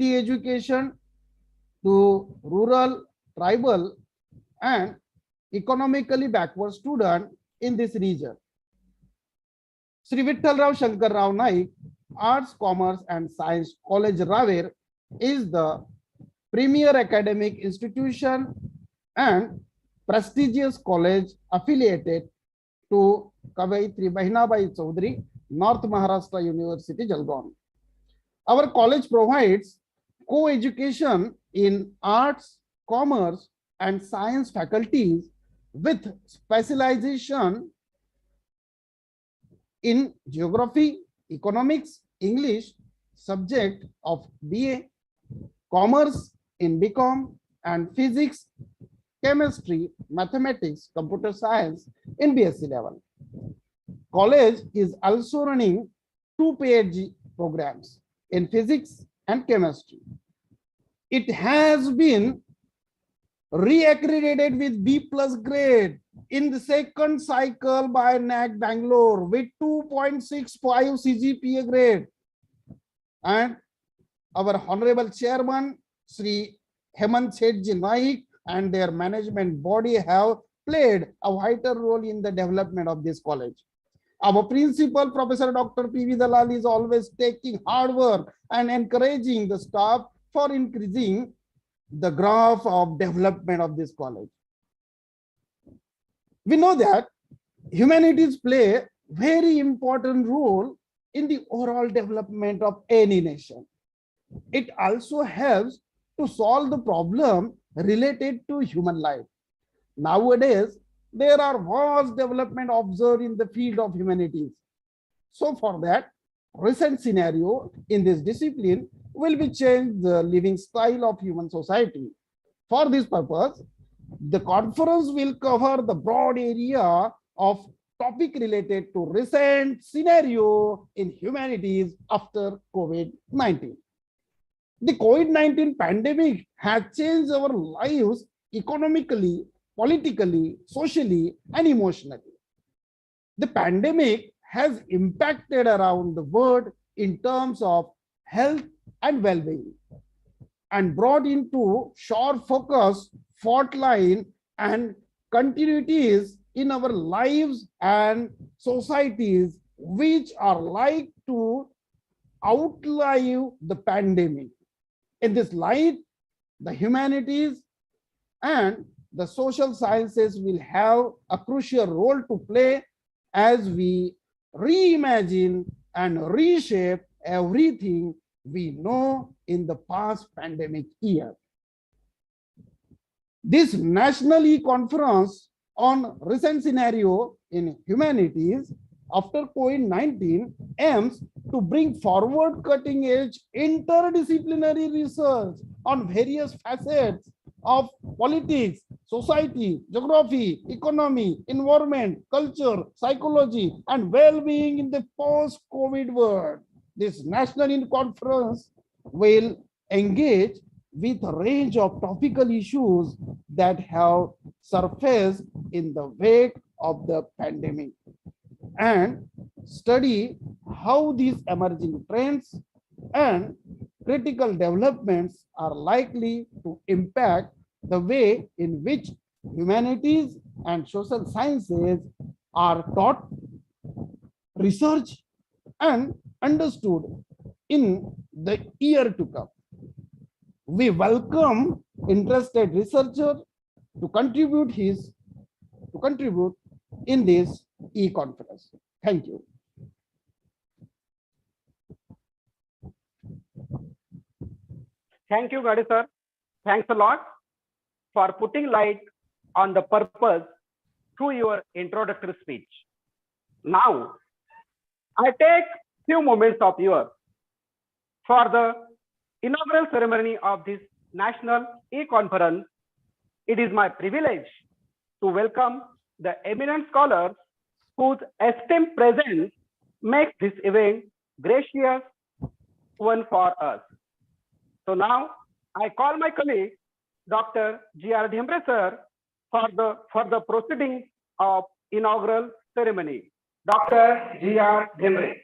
quality education to rural, tribal, and economically backward students in this region. Shri Vitthalrao Shankarrao Naik Arts, Commerce and Science College Raver is the premier academic institution and prestigious college affiliated to Kavitri Bahinabai Chaudhary, North Maharashtra University, Jalgaon. Our college provides co-education in arts, commerce, and science faculties with specialization in geography, economics, English, subject of BA, commerce in BCom, and physics, chemistry, mathematics, computer science in BSc level. College is also running 2 PhD programs in physics and chemistry. It has been re-accredited with B+ grade in the second cycle by Naik Bangalore with 2.65 CGPA grade. And our Honorable Chairman, Shri Naik, and their management body have played a vital role in the development of this college. Our principal, Professor Dr. P.V. Dalal, is always taking hard work and encouraging the staff for increasing the graph of development of this college. We know that humanities play a very important role in the overall development of any nation. It also helps to solve the problem related to human life. Nowadays, there are vast development observed in the field of humanities. So for that, recent scenario in this discipline will be change the living style of human society. For this purpose, the conference will cover the broad area of topic related to recent scenario in humanities after COVID-19. The COVID-19 pandemic has changed our lives economically, politically, socially, and emotionally. The pandemic has impacted around the world in terms of health and well-being and brought into sharp focus fault line and continuities in our lives and societies which are like to outlive the pandemic. In this light, the humanities and the social sciences will have a crucial role to play as we reimagine and reshape everything we know in the past pandemic year. This National E-Conference on recent scenario in humanities after COVID-19 aims to bring forward cutting-edge interdisciplinary research on various facets of politics, society, geography, economy, environment, culture, psychology, and well-being in the post-COVID world. This National Conference will engage with a range of topical issues that have surfaced in the wake of the pandemic and study how these emerging trends and critical developments are likely to impact the way in which humanities and social sciences are taught, researched, and understood in the year to come. We welcome interested researcher to contribute in this e-conference. Thank you. Thank you, Gadi sir. Thanks a lot for putting light on the purpose through your introductory speech. Now, I take few moments of yours for the inaugural ceremony of this National E-Conference. It is my privilege to welcome the eminent scholars whose esteemed presence makes this event gracious one for us. So now I call my colleague, Dr. G.R. Dhemre sir, for the proceedings of inaugural ceremony. Dr. G.R. Dhemre.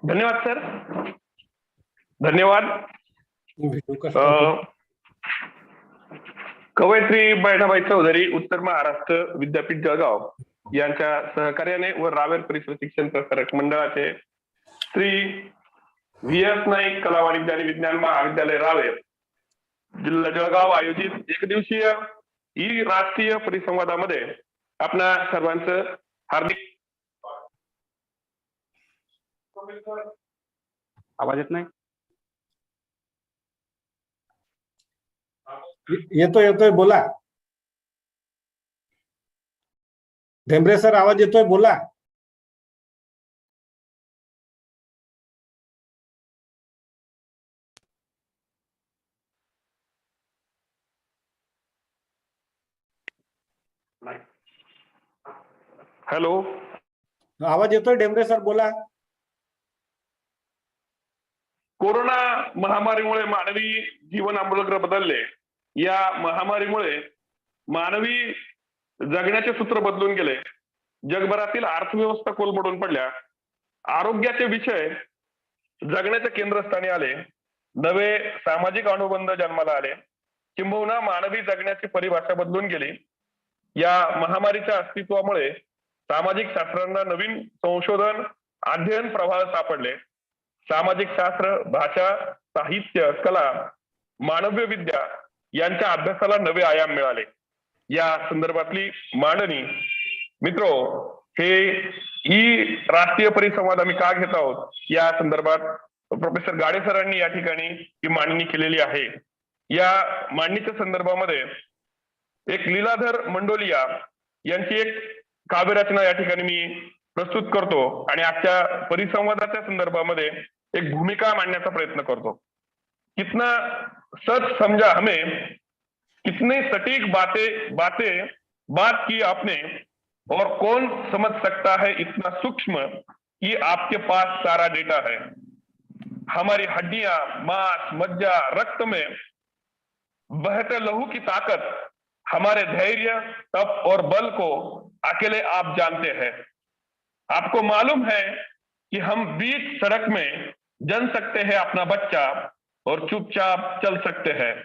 धन्यवाद sir. धन्यवाद. कवयित्री बहिणाबाई चौधरी, उत्तर महाराष्ट्र विद्यापीठ जळगाव यांच्या सहकार्याने व रावेर परिसर शिक्षण प्रसारक मंडळाचे श्री व्ही.एस. नाईक कला वाणिज्य आणि विज्ञान महाविद्यालय रावेर जिल्हा जळगाव आयोजित एक दिवसीय ई राष्ट्रीय परिसंवादामध्ये आपणा सर्वांचं हार्दिक. आवाज येत नाही. येतोय बोला. ढेंबरे सर आवाज येतोय, बोला. हॅलो, आवाज येतोय ढेंबरे सर, बोला. कोरोना महामारीमुळे मानवी जीवन आमूलाग्र बदलले. या महामारीमुळे मानवी जगण्याचे सूत्र बदलून गेले. जगभरातील अर्थव्यवस्था कोलमडून पडल्या. आरोग्याचे विषय जगण्याच्या केंद्रस्थानी आले. नवे सामाजिक अनुबंध जन्माला आले. किंबहुना मानवी जगण्याची परिभाषा बदलून गेली. या महामारीच्या अस्तित्वामुळे सामाजिक शास्त्रांना नवीन संशोधन अध्ययन प्रवाह सापडले. सामाजिक शास्त्र, भाषा, साहित्य, कला, मानव्य विद्या यांच्या अभ्यासाला नवे आयाम मिळाले. या संदर्भातली मांडणी मित्रो, हे ही राष्ट्रीय परिसंवाद आम्ही का घेत आहोत या संदर्भात प्रोफेसर गाडे सरांनी या ठिकाणी ही मांडणी केलेली आहे. या मांडणीच्या संदर्भामध्ये एक लीलाधर मंडोलिया यांची एक काव्यरचना या ठिकाणी मी प्रस्तुत करतो आणि आजच्या परिसंवादाच्या संदर्भामध्ये एक भूमिका मांडण्याचा प्रयत्न करतो. कितना सच समझा हमें, कितने सटीक बात की आपने, और कौन समझ सकता है इतना सूक्ष्म कि आपके पास सारा डेटा है. हमारी हड्डियां, मांस, मज्जा, रक्त में बहते लहू की ताकत, हमारे धैर्य, तप और बल को अकेले आप जानते हैं. आपको मालूम है कि हम बीच सड़क में जन सकते हैं अपना बच्चा और चुपचाप चल सकते हैं.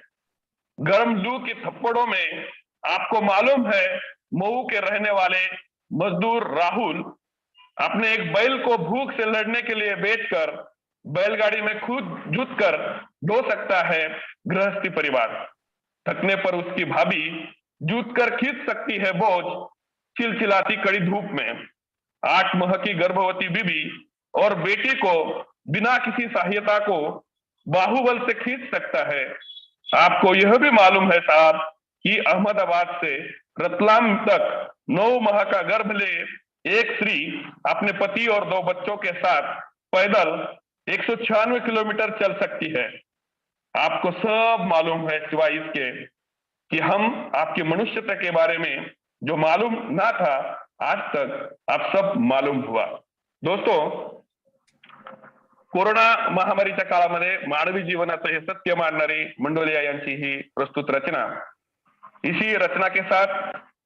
गर्म लू की थप्पड़ों में आपको मालूम है मऊ के रहने वाले मजदूर राहुल अपने एक बैल को भूख से लड़ने के लिए बेचकर बैलगाड़ी में खुद जुट कर ढो सकता है गृहस्थी परिवार. थकने पर उसकी भाभी जूट कर खींच सकती है बोझ चिलचिलाती कड़ी धूप में. 8 माह की गर्भवती बीबी और बेटी को बिना किसी सहायता को बाहुबल से खींच सकता है. आपको यह भी मालूम है साहब कि अहमदाबाद से रतलाम तक 9 माह का गर्भ ले एक स्त्री अपने पति और 2 बच्चों के साथ पैदल 196 किलोमीटर चल सकती है. आपको सब मालूम है सिवाय इसके कि हम आपकी मनुष्यता के बारे में जो मालूम ना था आज तक आप सब मालूम हुआ. दोस्तों, कोरोना महामारीच्या काळामध्ये मानवी जीवनाचं हे सत्य मांडणारी मंडोलिया यांची ही प्रस्तुत रचना. इसी रचना के साथ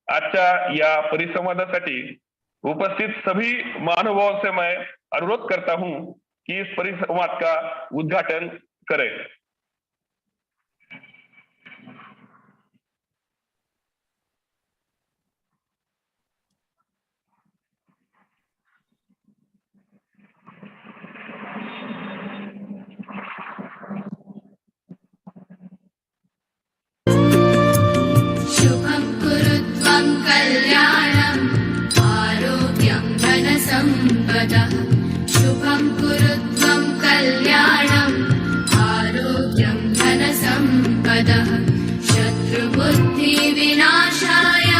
आजच्या या परिसंवादासाठी उपस्थित सभी महानुभावों से मैं अनुरोध करता हूं कि इस परिसंवाद का उद्घाटन करें. शुभं कुरुत्वं कल्याणम् आरोग्यं धनसम्पदः. शुभं कुरुत्वं कल्याणम् आरोग्यं धनसम्पदः. शत्रुबुद्धिविनाशाय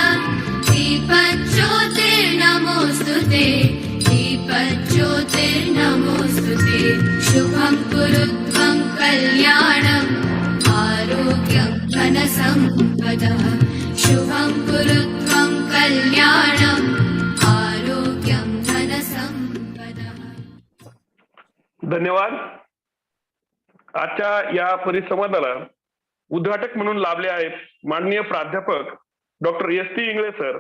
दीपज्योतिर्नमोऽस्तुते. दीपज्योतिर्नमोऽस्तुते. शुभं कुरुत्वं कल्याणम् आरोग्यं धनसम्पदः. शुभं कुरुत्वं कल्याणम् आरोग्यं धनसम्पदः. धन्यवाद. आजच्या या परिसंवादाला उद्घाटक म्हणून लाभले आहेत माननीय प्राध्यापक डॉक्टर एस.टी. इंगळे सर,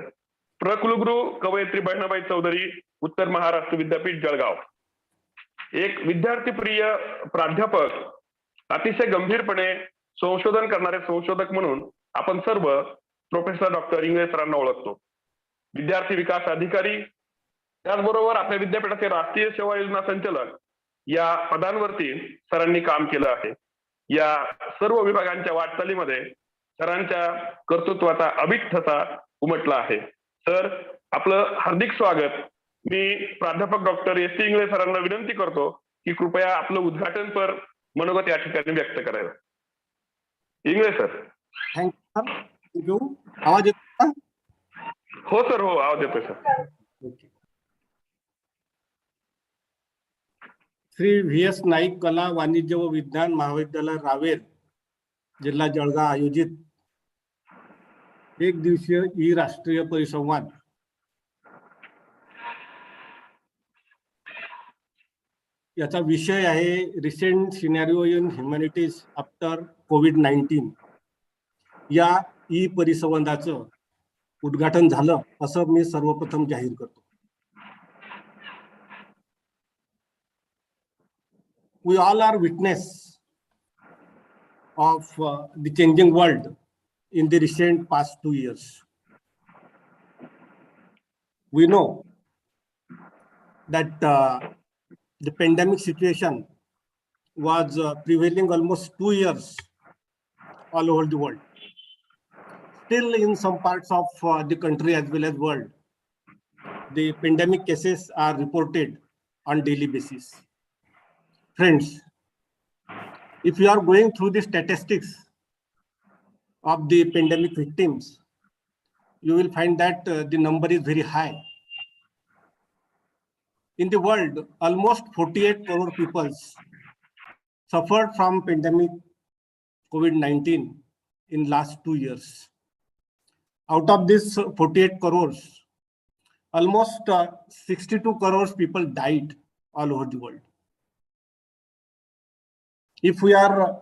प्रकुलगुरू कवयित्री बहिणाबाई चौधरी, उत्तर महाराष्ट्र विद्यापीठ जळगाव. एक विद्यार्थीप्रिय प्राध्यापक अतिशय गंभीरपणे संशोधन करणारे संशोधक म्हणून आपण सर्व प्रोफेसर डॉक्टर इंगळे सरांना ओळखतो. विद्यार्थी विकास अधिकारी, त्याचबरोबर आपल्या विद्यापीठाचे राष्ट्रीय सेवा योजना संचालक या पदांवरती सरांनी काम केलं आहे. या सर्व विभागांच्या वाटचालीमध्ये सरांच्या कर्तृत्वाचा अभीट ठसा उमटला आहे. सर, आपलं हार्दिक स्वागत. मी प्राध्यापक डॉक्टर एस टी इंगळे सरांना विनंती करतो की कृपया आपलं उद्घाटनपर मनोगत या ठिकाणी व्यक्त करायला. इंगळे सर. थँक्यू. आवाज येतो? हो सर, हो, आवाज येतोय sir. Shri V S Naik कला वाणिज्य व विज्ञान महाविद्यालय रावेर, जिल्हा जळगाव आयोजित एक दिवसीय ई राष्ट्रीय परिसंवाद याचा विषय आहे recent scenario in humanities after कोविड-19. या ई परिसंवादाचं उद्घाटन झालं असं मी सर्वप्रथम जाहीर करतो. We all are witness of the changing world in the recent past 2 years. We know that the pandemic situation was prevailing almost 2 years all over the world. Still, in some parts of the country as well as world, the pandemic cases are reported on daily basis. Friends, if you are going through the statistics of the pandemic victims, you will find that the number is very high. In the world, almost 48 crore people suffered from pandemic COVID-19 in last 2 years. Out of this 48 crores, almost 62 crores people died all over the world. If we are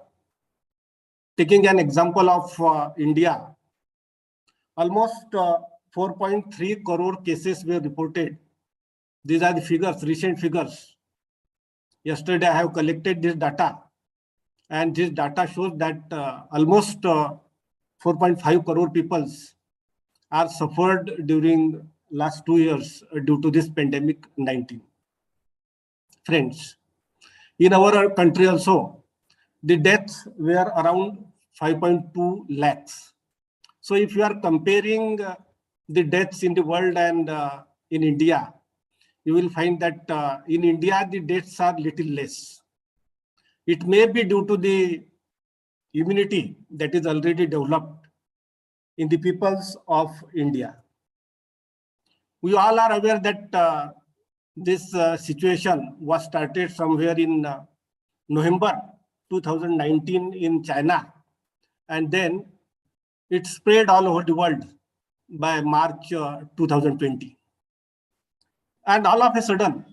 taking an example of India, almost 4.3 crore cases were reported. These are the figures, recent figures. Yesterday, I have collected this data, and this data shows that almost 4.5 crore people are suffered during last 2 years due to this pandemic 19. Friends, in our country also, the deaths were around 5.2 lakhs. So if you are comparing the deaths in the world and in India, you will find that in India, the deaths are little less. It may be due to the immunity that is already developed in the peoples of India. We all are aware that this situation was started somewhere in November 2019 in China, and then it spread all over the world by March 2020. And all of a sudden,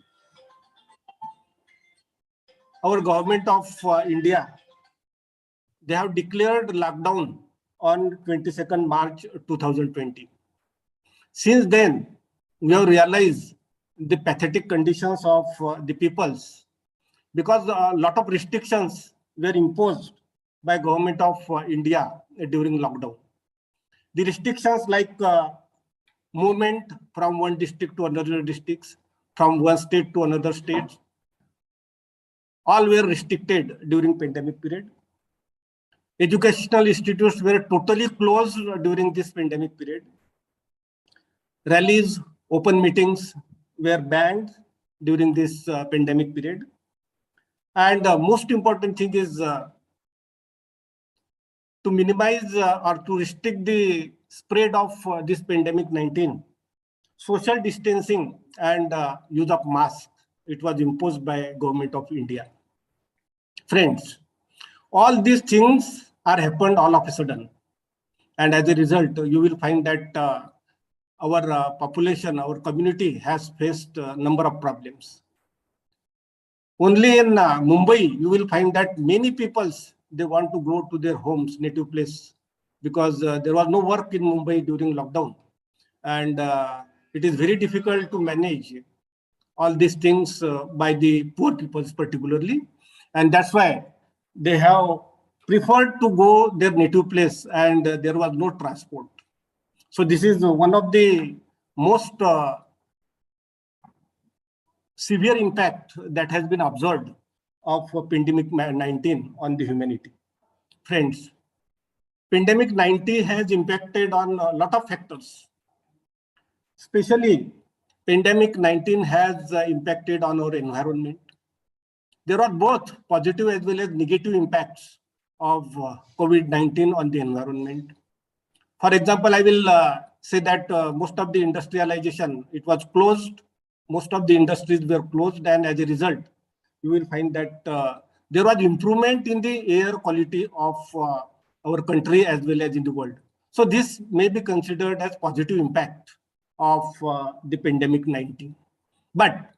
our government of India, they have declared lockdown on 22nd March 2020. Since then, we have realized the pathetic conditions of the peoples, because a lot of restrictions were imposed by government of India during lockdown. The restrictions like movement from one district to another districts, from one state to another state, all were restricted during pandemic period. Educational institutes were totally closed during this pandemic period. Rallies, open meetings were banned during this pandemic period. And the most important thing is to minimize or to restrict the spread of this pandemic 19. Social distancing and use of masks, it was imposed by government of India. Friends, all these things are happened all of a sudden. And as a result, you will find that our population, our community has faced a number of problems. Only in Mumbai, you will find that many people, they want to go to their homes, native place, because there was no work in Mumbai during lockdown. And it is very difficult to manage all these things by the poor people particularly. And that's why they have preferred to go their native place, and there was no transport. So this is one of the most severe impact that has been observed of pandemic 19 on the humanity. Friends, pandemic 19 has impacted on a lot of factors. Especially, pandemic 19 has impacted on our environment. There are both positive as well as negative impacts of COVID-19 on the environment. For example, I will say that most of the industrialization, it was closed. Most of the industries were closed, and as a result, you will find that there was improvement in the air quality of our country as well as in the world. So this may be considered as positive impact of the pandemic 19. But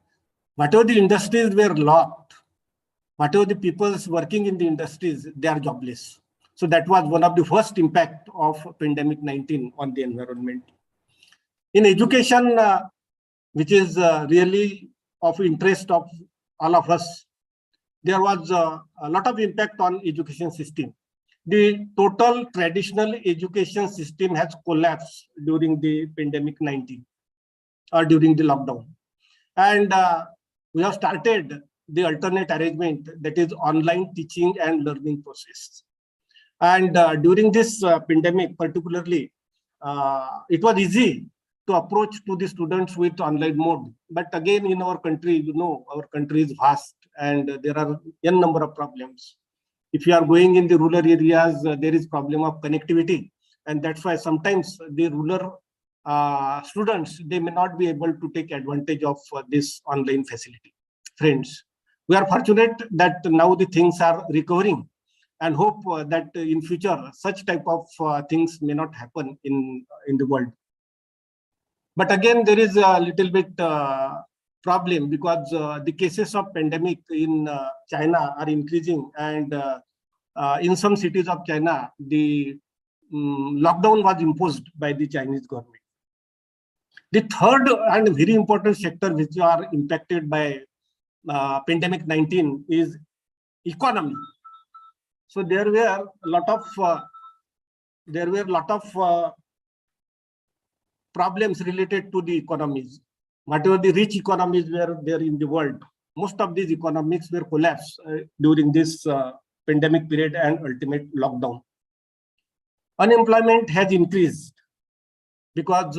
whatever the industries were locked, whatever the people working in the industries, they are jobless. So that was one of the first impact of pandemic 19 on the environment. In education, which is really of interest of all of us, there was a lot of impact on education system. The total traditional education system has collapsed during the pandemic 19 or during the lockdown. And we have started the alternate arrangement, that is online teaching and learning process. And during this pandemic particularly, it was easy to approach to the students with online mode. But again, in our country, you know, our country is vast and there are n number of problems. If you are going in the rural areas, there is problem of connectivity. And that's why sometimes the rural students, they may not be able to take advantage of this online facility. Friends, we are fortunate that now the things are recovering, and hope that in future such type of things may not happen in the world. But again, there is a little bit problem because the cases of pandemic in China are increasing, and in some cities of China, the lockdown was imposed by the Chinese government. The third and very important sector which are impacted by pandemic 19 is economy. So there were a lot of problems related to the economies. Whatever the rich economies were there in the world, most of these economies were collapsed during this pandemic period and ultimate lockdown. Unemployment has increased because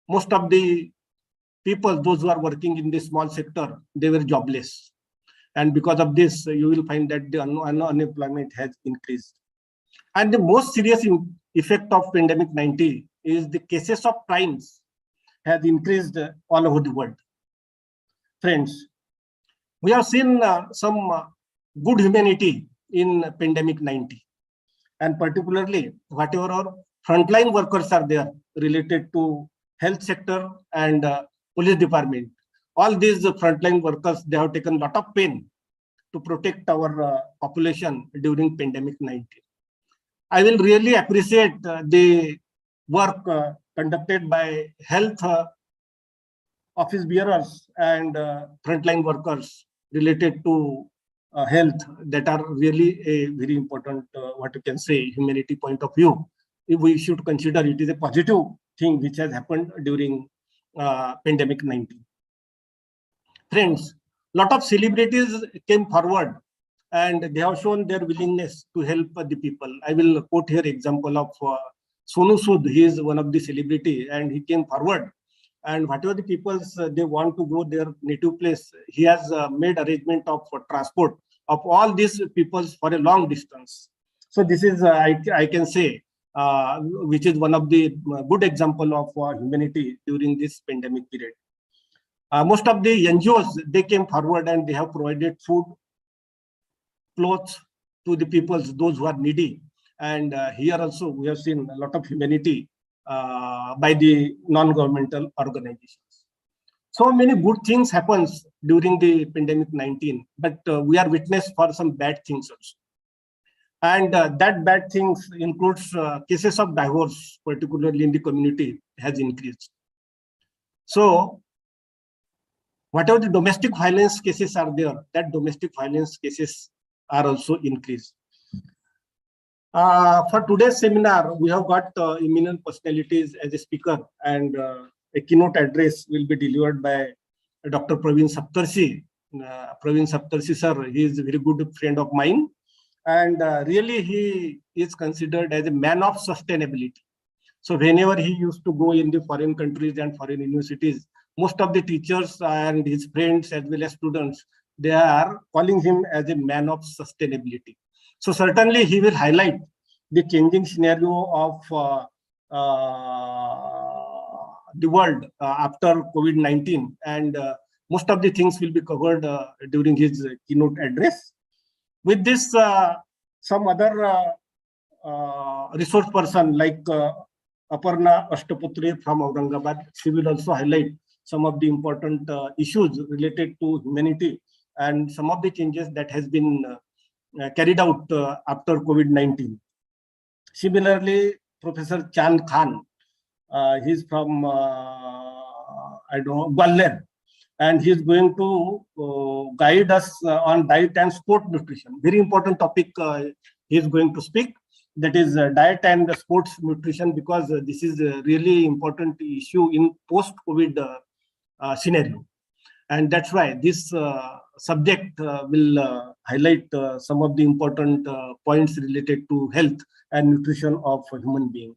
most of the people, those who are working in the small sector, they were jobless. And because of this, you will find that the unemployment has increased. And the most serious effect of pandemic 19 is the cases of crimes has increased all over the world. Friends, we have seen some good humanity in pandemic 19. And particularly, whatever our frontline workers are there related to health sector and police department, all these frontline workers, they have taken a lot of pain to protect our population during pandemic 19. I will really appreciate the work conducted by health office bearers and frontline workers related to health, that are really a very important, what you can say, humanity point of view. If we should consider it is a positive thing which has happened during pandemic 19. Friends, lot of celebrities came forward and they have shown their willingness to help the people. I will quote here example of Sonu Sood. He is one of the celebrity and he came forward, and whatever the people they want to go their native place, he has made arrangement of transport of all these people for a long distance. So this is I can say which is one of the good example of humanity during this pandemic period. Most of the NGOs, they came forward and they have provided food, clothes to the people, those who are needy. And here also we have seen a lot of humanity by the non-governmental organizations. So many good things happens during the pandemic 19, but we are witness for some bad things also. And that bad things includes cases of divorce, particularly in the community, has increased. So whatever the domestic violence cases are there, that domestic violence cases are also increased. For today's seminar, we have got eminent personalities as a speaker, and a keynote address will be delivered by Dr. Praveen Saptarshi. Praveen Saptarshi sir, he is a very good friend of mine, and really he is considered as a man of sustainability. So whenever he used to go in the foreign countries and foreign universities, most of the teachers and his friends as well as students, they are calling him as a man of sustainability. So certainly he will highlight the changing scenario of the world after COVID-19, and most of the things will be covered during his keynote address. With this, some other resource person like Aparna Ashtaputri from Aurangabad, she will also highlight some of the important issues related to humanity and some of the changes that has been carried out after COVID-19. Similarly, Professor Chan Khan, he's from I don't know, Gwalior, and he's going to guide us on diet and sport nutrition. Very important topic he's going to speak. That is diet and sports nutrition, because this is a really important issue in post-COVID scenario. And that's why this subject will highlight some of the important points related to health and nutrition of a human being.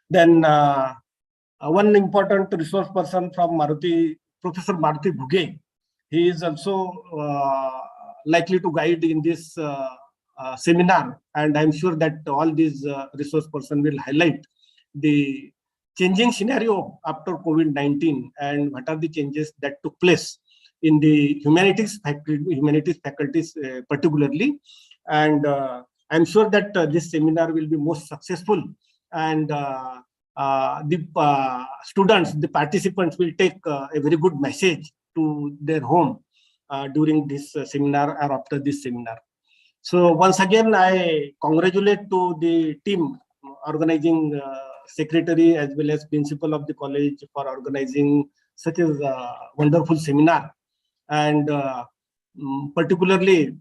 Then one important resource person from Maruti, Professor Maruti Bhuge, he is also likely to guide in this seminar, and I'm sure that all these resource person will highlight the changing scenario after COVID-19 and what are the changes that took place in the humanities faculties particularly. And I'm sure that this seminar will be most successful, and the students, the participants will take a very good message to their home during this seminar or after this seminar. So once again, I congratulate to the team organizing, secretary as well as principal of the college for organizing such a wonderful seminar. And particularly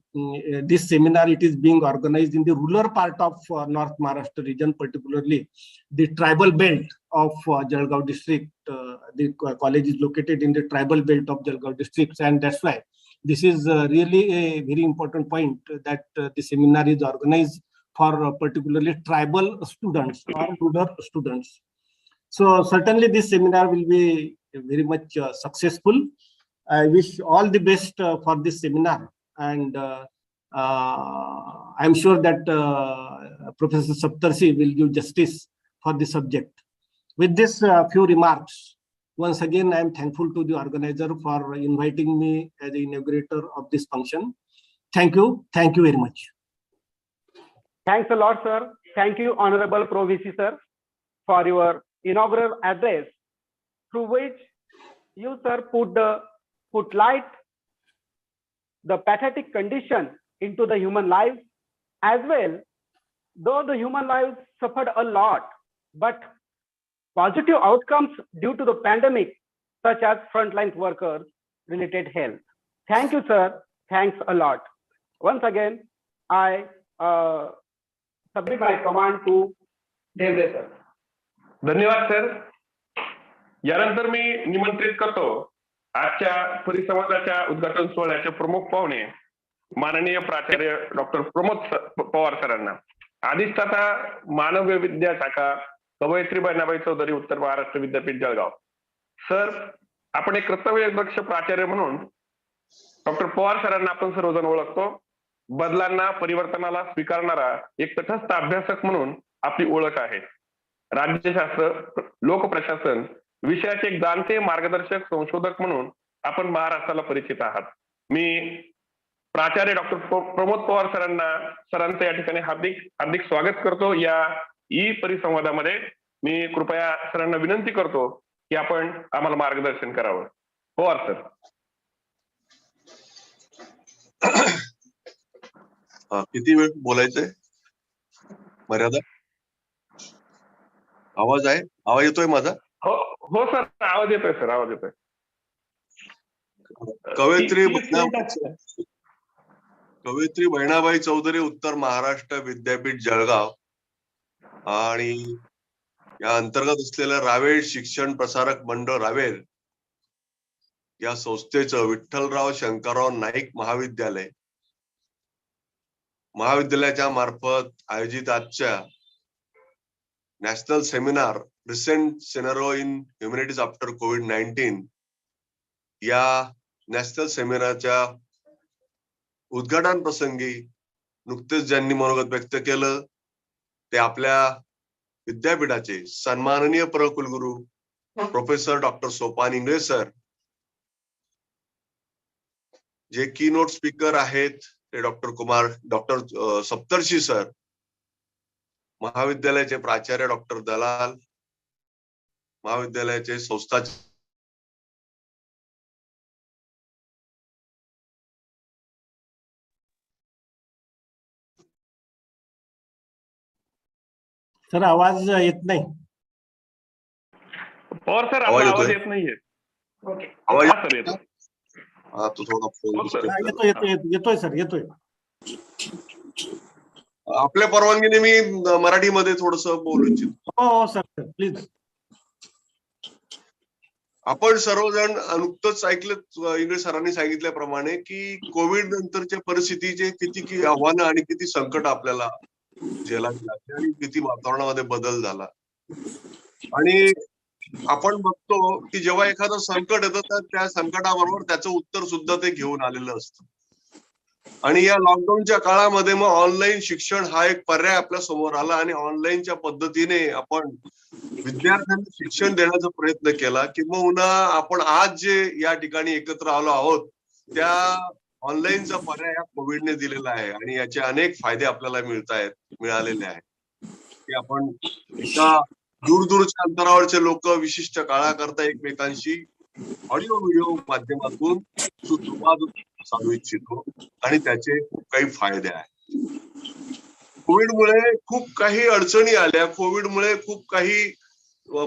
this seminar, it is being organized in the rural part of North Maharashtra region, particularly the tribal belt of Jalgaon district. The college is located in the tribal belt of Jalgaon district, and that's why this is really a very important point that the seminar is organized for particularly tribal students or rural students. So certainly this seminar will be very much successful. I wish all the best for this seminar, and I'm sure that Professor Saptarshi will give justice for the subject. With this few remarks, once again, I am thankful to the organizer for inviting me as the inaugurator of this function. Thank you. Thank you very much. Thanks a lot, sir. Thank you, Honorable Pro VC, sir, for your inaugural address, through which you, sir, put light the pathetic condition into the human life as well. Though the human lives suffered a lot, but positive outcomes due to the pandemic, such as frontline workers related health. Thank you, sir. Thanks a lot. Once again, I submit my command to Devde, sir. धन्यवाद sir. यानंतर मी निमंत्रित करतो आजच्या परिसंवादाच्या उद्घाटन सोहळ्याचे प्रमुख पाहुणे माननीय प्राचार्य डॉक्टर प्रमोद पवार सरांना. अधिष्ठाता मानव विद्या शाखा कवयित्री बहिणाबाई चौधरी उत्तर महाराष्ट्र विद्यापीठ जळगाव. सर, आपण एक कर्तव्यदक्ष प्राचार्य म्हणून डॉक्टर पवार सरांना आपण सर्वजण ओळखतो. बदलांना, परिवर्तनाला स्वीकारणारा एक तटस्थ अभ्यासक म्हणून आपली ओळख आहे. राज्यशास्त्र, लोकप्रशासन विषयाचे एक जाणते मार्गदर्शक, संशोधक म्हणून आपण महाराष्ट्राला परिचित आहात. मी प्राचार्य डॉक्टर प्रमोद पवार सरांचं या ठिकाणी हार्दिक स्वागत करतो. या ई परिसंवादामध्ये मी कृपया सरांना विनंती करतो की आपण आम्हाला मार्गदर्शन करावं. पवार सर. किती वेळ बोलायचंय? मर्यादा? आवाज येतोय माझा? हो सर, आवाज येतोय सर, आवाज येतोय. कवयित्री कवयित्री बहिणाबाई चौधरी उत्तर महाराष्ट्र विद्यापीठ जळगाव आणि या अंतर्गत असलेलं रावेर शिक्षण प्रसारक मंडळ रावेर या संस्थेचं विठ्ठलराव शंकरराव नाईक महाविद्यालयाच्या मार्फत आयोजित आजच्या national seminar recent scenario in humanities after COVID-19 या नॅशनल सेमिनारच्या उद्घाटन प्रसंगी नुकतेच ज्यांनी मनोगत व्यक्त केलं ते आपल्या विद्यापीठाचे सन्माननीय कुलगुरू professor doctor Sopan Ingale sir, जे कीनोट स्पीकर आहेत ते डॉक्टर सप्तर्षी सर, महाविद्यालयाचे प्राचार्य डॉक्टर दलाल, महाविद्यालयाचे संस्थाचे सर आवाज येत नाही. पवार सर आवाज आपला आवाज येतोय? येत नाहीये. आवाज हा सर येतो. हा तो थोडा फोन हो, सर. येतोय सर, येतोय. आपल्या परवानगीने मी मराठीमध्ये थोडस बोलू इच्छितो. हो सर, प्लीज. आपण सर्वजण नुकतंच ऐकलं, इंग्रज सरांनी सांगितल्याप्रमाणे की कोविड नंतरच्या परिस्थितीचे किती आव्हानं आणि किती संकट आपल्याला झेलावी लागले आणि किती वातावरणामध्ये बदल झाला. आणि आपण बघतो की जेव्हा एखादं संकट येतं तर त्या संकटाबरोबर त्याचं उत्तर सुद्धा ते घेऊन आलेलं असतं. आणि या लॉकडाऊनच्या काळामध्ये मग ऑनलाईन शिक्षण हा एक पर्याय आपल्या समोर आला आणि ऑनलाईनच्या पद्धतीने आपण विद्यार्थ्यांना शिक्षण देण्याचा प्रयत्न केला. किंबहुना आपण आज जे या ठिकाणी एकत्र आलो आहोत त्या ऑनलाईनचा पर्याय या कोविडने दिलेला आहे आणि याचे अनेक फायदे आपल्याला मिळालेले आहेत. की आपण एका दूरदूरच्या अंतरावरचे लोक विशिष्ट काळाकरता एकमेकांशी ऑडिओ व्हिडिओ माध्यमातून सुसंवाद साधू इच्छितो आणि त्याचे खूप काही फायदे आहेत. कोविडमुळे खूप काही अडचणी आल्या, कोविडमुळे खूप काही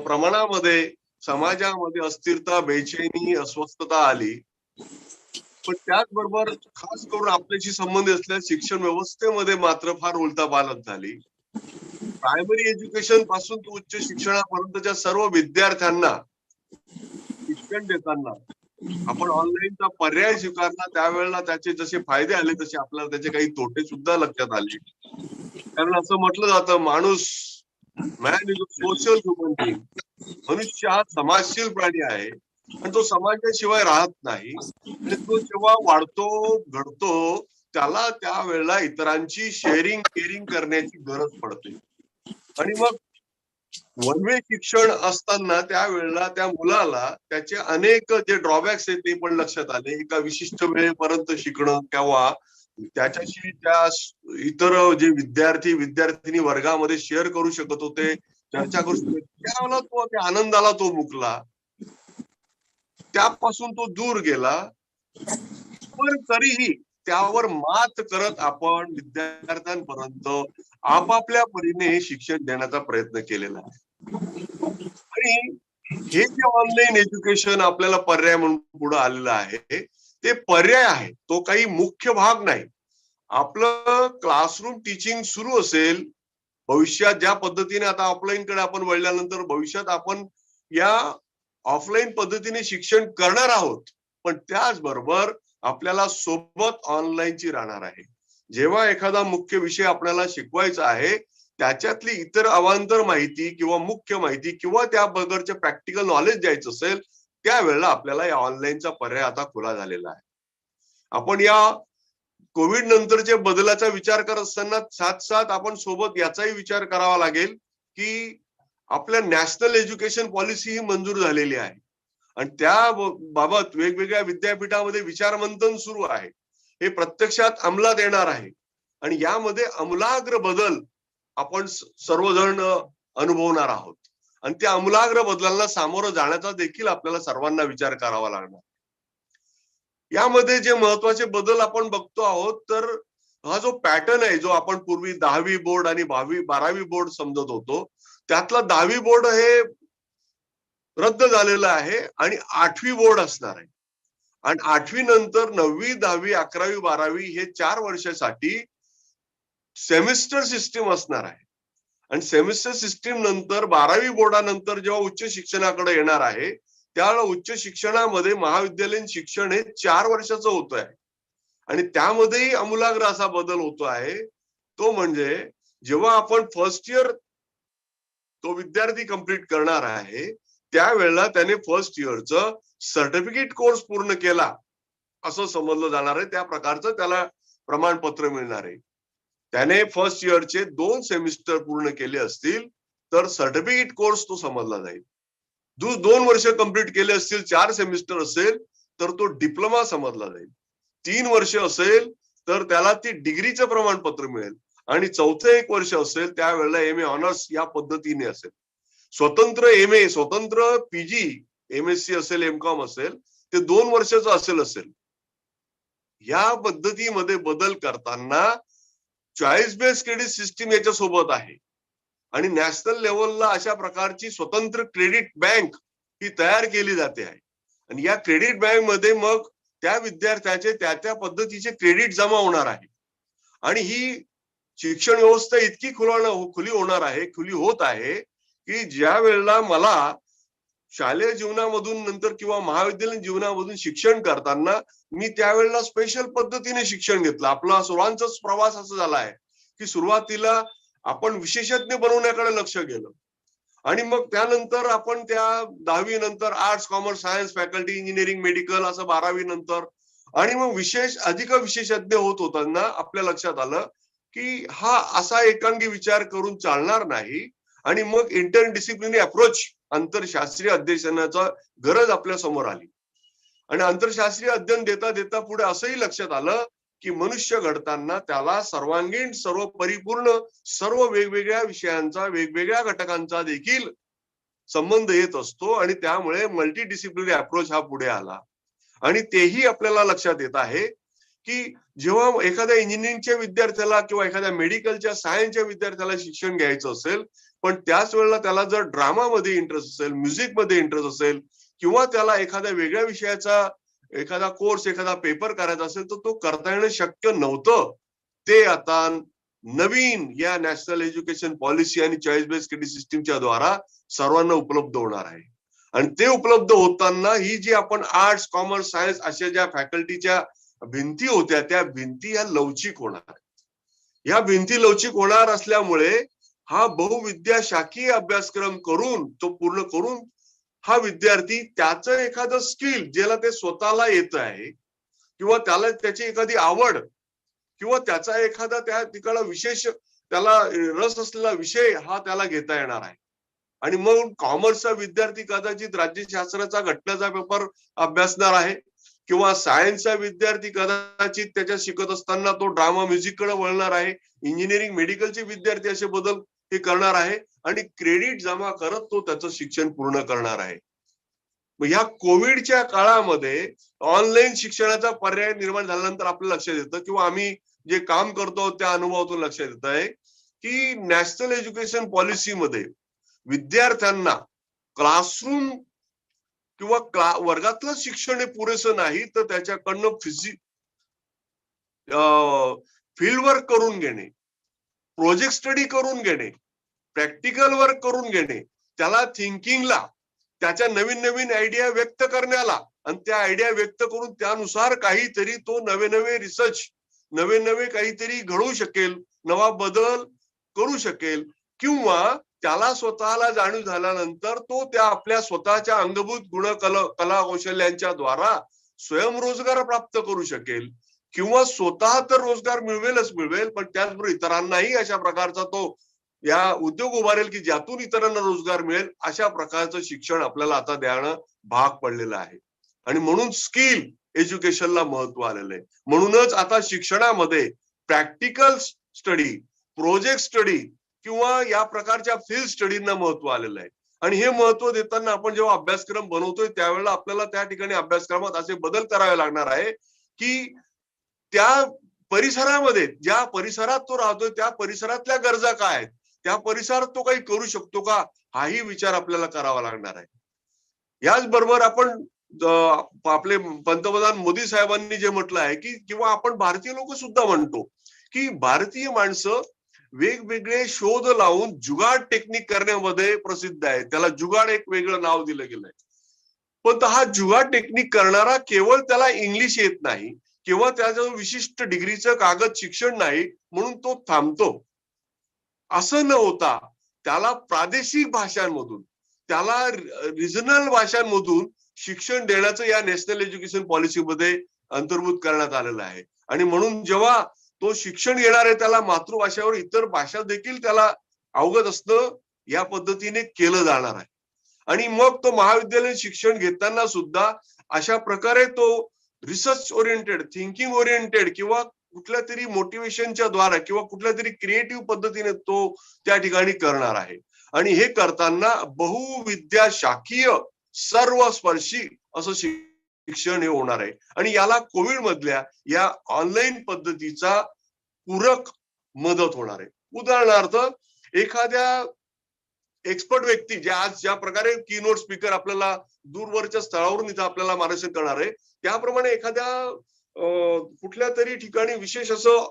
प्रमाणामध्ये समाजामध्ये अस्थिरता, बेचैनी, अस्वस्थता आली. पण त्याचबरोबर खास करून आपल्याशी संबंधित असलेल्या शिक्षण व्यवस्थेमध्ये मात्र फार उलथापालथ झाली. प्रायमरी एज्युकेशन पासून ते उच्च शिक्षणापर्यंतच्या सर्व विद्यार्थ्यांना शिक्षण देताना आपण ऑनलाईनचा पर्याय स्वीकारला. त्यावेळेला त्याचे जसे फायदे आले तसे आपल्याला त्याचे काही तोटे सुद्धा लक्षात आले. कारण असं म्हटलं जातं, माणूस man is a social human being, मनुष्य हा समाजशील प्राणी आहे आणि तो समाजाशिवाय राहत नाही. आणि तो जेव्हा वाढतो घडतो त्याला त्यावेळेला इतरांची शेअरिंग केअरिंग करण्याची गरज पडते. आणि मग वन वे शिक्षण असताना त्यावेळेला त्या मुलाला त्याचे अनेक जे ड्रॉबॅक्स आहेत ते पण लक्षात आले. एका विशिष्ट वेळेपर्यंत शिकणं किंवा त्याच्याशी त्या इतर जे विद्यार्थी वर्गामध्ये शेअर करू शकत होते, चर्चा करू शकत होते, त्यावेळेला तो त्या आनंदाला तो मुकला, त्यापासून तो दूर गेला. पण तरीही त्यावर मात करत आपण विद्यार्थ्यांपर्यंत आपापल्या परीने शिक्षण देण्याचा प्रयत्न केलेला आहे. आणि हे जे ऑनलाईन एज्युकेशन आपल्याला पर्याय म्हणून पुढे आलेलं आहे ते पर्याय आहे, तो काही मुख्य भाग नाही. आपलं क्लासरूम टीचिंग सुरू असेल भविष्यात ज्या पद्धतीने आता ऑफलाईन कडे आपण वळल्यानंतर भविष्यात आपण या ऑफलाईन पद्धतीने शिक्षण करणार आहोत. पण त्याचबरोबर आपल्याला सोबत ऑनलाईनची राहणार आहे. जेव्हा एखादा मुख्य विषय आपल्याला शिकवायचा आहे त्याच्यातली इतर अवांतर माहिती किंवा मुख्य माहिती किंवा त्याबद्दलचे प्रॅक्टिकल नॉलेज द्यायचं असेल त्यावेळेला आपल्याला या ऑनलाईनचा पर्याय आता खुला झालेला आहे. आपण या कोविड नंतरच्या बदलाचा विचार करत असताना साथ आपण सोबत याचाही विचार करावा लागेल की आपल्या नॅशनल एज्युकेशन पॉलिसी ही मंजूर झालेली आहे आणि त्या बाबत वेगवेगळ्या विद्यापीठामध्ये विचारमंथन सुरू आहे. हे प्रत्यक्षात अंमलात येणार आहे आणि यामध्ये आमूलाग्र बदल आपण सर्वजण अनुभवणार आहोत आणि त्या आमूलाग्र बदलांना सामोरं जाण्याचा देखील आपल्याला सर्वांना विचार करावा लागणार. यामध्ये जे महत्वाचे बदल आपण बघतो आहोत तर हा जो पॅटर्न आहे जो आपण पूर्वी 10वी बोर्ड आणि 12वी बोर्ड समजत होतो त्यातला 10वी बोर्ड हे रद्द झालेलं आहे आणि 8वी बोर्ड असणार आहे. आणि 8वी नंतर 9वी 10वी 11वी 12वी हे 4 वर्षासाठी सेमिस्टर सिस्टीम असणार आहे. आणि सेमिस्टर सिस्टीम नंतर 12वी बोर्डानंतर जेव्हा उच्च शिक्षणाकडे येणार आहे त्यावेळेला उच्च शिक्षणामध्ये महाविद्यालयीन शिक्षण हे 4 वर्षाचं होत आहे. आणि त्यामध्येही आमूलाग्र असा बदल होतो आहे, तो म्हणजे जेव्हा आपण फर्स्ट इयर तो विद्यार्थी कंप्लीट करणार आहे त्यावेळेला त्याने फर्स्ट इयरचं सर्टिफिकेट कोर्स पूर्ण केला असं समजलं जाणार आहे. त्या प्रकारचं त्याला प्रमाणपत्र मिळणार आहे. त्याने फर्स्ट इयरचे 2 सेमिस्टर पूर्ण केले असतील तर सर्टिफिकेट कोर्स तो समजला जाईल. 2 वर्ष कंप्लीट केले असतील, 4 सेमिस्टर असेल तर तो डिप्लोमा समजला जाईल. 3 वर्ष असेल तर त्याला ती डिग्रीचं प्रमाणपत्र मिळेल. आणि 4थं 1 वर्ष असेल त्यावेळेला MA ऑनर्स या पद्धतीने असेल. स्वतंत्र MA, स्वतंत्र PG, MSc असेल, MCOM असेल, ते 2 वर्षाचं असेल. या पद्धतीमध्ये बदल करताना चॉईस बेस्ड क्रेडिट सिस्टीम याच्या सोबत आहे. आणि नॅशनल लेवलला अशा प्रकारची स्वतंत्र क्रेडिट बँक ही तयार केली जाते आहे. आणि या क्रेडिट बँक मध्ये मग त्या विद्यार्थ्याचे त्या पद्धतीचे क्रेडिट जमा होणार आहे. आणि ही शिक्षण व्यवस्था इतकी खुली होत आहे की ज्या वेळेला मला शालेय जीवनामधून नंतर किंवा महाविद्यालयीन जीवनामधून शिक्षण करताना मी त्यावेळेला स्पेशल पद्धतीने शिक्षण घेतलं. आपला सर्वांचाच प्रवास असा झाला आहे की सुरुवातीला आपण विशेषज्ञ बनवण्याकडे लक्ष गेलं आणि मग त्यानंतर आपण त्या 10वी नंतर arts, commerce, science, faculty, engineering, medical असं 12वी नंतर आणि मग अधिक विशेषज्ञ होत होताना आपल्या लक्षात आलं की हा असा एकांगी विचार करून चालणार नाही. आणि मग इंटरडिसिप्लिनरी अप्रोच, आंतरशास्त्रीय अध्ययनाचा गरज आपल्या समोर आली. आणि आंतरशास्त्रीय अध्ययन देता देता पुढे असंही लक्षात आलं की मनुष्य घडताना त्याला सर्वांगीण, सर्व परिपूर्ण, सर्व वेगवेगळ्या विषयांचा, वेगवेगळ्या घटकांचा देखील संबंध येत असतो. आणि त्यामुळे मल्टीडिसिप्लिनरी अप्रोच हा पुढे आला. आणि तेही आपल्याला लक्षात येत आहे की जेव्हा एखाद्या इंजिनिअरिंगच्या विद्यार्थ्याला किंवा एखाद्या मेडिकलच्या, सायन्सच्या विद्यार्थ्याला शिक्षण घ्यायचं असेल, पण त्याच वेळेला त्याला जर ड्रामामध्ये इंटरेस्ट असेल, म्युझिकमध्ये इंटरेस्ट असेल किंवा त्याला एखाद्या वेगळ्या विषयाचा एखादा कोर्स, एखादा पेपर करायचा असेल तर तो करता येणं शक्य नव्हतं. ते आता नवीन या नॅशनल एज्युकेशन पॉलिसी आणि चॉईस बेस्ड क्रेडिट सिस्टीमच्या द्वारा सर्वांना उपलब्ध होणार आहे. आणि ते उपलब्ध होताना ही जी आपण आर्ट्स, कॉमर्स, सायन्स अशा ज्या फॅकल्टीच्या भिंती होत्या त्या भिंती ह्या लवचिक होणार. या भिंती लवचिक होणार असल्यामुळे हा बहुविद्याशाखीय अभ्यासक्रम करून तो पूर्ण करून हा विद्यार्थी त्याचं एखादं स्किल ज्याला ते स्वतःला येत आहे किंवा त्याला त्याची एखादी आवड किंवा त्याचा एखादा त्या तिकडला विशेष त्याला रस असलेला विषय हा त्याला घेता येणार आहे. आणि मग कॉमर्सचा विद्यार्थी कदाचित राज्यशास्त्राचा घटनाचा पेपर अभ्यासणार आहे किंवा सायन्सचा विद्यार्थी कदाचित त्याच्यात शिकत असताना तो ड्रामा, म्युझिककडे वळणार आहे. इंजिनिअरिंग, मेडिकलचे विद्यार्थी असे बदल हे करणार आहे आणि क्रेडिट जमा करत तो त्याचं शिक्षण पूर्ण करणार आहे. मग ह्या कोविडच्या काळामध्ये ऑनलाईन शिक्षणाचा पर्याय निर्माण झाल्यानंतर आपल्या लक्षात येतं किंवा आम्ही जे काम करतो त्या अनुभवातून लक्षात येत आहे की नॅशनल एज्युकेशन पॉलिसीमध्ये विद्यार्थ्यांना क्लासरूम किंवा वर्गातलं शिक्षण हे पुरेसं नाही तर त्याच्याकडनं फील्ड वर्क करून घेणे, प्रोजेक्ट स्टडी करून घेणे, प्रॅक्टिकल वर्क करून घेणे, त्याला थिंकिंगला, त्याच्या नवीन नवीन आयडिया व्यक्त करण्याला आणि त्या आयडिया व्यक्त करून त्यानुसार काहीतरी तो नवे रिसर्च, नवे काहीतरी घडवू शकेल, नवा बदल करू शकेल किंवा त्याला स्वतःला जाणीव झाल्यानंतर तो त्या आपल्या स्वतःच्या अंगभूत गुण, कला कौशल्यांच्या द्वारा स्वयंरोजगार प्राप्त करू शकेल किंवा स्वतः तर रोजगार मिळवेल पण त्याचबरोबर इतरांनाही अशा प्रकारचा तो या उद्योग उभारेल की ज्यातून इतरांना रोजगार मिळेल. अशा प्रकारचं शिक्षण आपल्याला आता देणं भाग पडलेलं आहे. आणि म्हणून स्किल एज्युकेशनला महत्व आलेलं आहे. म्हणूनच आता शिक्षणामध्ये प्रॅक्टिकल स्टडी, प्रोजेक्ट स्टडी किंवा या प्रकारच्या फील्ड स्टडींना महत्व आलेलं आहे. आणि हे महत्व देताना आपण जेव्हा अभ्यासक्रम बनवतोय त्यावेळेला आपल्याला त्या ठिकाणी अभ्यासक्रमात असे बदल करावे लागणार आहे की त्या परिसरामध्ये, ज्या परिसरात तो राहतोय त्या परिसरातल्या गरजा काय आहेत, त्या परिसरात तो काही करू शकतो का, हाही विचार आपल्याला करावा लागणार आहे. याचबरोबर आपण आपले पंतप्रधान मोदी साहेबांनी जे म्हटलं आहे की, किंवा आपण भारतीय लोक सुद्धा म्हणतो की भारतीय माणसं वेगवेगळे शोध लावून जुगाड टेक्निक करण्यामध्ये प्रसिद्ध आहे. त्याला जुगाड एक वेगळं नाव दिलं गेलंय. पण हा जुगाड टेक्निक करणारा केवळ त्याला इंग्लिश येत नाही किंवा त्याचं विशिष्ट डिग्रीचं कागद शिक्षण नाही म्हणून तो थांबतो, असं न होता त्याला प्रादेशिक भाषांमधून, त्याला रिजनल भाषांमधून शिक्षण देण्याचं या नॅशनल एज्युकेशन पॉलिसीमध्ये अंतर्भूत करण्यात आलेलं आहे. आणि म्हणून जेव्हा तो शिक्षण घेणार आहे त्याला मातृभाषेवर इतर भाषा देखील त्याला अवगत असणं या पद्धतीने केलं जाणार आहे. आणि मग तो महाविद्यालयीन शिक्षण घेताना सुद्धा अशा प्रकारे तो रिसर्च ओरिएंटेड, थिंकिंग ओरिएंटेड किंवा कुठल्या तरी मोटिवेशनच्या द्वारे किंवा कुठल्या तरी क्रिएटिव्ह पद्धतीने तो त्या ठिकाणी करणार आहे. आणि हे करताना बहुविद्या शाखीय सर्वस्पर्शी असं शिक्षण हे होणार आहे. आणि याला कोविड मधल्या या ऑनलाईन पद्धतीचा पूरक मदत होणार आहे. उदाहरणार्थ, एखाद्या एक्सपर्ट व्यक्ती जे आज ज्या प्रकारे कीनोट स्पीकर आपल्याला दूरवरच्या स्थळावरून इथं आपल्याला मार्गदर्शन करणार आहे, त्याप्रमाणे एखाद्या कुठल्या तरी ठिकाणी विशेष असं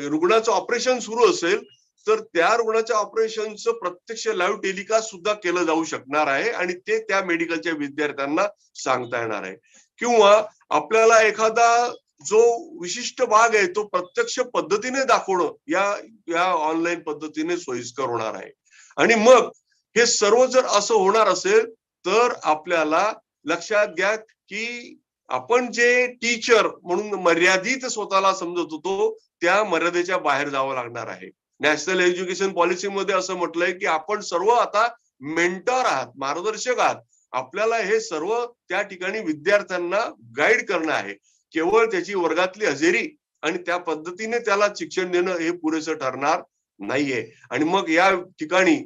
रुग्णाचं ऑपरेशन सुरू असेल तर त्या रुग्णाच्या ऑपरेशनचं प्रत्यक्ष लाईव्ह टेलिकास्ट सुद्धा केलं जाऊ शकणार आहे आणि ते त्या मेडिकलच्या विद्यार्थ्यांना सांगता येणार आहे. किंवा आपल्याला एखादा जो विशिष्ट भाग आहे तो प्रत्यक्ष पद्धतीने दाखवणं या ऑनलाईन पद्धतीने सोयीस्कर होणार आहे. आणि मग हे सर्व जर असं होणार असेल तर आपल्याला लक्षात घ्या की आपण जे टीचर म्हणून मर्यादित स्वतःला समजत होतो त्या मर्यादेच्या बाहेर जावं लागणार आहे. नॅशनल एज्युकेशन पॉलिसीमध्ये असं म्हटलंय की आपण सर्व आता मेंटर आहात, मार्गदर्शक आहात. आपल्याला हे सर्व त्या ठिकाणी विद्यार्थ्यांना गाईड करणं आहे. केवळ त्याची वर्गातली हजेरी आणि त्या पद्धतीने त्याला शिक्षण देणं हे पुरेसं ठरणार नाहीये. आणि मग या ठिकाणी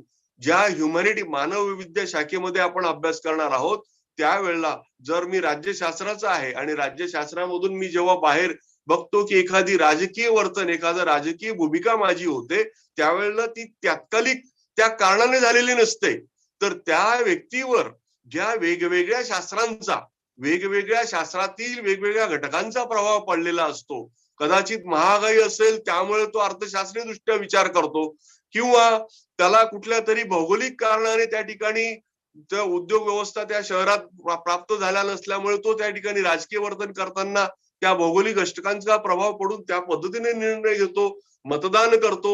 ज्या ह्युमॅनिटी मानव विद्या शाखेमध्ये आपण अभ्यास करणार आहोत त्यावेळेला जर मी राज्यशास्त्राचा आहे आणि राज्यशास्त्रामधून मी जेव्हा बाहेर बघतो की एखादी राजकीय वर्तन, एखादं राजकीय भूमिका माझी होते, त्यावेळेला ती तात्कालिक त्या कारणाने झालेली नसते, तर त्या व्यक्तीवर ज्या वेगवेगळ्या शास्त्रांचा, वेगवेगळ्या शास्त्रातील वेगवेगळ्या घटकांचा प्रभाव पडलेला असतो. कदाचित महागाई असेल त्यामुळे तो अर्थशास्त्रीय दृष्ट्या विचार करतो, किंवा त्याला कुठल्या तरी भौगोलिक कारणाने त्या ठिकाणी उद्योग व्यवस्था त्या शहरात प्राप्त झाल्या नसल्यामुळे तो त्या ठिकाणी राजकीय वर्तन करताना त्या भौगोलिक घटकांचा प्रभाव पडून त्या पद्धतीने निर्णय घेतो, मतदान करतो.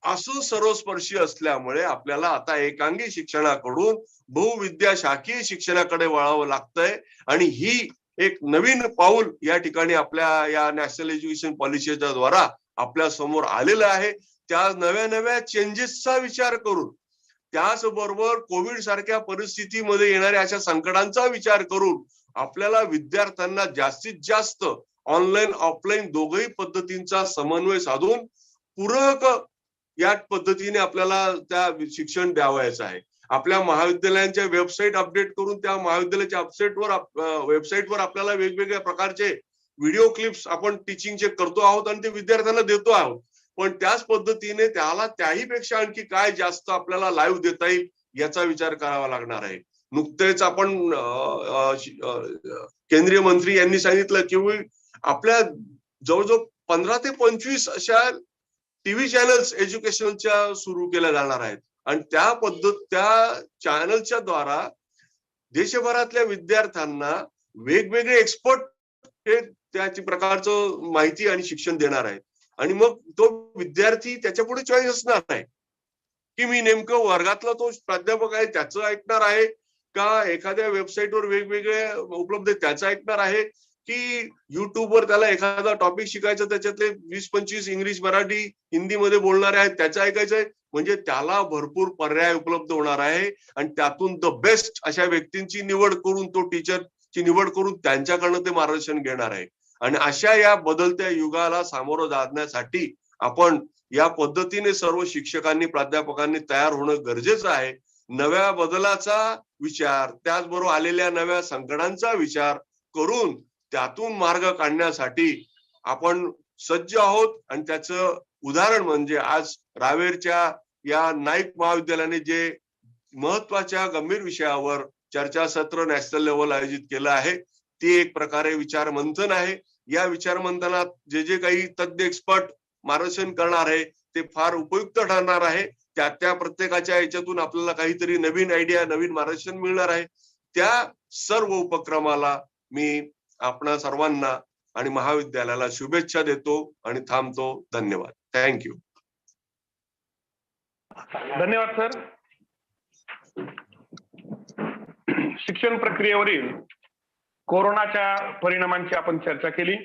असं सर्वस्पर्शी असल्यामुळे आपल्याला आता एकांगी शिक्षणाकडून बहुविद्या शाखीय शिक्षणाकडे वळावं लागतंय. आणि ही एक नवीन पाऊल या ठिकाणी आपल्या या नॅशनल एज्युकेशन पॉलिसीच्या द्वारा आपल्या समोर आलेलं आहे. त्या नव्या नव्या चेंजेसचा विचार करून, त्याचबरोबर कोविड सारख्या परिस्थितीमध्ये येणाऱ्या अशा संकटांचा विचार करून आपल्याला विद्यार्थ्यांना जास्तीत जास्त ऑनलाईन ऑफलाईन दोघही पद्धतींचा समन्वय साधून पूरक या पद्धतीने आपल्याला त्या शिक्षण द्यावयाचं आहे. आपल्या महाविद्यालयांच्या वेबसाईट अपडेट करून त्या महाविद्यालयाच्या वेबसाईटवर आपल्याला वेगवेगळ्या प्रकारचे व्हिडिओ क्लिप्स आपण टीचिंगचे करतो आहोत आणि ते विद्यार्थ्यांना देतो आहोत. पण त्याच पद्धतीने त्याला त्याहीपेक्षा आणखी काय जास्त आपल्याला लाईव्ह देता येईल याचा विचार करावा लागणार आहे. नुकतेच आपण केंद्रीय मंत्री यांनी सांगितलं की आपल्या जवळजवळ 15 ते 25 अशा टीव्ही चॅनल्स एज्युकेशनच्या सुरू केल्या जाणार आहेत. आणि त्या चॅनलच्या द्वारा देशभरातल्या विद्यार्थ्यांना वेगवेगळे एक्सपर्ट हे त्याची प्रकारचं माहिती आणि शिक्षण देणार आहेत. आणि मग तो विद्यार्थी त्याच्या पुढे चॉईस असणार आहे की मी नेमकं वर्गातला तो प्राध्यापक आहे त्याचं ऐकणार आहे का एखाद्या वेबसाईटवर वेगवेगळे उपलब्ध त्याचं ऐकणार आहे, की युट्यूबवर त्याला एखादा टॉपिक शिकायचं त्याच्यातले 20-25 इंग्लिश मराठी हिंदीमध्ये बोलणारे आहेत त्याचं ऐकायचंय. म्हणजे त्याला भरपूर पर्याय उपलब्ध होणार आहे आणि त्यातून द बेस्ट अशा व्यक्तींची निवड करून तो टीचरची निवड करून त्यांच्याकडनं ते मार्गदर्शन घेणार आहे. आणि अशा या बदलत्या युगाला सामोरं जाण्यासाठी आपण या पद्धतीने सर्व शिक्षकांनी प्राध्यापकांनी तयार होणं गरजेचं आहे. नव्या बदलाचा विचार, त्याचबरोबर आलेल्या नव्या संकटांचा विचार करून त्यातून मार्ग काढण्यासाठी आपण सज्ज आहोत. आणि त्याचं उदाहरण म्हणजे आज रावेरच्या या नाईक महाविद्यालयाने जे महत्वाच्या गंभीर विषयावर चर्चासत्र नॅशनल लेवल आयोजित केलं आहे. ते एक प्रकारे विचार मंथन आहे. या विचार मंथनात जे जे काही तज्ञ एक्सपर्ट मार्गदर्शन करणार आहे ते फार उपयुक्त ठरणार आहे. त्या प्रत्येकाच्या याच्यातून आपल्याला काहीतरी नवीन आयडिया, नवीन मार्गदर्शन मिळणार आहे. त्या सर्व उपक्रमाला मी आपणा सर्वांना आणि महाविद्यालयाला शुभेच्छा देतो आणि थांबतो. धन्यवाद. थँक्यू. धन्यवाद सर. शिक्षण प्रक्रियेवरील कोरोनाच्या परिणामांची आपण चर्चा केली.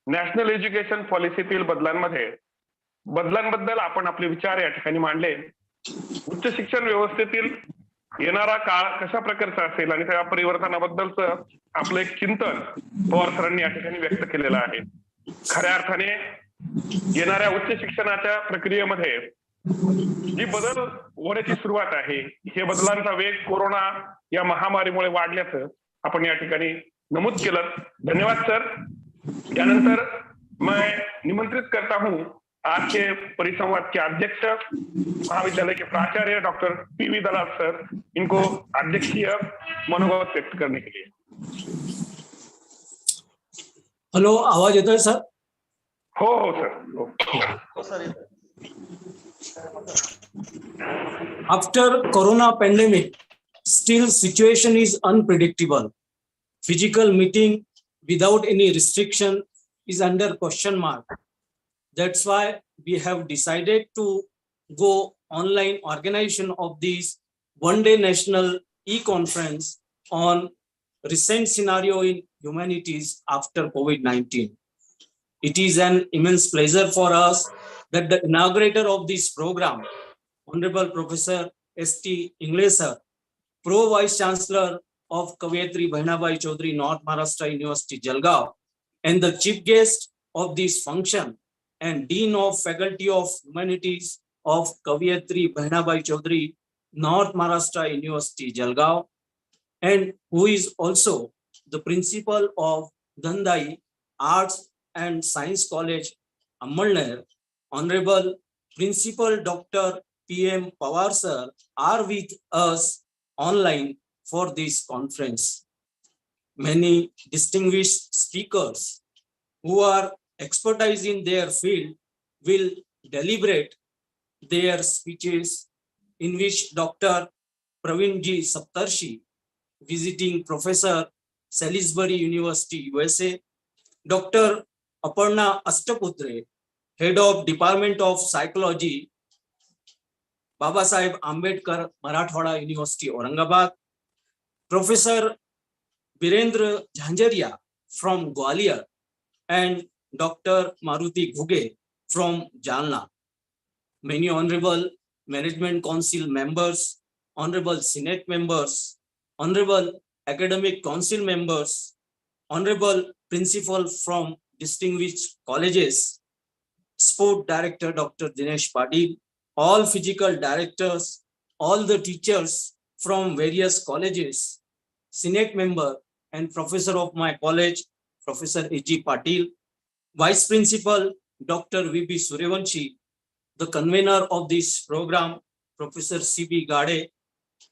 नॅशनल एज्युकेशन पॉलिसीतील बदलांबद्दल आपण आपले विचार या ठिकाणी मांडले. उच्च शिक्षण व्यवस्थेतील येणारा काळ कशा प्रकारचा असेल आणि त्या परिवर्तनाबद्दलचं आपलं एक चिंतन पवार सरांनी या ठिकाणी व्यक्त केलेलं आहे. खऱ्या अर्थाने येणाऱ्या उच्च शिक्षणाच्या प्रक्रियेमध्ये जी बदल होण्याची सुरुवात आहे, हे बदलांचा वेग कोरोना या महामारीमुळे वाढल्याचं आपण या ठिकाणी नमूद केलं. धन्यवाद सर. यानंतर मैं निमंत्रित करता हूं आज के परिसंवाद के अध्यक्ष महाविद्यालय के प्राचार्य डॉक्टर पी विद्यालाल सर, इनको अध्यक्षीय मनोभाव व्यक्त करने के लिए. हेलो, आवाज येतोय सर? हो हो सर. हो sir. After corona pandemic, still situation is unpredictable. Physical meeting without any restriction is under question mark. That's why we have decided to go online organization of this one-day national e-conference on recent scenario in humanities after COVID-19. It is an immense pleasure for us that the inaugurator of this program, Honorable Professor S.T. English sir, Pro Vice Chancellor of Kaviyatri Bahinabai Chaudhary, North Maharashtra University, Jalgaon, and the chief guest of this function and Dean of Faculty of Humanities of Kaviyatri Bahinabai Chaudhary, North Maharashtra University, Jalgaon, and who is also the principal of Dandai Arts and Science College, Amalner, Honorable Principal Dr. P.M. Pawar sir are with us online for this conference. Many distinguished speakers who are expertise in their field will deliberate their speeches, in which Dr. Praveen G. Saptarshi, visiting professor, Salisbury University, USA, Dr. Aparna Ashtaputre, Head of Department of Psychology, Babasaheb Ambedkar Marathwada University, Aurangabad, Professor Virendra Jhanjaria from Gwalior, and Dr. Maruti Ghuge from Jalna. Many honorable Management Council members, honorable Senate members, honorable Academic Council members, honorable Principal from distinguished colleges, Sport Director Dr. Dinesh Patil, all physical directors, all the teachers from various colleges, Senate member and professor of my college, Professor A.G. Patil, Vice Principal Dr. V.B. Suryavanshi, the convener of this program, Professor C.B. Gade,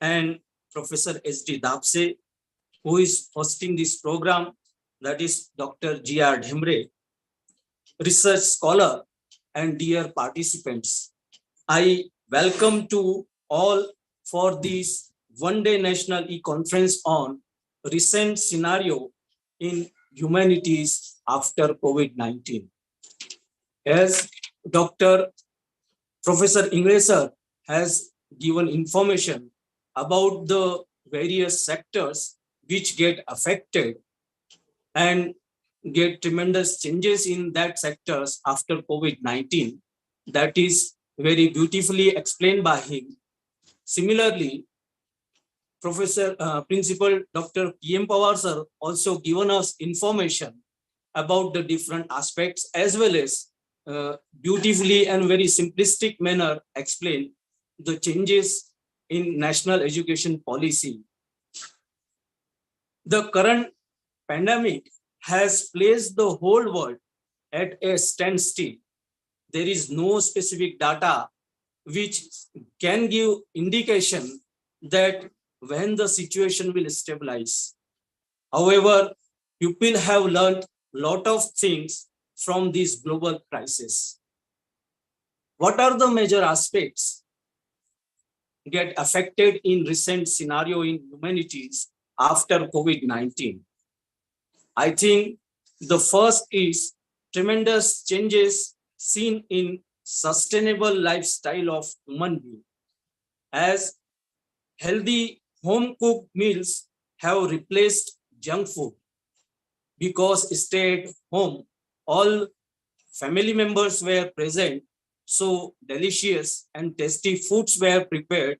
and Professor S.D. Dapse, who is hosting this program, that is Dr. G.R. Dhemre, research scholar, and dear participants. I welcome to all for this one-day national e-conference on recent scenario in humanities after COVID-19. As Dr. Professor English sir has given information about the various sectors which get affected and get tremendous changes in that sectors after COVID-19. That is very beautifully explained by him. Similarly, Principal Dr. P.M. Pawar sir also given us information about the different aspects, as well as beautifully and very simplistic manner explain the changes in national education policy. The current pandemic has placed the whole world at a standstill. There is no specific data which can give indication that when the situation will stabilize. However, people have learned a lot of things from this global crisis. What are the major aspects get affected in recent scenario in humanities after COVID-19? I think the first is tremendous changes seen in sustainable lifestyle of human being, as healthy home cooked meals have replaced junk food because stay at home all family members were present, so delicious and tasty foods were prepared,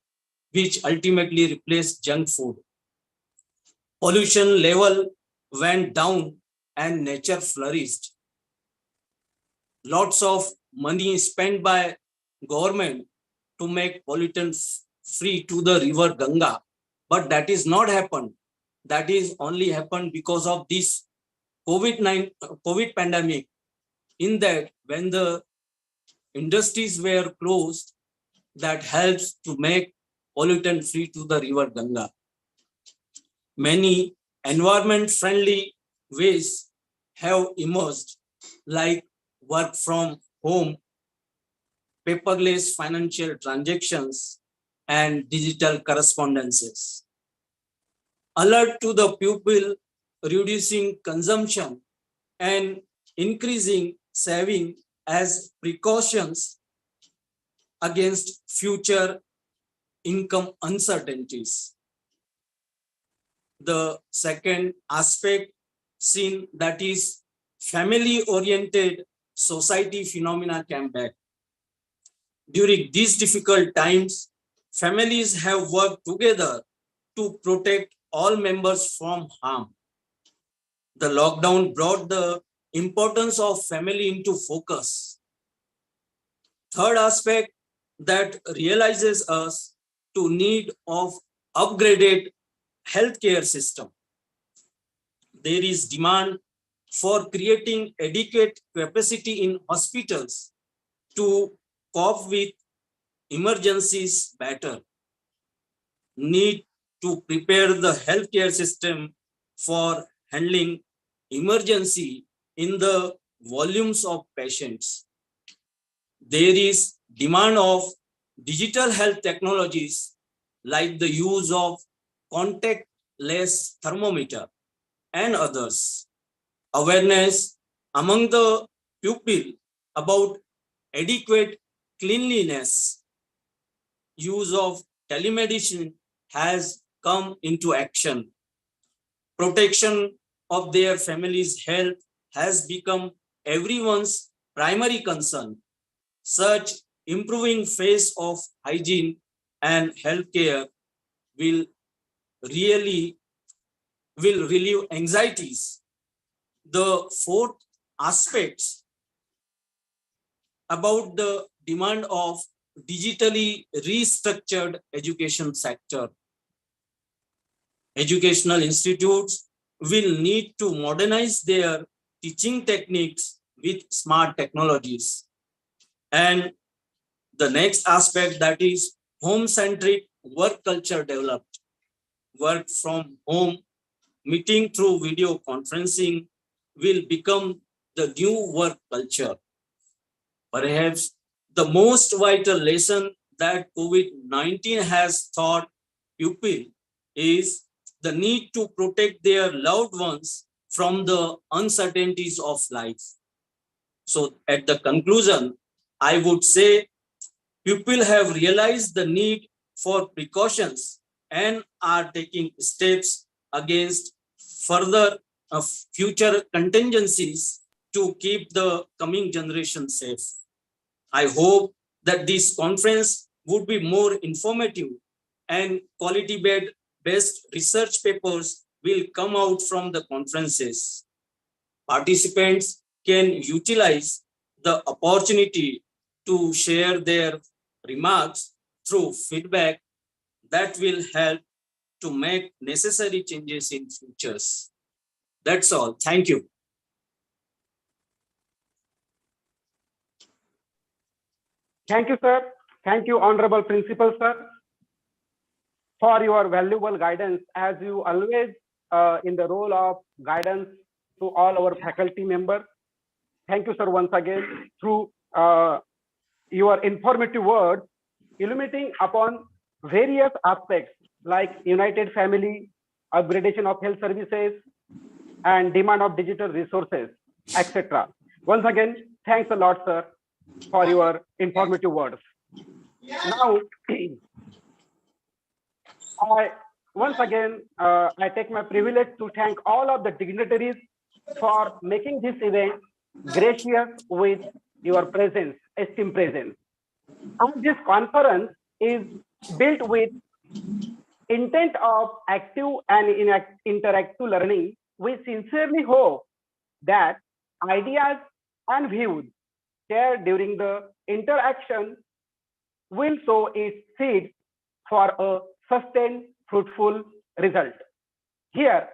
which ultimately replaced junk food. Pollution level went down and nature flourished. Lots of money spent by government to make pollutants free to the river Ganga, but that is not happened. That is only happened because of this COVID pandemic. In that, when the industries were closed, that helps to make pollutant free to the river Ganga. Many environment friendly ways have emerged, like work from home, paperless financial transactions, and digital correspondences. Alert to the pupil, reducing consumption and increasing saving as precautions against future income uncertainties. The second aspect seen, that is family oriented society phenomena, came back. During these difficult times, families have worked together to protect all members from harm. The lockdown brought the importance of family into focus. Third aspect that realizes us to need of upgraded healthcare system. There is demand for creating adequate capacity in hospitals to cope with emergencies better. Need to prepare the healthcare system for handling emergency in the volumes of patients. There is demand of digital health technologies like the use of contactless thermometer and others. Awareness among the pupil about adequate cleanliness, use of telemedicine has come into action. Protection of their family's health has become everyone's primary concern. Such improving phase of hygiene and healthcare will relieve anxieties. The fourth aspect about the demand of digitally restructured education sector. Educational institutes will need to modernize their teaching techniques with smart technologies. And the next aspect, that is home-centric work culture developed. Work from home, meeting through video conferencing will become the new work culture. Perhaps the most vital lesson that COVID-19 has taught pupil is the need to protect their loved ones from the uncertainties of life. So at the conclusion, I would say people have realized the need for precautions and are taking steps against further future contingencies to keep the coming generation safe. I hope that this conference would be more informative and quality-based research papers will come out from the conferences. Participants can utilize the opportunity to share their remarks through feedback that will help to make necessary changes in futures. That's all. Thank you. Thank you, sir. Thank you, Honorable Principal, sir. for your valuable guidance, as you always in the role of guidance to all our faculty members. Thank you, sir, once again, through your informative words, illuminating upon various aspects like united family, upgradation of health services, and demand of digital resources, etc. Once again, thanks a lot, sir, for your informative words. Now, I take my privilege to thank all of the dignitaries for making this event gracious with your presence, esteemed presence. And this conference is built with intent of active and interactive learning. We sincerely hope that ideas and views shared during the interaction will sow its seed for a sustained, fruitful result. Here,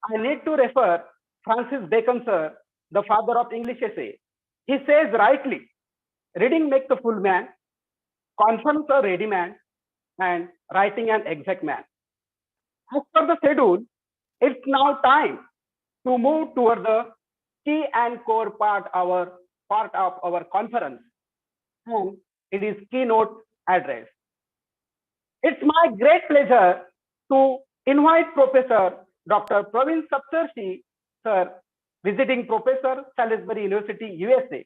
I need to refer Francis Bacon, sir, the father of English essay. He says rightly, reading makes a full man, conference a ready man, and writing an exact man. As per the schedule, it's now time to move toward the key and core part of our conference, and it is keynote address. It's my great pleasure to invite Professor Dr. Praveen Saptarshi, sir, visiting professor, Salisbury University, USA.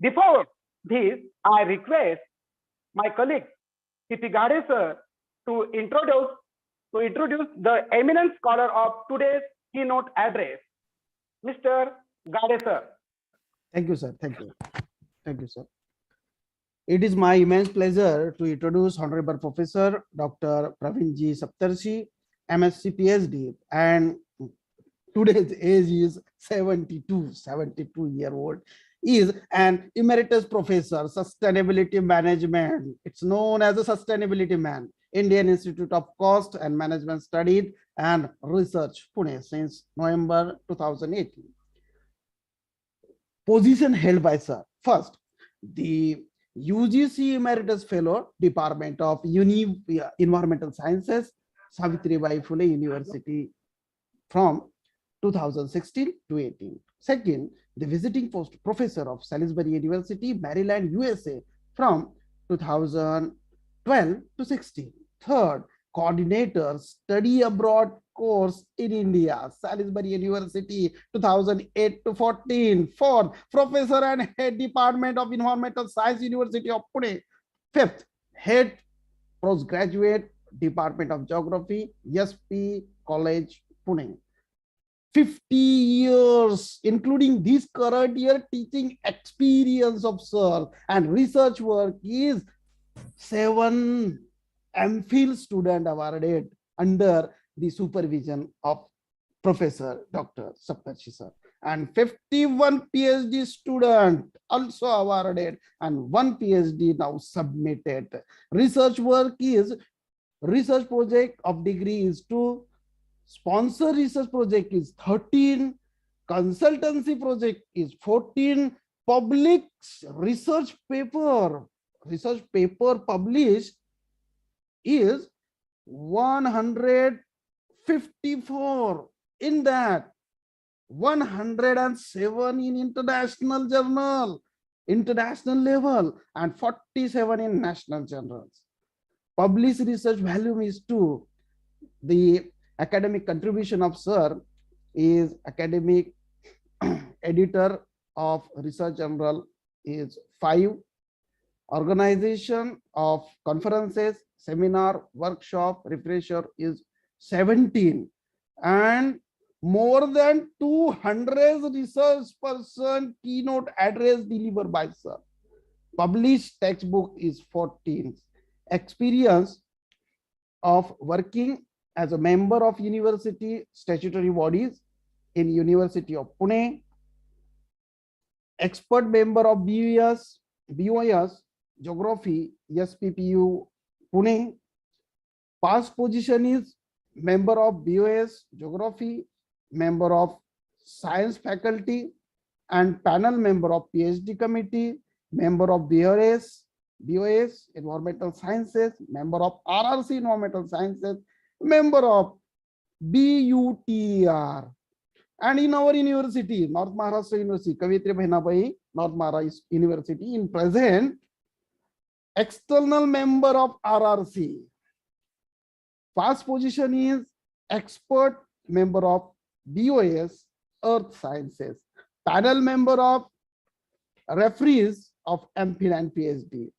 Before this, I request my colleague, P.P. Gade, sir, to introduce the eminent scholar of today's keynote address, Mr. Gade, sir. Thank you, sir. Thank you. Thank you, sir. It is my immense pleasure to introduce Honorable Professor Dr. Praveen G. Saptarshi, MSc PhD, and today's age is 72-year-old, is an emeritus professor, sustainability management. It's known as a sustainability man, Indian Institute of Cost and Management Studies and Research, Pune, since November 2018. Position held by sir. First, the UGC Emeritus Fellow, Department of Environmental Sciences, Savitribai Phule University from 2016 to 18. Second, the visiting post professor of Salisbury University, Maryland, USA from 2012 to 16. Third, coordinator study abroad course in India, Salisbury University, 2008 to 14. Fourth, professor and head department of Environmental Science, University of Pune. Fifth, head postgraduate department of Geography, SP College, Pune. 50 years, including this current year teaching experience of sir, and research work is 7 MPhil student awarded under the supervision of Professor Dr. Saptarshi sir, and 51 PhD student also awarded, and 1 PhD now submitted. Research work is research project of degree is 2, sponsor research project is 13, consultancy project is 14, public research paper published is 154. In that, 107 in international level, and 47 in national journals. Published research volume is 2. The academic contribution of sir is academic editor of research journal is 5. Organization of conferences, seminar, workshop, refresher is 17, and more than 200 research person keynote address delivered by sir. Published textbook is 14. Experience of working as a member of university statutory bodies in University of Pune, expert member of BOS Geography, SPPU Pune. Past position is member of BOS Geography, member of Science Faculty, and panel member of PhD Committee, member of BOS, BOS, Environmental Sciences, member of RRC, Environmental Sciences, member of BUTR. And in our university, North Maharashtra University, Kavitri Bhenabai, North Maharashtra University, in present, external member of RRC. First position is expert member of BOS, Earth Sciences, panel member of referees of MPhil and PhD.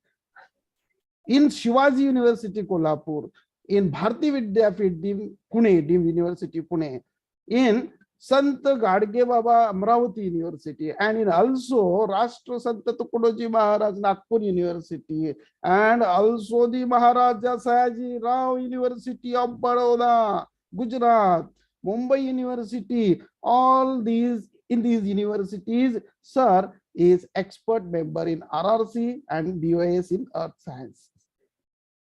In Shivaji University, Kolhapur, in Bharati Vidyapeeth, Pune, Deemed University, Pune, in Sant Gadge Baba Amravati University, and in also Rashtra Sant Tukadoji Maharaj Nagpur University, and also the Maharaja Sayaji Rao University of Baroda, Gujarat, Mumbai University. All these, in these universities, sir is expert member in RRC and BOS in Earth Science.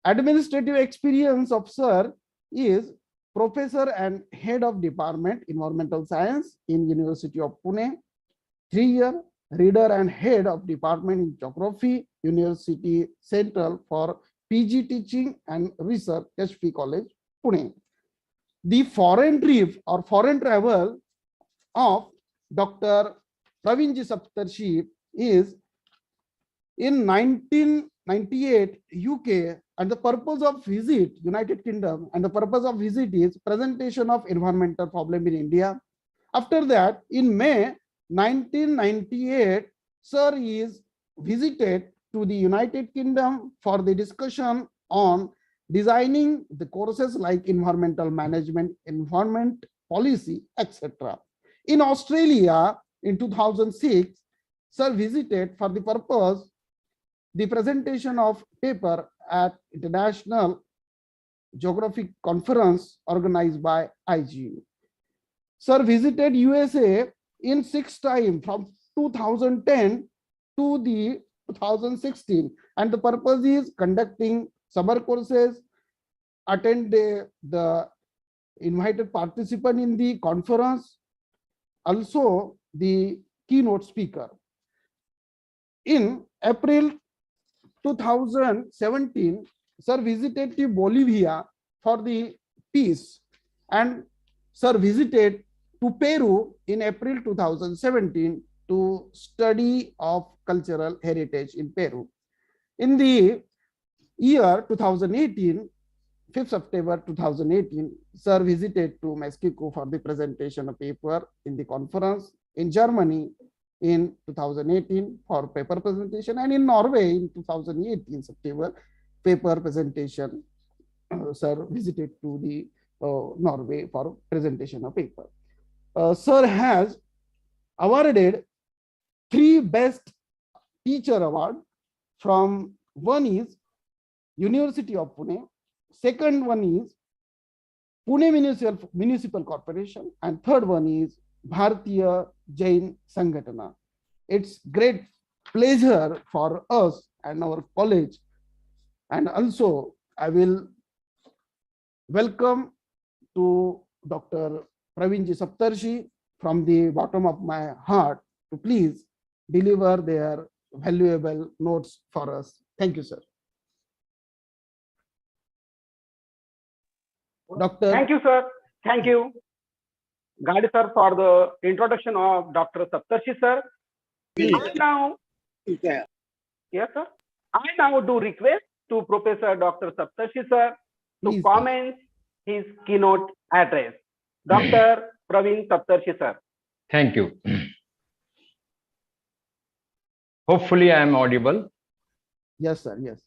Administrative experience of sir is professor and head of department environmental science in University of Pune, 3-year reader and head of department in geography, University Central for PG teaching and research, HP College, Pune. The foreign trip or foreign travel of Dr. Pravinji Saptarshi is in 1998 UK, and the purpose of visit United Kingdom, and the purpose of visit is presentation of environmental problem in India. After that, in May 1998, sir is visited to the United Kingdom for the discussion on designing the courses like environmental management, environment policy, etc. In Australia in 2006, sir visited for the purpose the presentation of paper at International Geographic Conference organized by IGU. Sir visited USA in 6 times from 2010 to the 2016, and the purpose is conducting summer courses, attend the invited participant in the conference, also the keynote speaker. In April 2017, sir visited to Bolivia for the peace, and sir visited to Peru in April 2017 to study of cultural heritage in Peru. In the year 2018, 5th September 2018, sir visited to Mexico for the presentation of paper in the conference, in Germany in 2018 for paper presentation, and in Norway in 2018 September paper presentation. Sir visited to the Norway for presentation of paper. Sir has awarded 3 best teacher award from, one is University of Pune, second one is Pune Municipal Corporation, and third one is Bharatiya Jain Sangatana. It's great pleasure for us and our college, and also I will welcome to Dr. Pravinji Saptarshi from the bottom of my heart to please deliver their valuable notes for us. Thank you, sir. Dr. Thank you, sir. Thank you, Gandhi sir, for the introduction of Dr. Saptarshi sir. I now, yes, sir. I now do request to Professor Dr. Saptarshi sir to Please, comment his keynote address. Dr. Praveen Saptarshi sir. Thank you. Hopefully, I am audible. Yes, sir. Yes.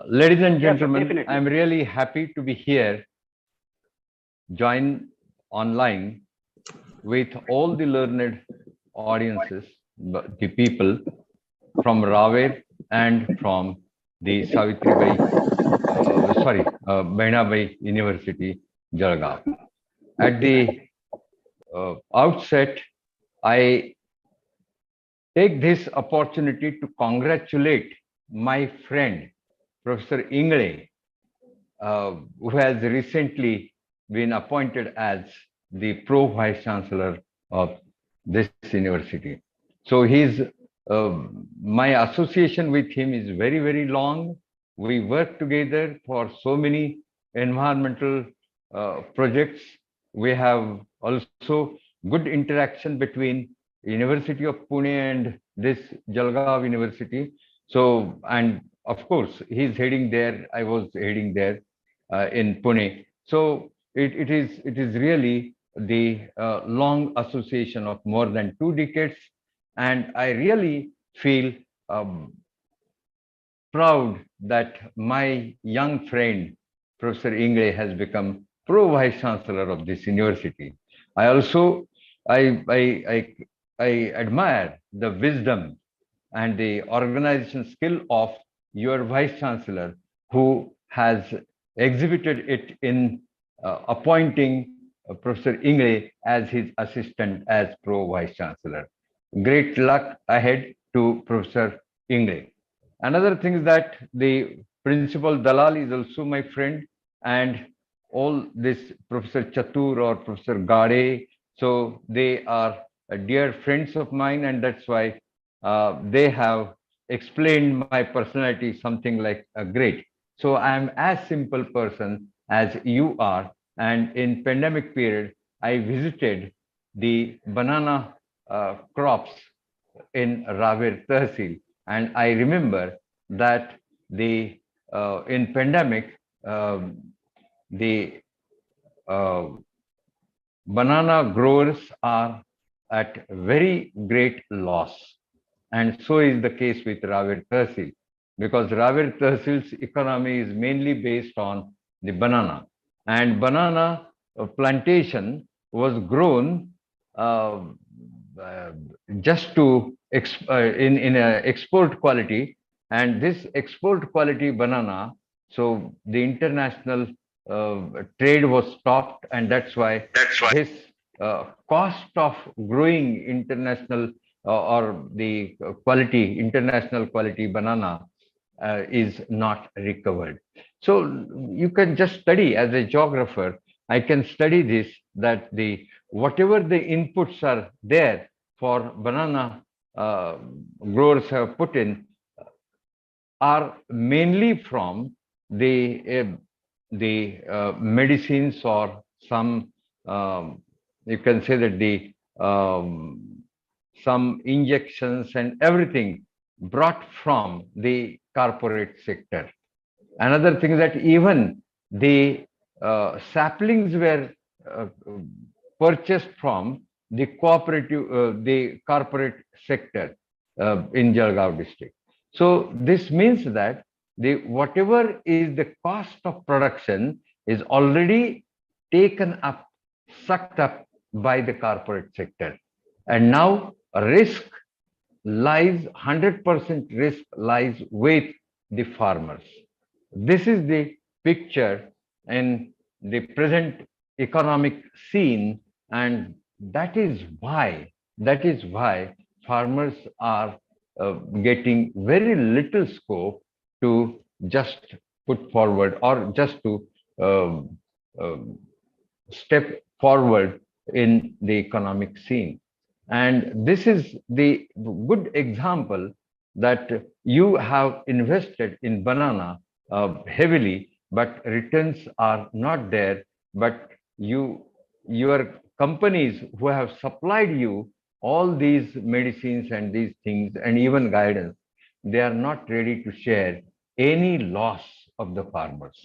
Ladies and Yes, sir, gentlemen, definitely. I am really happy to be here, join online with all the learned audiences, the people from Raver and from the Behnabai University, Jalgaon. At the outset, I take this opportunity to congratulate my friend, Professor Ingle, who has recently been appointed as the Pro Vice Chancellor of this university. So he's my association with him is very, very long. We work together for so many environmental projects. We have also good interaction between University of Pune and this Jalgaon University. So, and of course, he's heading there. I was heading there in Pune. So it is really the long association of more than 2 decades, and I really feel um, proud that my young friend, Professor Ingle, has become Pro Vice Chancellor of this university. I also I admire the wisdom and the organization skill of your Vice Chancellor, who has exhibited it in appointing Professor Ingle as his assistant as Pro Vice Chancellor. Great luck ahead to Professor Ingle. Another thing is that the principal Dalal is also my friend, and all this Professor Chatur or Professor Gade, so they are dear friends of mine, and that's why they have explained my personality something like great. So I am as simple person as you are, and in pandemic period, I visited the banana crops in Raver Tehsil, and I remember that the in pandemic the uh, banana growers are at very great loss, and so is the case with Raver Tehsil, because Raver Tehsil's economy is mainly based on the banana, and banana plantation was grown uh, uh, just to in a export quality, and this export quality banana, so the international uh, trade was stopped, and that's why this cost of growing international or the quality international quality banana is not recovered. So you can just study as a geographer. I can study this, that the whatever the inputs are there for banana growers have put in are mainly from the medicines, or some you can say that the some injections and everything brought from the corporate sector. Another thing is that even the saplings were uh, purchased from the the corporate sector in Jalgaon district. So this means that the whatever is the cost of production is already taken up, sucked up by the corporate sector, and now risk lies 100% risk lies with the farmers. This is the picture in the present economic scene, and that is why farmers are getting very little scope to just put forward or just to um, um, step forward in the economic scene. And this is the good example that you have invested in banana heavily, but returns are not there. But your companies who have supplied you all these medicines and these things and even guidance, they are not ready to share any loss of the farmers.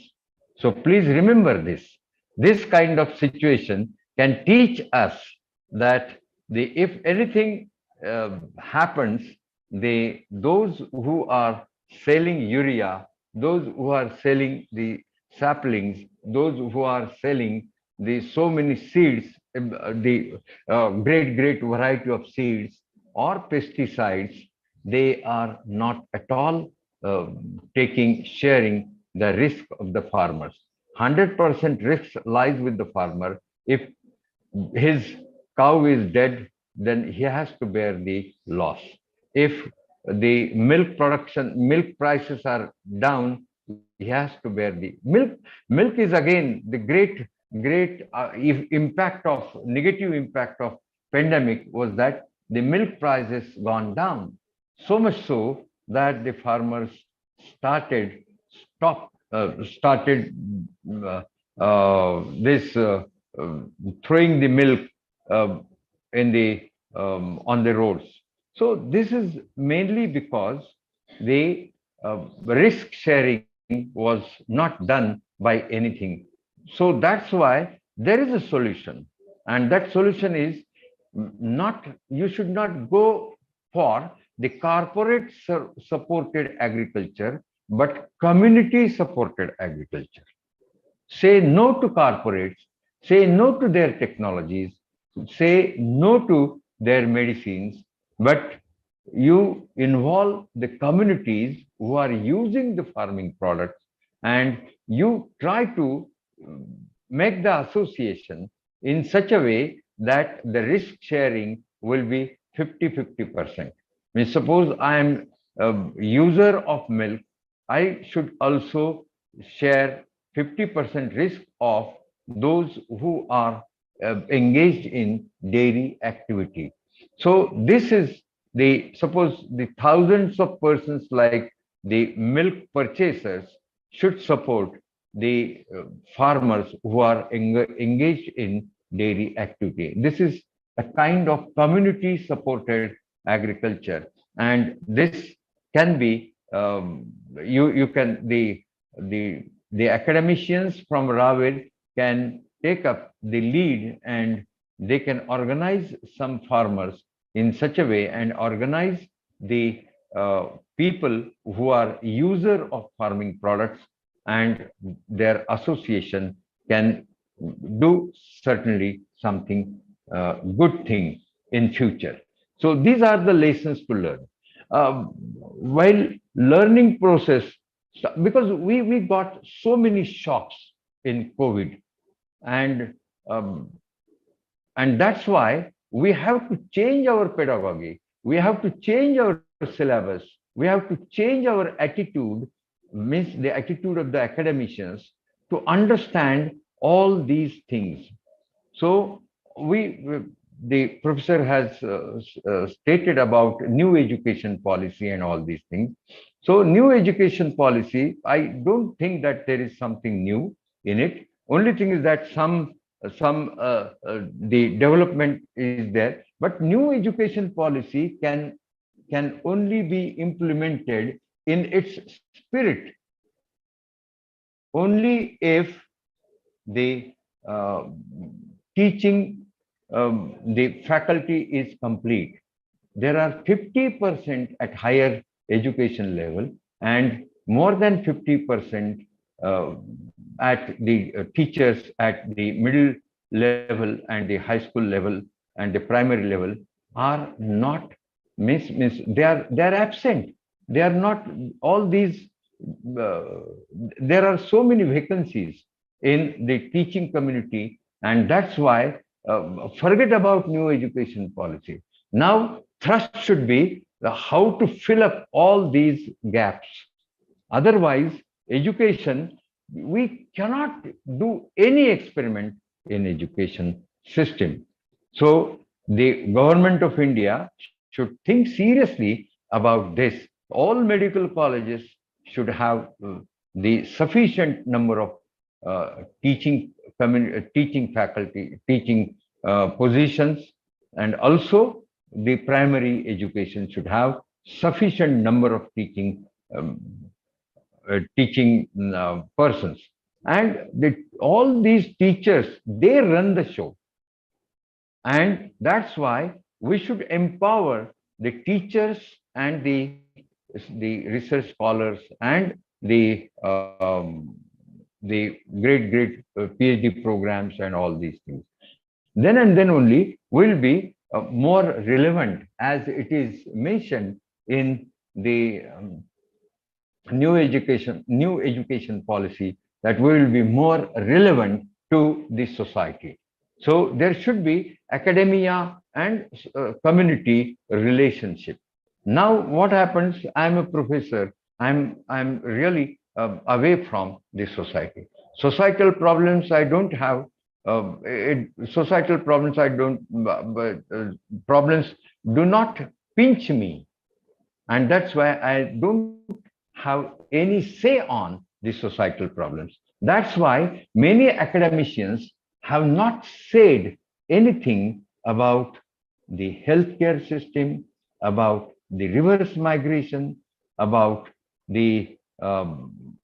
So please remember this. This kind of situation can teach us that if anything happens, those who are selling urea, those who are selling the saplings, those who are selling the so many seeds, the great variety of seeds or pesticides, they are not at all sharing the risk of the farmers. 100% risk lies with the farmer. If his cow is dead, then he has to bear the loss. If the milk prices are down, he has to bear the milk. Milk is again the great impact of negative impact of pandemic was that the milk prices gone down. so much so that the farmers started started uh, this uh, throwing the milk uh, in the on the roads. So this is mainly because the risk sharing was not done by anything. So that's why there is a solution, and that solution is not, you should not go for the corporate supported agriculture, but community supported agriculture. Say no to corporates, say no to their technologies, say no to their medicines, but you involve the communities who are using the farming products, and you try to make the association in such a way that the risk sharing will be 50-50%. Means suppose I am a user of milk, I should also share 50% risk of those who are engaged in dairy activity. So this is the, suppose the thousands of persons like the milk purchasers should support the farmers who are engaged in dairy activity. This is a kind of community supported agriculture, and this can be you can the academicians from Raver can take up the lead, and they can organize some farmers in such a way and organize the people who are user of farming products, and their association can do certainly something good thing in future. So these are the lessons to learn. While learning process, because we got so many shocks in COVID, and um, and that's why we have to change our pedagogy, we have to change our syllabus, we have to change our attitude, means the attitude of the academicians, to understand all these things. So the professor has stated about new education policy and all these things. So new education policy, I don't think that there is something new in it. Only thing is that the development is there, but new education policy can only be implemented in its spirit only if the uh, teaching, the faculty is complete. There are 50% at higher education level, and more than 50% uh, at the teachers at the middle level and the high school level and the primary level are not, means they are absent. They are not, all these uh, there are so many vacancies in the teaching community, and that's why forget about new education policy. Now thrust should be how to fill up all these gaps. Otherwise, education, we cannot do any experiment in education system. So the government of India should think seriously about this. All medical colleges should have the sufficient number of teaching faculty, teaching positions, and also the primary education should have sufficient number of um, teaching persons. And all these teachers, they run the show. And that's why we should empower the teachers and the research scholars and the great PhD programs and all these things. Then and then only will be more relevant, as it is mentioned in the new education policy, that we will be more relevant to the society. So there should be academia and community relationship. Now what happens, I'm a professor, I'm really away from the society. Societal problems I don't have, societal problems I don't, problems do not pinch me. And that's why I don't have any say on the societal problems. That's why many academicians have not said anything about the healthcare system, about the reverse migration, about the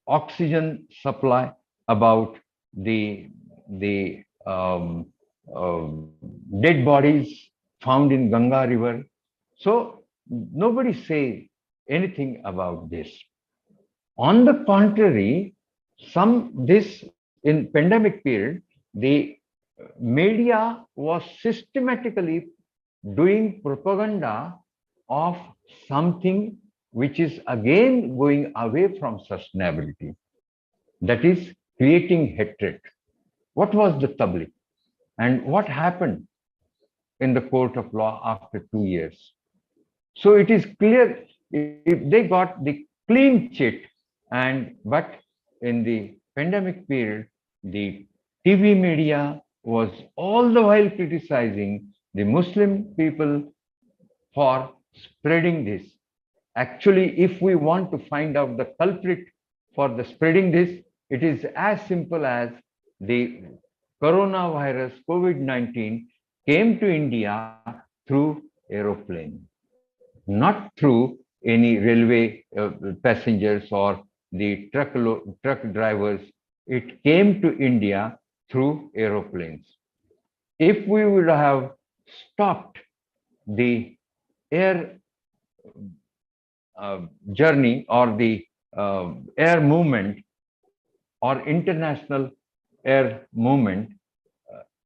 oxygen supply, about the dead bodies found in Ganga River. So nobody say anything about this. On the contrary, this in pandemic period, the media was systematically doing propaganda of something which is again going away from sustainability. That is creating hatred. What was the tabligh? And what happened in the court of law after 2 years? So it is clear if they got the clean chit, but in the pandemic period, the TV media was all the while criticizing the Muslim people for spreading this. Actually, if we want to find out the culprit for the spreading this, it is as simple as the coronavirus COVID-19 came to India through aeroplane, not through any railway passengers or the truck drivers. It came to India through aeroplanes. If we would have stopped the air journey or the air movement or international air movement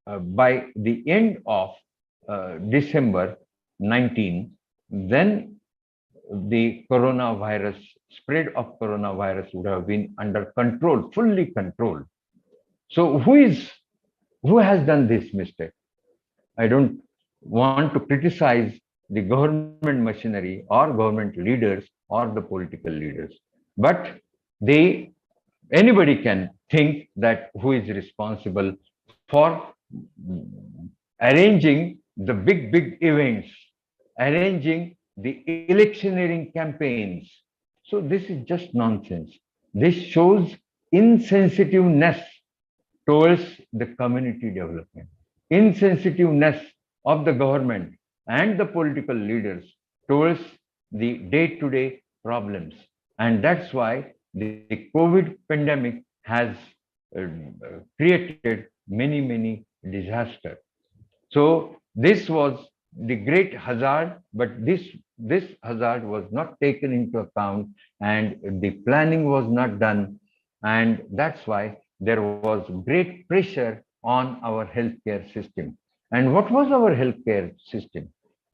by the end of December 19, then the coronavirus, spread of coronavirus would have been under control, fully controlled. So who has done this mistake? I don't want to criticize the government machinery or government leaders or the political leaders, but anybody can think that who is responsible for arranging the big events, arranging the electioneering campaigns. So this is just nonsense. This shows insensitiveness towards the community development, insensitiveness of the government and the political leaders towards the day-to-day problems. And that's why the COVID pandemic has created many disasters. So this was the great hazard, but this hazard was not taken into account and the planning was not done. And that's why there was great pressure on our healthcare system. And what was our healthcare system?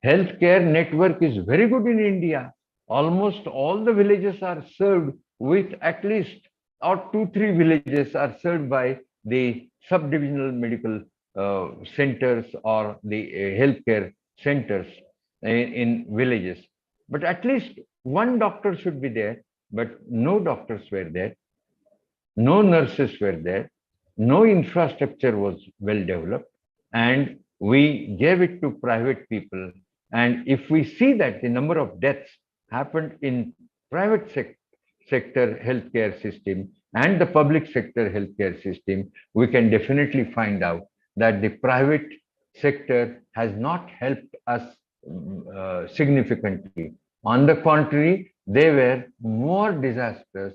Healthcare network is very good in India. Almost all the villages are served with at least, or 2-3 villages are served by the subdivisional medical centers or the healthcare centers in villages. But at least one doctor should be there, but no doctors were there, no nurses were there, no infrastructure was well developed, and we gave it to private people. And if we see that the number of deaths happened in private sector healthcare system and the public sector healthcare system, we can definitely find out that the private sector has not helped us significantly. On the contrary, they were more disastrous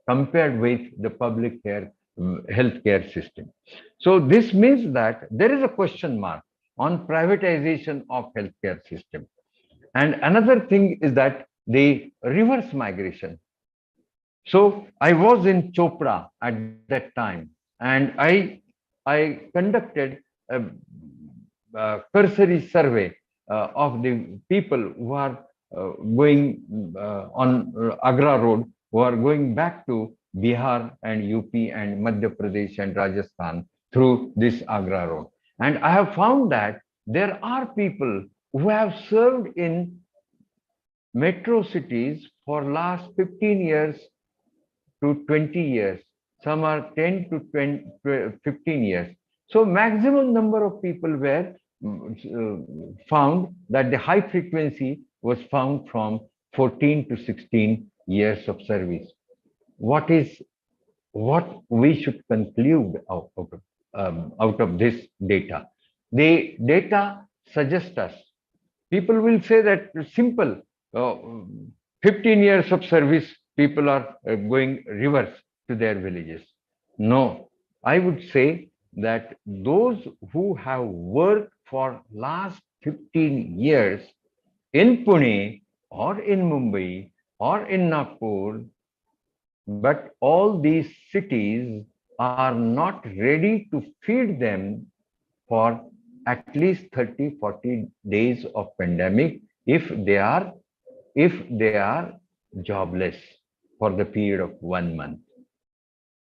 compared with the public healthcare system. So this means that there is a question mark on privatization of healthcare system. And another thing is that the reverse migration. So I was in Chopra at that time, and I conducted a cursory survey of the people who are going on Agra Road, who are going back to Bihar and UP and Madhya Pradesh and Rajasthan through this Agra Road. And I have found that there are people who have served in metro cities for last 15 years to 20 years. Some are 10 to 15 years. So maximum number of people were found that the high frequency was found from 14 to 16 years of service. What is what we should conclude out of this data? The data suggests us. People will say that simple, uh, 15 years of service, people are going reverse to their villages. No, I would say that those who have worked for last 15 years in Pune or in Mumbai or in Nagpur, but all these cities are not ready to feed them for at least 30, 40 days of pandemic if they are jobless for the period of 1 month.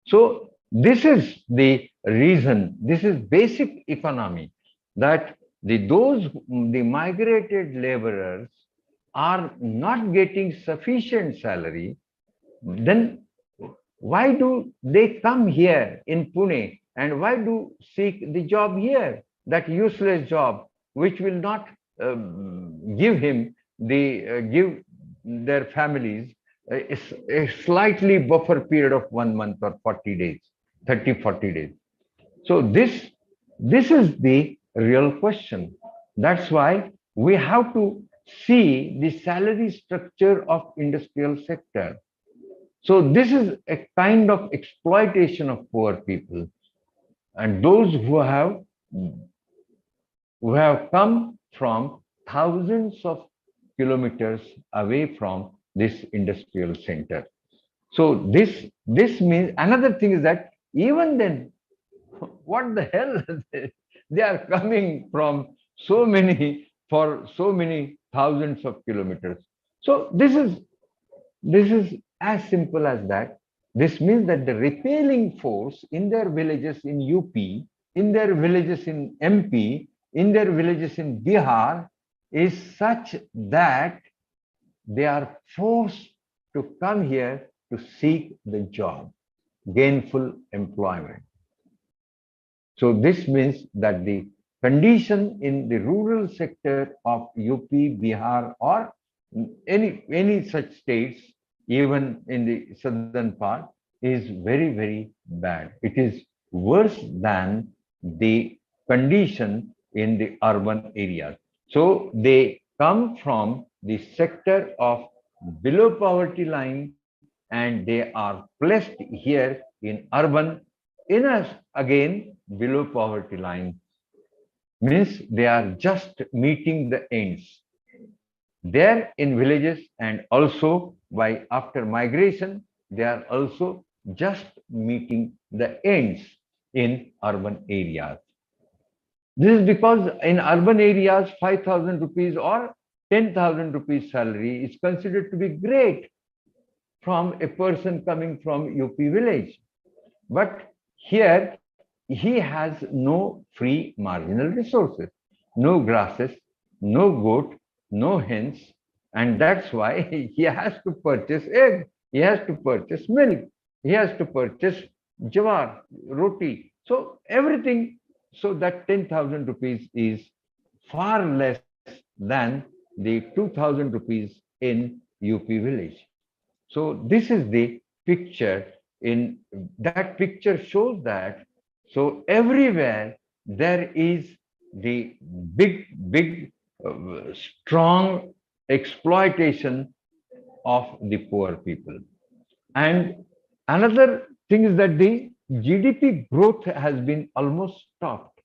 So this is the reason, this is basic economy, that the migrated laborers are not getting sufficient salary. Then why do they come here in Pune and why do seek the job here? That useless job, which will not give their families a slightly buffer period of 1 month or 40 days, 30, 40 days. So this is the real question. That's why we have to see the salary structure of industrial sector. So this is a kind of exploitation of poor people and those who have come from thousands of kilometers away from this industrial center. So this means another thing is that even then, what the hell? They are coming from for so many thousands of kilometers. So this is as simple as that. This means that the repelling force in their villages in UP, in their villages in MP, in their villages in Bihar is such that they are forced to come here to seek the job, gainful employment. So this means that the condition in the rural sector of UP, Bihar, or any such states, even in the southern part, is very, very bad. It is worse than the condition in the urban areas. So they come from the sector of below poverty line and they are placed here in urban in us again below poverty line, means they are just meeting the ends there in villages, and also by after migration they are also just meeting the ends in urban areas. This is because in urban areas 5,000 rupees or 10,000 rupees salary is considered to be great from a person coming from UP village. But here he has no free marginal resources, no grasses, no goat, no hens, and that's why he has to purchase egg, he has to purchase milk, he has to purchase jawar, roti. So everything, so that 10,000 rupees is far less than the 2,000 rupees in UP village. So this is the picture. In that picture shows that, so everywhere there is the big strong exploitation of the poor people. And another thing is that the GDP growth has been almost stopped.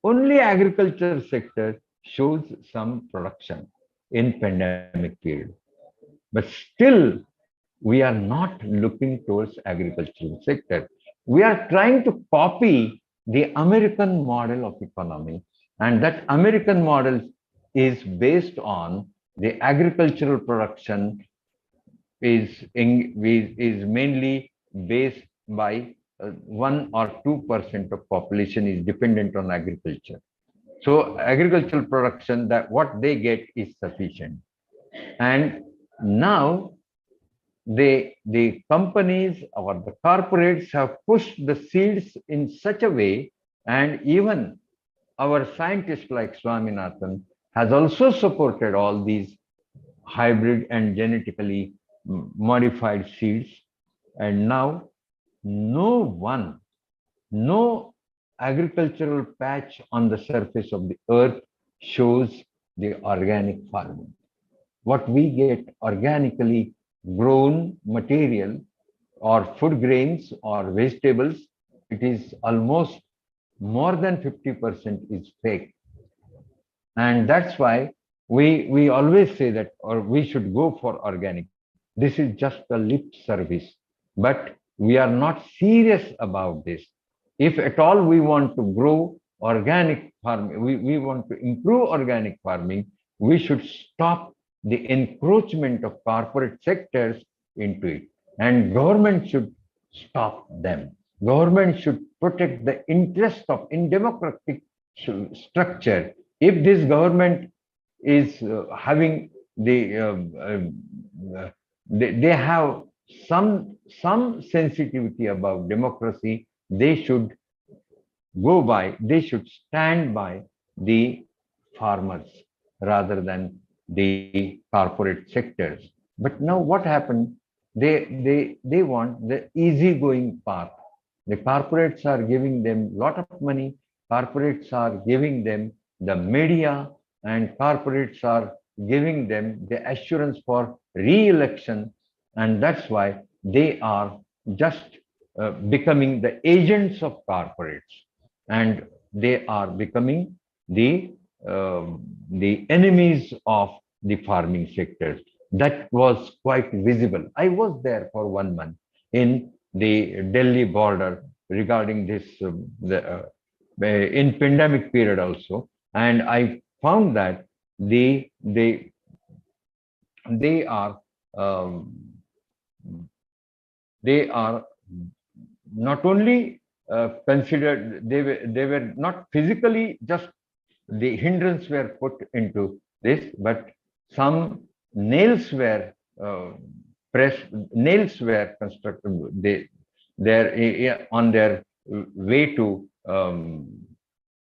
Only agriculture sector shows some production in pandemic period. But still, we are not looking towards agricultural sector. We are trying to copy the American model of economy, and that American model is based on the agricultural production is mainly based by 1 or 2% of population is dependent on agriculture. So agricultural production, that what they get is sufficient. And now the companies or the corporates have pushed the seeds in such a way, and even our scientists like Swaminathan has also supported all these hybrid and genetically modified seeds. And now no agricultural patch on the surface of the earth shows the organic farming. What we get organically grown material or food grains or vegetables, it is almost more than 50% is fake. And that's why we always say that, or we should go for organic. This is just a lip service, but we are not serious about this. If at all we want to grow organic farming, we want to improve organic farming, we should stop the encroachment of corporate sectors into it. And government should stop them. Government should protect the interest of in democratic structure. If this government is having they have some sensitivity about democracy, they should they should stand by the farmers rather than the corporate sectors. But now what happened? They want the easygoing path. The corporates are giving them a lot of money. Corporates are giving them the media, and corporates are giving them the assurance for re-election. And that's why they are just becoming the agents of corporates, and they are becoming the enemies of the farming sectors. That was quite visible. I was there for 1 month in the Delhi border regarding this in pandemic period also, and I found that they are they are not only considered, they were not physically just the hindrance were put into this, but some nails were pressed, nails were constructed. They're on their way to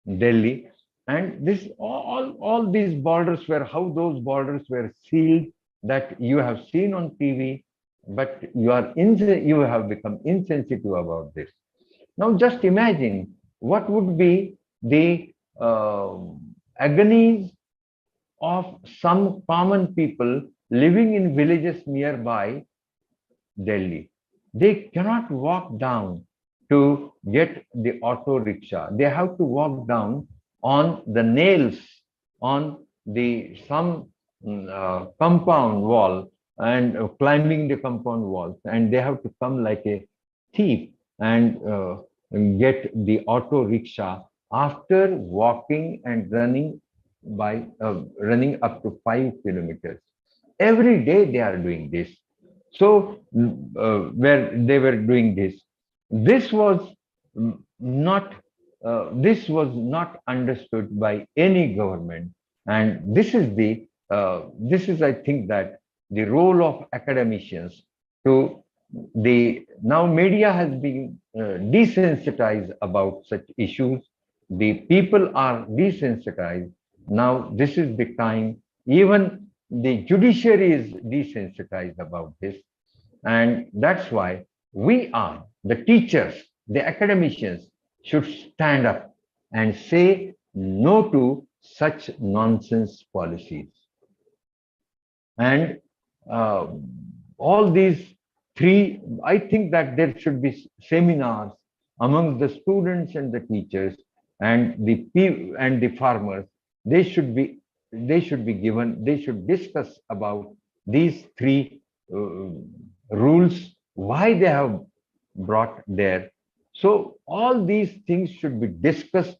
Delhi, and this all these borders were, how those borders were sealed, that you have seen on TV, but you have become insensitive about this. Now just imagine what would be the agonies of some common people living in villages nearby Delhi. They cannot walk down to get the auto rickshaw. They have to walk down on the nails on the some compound wall, and climbing the compound walls, and they have to come like a thief and get the auto rickshaw after walking and running by running up to 5 kilometers. Every day they are doing this. So where they were doing this, this was not understood by any government. And this is I think that the role of academicians to now media has been desensitized about such issues. The people are desensitized. Now this is the time, even the judiciary is desensitized about this. And that's why we are, the teachers, the academicians, should stand up and say no to such nonsense policies. And all these three, I think that there should be seminars among the students and the teachers and the farmers. They should be given, they should discuss about these three rules, why they have brought there. So all these things should be discussed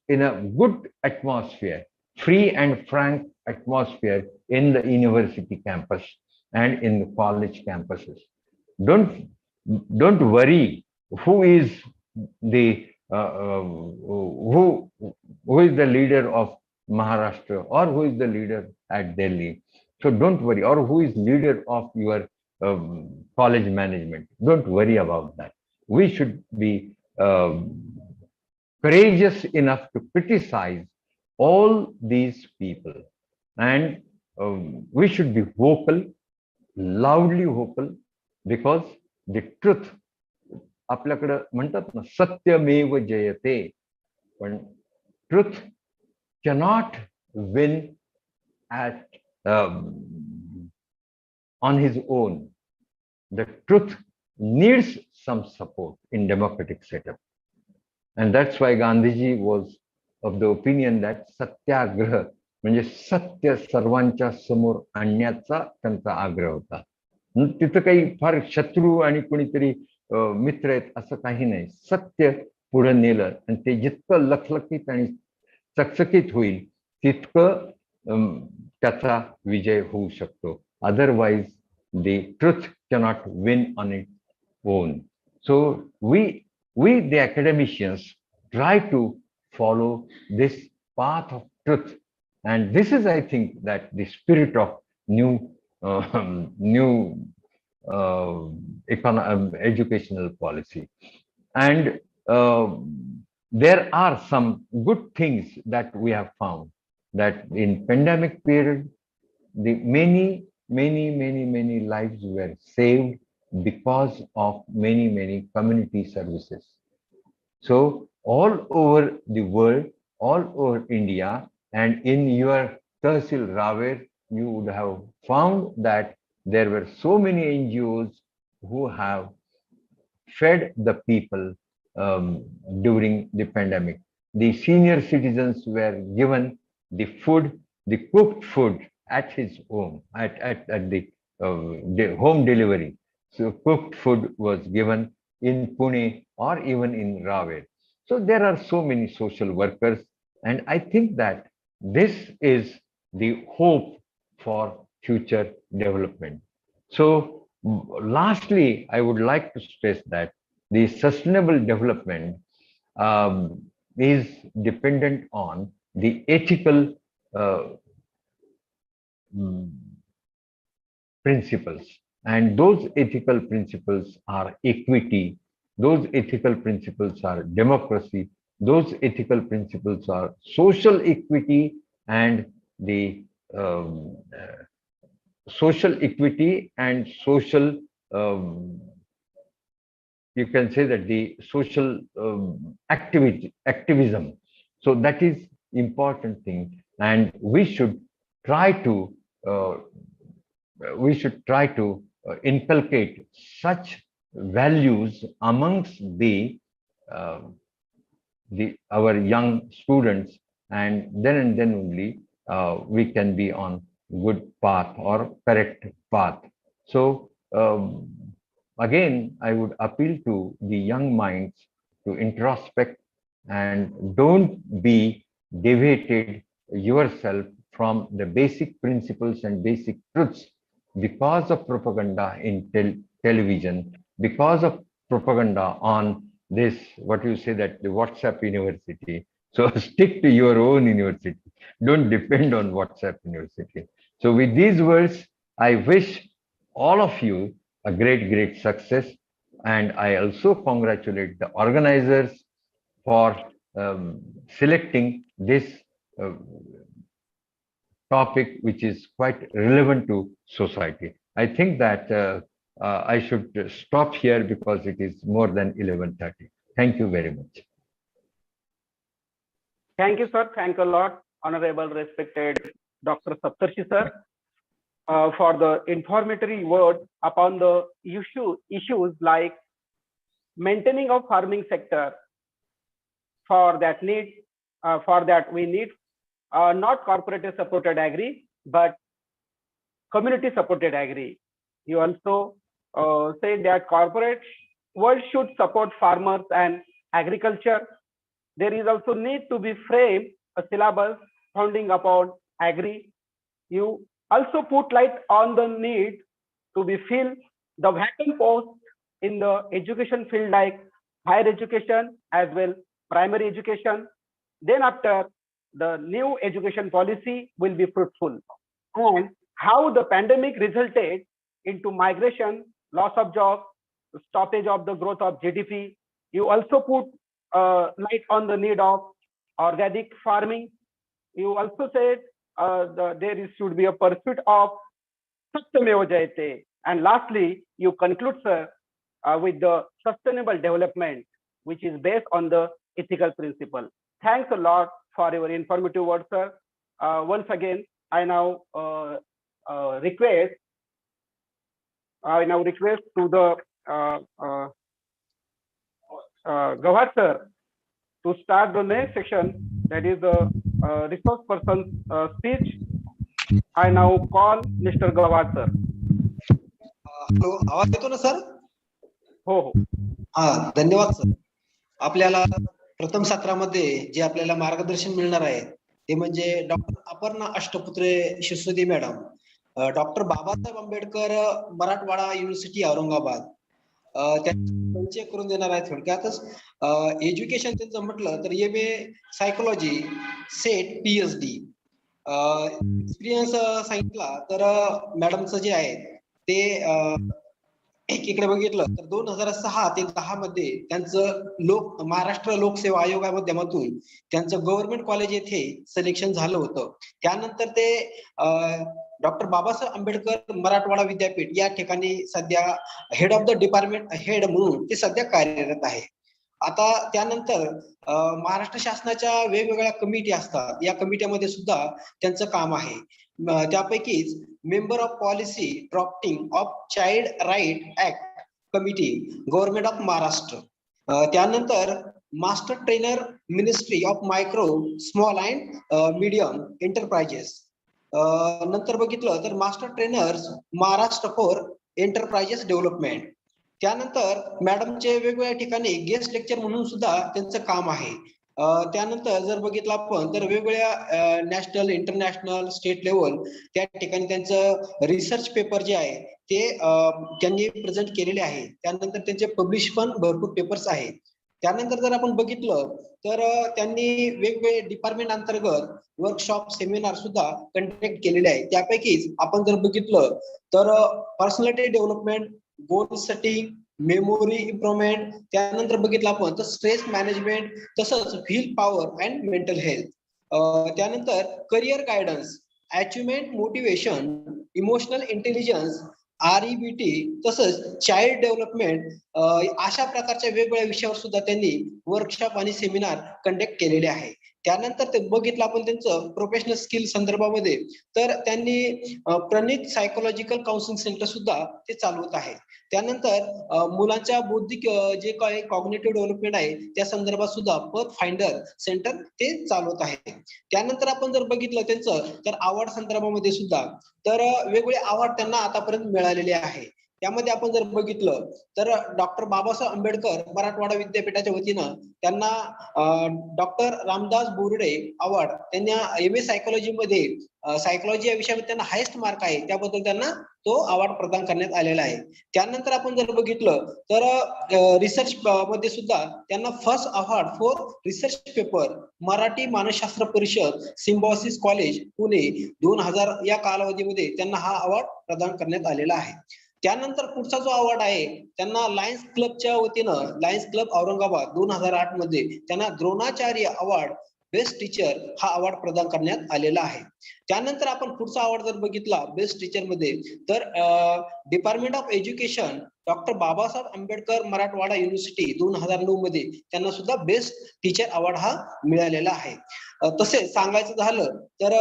in a good atmosphere, free and frank atmosphere in the university campus and in the college campuses. Don't worry who is the who is the leader of Maharashtra, or who is the leader at Delhi. So don't worry, or who is leader of your college management. Don't worry about that. We should be courageous enough to criticize all these people. And we should be vocal, loudly vocal, because the truth, आपल्याकडं म्हणतात ना, सत्यमेव जयते, पण truth cannot win at on his own. The truth needs some support in democratic setup. And that's why Gandhiji was of the opinion that satyagraha म्हणजे सत्य सर्वांच्या समोर आणण्याचा त्यांचा आग्रह होता. तिथं काही फार शत्रू आणि कोणीतरी मित्र आहेत असं काही नाही. सत्य पुढे नेलं आणि ते जितकं लखलखीत आणि चकचकीत होईल तितकं त्याचा विजय होऊ शकतो. Otherwise the truth cannot win on its own. So we the academicians try to follow this path of truth, and this is, I think, that the spirit of new educational policy. And there are some good things that we have found, that in pandemic period the many lives were saved because of many community services. So all over the world, all over India, and in your Tahsil Raver, you would have found that there were so many NGOs who have fed the people during the pandemic. The senior citizens were given the food, the cooked food at his home, at the home delivery. So cooked food was given in Pune or even in Raver. So there are so many social workers, and I think that this is the hope for future development. So lastly, I would like to stress that the sustainable development is dependent on the ethical principles, and those ethical principles are equity, those ethical principles are democracy, those ethical principles are social equity, and the social equity and social you can say that the social activism. So that is important thing, and we should try to inculcate such values amongst our young students, and then only we can be on good path or correct path. So again, I would appeal to the young minds to introspect and don't be deviated yourself from the basic principles and basic truths because of propaganda in television, because of propaganda on this, what you say, that the WhatsApp university. So stick to your own university. Don't depend on WhatsApp university. So with these words, I wish all of you a great success. And I also congratulate the organizers for selecting this topic, which is quite relevant to society. I think that I should stop here because it is more than 11:30. Thank you very much. Thank you, sir. Thank you a lot, Honorable Respected Dr. Saptarshi, sir, for the informative words upon the issues like maintaining of farming sector. For that we need not corporate supported agri, but community supported agri. You also said that corporate world should support farmers and agriculture. There is also need to be framed a syllabus founding upon agri. You also put light on the need to be fill the vacant posts in the education field like higher education as well primary education. Then after, the new education policy will be fruitful. And how the pandemic resulted into migration, loss of jobs, stoppage of the growth of GDP. You also put light on the need of organic farming. You also said there should be a pursuit of Satyameva Jayate. And lastly, you conclude, sir, with the sustainable development, which is based on the ethical principle. Thanks a lot for your informative words, sir. Once again, I now request to the Gawad sir to start the next section, that is the resource person speech. I now call Mr. Gawad sir. Hello, आवाज येतो ना sir? हो हो. हा, धन्यवाद sir. आपल्याला प्रथम सत्रामध्ये जे आपल्याला मार्गदर्शन मिळणार आहे ते म्हणजे doctor Aparna Ashtaputre Shisodi madam, doctor Babasaheb Ambedkar Marathwada university Aurangabad, त्यांचे करून देणार आहे. थोडक्यातच एज्युकेशन त्यांचं म्हटलं तर MA psychology, set PhD. Experience सांगितला तर मॅडमचं जे आहे ते एकीकडे बघितलं तर 2006 ते 10 मध्ये त्यांचं महाराष्ट्र लोकसेवा आयोगामाध्यमातून त्यांचं गव्हर्नमेंट कॉलेज येथे सिलेक्शन झालं होतं. त्यानंतर ते डॉक्टर बाबासाहेब आंबेडकर मराठवाडा विद्यापीठ या ठिकाणी सध्या head of the department head म्हणून ते सध्या कार्यरत आहे. आता त्यानंतर महाराष्ट्र शासनाच्या वेगवेगळ्या कमिटी असतात, या कमिट्यामध्ये सुद्धा त्यांचं काम आहे. त्यापैकीच member of policy drafting of child right act committee government of Maharashtra. त्यानंतर master trainer ministry of micro small and medium enterprises. नंतर बघितलं तर master trainers Maharashtra for enterprises development. त्यानंतर मॅडमचे वेगवेगळ्या ठिकाणी गेस्ट लेक्चर म्हणून सुद्धा त्यांचं काम आहे. त्यानंतर जर बघितलं आपण तर वेगवेगळ्या नॅशनल, इंटरनॅशनल, स्टेट लेवल त्या ठिकाणी त्यांचं रिसर्च पेपर जे आहे ते त्यांनी प्रेझेंट केलेले आहे. त्यानंतर त्यांचे पब्लिश पण भरपूर पेपर्स आहेत. त्यानंतर जर आपण बघितलं तर त्यांनी वेगवेगळे डिपार्टमेंट अंतर्गत वर्कशॉप, सेमिनार सुद्धा कंडक्ट केलेले आहेत. त्यापैकीच आपण जर बघितलं तर personality development, goal setting, memory improvement, त्यानंतर बघितलं आपण तर स्ट्रेस मॅनेजमेंट, तसंच will power and mental health. त्यानंतर career guidance, achievement motivation, emotional intelligence, REBT, तसंच चाइल्ड डेव्हलपमेंट, अशा प्रकारच्या वेगवेगळ्या विषयावर सुद्धा त्यांनी वर्कशॉप आणि सेमिनार कंडक्ट केलेले आहे. त्यानंतर ते बघितलं आपण त्यांचं प्रोफेशनल स्किल संदर्भामध्ये तर त्यांनी प्रणित सायकोलॉजिकल काउन्सिलिंग सेंटर सुद्धा ते चालवत आहे. त्यानंतर मुलांच्या बौद्धिक जे काही कॉग्निटिव्ह डेव्हलपमेंट आहे त्या संदर्भात सुद्धा पथ फाइंडर सेंटर ते चालवत आहे. त्यानंतर आपण जर बघितलं त्यांचं तर अवॉर्ड संदर्भामध्ये सुद्धा तर वेगवेगळे अवॉर्ड त्यांना आतापर्यंत मिळालेले आहे. त्यामध्ये आपण जर बघितलं तर डॉक्टर बाबासाहेब आंबेडकर मराठवाडा विद्यापीठाच्या वतीनं त्यांना डॉक्टर रामदास बोर्डे अवॉर्ड, त्यांना MA सायकोलॉजी मध्ये सायकोलॉजी या विषयामध्ये त्यांना हायेस्ट मार्क आहे, त्याबद्दल त्यांना तो अवॉर्ड प्रदान करण्यात आलेला आहे. त्यानंतर आपण जर बघितलं तर रिसर्च मध्ये सुद्धा त्यांना first award for research paper Marathi मानसशास्त्र परिषद सिम्बॉसिस कॉलेज पुणे 2000 या कालावधीमध्ये त्यांना हा अवॉर्ड प्रदान करण्यात आलेला आहे. त्यानंतर पुढचा जो अवॉर्ड आहे त्यांना लायन्स क्लबच्या वतीनं, लायन्स क्लब औरंगाबाद 2008 मध्ये त्यांना द्रोणाचार्य अवॉर्ड बेस्ट टीचर हा अवॉर्ड प्रदान करण्यात आलेला आहे. त्यानंतर आपण पुढचा अवॉर्ड जर बघितला बेस्ट टीचर मध्ये तर department of education doctor Babasaheb Ambedkar Marathwada university 2009 मध्ये त्यांना सुद्धा बेस्ट टीचर अवॉर्ड हा मिळालेला आहे. तसेच सांगायचं झालं तर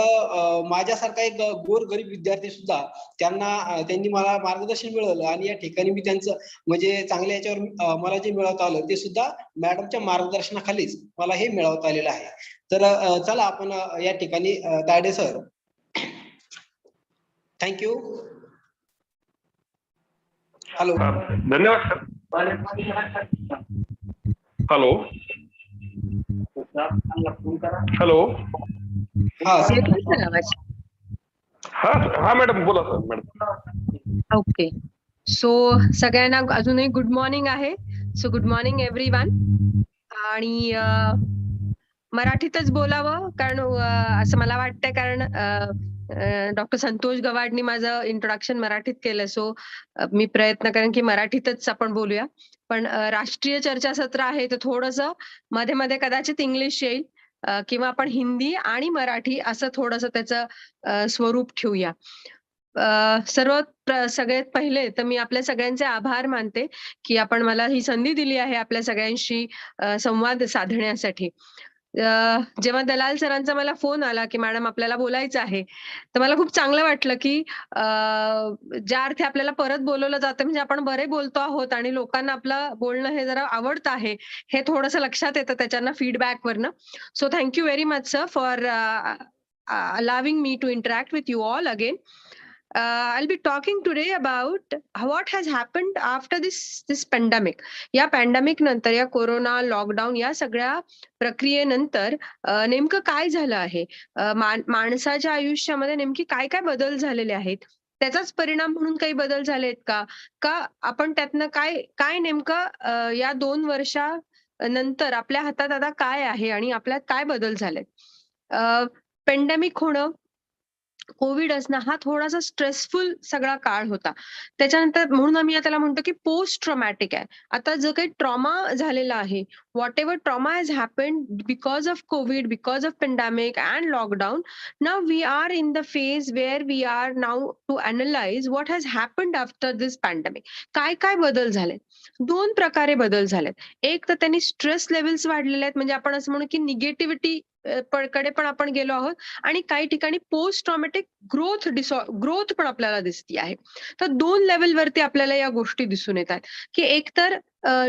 माझ्यासारखा एक गोरगरीब विद्यार्थी सुद्धा त्यांनी मला मार्गदर्शन मिळवलं आणि या ठिकाणी मी त्यांचं म्हणजे चांगल्या याच्यावर मला जे मिळवता आलं ते सुद्धा मॅडमच्या मार्गदर्शनाखालीच मला हे मिळवता आलेलं आहे. तर चला आपण या ठिकाणी तायडे सर, थँक्यू. हॅलो, धन्यवाद सर. हॅलो हॅलो, हा हा मॅडम बोला सर. मॅडम ओके, सो सगळ्यांना अजूनही गुड मॉर्निंग आहे. So good morning everyone. आणि मराठीतच बोलावं कारण असं मला वाटतंय, कारण डॉक्टर संतोष गवाडनी माझं इंट्रोडक्शन मराठीत केलं. सो मी प्रयत्न करेन की मराठीतच आपण बोलूया. पण राष्ट्रीय चर्चासत्र आहे तर थोडंसं मध्ये मध्ये कदाचित इंग्लिश येईल. किंवा आपण हिंदी आणि मराठी असं थोडंसं त्याचं स्वरूप ठेवूया. सगळ्यात पहिले तर मी आपल्या सगळ्यांचे आभार मानते, की आपण मला ही संधी दिली आहे आपल्या सगळ्यांशी संवाद साधण्यासाठी. जेव्हा दलाल सरांचा मला फोन आला, की मॅडम आपल्याला बोलायचं आहे, तर मला खूप चांगलं वाटलं, की ज्या अर्थी आपल्याला परत बोलवलं जातं म्हणजे आपण बरे बोलतो आहोत आणि लोकांना आपलं बोलणं हे जरा आवडतं आहे, हे थोडंसं लक्षात येतं त्याच्यानं फीडबॅकवरनं. So thank you very much sir for allowing me to interact with you all again. I'll be talking today about what has happened after this pandemic. या पॅन्डेमिक नंतर, या कोरोना, लॉकडाऊन या सगळ्या प्रक्रियेनंतर नेमकं काय झालं आहे? माणसाच्या आयुष्यामध्ये नेमकी काय काय बदल झालेले आहेत? त्याचाच परिणाम म्हणून काही बदल झालेत का? का आपण त्यातनं काय काय नेमकं या 2 वर्षानंतर आपल्या हातात आता काय आहे आणि आपल्यात काय बदल झालेत? पेंडेमिक होणं, कोविड असणं हा थोडासा स्ट्रेसफुल सगळा काळ होता. त्याच्यानंतर म्हणून आम्ही त्याला म्हणतो की पोस्ट ट्रॉमॅटिक आहे. आता जो काही ट्रॉमा झालेला आहे, whatever trauma has happened because of Covid, because of pandemic and lockdown, now we are in the phase where we are now to analyse what has happened after this pandemic. काय काय बदल झालेत? 2 प्रकारे बदल झालेत. एक तर त्यांनी स्ट्रेस लेव्हल्स वाढलेले आहेत, म्हणजे आपण असं म्हणू की निगेटिव्हिटी कडे पण आपण गेलो आहोत आणि काही ठिकाणी पोस्ट ट्रॉमॅटिक ग्रोथ पण आपल्याला दिसती आहे. तर 2 लेव्हलवरती आपल्याला या गोष्टी दिसून येतात, की एकतर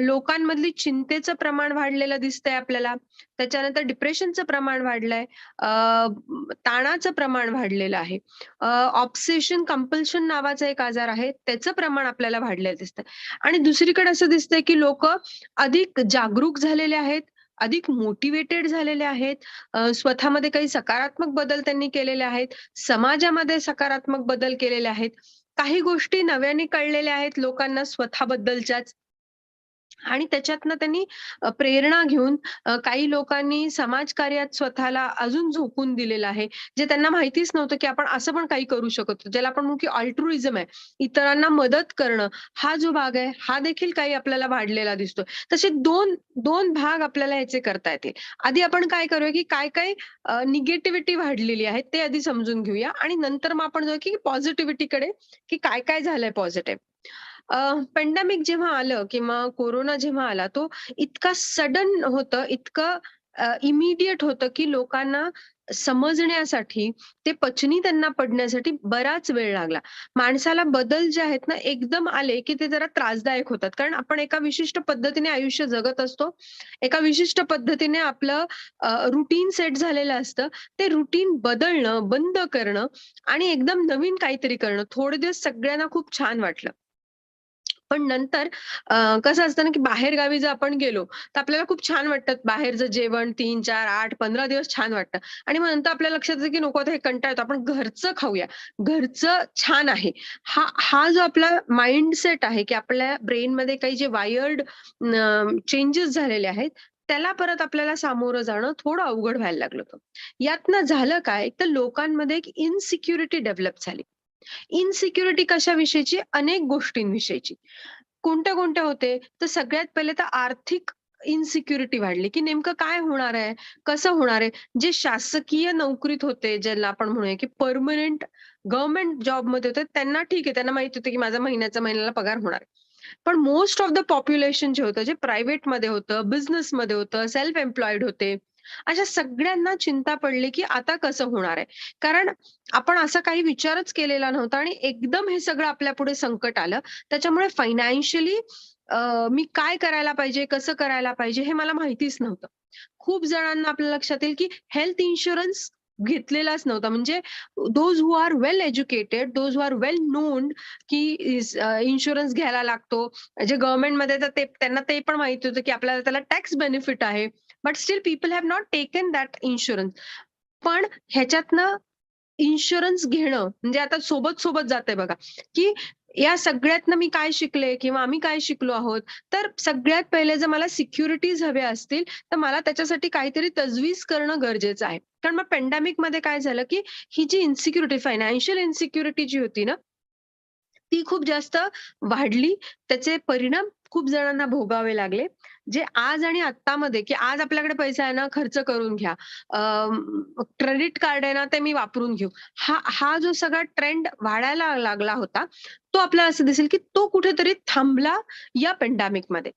लोकांमधली चिंतेचं प्रमाण वाढलेलं दिसतंय आपल्याला. त्याच्यानंतर डिप्रेशनचं प्रमाण वाढलंय, ताणाचं प्रमाण वाढलेलं आहे. ऑब्सेशन कंपल्शन नावाचा एक आजार आहे, त्याचं प्रमाण आपल्याला वाढलेलं दिसतंय. आणि दुसरीकडे असं दिसतंय, की लोकं अधिक जागरूक झालेले आहेत, अधिक मोटिवेटेड झालेले आहेत, स्वतःमध्ये काही सकारात्मक बदल त्यांनी केलेले आहेत, समाजामध्ये सकारात्मक बदल केलेले आहेत. काही गोष्टी नव्याने कळलेल्या आहेत लोकांना स्वतःबद्दलच्याच. आणि त्याच्यातनं त्यांनी प्रेरणा घेऊन काही लोकांनी समाजकार्यात स्वतःला अजून झोकून दिलेलं आहे, जे त्यांना माहितीच नव्हतं, की आपण असं पण काही करू शकतो. ज्याला आपण म्हणू की अल्ट्रुइझम आहे. इतरांना मदत करणं हा जो भाग आहे, हा देखील काही आपल्याला वाढलेला दिसतोय. तसे 2 भाग आपल्याला ह्याचे करता येतील. आधी आपण काय करूया, की काय निगेटिव्हिटी वाढलेली आहे ते आधी समजून घेऊया आणि नंतर मग आपण जाऊया, की पॉझिटिव्हिटीकडे, की काय काय झालंय पॉझिटिव्ह. पेंडेमिक जेव्हा आलं किंवा कोरोना जेव्हा आला, तो इतका सडन होतं, इतकं इमिडिएट होतं, की लोकांना समजण्यासाठी, ते पचनी त्यांना पडण्यासाठी बराच वेळ लागला. माणसाला बदल जे आहेत ना, एकदम आले, की ते जरा त्रासदायक होतात. कारण आपण एका विशिष्ट पद्धतीने आयुष्य जगत असतो. एका विशिष्ट पद्धतीने आपलं रुटीन सेट झालेलं असतं. ते रुटीन बदलणं, बंद करणं आणि एकदम नवीन काहीतरी करणं, थोडे दिवस सगळ्यांना खूप छान वाटलं. पण नंतर कसं असतं ना, की बाहेरगावी जर आपण गेलो, तर आपल्याला खूप छान वाटतं. बाहेरचं जेवण 3, 4, 8, 15 दिवस छान वाटतं आणि मग नंतर आपल्या लक्षात येतं, की नको आता हे कंटाळा येतो. आपण घरचं खाऊया. घरचं छान आहे. हा जो आपला माइंडसेट आहे, की आपल्या ब्रेनमध्ये काही जे वायर्ड चेंजेस झालेले आहेत, त्याला परत आपल्याला सामोरं जाणं थोडं अवघड व्हायला लागलं होतं. यातनं झालं काय, तर लोकांमध्ये एक इन्सिक्युरिटी डेव्हलप झाली. इन्सिक्युरिटी कशाविषयीची? अनेक गोष्टींविषयीची. कोणत्या होते? तर सगळ्यात पहिले तर आर्थिक इन्सिक्युरिटी वाढली, की नेमकं काय होणार आहे? कसं होणार आहे? जे शासकीय नोकरीत होते, ज्याला आपण म्हणूया, की पर्मनंट गव्हर्नमेंट जॉबमध्ये होते, त्यांना ठीक आहे. त्यांना माहित होतं, की माझा महिन्याला पगार होणार आहे. पण मोस्ट ऑफ द पॉप्युलेशन जे होतं, जे प्रायव्हेटमध्ये होतं, बिझनेसमध्ये होतं, सेल्फ एम्प्लॉईड होते, अशा सगळ्यांना चिंता पडली, की आता कसं होणार आहे? कारण आपण असा काही विचारच केलेला नव्हता आणि एकदम हे सगळं आपल्यापुढे संकट आलं. त्याच्यामुळे फायनान्शियली मी काय करायला पाहिजे, कसं करायला पाहिजे हे मला माहितीच नव्हतं. खूप जणांना आपल्या लक्षात येईल, की हेल्थ इन्शुरन्स घेतलेलाच नव्हता. म्हणजे those who are well educated, those who are well non, की इन्शुरन्स घ्यायला लागतो. जे गव्हर्नमेंटमध्ये तर त्यांना ते पण माहिती होतं, की आपल्याला त्याला टॅक्स बेनिफिट आहे. But still people have not taken that insurance. पण ह्याच्यातनं इन्शुरन्स घेणं म्हणजे आता सोबत जातंय बघा, की या सगळ्यातनं मी काय शिकले किंवा आम्ही काय शिकलो आहोत, तर सगळ्यात पहिले जर मला सिक्युरिटीज हव्या असतील, तर मला त्याच्यासाठी काहीतरी तजवीज करणं गरजेचं आहे. कारण मग पॅन्डेमिकमध्ये काय झालं, की ही जी इन्सिक्युरिटी, फायनान्शियल इन्सिक्युरिटी जी होती ना, ती खूप जास्त वाढली. त्याचे परिणाम खूप जणांना भोगावे लागले. जे आज आणि आत्तामध्ये, की आज आपल्याकडे पैसा आहे ना, खर्च करून घ्या. क्रेडिट कार्ड आहे ना, ते मी वापरून घेऊ. हा जो सगळा ट्रेंड वाढायला लागला होता, तो आपल्याला असं दिसेल, की तो कुठेतरी थांबला या पॅन्डेमिकमध्ये.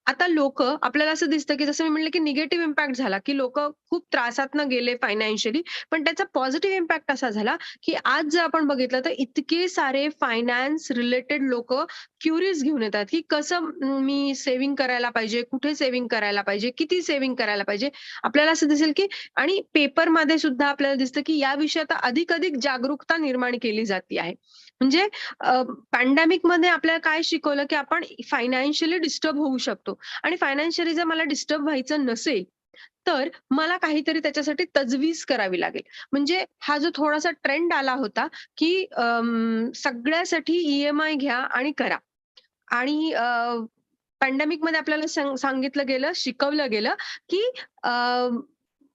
आता लोकं आपल्याला असं दिसतं, की जसं मी म्हटलं, की निगेटिव्ह इम्पॅक्ट झाला, की लोकं खूप त्रासातनं गेले फायनान्शियली. पण त्याचा पॉझिटिव्ह इम्पॅक्ट असा झाला, की आज जर आपण बघितलं तर इतके सारे फायनान्स रिलेटेड लोकं क्युरीज घेऊन येतात, की कसं मी सेव्हिंग करायला पाहिजे, कुठे सेव्हिंग करायला पाहिजे, किती सेव्हिंग करायला पाहिजे. आपल्याला असं दिसेल, की आणि पेपरमध्ये सुद्धा आपल्याला दिसतं, की या विषयात अधिक जागरूकता निर्माण केली जाते आहे. म्हणजे पॅन्डेमिकमध्ये आपल्याला काय शिकवलं, की आपण फायनान्शियली डिस्टर्ब होऊ शकतो आणि फायनान्शियली जर मला डिस्टर्ब व्हायचं नसेल, तर मला काहीतरी त्याच्यासाठी तजवीज करावी लागेल. म्हणजे हा जो थोडासा ट्रेंड आला होता, की सगळ्यासाठी ई-एम-आय घ्या आणि करा. आणि पॅन्डेमिकमध्ये आपल्याला सांगितलं गेलं, शिकवलं गेलं, की अ,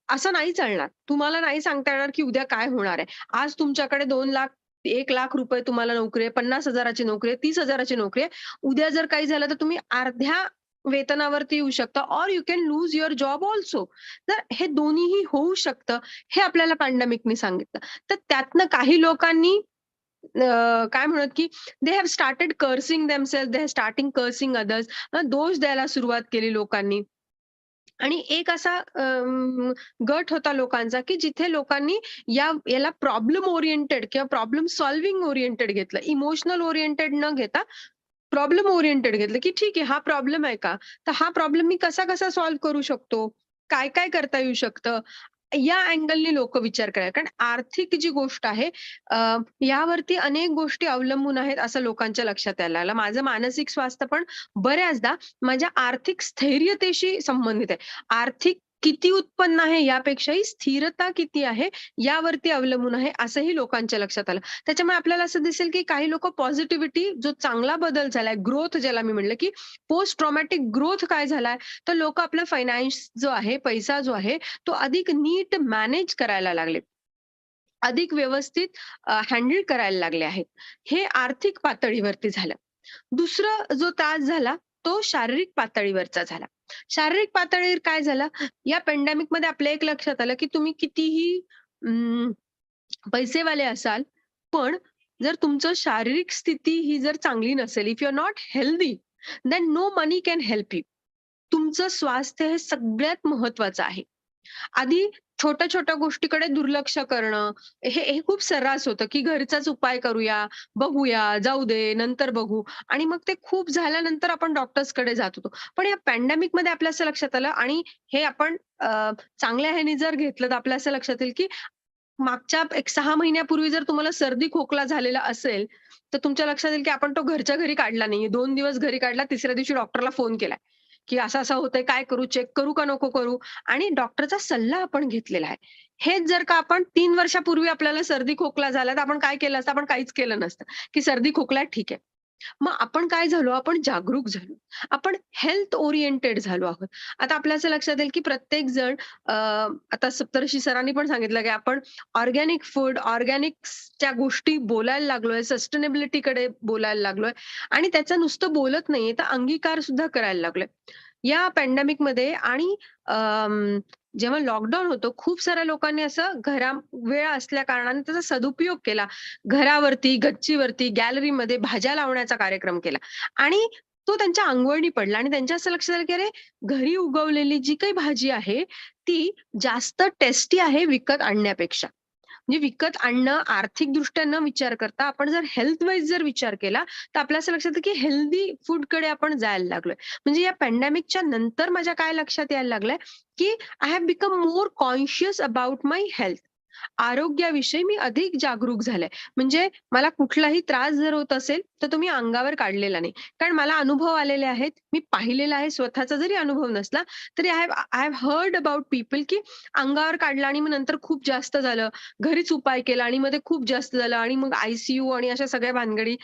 असं नाही चालणार. तुम्हाला नाही सांगता येणार, की उद्या काय होणार आहे. आज तुमच्याकडे 2,00,000 ₹1,00,000 तुम्हाला नोकरी आहे, 50,000ची नोकरी आहे, 30,000ची नोकरी आहे. उद्या जर काही झालं तर तुम्ही अर्ध्या वेतनावरती येऊ शकता or you can lose your job also. तर हे दोन्हीही होऊ शकतं, हे आपल्याला पॅन्डेमिकनी सांगितलं. तर त्यातनं काही लोकांनी काय म्हणत, की they have started cursing themselves, they have starting cursing others. दोष द्यायला सुरुवात केली लोकांनी. आणि एक असा गट होता लोकांचा, की जिथे लोकांनी याला प्रॉब्लेम ओरिएंटेड किंवा प्रॉब्लेम सॉल्व्हिंग ओरिएंटेड घेतलं. इमोशनल ओरिएंटेड न घेता प्रॉब्लेम ओरिएंटेड घेतलं, की ठीक आहे हा प्रॉब्लेम आहे का? तर हा प्रॉब्लेम मी कसा-कसा सॉल्व्ह करू शकतो? काय-काय करता येऊ शकतं? या अँगलनी लोकं विचार करायला. कारण आर्थिक जी गोष्ट आहे यावरती अनेक गोष्टी अवलंबून आहेत असं लोकांच्या लक्षात यायला लागलं. माझं मानसिक स्वास्थ्य पण बऱ्याचदा माझ्या आर्थिक स्थैर्यतेशी संबंधित आहे. आर्थिक किती उत्पन्न आहे यापेक्षाही स्थिरता किती आहे यावरती अवलंबून आहे असंही लोकांच्या लक्षात आलं. त्याच्यामुळे आपल्याला असं दिसेल, की काही लोकं पॉझिटिव्हिटी जो चांगला बदल झालाय, ग्रोथ ज्याला मी म्हणलं, की पोस्ट ट्रॉमॅटिक ग्रोथ काय झालाय, तर लोकं आपला फायनान्स जो आहे, पैसा जो आहे, तो अधिक नीट मॅनेज करायला लागले. अधिक व्यवस्थित हँडल करायला लागले आहेत. हे आर्थिक पातळीवरती झालं. दुसरा जो त्रास झाला, तो शारीरिक पातळीवरचा झाला. शारीरिक पातळीवर काय झालं, या पॅन्डेमिकमध्ये आपल्या एक लक्षात आलं, की तुम्ही कितीही अं, पैसेवाले असाल, पण जर तुमचं शारीरिक स्थिती ही जर चांगली नसेल, if you are not healthy, then no money can help you. तुमचं स्वास्थ्य हे सगळ्यात महत्वाचं आहे. आधी छोट्या-छोट्या गोष्टीकडे दुर्लक्ष करणं, हे खूप सर्रास होतं, की घरचाच उपाय करूया, बघूया, जाऊ दे, नंतर बघू आणि मग ते खूप झाल्यानंतर आपण डॉक्टर्सकडे जात होतो. पण या पॅन्डेमिकमध्ये आपल्या असं लक्षात आलं आणि हे आपण चांगल्या ह्याने जर घेतलं तर आपल्या असं लक्षात येईल, की मागच्या एक 6 महिन्यापूर्वी जर तुम्हाला सर्दी खोकला झालेला असेल, तर तुमच्या लक्षात येईल, की आपण तो घरच्या घरी काढला नाहीये. 2 दिवस घरी काढला, तिसऱ्या दिवशी डॉक्टरला फोन केलाय, की असं-असं होतंय, काय करू? चेक करू का नको करू? आणि डॉक्टरचा सल्ला आपण घेतलेला आहे. हेच जर का आपण 3 वर्षापूर्वी आपल्याला सर्दी खोकला झाला, तर आपण काय केलं असतं? आपण काहीच केलं नसतं, की सर्दी खोकला ठीक आहे. मग आपण काय झालो? आपण जागरूक झालो. आपण हेल्थ ओरिएंटेड झालो आहोत. आता आपल्या असं लक्षात येईल, की प्रत्येक जण आता सप्तर्षी सरांनी पण सांगितलं, की आपण ऑर्गॅनिक फूड, ऑर्गॅनिक्सच्या गोष्टी बोलायला लागलोय, सस्टेनेबिलिटीकडे बोलायला लागलोय आणि त्याचं नुसतं बोलत नाहीये, तर अंगीकार सुद्धा करायला लागलोय. या पॅन्डेमिकमध्ये आणि जेव्हा लॉकडाऊन होतं, खूप साऱ्या लोकांनी असं वेळ असल्या कारणाने त्याचा सदुपयोग केला. घरावरती, गच्चीवरती, गॅलरीमध्ये भाज्या लावण्याचा कार्यक्रम केला आणि तो त्यांच्या अंगवळणी पडला आणि त्यांच्या असं लक्षात आलं, की अरे, घरी उगवलेली जी काही भाजी आहे, ती जास्त टेस्टी आहे विकत आणण्यापेक्षा. म्हणजे विकत आणणं आर्थिकदृष्ट्या न विचार करता आपण जर हेल्थ वाईज जर विचार केला, तर आपल्या असं लक्षात येतं, की हेल्दी फूडकडे आपण जायला लागलोय. म्हणजे या पॅन्डेमिकच्या नंतर माझ्या काय लक्षात यायला लागलंय, की I have become more conscious about my health. आरोग्याविषयी मी अधिक जागरूक झाले. म्हणजे मला कुठलाही त्रास जर होत असेल, तर तो मी अंगावर काढलेला नाही. कारण मला अनुभव आलेले आहेत. मी पाहिलेला आहे. स्वतःचा जरी अनुभव नसला, तरी I have heard about people, की अंगावर काढला आणि मग नंतर खूप जास्त झालं. घरीच उपाय केला आणि मग ते खूप जास्त झालं आणि मग आय-सी-यू आणि अशा सगळ्या भानगडी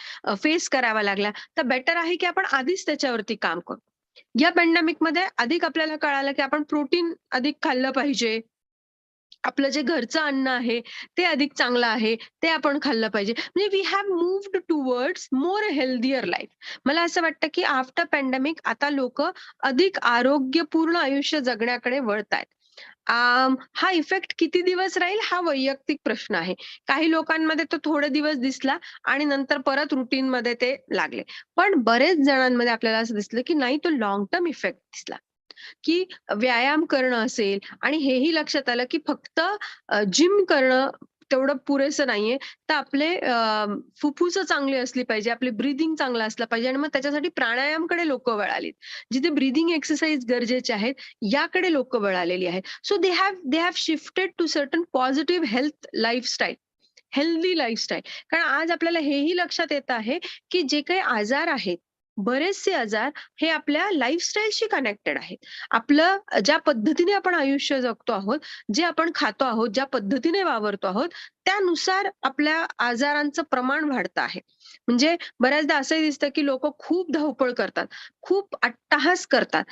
फेस कराव्या लागल्या. तर बेटर आहे, की आपण आधीच त्याच्यावरती काम करू. या पॅन्डेमिकमध्ये अधिक आपल्याला कळालं, की आपण प्रोटीन अधिक खाल्लं पाहिजे. आपलं जे घरचं अन्न आहे ते अधिक चांगलं आहे, ते आपण खाल्लं पाहिजे. म्हणजे we have moved towards more healthier life. मला असं वाटतं की आफ्टर पॅन्डेमिक आता लोकं अधिक आरोग्यपूर्ण आयुष्य जगण्याकडे वळतायत. हा इफेक्ट किती दिवस राहील हा वैयक्तिक प्रश्न आहे. काही लोकांमध्ये तो थोडे दिवस दिसला आणि नंतर परत रुटीनमध्ये ते लागले. पण बरेच जणांमध्ये आपल्याला असं दिसलं की नाही, तो लाँग टर्म इफेक्ट दिसला. की व्यायाम करणं असेल आणि हेही लक्षात आलं की फक्त जिम करणं तेवढं पुरेसं नाहीये. तर आपले फुफ्फुसं चांगली असली पाहिजे, आपली ब्रीथिंग चांगलं असलं पाहिजे आणि मग त्याच्यासाठी प्राणायामकडे लोकं वळालीत. जिथे ब्रीथिंग एक्सरसाइज गरजेचे आहेत, याकडे लोकं वळालेली आहेत. So they have shifted to certain positive health lifestyle, healthy lifestyle. कारण आज आपल्याला हेही लक्षात येत आहे, की जे काही आजार आहेत, बरेचसे आजार हे आपल्या लाईफस्टाईलशी कनेक्टेड आहेत. आपलं ज्या पद्धतीने आपण आयुष्य जगतो आहोत, जे आपण खातो आहोत, ज्या पद्धतीने वावरतो आहोत, त्यानुसार आपल्या आजारांचं प्रमाण वाढतं आहे. म्हणजे बऱ्याचदा असंही दिसतं, की लोकं खूप धावपळ करतात, खूप अट्टाहास करतात.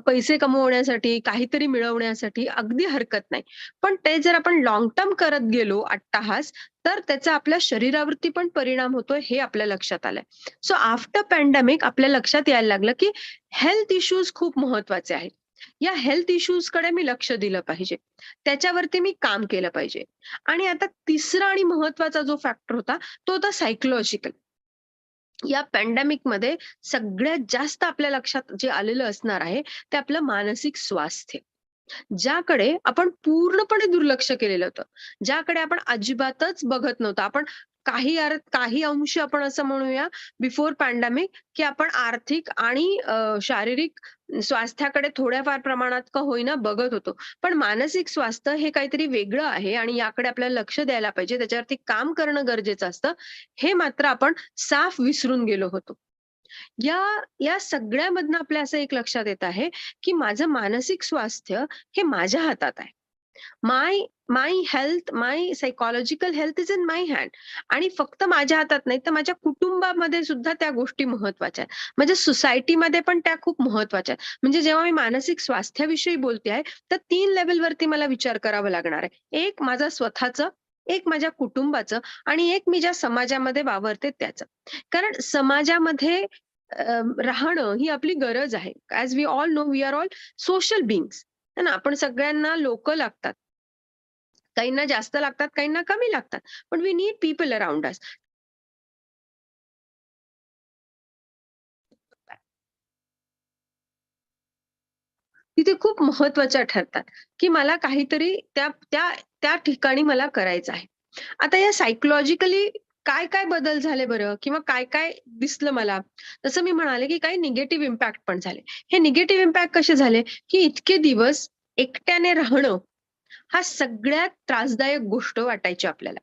पैसे कमवण्यासाठी, काहीतरी मिळवण्यासाठी अगदी हरकत नाही. पण ते जर आपण लाँग टर्म करत गेलो अट्टाहास, तर त्याचा आपल्या शरीरावरती पण परिणाम होतोय हे आपल्या लक्षात आलंय. सो आफ्टर पॅन्डेमिक आपल्या लक्षात यायला लागलं, की हेल्थ इश्यूज खूप महत्वाचे आहेत. या हेल्थ इश्यूजकडे मी लक्ष दिलं पाहिजे. त्याच्यावरती मी काम केलं पाहिजे. आणि आता तिसरा आणि महत्वाचा जो फॅक्टर होता, तो होता सायकॉलॉजिकल. या पॅन्डेमिकमध्ये सगळ्यात जास्त आपल्या लक्षात जे आलेलं असणार आहे, ते आपलं मानसिक स्वास्थ्य. ज्याकडे आपण पूर्णपणे दुर्लक्ष केलेलं होतं, ज्याकडे आपण अजिबातच बघत नव्हतो. आपण काही अंश आपण असं म्हणूया बिफोर पॅन्डेमिक, की आपण आर्थिक आणि शारीरिक स्वास्थ्याकडे थोड्याफार प्रमाणात का होईना बघत होतो. पण मानसिक स्वास्थ्य हे काहीतरी वेगळं आहे आणि याकडे आपल्याला लक्ष द्यायला पाहिजे. त्याच्यावरती काम करणं गरजेचं असतं. हे मात्र आपण साफ विसरून गेलो होतो. या या सगळ्यामधनं आपल्या असं एक लक्षात येत आहे, की माझं मानसिक स्वास्थ्य हे माझ्या हातात आहे. My my health, my psychological health is in my hand. आणि फक्त माझ्या हातात नाही, तर माझ्या कुटुंबामध्ये सुद्धा त्या गोष्टी महत्वाच्या आहेत. माझ्या सोसायटीमध्ये पण त्या खूप महत्वाच्या आहेत. म्हणजे जेव्हा मी मानसिक स्वास्थ्याविषयी बोलते आहे, तर 3 लेव्हलवरती मला विचार करावा लागणार आहे. एक माझं स्वतःचं, एक माझ्या कुटुंबाचं आणि एक मी ज्या समाजामध्ये वावरते त्याचं. कारण समाजामध्ये राहणं ही आपली गरज आहे. As we all know, we are all social beings. है ना? आपण सगळ्यांना लोकं लागतात. काहींना जास्त लागतात, काहींना कमी लागतात. पण we need people around us. तिथे खूप महत्त्वाच्या ठरतात, की मला काहीतरी त्या त्या त्या ठिकाणी मला करायचं आहे. आता या सायकॉलॉजिकली काय-काय बदल झाले बरं? किंवा काय-काय दिसलं मला? जसं मी म्हणाले, की काही निगेटिव्ह इम्पॅक्ट पण झाले. हे निगेटिव्ह इम्पॅक्ट कसे झाले, की इतके दिवस एकट्याने राहणं हा सगळ्यात त्रासदायक गोष्ट वाटायची आपल्याला.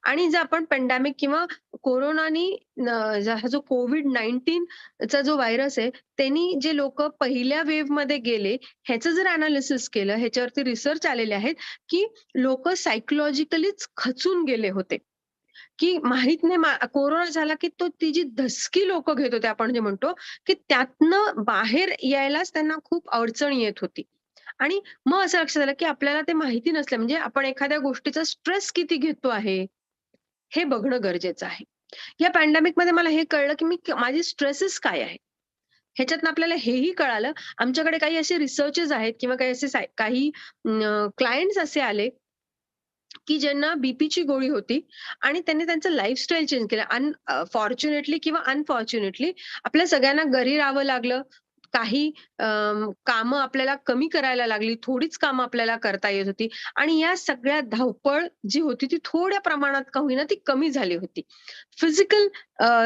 आणि जर आपण पॅन्डेमिक किंवा कोरोनानी हा जो COVID-19 चा जो व्हायरस आहे, त्यांनी जे लोकं पहिल्या वेव्हमध्ये गेले, ह्याचं जर एनालिसिस केलं, ह्याच्यावरती रिसर्च आलेले आहेत, की लोकं सायकॉलॉजिकलीच खचून गेले होते. की माहित नाही कोरोना झाला की ती जी धसकी लोकं घेत होते आपण जे म्हणतो, की त्यातनं बाहेर यायलाच त्यांना खूप अडचण येत होती. आणि मग असं लक्षात आलं, की आपल्याला ते माहिती नसलं म्हणजे आपण एखाद्या गोष्टीचा स्ट्रेस किती घेतो आहे, हे बघणं गरजेचं आहे. या पॅन्डेमिकमध्ये मला हे कळलं, की माझी स्ट्रेसेस काय आहे? ह्याच्यातनं आपल्याला हेही कळालं. आमच्याकडे काही असे रिसर्चेस आहेत किंवा काही असे काही क्लायंट्स असे आले, की ज्यांना बीपीची गोळी होती आणि त्यांनी त्यांचं लाईफस्टाईल चेंज केलं. फॉर्च्युनेटली किंवा अनफॉर्च्युनेटली आपल्या सगळ्यांना घरी राहावं लागलं. काही कामं आपल्याला कमी करायला लागली. थोडीच कामं आपल्याला करता येत होती आणि या सगळ्या धावपळ जी होती ती थोड्या प्रमाणात का होईना ती कमी झाली होती. फिजिकल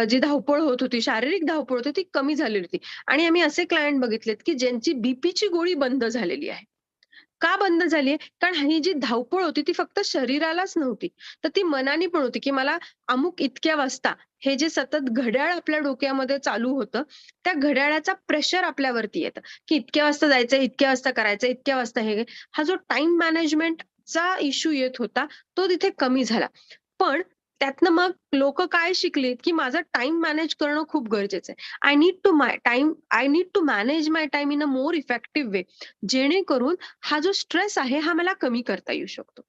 जी धावपळ होत होती, शारीरिक धावपळ होती ती कमी झालेली होती आणि आम्ही असे क्लायंट बघितलेत, की ज्यांची बीपीची गोळी बंद झालेली आहे. का बंद झालीये? कारण ही जी धावपळ होती ती फक्त शरीरालाच नव्हती, तर ती मनाने पण होती, की मला अमुक इतक्या वाजता हे जे सतत घड्याळ आपल्या डोक्यामध्ये चालू होतं, त्या घड्याळाचा प्रेशर आपल्यावरती येतं, की इतक्या वाजता जायचंय, इतक्या वाजता करायचंय, इतक्या वाजता हे. हा जो टाईम मॅनेजमेंटचा इश्यू येत होता, तो तिथे कमी झाला. पण त्यातनं मग लोकं काय शिकलीत, की माझं टाईम मॅनेज करणं खूप गरजेचं आहे. I need to manage my time in a more effective way. जेणेकरून हा जो स्ट्रेस आहे, हा मला कमी करता येऊ शकतो.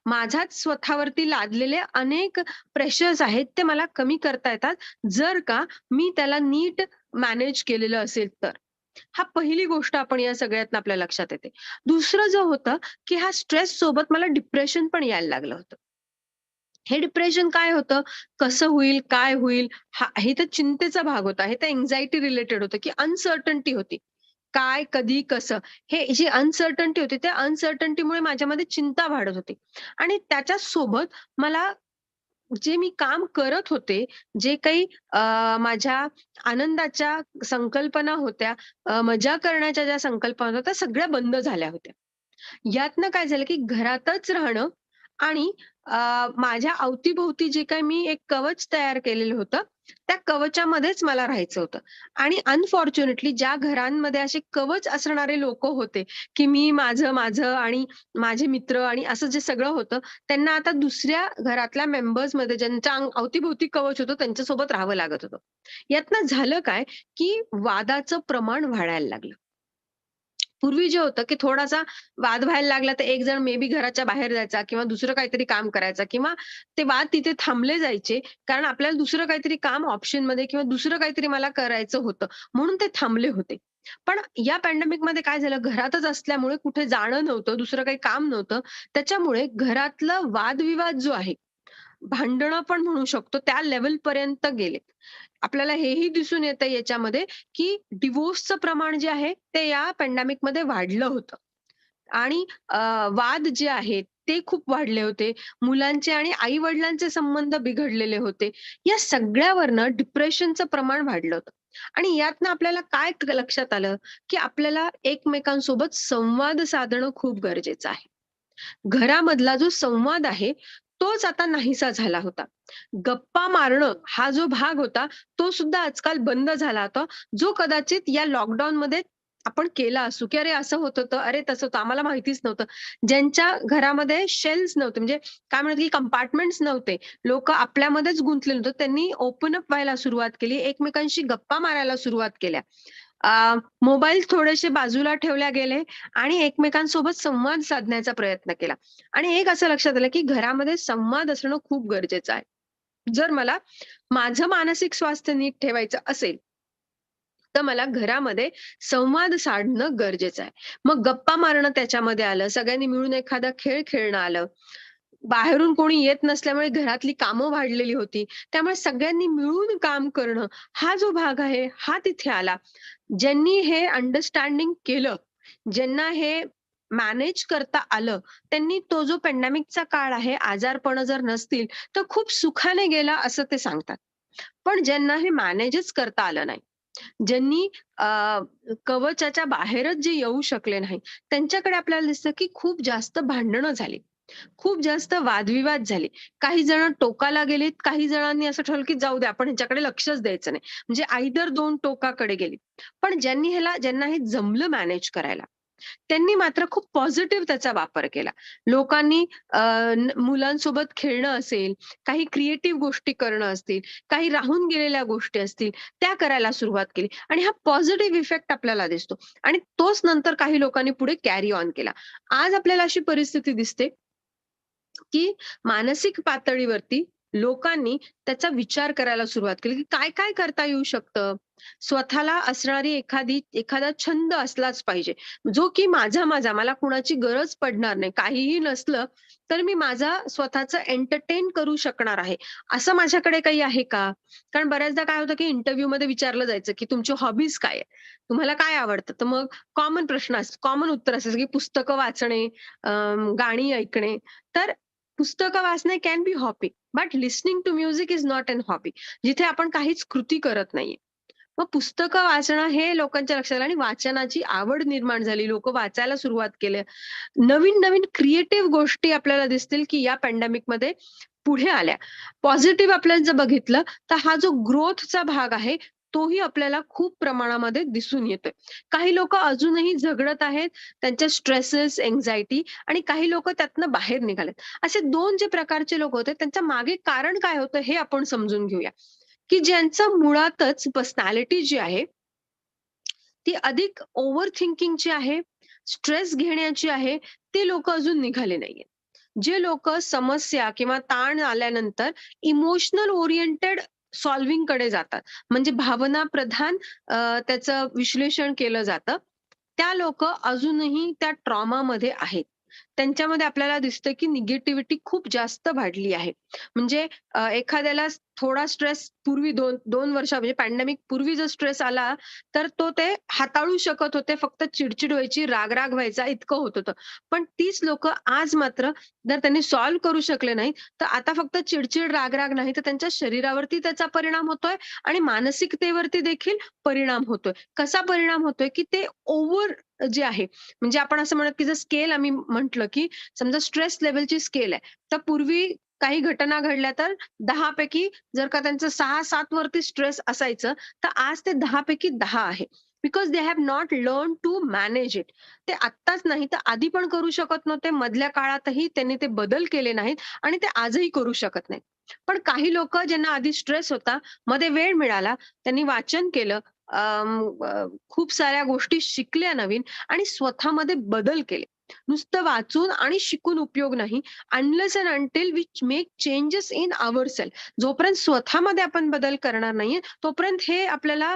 माझ्याच स्वतःवरती लादलेले अनेक प्रेशर्स आहेत ते मला कमी करता येतात, जर का मी त्याला नीट मॅनेज केलेलं असेल तर. हा पहिली गोष्ट आपण या सगळ्यातनं आपल्या लक्षात येते. दुसरं जे होतं, की हा स्ट्रेस सोबत मला डिप्रेशन पण यायला लागलं होतं. हे डिप्रेशन काय होतं? कसं होईल? काय होईल? हे तर चिंतेचा भाग होता. हे तर अँक्झायटी रिलेटेड होतं, की अनसर्टन्टी होती. काय, कधी, कसं? हे जी अनसर्टन्टी होती, त्या अनसर्टन्टीमुळे माझ्यामध्ये चिंता वाढत होती. आणि त्याच्यासोबत मला जे मी काम करत होते, जे काही माझ्या आनंदाच्या संकल्पना होत्या, मजा करण्याच्या ज्या संकल्पना होत्या, त्या सगळ्या बंद झाल्या होत्या. यातनं काय झालं, की घरातच राहणं आणि माझ्या अवतीभोवती जे काही मी एक कवच तयार केलेलं होतं, त्या कवचामध्येच मला राहायचं होतं. आणि अनफॉर्च्युनेटली ज्या घरांमध्ये असे कवच असणारे लोकं होते, की मी माझं, माझं आणि माझे मित्र आणि असं जे सगळं होतं, त्यांना आता दुसऱ्या घरातल्या मेंबर्समध्ये ज्यांच्या अवतीभोवती कवच होतं, त्यांच्यासोबत राहावं लागत होतं. यातनं झालं काय, की वादाचं प्रमाण वाढायला लागलं. पूर्वी जे होतं, की थोडासा वाद व्हायला लागला, तर एक जण मे बी घराच्या बाहेर जायचा किंवा दुसरं काहीतरी काम करायचा किंवा ते वाद तिथे थांबले जायचे. कारण आपल्याला दुसरं काहीतरी काम ऑप्शनमध्ये किंवा दुसरं काहीतरी मला करायचं होतं, म्हणून ते थांबले होते. पण या पॅन्डेमिकमध्ये काय झालं, घरातच असल्यामुळे कुठे जाणं नव्हतं, दुसरं काही काम नव्हतं. त्याच्यामुळे घरातलं वादविवाद जो आहे, भांडणं पण म्हणू शकतो, त्या लेव्हलपर्यंत गेले. आपल्याला हेही दिसून येतं याच्यामध्ये, की डिव्होर्सचं प्रमाण जे आहे, ते या पॅन्डेमिकमध्ये वाढलं होतं. आणि वाद जे आहेत ते खूप वाढले होते. मुलांचे आणि आई-वडिलांचे संबंध बिघडलेले होते. या सगळ्यावरनं डिप्रेशनचं प्रमाण वाढलं होतं. आणि यातनं आपल्याला काय लक्षात आलं, की आपल्याला एकमेकांसोबत संवाद साधणं खूप गरजेचं आहे. घरामधला जो संवाद आहे, तोच आता नाहीसा झाला होता. गप्पा मारणं हा जो भाग होता, तो सुद्धा आजकाल बंद झाला होता, जो कदाचित या लॉकडाऊनमध्ये आपण केला असू, की "अरे असं होत होतं, अरे तसं होतं, आम्हाला माहितीच नव्हतं." ज्यांच्या घरामध्ये शेल्स नव्हते, म्हणजे काय म्हणतात, की कंपार्टमेंट्स नव्हते. लोकं आपल्यामध्येच गुंतलेले होते. त्यांनी ओपन अप व्हायला सुरुवात केली, एकमेकांशी गप्पा मारायला सुरुवात केल्या. मोबाईल थोडेसे बाजूला ठेवल्या गेले आणि एकमेकांसोबत संवाद साधण्याचा प्रयत्न केला. आणि एक असं लक्षात आलं, की घरामध्ये संवाद असणं खूप गरजेचं आहे. जर मला माझं मानसिक स्वास्थ्य नीट ठेवायचं असेल, तर मला घरामध्ये संवाद साधणं गरजेचं आहे. मग गप्पा मारणं त्याच्यामध्ये आलं, सगळ्यांनी मिळून एखादा खेळ खेळणं आलं. बाहेरून कोणी येत नसल्यामुळे घरातली कामं वाढलेली होती. त्यामुळे सगळ्यांनी मिळून काम करणं, हा जो भाग आहे, हा तिथे आला. ज्यांनी हे अंडरस्टँडिंग केलं, ज्यांना हे मॅनेज करता आलं, त्यांनी तो जो पॅन्डेमिकचा काळ आहे, आजारपणं जर नसतील, तर खूप सुखाने गेला असं ते सांगतात. पण ज्यांना हे मॅनेजच करता आलं नाही, ज्यांनी कवचाच्या बाहेरच जे येऊ शकले नाही, त्यांच्याकडे आपल्याला दिसतं की खूप जास्त भांडणं झाली. खूप जास्त वादविवाद झाले. काही जण टोकाला गेलेत, काही जणांनी असं ठरवलं की जाऊ दे आपण ह्याच्याकडे लक्षच द्यायचं नाही. म्हणजे आयदर 2 टोकाकडे गेली. पण ज्यांना हे जमलं मॅनेज करायला, त्यांनी मात्र खूप पॉझिटिव्ह त्याचा वापर केला. लोकांनी मुलांसोबत खेळणं असेल, काही क्रिएटिव्ह गोष्टी करणं असतील, काही राहून गेलेल्या गोष्टी असतील, त्या करायला सुरुवात केली आणि हा पॉझिटिव्ह इफेक्ट आपल्याला दिसतो आणि तोच नंतर काही लोकांनी पुढे कॅरी ऑन केला. आज आपल्याला अशी परिस्थिती दिसते की मानसिक पातळीवरती लोकांनी त्याचा विचार करायला सुरुवात केली, की काय-काय करता येऊ शकतं? स्वतःला असणारी एखादा छंद असलाच पाहिजे, जो की माझा मला कुणाची गरज पडणार नाही. काहीही नसलं, तर मी माझा स्वतःचं एंटरटेन करू शकणार आहे. असं माझ्याकडे काही आहे का? कारण बऱ्याचदा काय होतं, की इंटरव्ह्यूमध्ये विचारलं जायचं, की तुमची हॉबीज काय आहे? तुम्हाला काय आवडतं? तर मग कॉमन उत्तर असायचं, की पुस्तकं वाचणे, गाणी ऐकणे. तर पुस्तकं वाचणे can be hobby, but listening to music is not an hobby. जिथे आपण काहीच कृती करत नाहीये. मग पुस्तकं वाचणं हे लोकांच्या लक्षात आलं आणि वाचनाची आवड निर्माण झाली. लोकं वाचायला सुरुवात केली. नवीन-नवीन क्रिएटिव्ह गोष्टी आपल्याला दिसतील, की या पॅन्डेमिकमध्ये पुढे आल्या. पॉझिटिव्ह आपल्याला जर बघितलं, तर हा जो ग्रोथचा भाग आहे, तोही आपल्याला खूप प्रमाणामध्ये दिसून येतोय. काही लोकं अजूनही झगडत आहेत. त्यांच्या स्ट्रेसेस, अँक्झायटी आणि काही लोकं त्यातनं बाहेर निघालेत. असे 2 जे प्रकारचे लोक होते, त्यांच्या मागे कारण काय होतं हे आपण समजून घेऊया. की ज्यांचं मुळातच पर्सनॅलिटी जी आहे, ती अधिक ओव्हर थिंकिंगची आहे, स्ट्रेस घेण्याची आहे, ते लोकं अजून निघाले नाहीयेत. जे लोक समस्या किंवा ताण आल्यानंतर इमोशनल ओरिएंटेड सॉल्व्हिंग कडे जातात, म्हणजे भावना प्रधान त्याचं विश्लेषण केलं जातं, त्या लोक अजूनही त्या ट्रॉमामध्ये आहेत. त्यांच्यामध्ये आपल्याला दिसतं की निगेटिव्हिटी खूप जास्त वाढली आहे. म्हणजे एखाद्याला थोडा स्ट्रेस पूर्वी 2 वर्ष म्हणजे पॅन्डेमिक पूर्वी जर स्ट्रेस आला, तर तो ते हाताळू शकत होते. फक्त चिडचिड व्हायची, राग-राग व्हायचा इतकं होत होतं. पण तीच लोकं आज मात्र जर त्यांनी सॉल्व्ह करू शकले नाही, तर आता फक्त चिडचिड, राग-राग नाही, तर त्यांच्या शरीरावरती त्याचा परिणाम होतोय आणि मानसिकतेवरती देखील परिणाम होतोय. कसा परिणाम होतोय, की ते ओव्हर जे आहे, म्हणजे आपण असं म्हणत की जर स्केल आम्ही म्हटलं, की समजा स्ट्रेस लेव्हलची स्केल आहे. तर पूर्वी काही घटना घडल्या तर 10 पैकी जर का त्यांचं 6-7 वरती स्ट्रेस असायचं, तर आज ते 10 पैकी 10 आहे. Because they have not learn to manage it. ते आत्ताच नाही तर आधी पण करू शकत नव्हते. मधल्या काळातही त्यांनी ते बदल केले नाहीत आणि ते आजही करू शकत नाहीत. पण काही लोकं ज्यांना आधी स्ट्रेस होता, मध्ये वेळ मिळाला, त्यांनी वाचन केलं, खूप साऱ्या गोष्टी शिकल्या नवीन आणि स्वतःमध्ये बदल केले. नुसतं वाचून आणि शिकून उपयोग नाही. Unless and until we make changes in ourself. जोपर्यंत स्वतःमध्ये आपण बदल करणार नाहीये, तोपर्यंत हे आपल्याला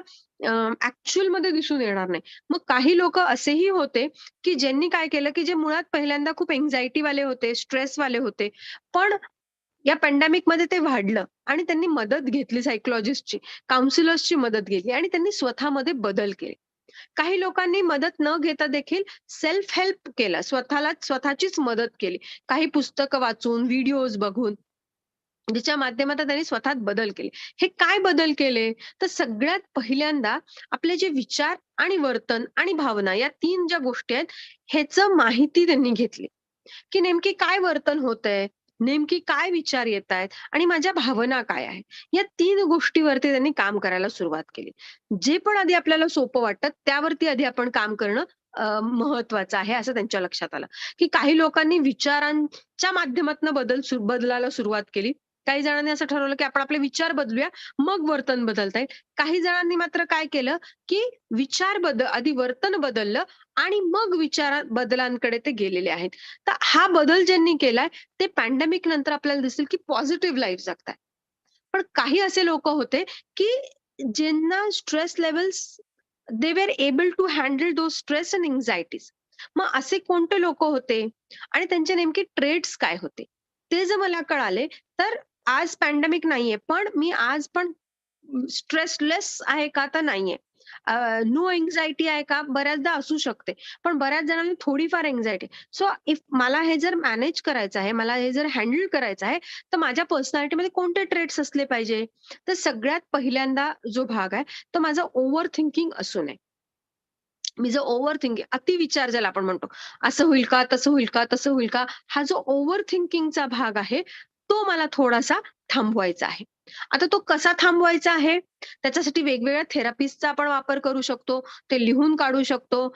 ऍक्च्युअल मध्ये दिसून येणार नाही. मग काही लोक असेही होते, की ज्यांनी काय केलं, की जे मुळात पहिल्यांदा खूप एन्झायटी वाले होते, स्ट्रेस वाले होते. पण या पॅन्डेमिक मध्ये ते वाढलं आणि त्यांनी मदत घेतली सायकॉलॉजिस्टची, काउन्सिलर्सची मदत घेतली आणि त्यांनी स्वतःमध्ये बदल केले. काही लोकांनी मदत न घेता देखील सेल्फ हेल्प केलं. स्वतःचीच मदत केली. काही पुस्तकं वाचून, व्हिडिओज बघून, ज्याच्या माध्यमातून त्यांनी स्वतःत बदल केले. हे काय बदल केले? तर सगळ्यात पहिल्यांदा आपले जे विचार आणि वर्तन आणि भावना या 3 ज्या गोष्टी आहेत, ह्याचं माहिती त्यांनी घेतली. की नेमकी काय वर्तन होतंय, नेमकी काय विचार येतायत आणि माझ्या भावना काय आहेत. या 3 गोष्टीवरती त्यांनी काम करायला सुरुवात केली. जे पण आधी आपल्याला सोपं वाटतं, त्यावरती आधी आपण काम करणं महत्वाचं आहे, असं त्यांच्या लक्षात आलं. की काही लोकांनी विचारांच्या माध्यमातून बदलायला सुरुवात केली. काही जणांनी असं ठरवलं, की आपण आपले विचार बदलूया, मग वर्तन बदलता येईल. काही जणांनी मात्र काय केलं, की आधी वर्तन बदललं आणि मग विचार बदलांकडे ते गेलेले आहेत. तर हा बदल ज्यांनी केलाय, ते पॅन्डेमिक नंतर आपल्याला दिसेल, की पॉझिटिव्ह लाईफ जगतायत. पण काही असे लोक होते, की ज्यांना stress levels they were able to handle those stress and anxieties. मग असे कोणते लोक होते आणि त्यांचे नेमके ट्रेड्स काय होते? ते जर मला कळाले, तर आज पॅन्डेमिक नाहीये, पण मी आज पण स्ट्रेसलेस आहे का? तर नाहीये. नो अँक्झायटी आहे का? बऱ्याचदा असू शकते. पण बऱ्याच जणांना थोडीफार अँक्झायटी. सो इफ मला हे जर मॅनेज करायचं आहे, मला हे जर हँडल करायचं आहे, तर माझ्या पर्सनॅलिटीमध्ये कोणते ट्रेट्स असले पाहिजे? तर सगळ्यात पहिल्यांदा जो भाग आहे, तो माझा ओव्हर थिंकिंग असू नये. मी जो ओव्हर थिंकिंग, अतिविचार ज्याला आपण म्हणतो, असं होईल का, तसं होईल का, तसं होईल का, हा जो ओव्हर थिंकिंगचा भाग आहे, तो मला थोडासा थांबवायचा आहे. आता तो कसा थांबवायचा आहे? त्याच्यासाठी वेगवेगळ्या थेरपीजचा आपण वापर करू शकतो. ते लिहून काढू शकतो.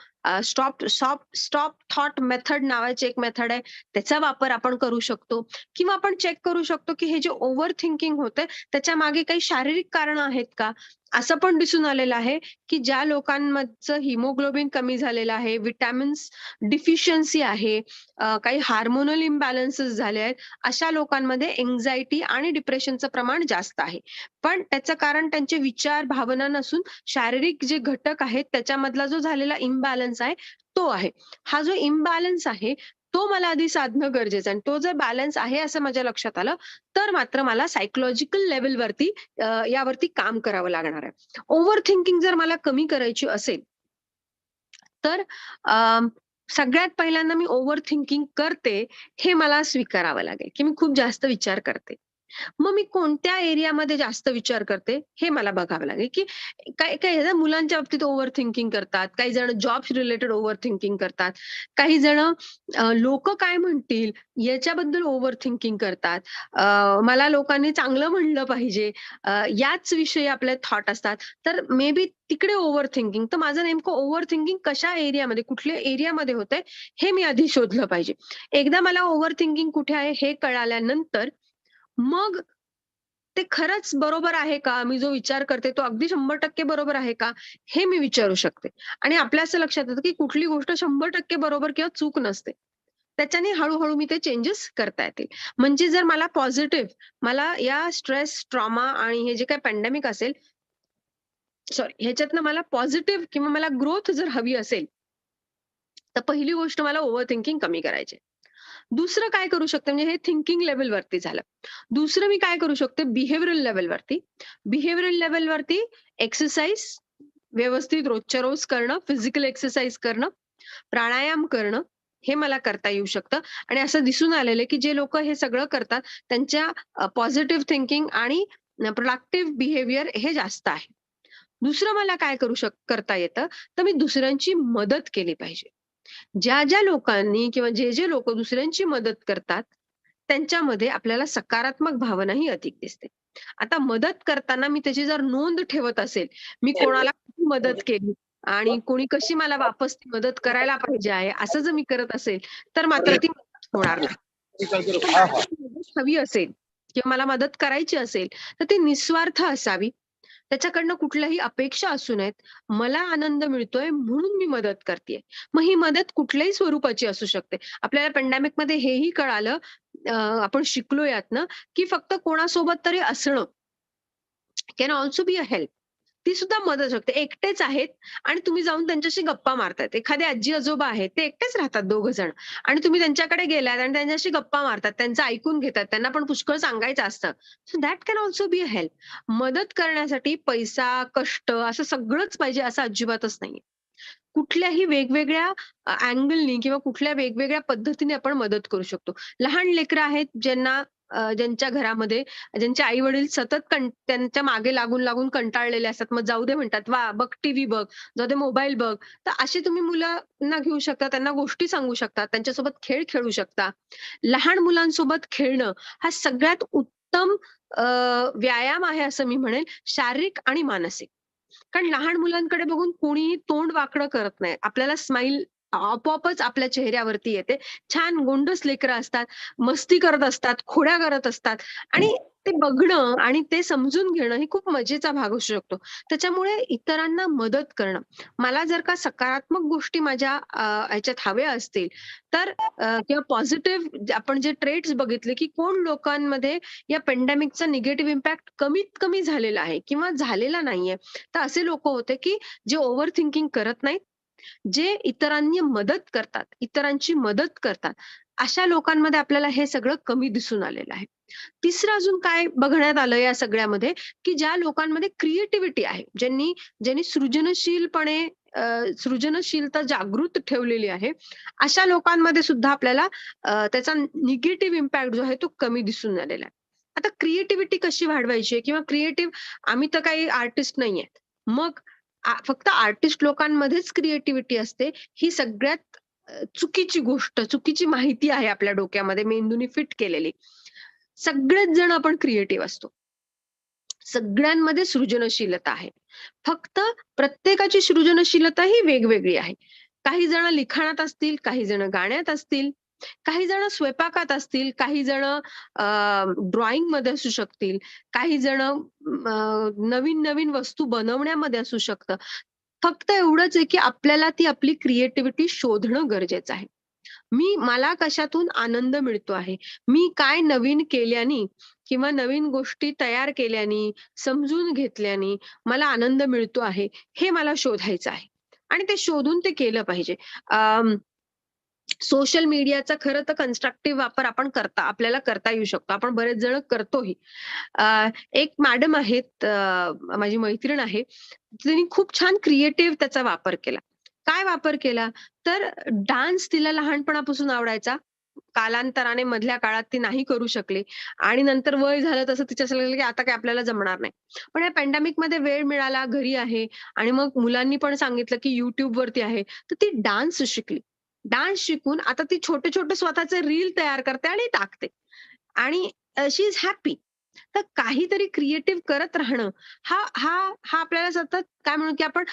स्टॉप थॉट मेथड नावाची एक मेथड आहे. त्याचा वापर आपण करू शकतो किंवा आपण चेक करू शकतो, की हे जे ओव्हर थिंकिंग होतंय, त्याच्या मागे काही शारीरिक कारणं आहेत का? असं पण दिसून आलेलं आहे, की ज्या लोकांमधचं हिमोग्लोबिन कमी झालेलं आहे, व्हिटॅमिन्स डिफिशियन्सी आहे, काही हार्मोनल इम्बॅलन्सेस झाले आहेत, अशा लोकांमध्ये अँक्झायटी आणि डिप्रेशनचं प्रमाण जास्त आहे. पण त्याचं कारण त्यांचे विचार, भावना नसून शारीरिक जे घटक आहेत, त्याच्यामधला जो झालेला इम्बॅलन्स आहे, तो आहे. हा जो इम्बॅलन्स आहे, तो मला आधी साधणं गरजेचं आहे आणि तो जर बॅलन्स आहे असं माझ्या लक्षात आलं, तर मात्र मला सायकॉलॉजिकल लेव्हलवरती यावरती काम करावं लागणार आहे. ओव्हर थिंकिंग जर मला कमी करायची असेल, तर सगळ्यात पहिल्यांदा मी ओव्हर थिंकिंग करते, हे मला स्वीकारावं लागेल, की मी खूप जास्त विचार करते. मग मी कोणत्या एरियामध्ये जास्त विचार करते, हे मला बघावं लागेल, की काही काही जण मुलांच्या बाबतीत ओव्हर थिंकिंग करतात, काही जण जॉब्स रिलेटेड ओव्हर थिंकिंग करतात, काही जण लोकं काय म्हणतील याच्याबद्दल ओव्हर थिंकिंग करतात. मला लोकांनी चांगलं म्हणलं पाहिजे, याच विषयी आपले थॉट असतात. तर मे बी तिकडे ओव्हर थिंकिंग. तर माझं नेमकं ओव्हर थिंकिंग कशा एरियामध्ये, कुठल्या एरियामध्ये होतंय, हे मी आधी शोधलं पाहिजे. एकदा मला ओव्हर थिंकिंग कुठे आहे हे कळाल्यानंतर मग ते खरंच बरोबर आहे का? मी जो विचार करते तो अगदी 100% बरोबर आहे का? हे मी विचारू शकते. आणि आपल्या असं लक्षात येतं, की कुठली गोष्ट 100% बरोबर किंवा चूक नसते. त्याच्याने हळूहळू मी ते चेंजेस करता येतील. म्हणजे जर मला पॉझिटिव्ह, मला या स्ट्रेस, ट्रॉमा आणि हे जे काही पॅन्डेमिक असेल, सॉरी, ह्याच्यातनं मला पॉझिटिव्ह किंवा मला ग्रोथ जर हवी असेल, तर पहिली गोष्ट मला ओव्हर थिंकिंग कमी करायची. दुसरं काय करू शकते, म्हणजे हे थिंकिंग लेवलवरती झालं. दुसरं मी काय करू शकते, बिहेव्हिअरल लेवलवरती. बिहेव्हिअरल लेवलवरती एक्सरसाइज व्यवस्थित रोजच्या रोज करणं, फिजिकल एक्सरसाइज करणं, प्राणायाम करणं, हे मला करता येऊ शकतं. आणि असं दिसून आलेलं आहे, की जे लोक हे सगळं करतात त्यांच्या पॉझिटिव्ह थिंकिंग आणि प्रोडक्टिव्ह बिहेवियर हे जास्त आहे. दुसरं मला काय करता येतं, तर मी दुसऱ्यांची मदत केली पाहिजे. ज्या लोकांनी किंवा जे लोक दुसऱ्यांची मदत करतात, त्यांच्यामध्ये आपल्याला सकारात्मक भावनाही अधिक दिसते. आता मदत करताना मी त्याची जर नोंद ठेवत असेल, मी कोणाला किती मदत केली आणि कोणी कशी मला वापस ती मदत करायला पाहिजे आहे, असं जर मी करत असेल, तर मात्र ती मदत होणार नाही. पण मला ती मदत हवी असेल किंवा मला मदत करायची असेल, तर ती निस्वार्थ असावी. त्याच्याकडनं कुठल्याही अपेक्षा असू नयेत. मला आनंद मिळतोय म्हणून मी मदत करतेय. मग ही मदत कुठल्याही स्वरूपाची असू शकते. आपल्याला पॅन्डेमिकमध्ये हेही कळालं, आपण शिकलो यातनं, की फक्त कोणासोबत तरी असणं can also be a help. ती सुद्धा मदत शकते. एकटेच आहेत आणि तुम्ही जाऊन त्यांच्याशी गप्पा मारतायत. एखादे आजी-आजोबा आहेत, ते एकटेच राहतात दोघं जण आणि तुम्ही त्यांच्याकडे गेलात आणि त्यांच्याशी गप्पा मारतात, त्यांचं ऐकून घेतात, त्यांना पण पुष्कळ सांगायचं असतं. So that can also be a help. मदत करण्यासाठी पैसा, कष्ट असं सगळंच पाहिजे असं अजिबातच नाहीये. कुठल्याही वेगवेगळ्या अँगलनी किंवा कुठल्या वेगवेगळ्या पद्धतीने आपण मदत करू शकतो. लहान लेकरं आहेत ज्यांच्या घरामध्ये ज्यांचे आई वडील सतत त्यांच्या मागे लागून लागून कंटाळलेले असतात. मग जाऊ दे म्हणतात, वा बघ टीव्ही बघ, जाऊ दे मोबाईल बघ. तर असे तुम्ही मुलांना घेऊ शकता, त्यांना गोष्टी सांगू शकता, त्यांच्यासोबत खेळ खेळू शकता. लहान मुलांसोबत खेळणं हा सगळ्यात उत्तम व्यायाम आहे असं मी म्हणेल, शारीरिक आणि मानसिक. कारण लहान मुलांकडे बघून कोणीही तोंड वाकडं करत नाही. आपल्याला स्माईल आपोआपच आपल्या चेहऱ्यावरती येते. छान गोंडस लेकरं असतात, मस्ती करत असतात, खोड्या करत असतात आणि ते बघणं आणि ते समजून घेणं ही खूप मजेचा भाग असू शकतो. त्याच्यामुळे इतरांना मदत करणं. मला जर का सकारात्मक गोष्टी माझ्या ह्याच्यात हव्या असतील, तर किंवा पॉझिटिव्ह आपण जे ट्रेट्स बघितले, की कोण लोकांमध्ये या पेंडेमिकचा निगेटिव्ह इम्पॅक्ट कमीत कमी झालेला आहे किंवा झालेला नाहीये. तर असे लोक होते, की जे ओव्हर थिंकिंग करत नाहीत, जे इतरांनी मदत करतात, इतरांची मदत करतात. अशा लोकांमध्ये आपल्याला हे सगळं कमी दिसून आलेलं आहे. तिसरं अजून काय बघण्यात आलं या सगळ्यामध्ये, की ज्या लोकांमध्ये क्रिएटिव्हिटी आहे, ज्यांनी सृजनशीलता जागृत ठेवलेली आहे, अशा लोकांमध्ये सुद्धा आपल्याला त्याचा निगेटिव्ह इम्पॅक्ट जो आहे तो कमी दिसून आलेला आहे. आता क्रिएटिव्हिटी कशी वाढवायची किंवा आम्ही तर काही आर्टिस्ट नाहीये. मग फक्त आर्टिस्ट लोकांमध्येच क्रिएटिव्हिटी असते, ही सगळ्यात चुकीची गोष्ट, चुकीची माहिती आहे आपल्या डोक्यामध्ये मेंदूने फिट केलेली. सगळेच जण आपण क्रिएटिव्ह असतो. सगळ्यांमध्ये सृजनशीलता आहे. फक्त प्रत्येकाची सृजनशीलता ही वेगवेगळी आहे. काही जण लिखाणात असतील, काही जण गाण्यात असतील, काही जण स्वयंपाकात असतील, काही जण ड्रॉइंग मध्ये असू शकतील, काही जण नवीन नवीन वस्तू बनवण्यामध्ये असू शकतं. फक्त एवढंच आहे की आपल्याला ती आपली क्रिएटिव्हिटी शोधणं गरजेचं आहे. मला कशातून आनंद मिळतो आहे, मी काय नवीन केल्याने किंवा नवीन गोष्टी तयार केल्याने, समजून घेतल्याने मला आनंद मिळतो आहे, हे मला शोधायचं आहे आणि ते शोधून ते केलं पाहिजे. सोशल मीडियाचा खरं तर कन्स्ट्रक्टिव्ह वापर आपल्याला करता येऊ शकतो. आपण बरेच जण करतोही. एक मॅडम आहेत, माझी मैत्रीण आहे. तिने खूप छान क्रिएटिव्ह त्याचा वापर केला. काय वापर केला? तर डान्स तिला लहानपणापासून आवडायचा. कालांतराने मधल्या काळात ती नाही करू शकली आणि नंतर वय झालं तसं तिच्या असं लागलं की आता काय आपल्याला जमणार नाही. पण या पॅन्डेमिकमध्ये वेळ मिळाला, घरी आहे आणि मग मुलांनी पण सांगितलं की YouTube वरती आहे. तर ती डान्स शिकली. डान्स शिकून आता ती छोटे छोटे स्वतःचे रील तयार करते आणि टाकते आणि शी इज हॅपी. तर काहीतरी क्रिएटिव्ह करत राहणं हा हा हा आपल्याला सतत काय म्हणू की आपण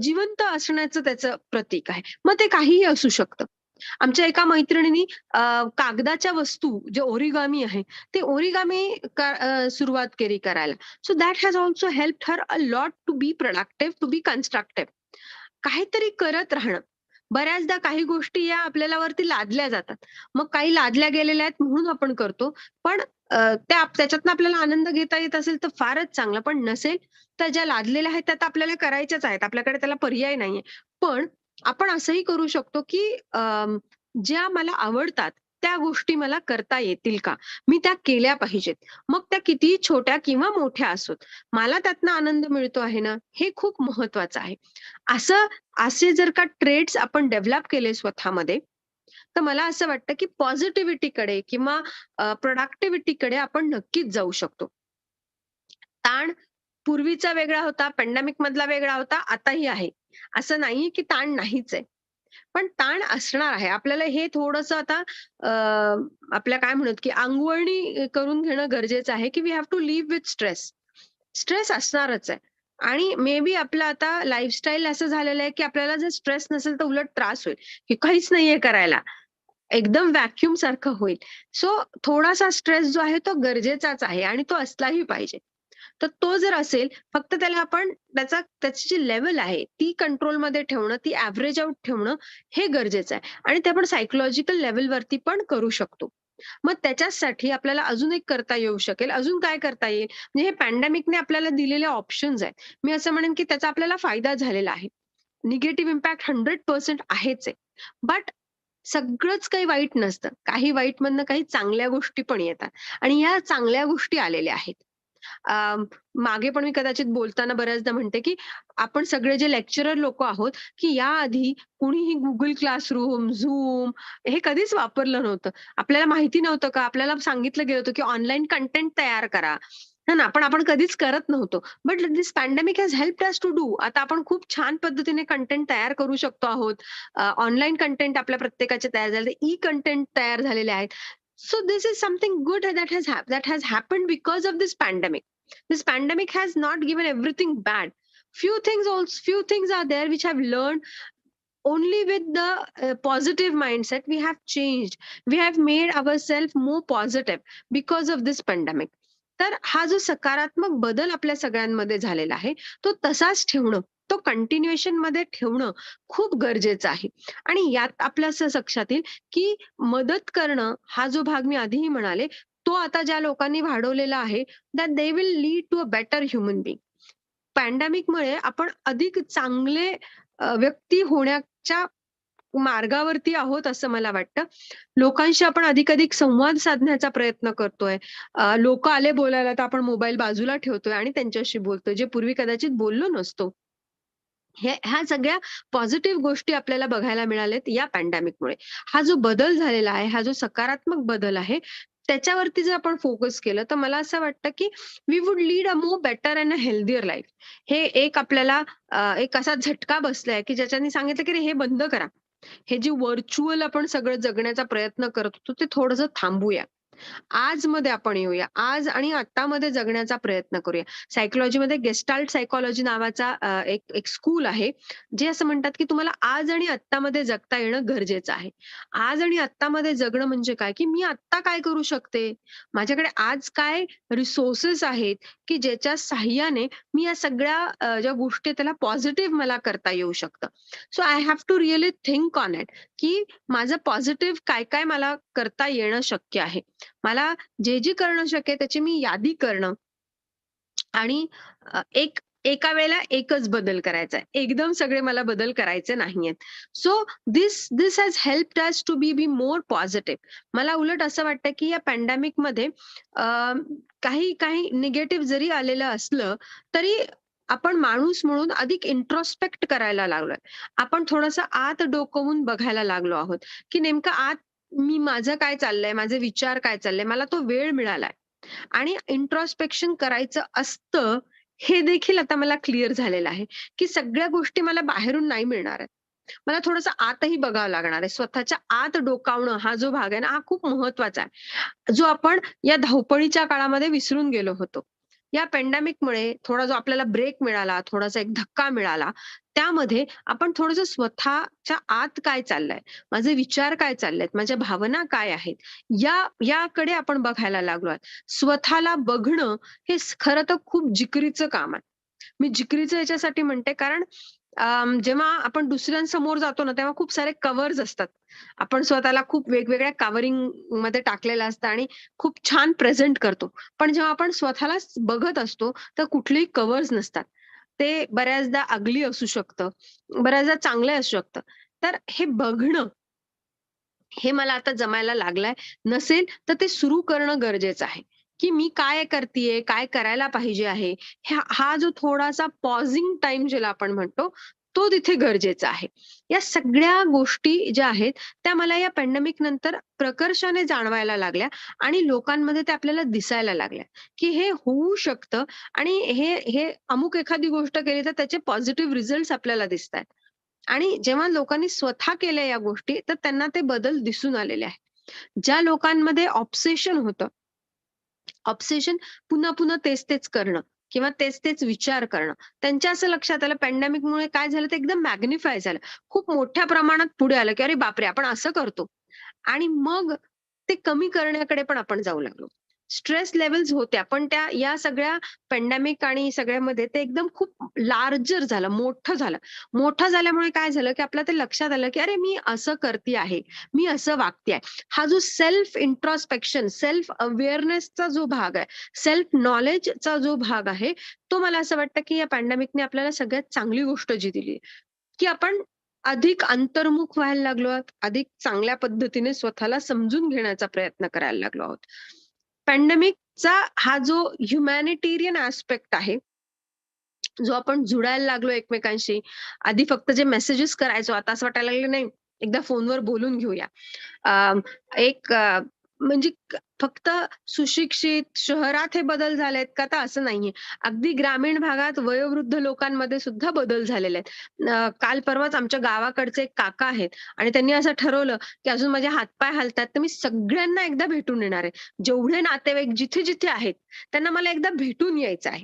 जिवंत असण्याचं त्याचं प्रतीक आहे. मग ते काहीही असू शकतं. आमच्या एका मैत्रिणींनी कागदाच्या वस्तू जे ओरिगामी आहे ते ओरिगामी सुरुवात केली करायला. So that has also help her a lot to be productive, to be constructive. काहीतरी करत राहणं. बऱ्याचदा काही गोष्टी या आपल्याला वरती लादल्या जातात. मग काही लादल्या गेलेल्या आहेत म्हणून आपण करतो. पण त्याच्यातनं आपल्याला आनंद घेता येत असेल तर फारच चांगलं. पण नसेल तर ज्या लादलेल्या आहेत त्या तर आपल्याला करायच्याच आहेत. आपल्याकडे त्याला पर्याय नाहीये. पण आपण असंही करू शकतो, की ज्या मला आवडतात त्या गोष्टी मला करता येतील का? मी त्या केल्या पाहिजेत. मग त्या कितीही छोट्या किंवा मोठ्या असोत. मला त्यातनं आनंद मिळतो आहे ना, हे खूप महत्वाचं आहे. असे जर का ट्रेड्स आपण डेव्हलप केले स्वतःमध्ये, तर मला असं वाटतं, की पॉझिटिव्हिटीकडे किंवा प्रोडक्टिव्हिटीकडे आपण नक्कीच जाऊ शकतो. ताण पूर्वीचा वेगळा होता, पॅन्डेमिक मधला वेगळा होता, आताही आहे. असं नाहीये, की ताण नाहीच आहे. पण ताण असणार आहे. आपल्याला हे थोडंसं आता आपल्या काय म्हणत, की अंगवळणी करून घेणं गरजेचं आहे, की we have to live with stress. Stress असणारच आहे. आणि मे बी आपलं आता लाईफस्टाईल असं झालेलं आहे, की आपल्याला जर स्ट्रेस नसेल तर उलट त्रास होईल, की काहीच नाहीये करायला. एकदम व्हॅक्यूम सारखं होईल. सो थोडासा स्ट्रेस जो आहे तो गरजेचाच आहे आणि तो असलाही पाहिजे. तर तो जर असेल, फक्त त्याला आपण त्याची जी लेव्हल आहे ती कंट्रोलमध्ये ठेवणं, ती एव्हरेज आउट ठेवणं हे गरजेचं आहे. आणि ते आपण सायकॉलॉजिकल लेव्हलवरती पण करू शकतो. मग त्याच्यासाठी आपल्याला अजून एक करता येऊ शकेल. अजून काय करता येईल? म्हणजे हे पॅन्डेमिकने आपल्याला दिलेले ऑप्शन्स आहेत. मी असं म्हणेन की त्याचा आपल्याला फायदा झालेला आहे. निगेटिव्ह इम्पॅक्ट 100% आहेच आहे. बट सगळंच काही वाईट नसतं. काही वाईटमधनं काही चांगल्या गोष्टी पण येतात आणि या चांगल्या गोष्टी आलेल्या आहेत. अ, मागे पण मी कदाचित बोलताना बऱ्याचदा म्हणते, की आपण सगळे जे लेक्चरर लोकं आहोत, की याआधी कुणीही Google क्लासरूम, Zoom हे कधीच वापरलं नव्हतं. आपल्याला माहिती नव्हतं का? आपल्याला सांगितलं गेलं होतं, की ऑनलाईन कंटेंट तयार करा. है ना? पण आपण कधीच करत नव्हतो. But this pandemic has helped us to do. आता आपण खूप छान पद्धतीने कंटेंट तयार करू शकतो आहोत. ऑनलाईन कंटेंट आपल्या प्रत्येकाचे तयार झाले. ई कंटेंट तयार झालेले आहेत. So this is something good that has happened because of this pandemic. This pandemic has not given everything bad. Few things are there which have learned only with the positive mindset. We have changed. We have made ourselves more positive because of this pandemic. तर हा जो सकारात्मक बदल आपल्या सगळ्यांमध्ये झालेला आहे तो तसाच ठेवणं, तो कंटिन्युएशन मध्ये ठेवणं खूप गरजेचं आहे. आणि यात आपल्या असं लक्षात येईल, की मदत करणं हा जो भाग मी आधीही म्हणाले, तो आता ज्या लोकांनी वाढवलेला आहे, that they will lead to a better human being. पॅन्डेमिकमुळे आपण अधिक चांगले व्यक्ती होण्याच्या मार्गावरती आहोत असं मला वाटतं. लोकांशी आपण अधिकाधिक संवाद साधण्याचा प्रयत्न करतोय. लोकं आले बोलायला तर आपण मोबाईल बाजूला ठेवतोय आणि त्यांच्याशी बोलतोय, जे पूर्वी कदाचित बोललो नसतो. ह्या सगळ्या पॉझिटिव्ह गोष्टी आपल्याला बघायला मिळाल्यात या पॅन्डेमिकमुळे. हा जो बदल झालेला आहे, हा जो सकारात्मक बदल आहे, त्याच्यावरती जर आपण फोकस केलं, तर मला असं वाटतं, की we would lead a more better and a healthier life. हे एक आपल्याला एक असा झटका बसलाय, की ज्याच्याने सांगितलं, की "रे हे बंद करा. हे जे व्हर्चुअल आपण सगळं जगण्याचा प्रयत्न करत होतो, ते थोडंसं थांबवूया. आजमध्ये आपण येऊया. आज आणि आत्तामध्ये जगण्याचा प्रयत्न करूया." सायकॉलॉजीमध्ये गेस्टाल्ट सायकॉलॉजी नावाचा एक स्कूल आहे, जे असं म्हणतात, की तुम्हाला आज आणि आत्तामध्ये जगता येणं गरजेचं आहे. आज आणि आत्तामध्ये जगणं म्हणजे काय, की मी आत्ता काय करू शकते? माझ्याकडे आज काय रिसोर्सेस आहेत, की ज्याच्या सहाय्याने मी या सगळ्या ज्या गोष्टी आहेत त्याला पॉझिटिव्ह मला करता येऊ शकतं. So I have to really think on it, की माझं पॉझिटिव्ह काय-काय मला करता येणं शक्य आहे. मला जे करणं शक्य आहे त्याची मी यादी करणं आणि एका वेळेला एकच बदल करायचा आहे. एकदम सगळे मला बदल करायचे नाहीयेत. So this has helped us to be more positive. मला उलट असं वाटतं, की या पॅन्डेमिकमध्ये काही निगेटिव्ह जरी आलेलं असलं, तरी आपण माणूस म्हणून अधिक इंट्रोस्पेक्ट करायला लागलोय. आपण थोडंसं आत डोकावून बघायला लागलो आहोत, की नेमकं आत माझं काय चाललंय, माझे विचार काय चाललंय, मला तो वेळ मिळालाय. आणि इंट्रोस्पेक्शन करायचं असतं, हे देखील आता मला क्लिअर झालेलं आहे, की सगळ्या गोष्टी मला बाहेरून नाही मिळणार आहेत. मला थोडंसं आतही बघावं लागणार आहे. स्वतःच्या आत डोकावणं हा जो भाग आहे ना, हा खूप महत्वाचा आहे. जो आपण या धावपळीच्या काळामध्ये विसरून गेलो होतो. या पॅन्डेमिकमुळे थोडा जो आपल्याला ब्रेक मिळाला, थोडासा एक धक्का मिळाला, त्यामध्ये आपण थोडंसं स्वतःच्या आत काय चाललंय, माझे विचार काय चाललेत, माझ्या भावना काय आहेत, याकडे आपण बघायला लागलो आहोत. स्वतःला बघणं हे खरं तर खूप जिकिरीचं काम आहे. मी जिकिरीचं याच्यासाठी म्हणते कारण जेव्हा आपण दुसऱ्यांसमोर जातो ना, तेव्हा खूप सारे कव्हर्स असतात. आपण स्वतःला खूप वेगवेगळ्या कव्हरिंग मध्ये टाकलेलं असतं आणि खूप छान प्रेझेंट करतो. पण जेव्हा आपण स्वतःलाच बघत असतो, तर कुठलेही कव्हर्स नसतात. ते बऱ्याचदा अगली असू शकतं, बऱ्याचदा चांगलं असू शकतं. तर हे बघणं, हे मला आता जमायला लागलंय. नसेल तर ते सुरू करणं गरजेचं आहे, की मी काय करतीये, काय करायला पाहिजे आहे. हा जो थोडासा पॉजिंग टाईम ज्याला आपण म्हणतो, तो तिथे गरजेचा आहे. या सगळ्या गोष्टी ज्या आहेत, त्या मला या पॅन्डेमिक नंतर प्रकर्षाने जाणवायला लागल्या आणि लोकांमध्ये ते आपल्याला दिसायला लागल्या, की हे होऊ शकतं आणि हे हे अमुक एखादी गोष्ट केली तर त्याचे पॉझिटिव्ह रिझल्ट्स आपल्याला दिसतायत. आणि जेव्हा लोकांनी स्वतः केल्या या गोष्टी, तर त्यांना ते बदल दिसून आलेले आहेत. ज्या लोकांमध्ये ऑब्सेशन होतं, ऑब्सेशन पुन्हा-पुन्हा तेच-तेच करणं किंवा तेच-तेच विचार करणं. त्यांच्या असं लक्षात आलं पॅन्डेमिकमुळे काय झालं ते एकदम मॅग्निफाय झालं. खूप मोठ्या प्रमाणात पुढे आलं, की "अरे बापरे! आपण असं करतो." आणि मग ते कमी करण्याकडे पण आपण जाऊ लागलो. स्ट्रेस लेव्हल्स होत्या, पण त्या या सगळ्या पॅन्डेमिक आणि सगळ्यामध्ये ते एकदम खूप लार्जर झालं, मोठं झालं. मोठं झाल्यामुळे काय झालं, की आपल्या ते लक्षात आलं, की "अरे मी असं करते आहे, मी असं वागते आहे." हा जो सेल्फ इंट्रोस्पेक्शन, सेल्फ अवेअरनेसचा जो भाग आहे, सेल्फ नॉलेजचा जो भाग आहे, तो मला असं वाटतं, की या पॅन्डेमिकने आपल्याला सगळ्यात चांगली गोष्ट जी दिली, की आपण अधिक अंतर्मुख व्हायला लागलो आहोत. अधिक चांगल्या पद्धतीने स्वतःला समजून घेण्याचा प्रयत्न करायला लागलो आहोत. पॅन्डेमिकचा हा जो ह्युमॅनिटेरियन ॲस्पेक्ट आहे, जो आपण जुडायला लागलो एकमेकांशी. आधी फक्त जे मेसेजेस करायचो, आता असं वाटायला लागलं नाही, एकदा फोनवर बोलून घेऊया. अ, एक म्हणजे फक्त सुशिक्षित शहरात हे बदल झालेत का? तर असं नाहीये. अगदी ग्रामीण भागात वयोवृद्ध लोकांमध्ये सुद्धा बदल झालेले आहेत. काल परवाच आमच्या गावाकडचे एक काका आहेत आणि त्यांनी असं ठरवलं, की अजून माझे हातपाय हालतात, तर मी सगळ्यांना एकदा भेटून येणार आहे. जेवढे नातेवाईक जिथे-जिथे आहेत, त्यांना मला एकदा भेटून यायचं आहे.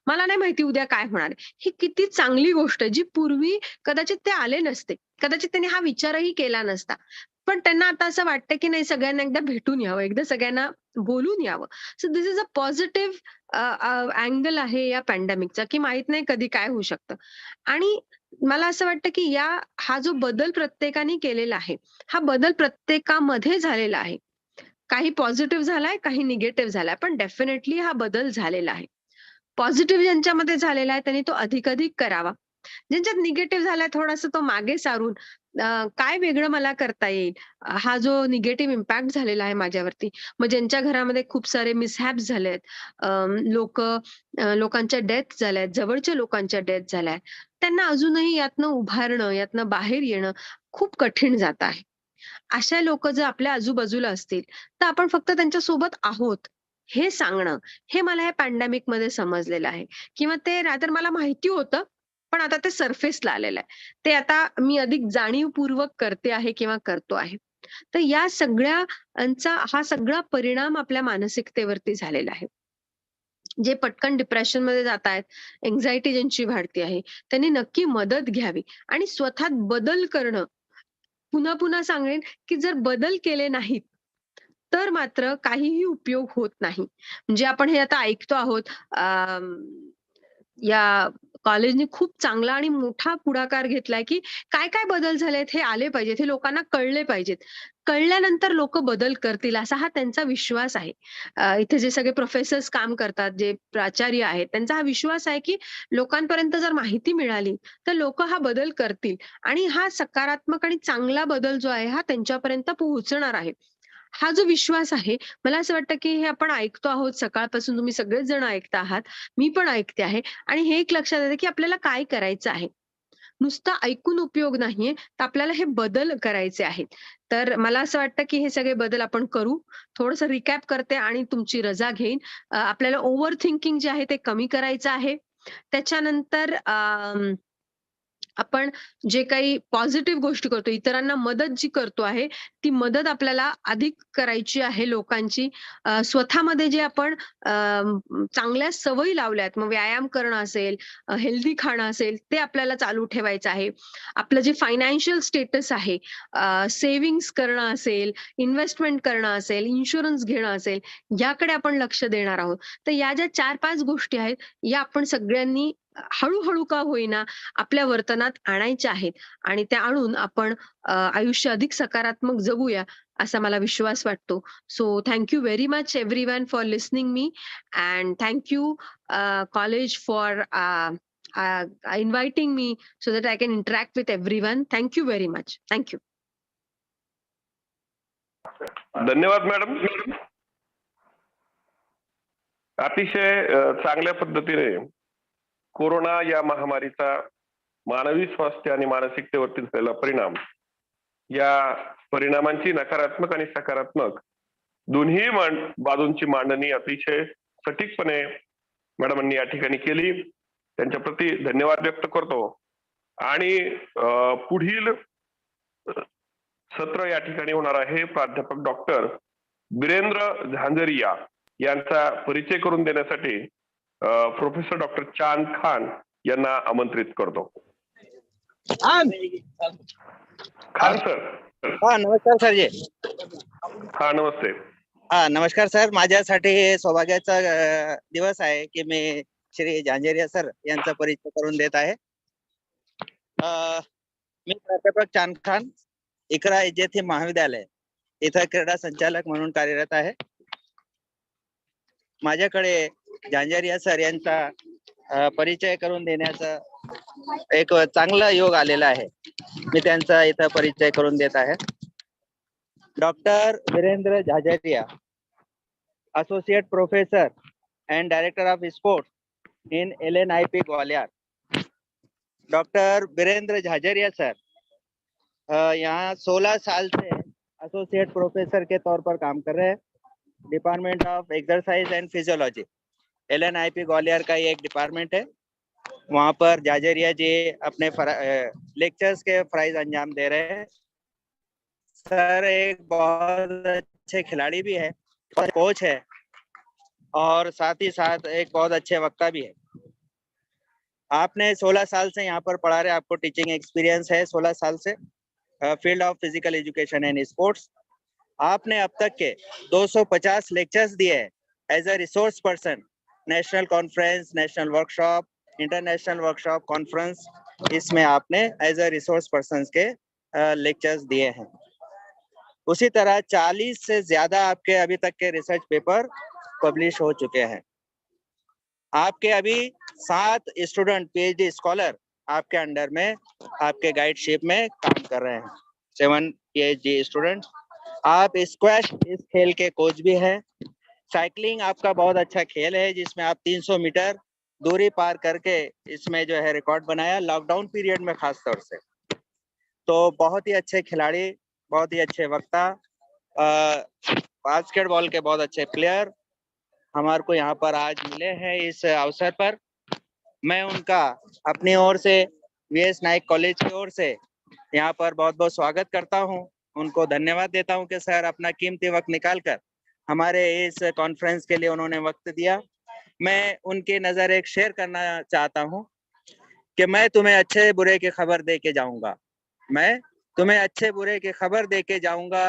मला नाही माहिती उद्या काय होणार आहे. ही किती चांगली गोष्ट आहे, जी पूर्वी कदाचित ते आले नसते. कदाचित त्यांनी हा विचारही केला नसता. पण त्यांना आता असं वाटतं, की नाही सगळ्यांना एकदा भेटून यावं, एकदा सगळ्यांना बोलून यावं. So this is a positive angle आहे या पॅन्डेमिकचा, की माहीत नाही कधी काय होऊ शकतं. आणि मला असं वाटतं, की हा जो बदल प्रत्येकाने केलेला आहे, हा बदल प्रत्येकामध्ये झालेला आहे. काही पॉझिटिव्ह झालाय, काही निगेटिव्ह झालाय, पण डेफिनेटली हा बदल झालेला आहे. पॉझिटिव्ह ज्यांच्यामध्ये झालेला आहे त्यांनी तो अधिकाधिक करावा. ज्यांच्यात निगेटिव्ह झालाय थोडासा तो मागे सारून काय वेगळं मला करता येईल? हा जो निगेटिव्ह इम्पॅक्ट झालेला आहे माझ्यावरती. मग ज्यांच्या घरामध्ये खूप सारे मिसहॅप्स झालेत, लोकांच्या डेथ झाल्यात, जवळच्या लोकांच्या डेथ झाल्या. त्यांना अजूनही यातनं उभारणं, यातनं बाहेर येणं खूप कठीण जात आहे. अशा लोकं जर आपल्या आजूबाजूला असतील, तर आपण फक्त त्यांच्या सोबत आहोत, हे सांगणं, हे मला या पॅन्डेमिकमध्ये समजलेलं आहे. किंवा ते रादर मला माहिती होतं, पण आता ते सरफेसला आलेलं आहे. ते आता मी अधिक जाणीवपूर्वक करते आहे किंवा करतो आहे. तर या सगळ्यांचा हा सगळा परिणाम आपल्या मानसिकतेवरती झालेला आहे. जे पटकन डिप्रेशनमध्ये जात आहेत, अँक्झायटी ज्यांची वाढते आहे, त्यांनी नक्की मदत घ्यावी आणि स्वतःत बदल करणं पुन्हा-पुन्हा सांगेन, की जर बदल केले नाहीत, तर मात्र काहीही उपयोग होत नाही. म्हणजे आपण हे आता ऐकतो आहोत या कॉलेजने खूप चांगला आणि मोठा पुढाकार घेतलाय, की काय-काय बदल झालेत हे आले पाहिजेत, हे लोकांना कळले पाहिजेत. कळल्यानंतर लोकं बदल करतील असा हा त्यांचा विश्वास आहे. इथे जे सगळे प्रोफेसर्स काम करतात, जे प्राचार्य आहेत, त्यांचा हा विश्वास आहे, की लोकांपर्यंत जर माहिती मिळाली, तर लोकं हा बदल करतील आणि हा सकारात्मक आणि चांगला बदल जो आहे, हा त्यांच्यापर्यंत पोहोचणार आहे. हा जो विश्वास आहे, मला असं वाटतं, की हे आपण ऐकतो आहोत सकाळपासून तुम्ही सगळेच जण ऐकता आहात. मी पण ऐकते आहे आणि हे एक लक्षात येतं, की आपल्याला काय करायचं आहे. नुसतं ऐकून उपयोग नाहीये, तर आपल्याला हे बदल करायचे आहेत. तर मला असं वाटतं, की हे सगळे बदल आपण करू. थोडंसं रिकॅप करते आणि तुमची रजा घेईन. आपल्याला ओव्हर थिंकिंग जे आहे ते कमी करायचं आहे. त्याच्यानंतर आपण जे काही पॉझिटिव्ह गोष्टी करतो, इतरांना मदत जी करतो आहे, ती मदत आपल्याला अधिक करायची आहे लोकांची. स्वतःमध्ये जे आपण चांगल्या सवयी लावल्यात, मग व्यायाम करणं असेल, हेल्दी खाणं असेल, ते आपल्याला चालू ठेवायचं आहे. आपलं जे फायनान्शियल स्टेटस आहे, सेव्हिंग्ज करणं असेल, इन्व्हेस्टमेंट करणं असेल, इन्शुरन्स घेणं असेल, याकडे आपण लक्ष देणार आहोत. तर या ज्या 4-5 गोष्टी आहेत, या आपण सगळ्यांनी हळूहळू का होईना आपल्या वर्तनात आणायच्या आहेत आणि त्या आणून आपण आयुष्य अधिक सकारात्मक जगूया असा मला विश्वास वाटतो. So thank you very much everyone for listening me and thank you college for inviting me so that I can interact with everyone. Thank you very much. Thank you. धन्यवाद मॅडम. अतिशय चांगल्या पद्धतीने कोरोना या महामारीचा मानवी स्वास्थ्य आणि मानसिकतेवरती झालेला परिणाम, या परिणामांची नकारात्मक आणि सकारात्मक दोन्ही बाजूंची मांडणी अतिशय सटीकपणे मॅडमांनी या ठिकाणी केली. त्यांच्या प्रती धन्यवाद व्यक्त करतो आणि पुढील सत्र या ठिकाणी होणार आहे प्राध्यापक डॉक्टर वीरेंद्र झांझरिया यांचा परिचय करून देण्यासाठी प्रोफेसर डॉक्टर चांद खान यांना आमंत्रित करतो. खान सर. नमस्कार सरजी. हा नमस्ते. नमस्कार सर. माझ्यासाठी हे सौभाग्याचा दिवस आहे की मी श्री झांझरिया सर यांचा परिचय करून देत आहे. मी प्राध्यापक चांद खान, इकरा इजेथी महाविद्यालय इथं क्रीडा संचालक म्हणून कार्यरत आहे. माझ्याकडे झांझरिया सर यांचा परिचय करून देण्याचा एक चांगला योग आलेला आहे. मी त्यांचा इथं परिचय करून देत आहे. Doctor Virendra Jhanjharia, associate professor and director of sports in LNIP Gwalior. Doctor Virendra Jhanjharia sir यहाँ 16 साल से एसोसिएट प्रोफेसर के तौर पर काम कर रहे हैं. Department of exercise end physiology, LNIP Gwalior का ये एक डिपार्टमेंट है. वहाँ पर झांझरिया जी अपने लेक्चर्स के फराइज अंजाम दे रहे हैं. सर एक बहुत अच्छे खिलाड़ी भी है, कोच है और साथ ही साथ एक बहुत अच्छे वक्ता भी है. आपने 16 साल से यहाँ पर पढ़ा रहे, आपको टीचिंग एक्सपीरियंस है 16 साल से field of physical education and sports. आपने अब तक के 250 लेक्चर्स दिए हैं as a resource person. National conference, national workshop, international workshop, conference, इसमें आपने एज अ रिसोर्स पर्सन के लेक्चर्स दिए हैं. उसी तरह 40 से ज्यादा आपके अभी तक के रिसर्च पेपर पब्लिश हो चुके हैं. आपके अभी 7 स्टूडेंट PhD स्कॉलर आपके अंडर में, आपके गाइडशिप में काम कर रहे हैं. 7 PhD स्टूडेंट. आप स्क्वैश इस खेल के कोच भी हैं. साइकिलिंग आपका बहुत अच्छा खेल है जिसमें आप 300 मीटर दूरी पार करके इसमें जो है रिकॉर्ड बनाया लॉकडाउन पीरियड में खास तौर से. तो बहुत ही अच्छे खिलाड़ी, बहुत ही अच्छे वक्ता, बास्केटबॉल के बहुत अच्छे प्लेयर हमारे को यहाँ पर आज मिले हैं. इस अवसर पर मैं उनका अपनी ओर से VS नाइक कॉलेज की ओर से यहाँ पर बहुत बहुत स्वागत करता हूँ. उनको धन्यवाद देता हूँ कि सर अपना कीमती वक्त निकालकर हमारे इस कॉन्फ्रेंस के लिए उन्होंने वक्त दिया. मैं उनकी नज़र एक शेयर करना चाहता हूँ कि मैं तुम्हें अच्छे बुरे की खबर दे के जाऊँगा. मैं तुम्हें अच्छे बुरे की खबर दे के जाऊँगा.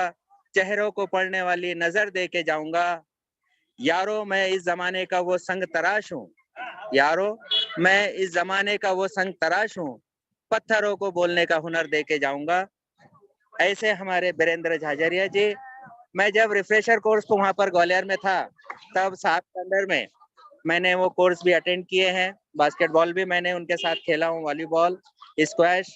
चेहरों को पढ़ने वाली नजर दे के जाऊँगा. यारो मैं इस जमाने का वो संग तराश हूँ. यारो मैं इस जमाने का वो संग तराश हूँ. पत्थरों को बोलने का हुनर दे के जाऊँगा. ऐसे हमारे वीरेंद्र झांझरिया जी. मैं जब रिफ्रेशर कोर्स को वहाँ पर ग्वालियर में था तब सात अंडर में मैंने वो कोर्स भी अटेंड किए हैं. बास्केटबॉल भी मैंने उनके साथ खेला हूँ, वॉलीबॉल, स्क्वैश,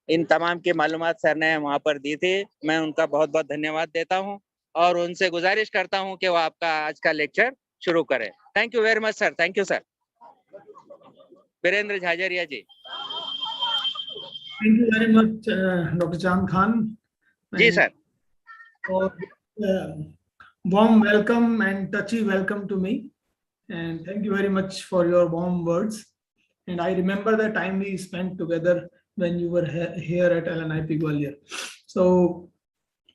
इन तमाम की मालूमात सर ने वहाँ पर दी थी. मैं उनका बहुत बहुत धन्यवाद देता हूँ और उनसे गुजारिश करता हूँ कि वो आपका आज का लेक्चर शुरू करें. Thank you very much sir. Thank you sir. Virendra Jhanjharia ji. Thank you very much, Dr. Chand Khan. जी sir. For warm welcome and touchy welcome to me, and thank you very much for your warm words. And I remember the time we spent together when you were here at LNIP Gwalior. So,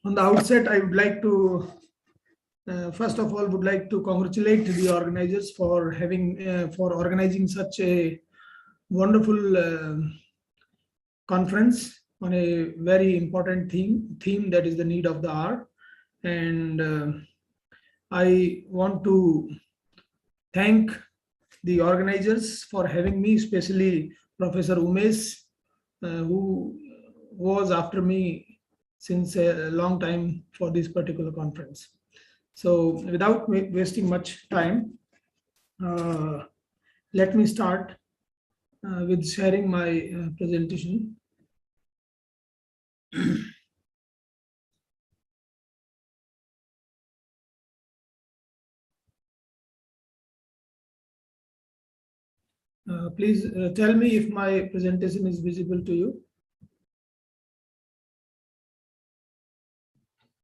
on the outset, I would like to first of all would like to congratulate the organizers for having for organizing such a wonderful conference on a very important theme that is the need of the hour. And I want to thank the organizers for having me, especially Professor Umesh, who was after me since a long time for this particular conference. So without wasting much time, let me start with sharing my presentation. Please tell me if my presentation is visible to you.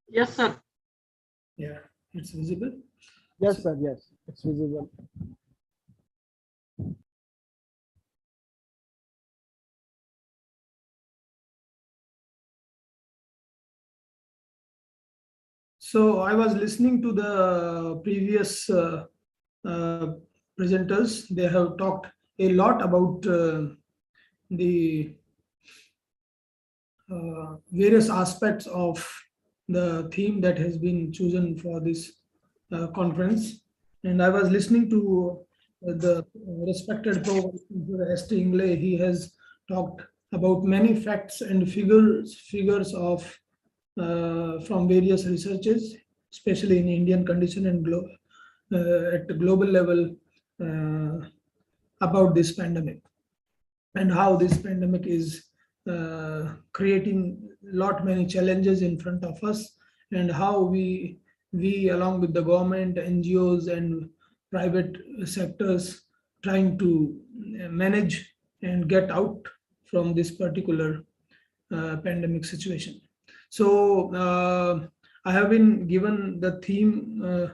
Yes, sir. Yeah, it's visible. Yes, sir. Yes, it's visible. So I was listening to the previous presenters. They have talked a lot about the various aspects of the theme that has been chosen for this conference. And I was listening to the respected Professor S.T. Ingle. He has talked about many facts and figures of from various researches, especially in Indian condition and at the global level about this pandemic and how this pandemic is creating many challenges in front of us, and how we along with the government, NGOs and private sectors trying to manage and get out from this particular pandemic situation. So I have been given the theme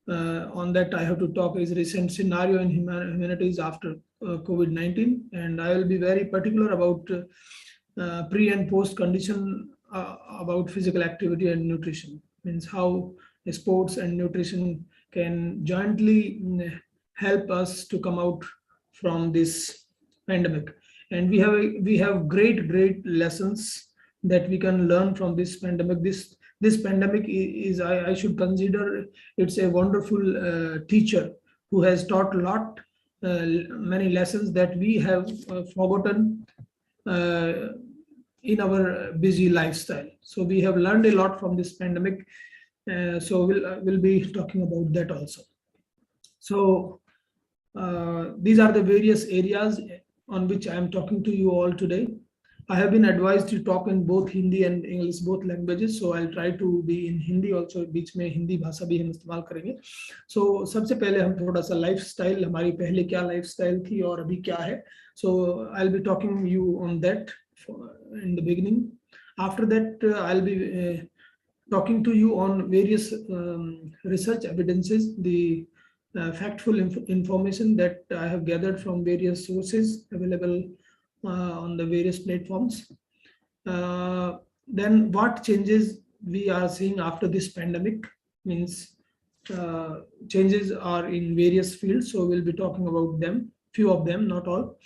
on that I have to talk is recent scenario in humanities after COVID-19, and I will be very particular about pre and post condition about physical activity and nutrition, means how sports and nutrition can jointly help us to come out from this pandemic. And we have great lessons that we can learn from this pandemic. This pandemic is I should consider it's a wonderful teacher who has taught a lot many lessons that we have forgotten in our busy lifestyle. So we have learned a lot from this pandemic. So we'll be talking about that also. So these are the various areas on which I am talking to you all today. I have been advised to talk in both Hindi and English, both languages. So I'll try to be in Hindi also. Beach में हिंदी भाषा भी हम इस्तेमाल करेंगे. So सबसे पहले हम थोड़ा सा lifestyle, हमारी पहले क्या lifestyle थी और अभी क्या है. So I'll be talking you on that in the beginning. After that, I'll be talking to you on various research evidences, the factful information that I have gathered from various sources available on the various platforms. Then what changes we are seeing after this pandemic, means changes are in various fields. So we'll be talking about them, few of them, not all.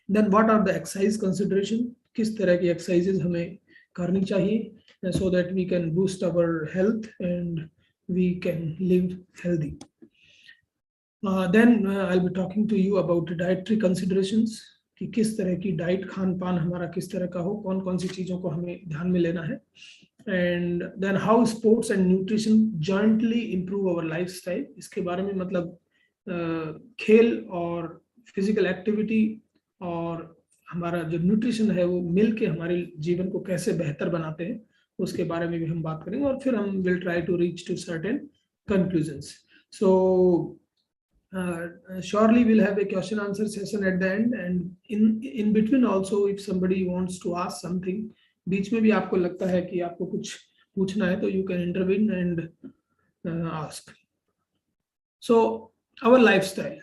Then what are the exercise consideration? किस तरह की exercises हमें करनी चाहिए so that we can boost our health and we can live healthy. Then I'll be talking to you about dietary considerations, कि किस तरह की diet Khan पान हमारा किस तरह का हो, कौन कौन सी चीजों को हमें ध्यान में लेना है. And then how sports and nutrition jointly improve our lifestyle. इसके बारे में मतलब खेल और physical activity और हमारा जो न्यूट्रिशन है वो मिलके हमारे जीवन को कैसे बेहतर बनाते हैं उसके बारे में भी हम बात करेंगे. और फिर हम will try to reach to certain conclusions. So surely we'll have a question answer session at the end, and in between also if somebody wants to ask something, beach में भी आपको लगता है कि आपको कुछ पूछना है तो you can intervene and ask. So our lifestyle,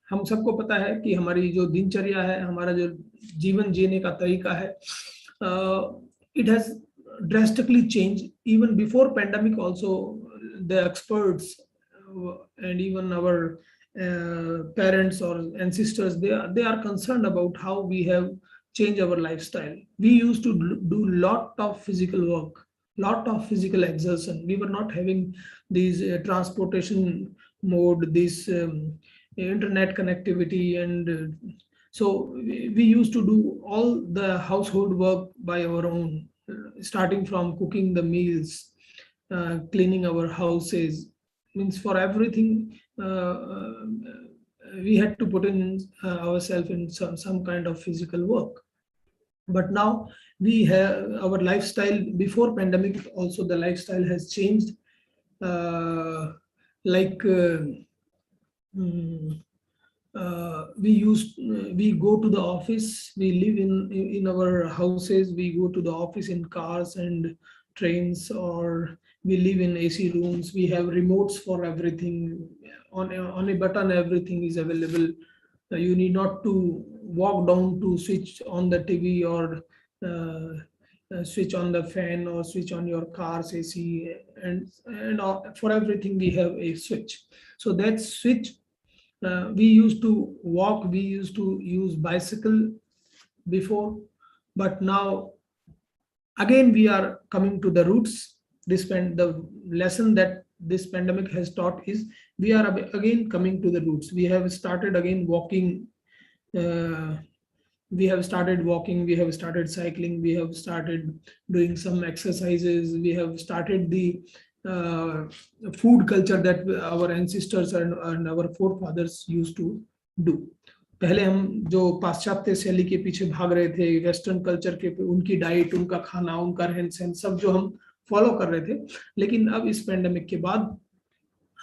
हम सबको पता है कि हमारी जो दिनचर्या है, हमारा जो जीवन जीने का तरीका है, it has drastically changed. Even before pandemic also, the experts and even our parents or ancestors, they are concerned about how we have changed our lifestyle. We used to do lot of physical work, lot of physical exertion. We were not having these transportation mode, this internet connectivity, and so we used to do all the household work by our own, starting from cooking the meals, cleaning our houses. Means for everything, we had to put in ourselves in some kind of physical work. But now we have our lifestyle. Before pandemic also the lifestyle has changed. We go to the office, we live in our houses, we go to the office in cars and trains, or we live in AC rooms. We have remotes for everything. On a button everything is available. You need not to walk down to switch on the TV, or switch on the fan, or switch on your car's AC, and for everything we have a switch. So that switch, we used to walk, we used to use bicycle before, but now again we are coming to the roots. The lesson that this pandemic has taught is we are again coming to the roots. We have started again walking. We have started walking, we have started cycling, we have started doing some exercises, we have started the food culture that our ancestors and our forefathers used to do. पहले हम जो पाश्चात्य शैली के पीछे भाग रहे थे, western culture के, उनकी diet, उनका खाना, उनका रहन सहन, सब जो हम फॉलो कर रहे थे, लेकिन अब इस पेंडेमिक के बाद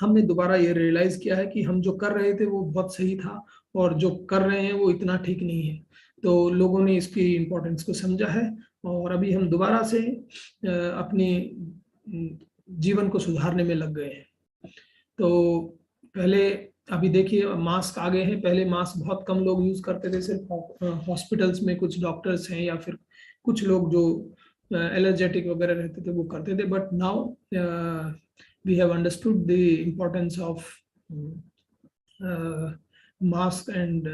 हमने दोबारा ये रियलाइज किया है कि हम जो कर रहे थे वो बहुत सही था, और जो कर रहे हैं वो इतना ठीक नहीं है. तो लोगों ने इसकी इम्पोर्टेंस को समझा है, और अभी हम दोबारा से अपने जीवन को सुधारने में लग गए हैं. तो पहले अभी देखिए मास्क आ गए हैं. पहले मास्क बहुत कम लोग यूज करते थे, सिर्फ हॉस्पिटल्स में कुछ डॉक्टर्स हैं या फिर कुछ लोग जो एलर्जेटिक वगैरह रहते थे वो करते थे. But now we have understood the importance of mask and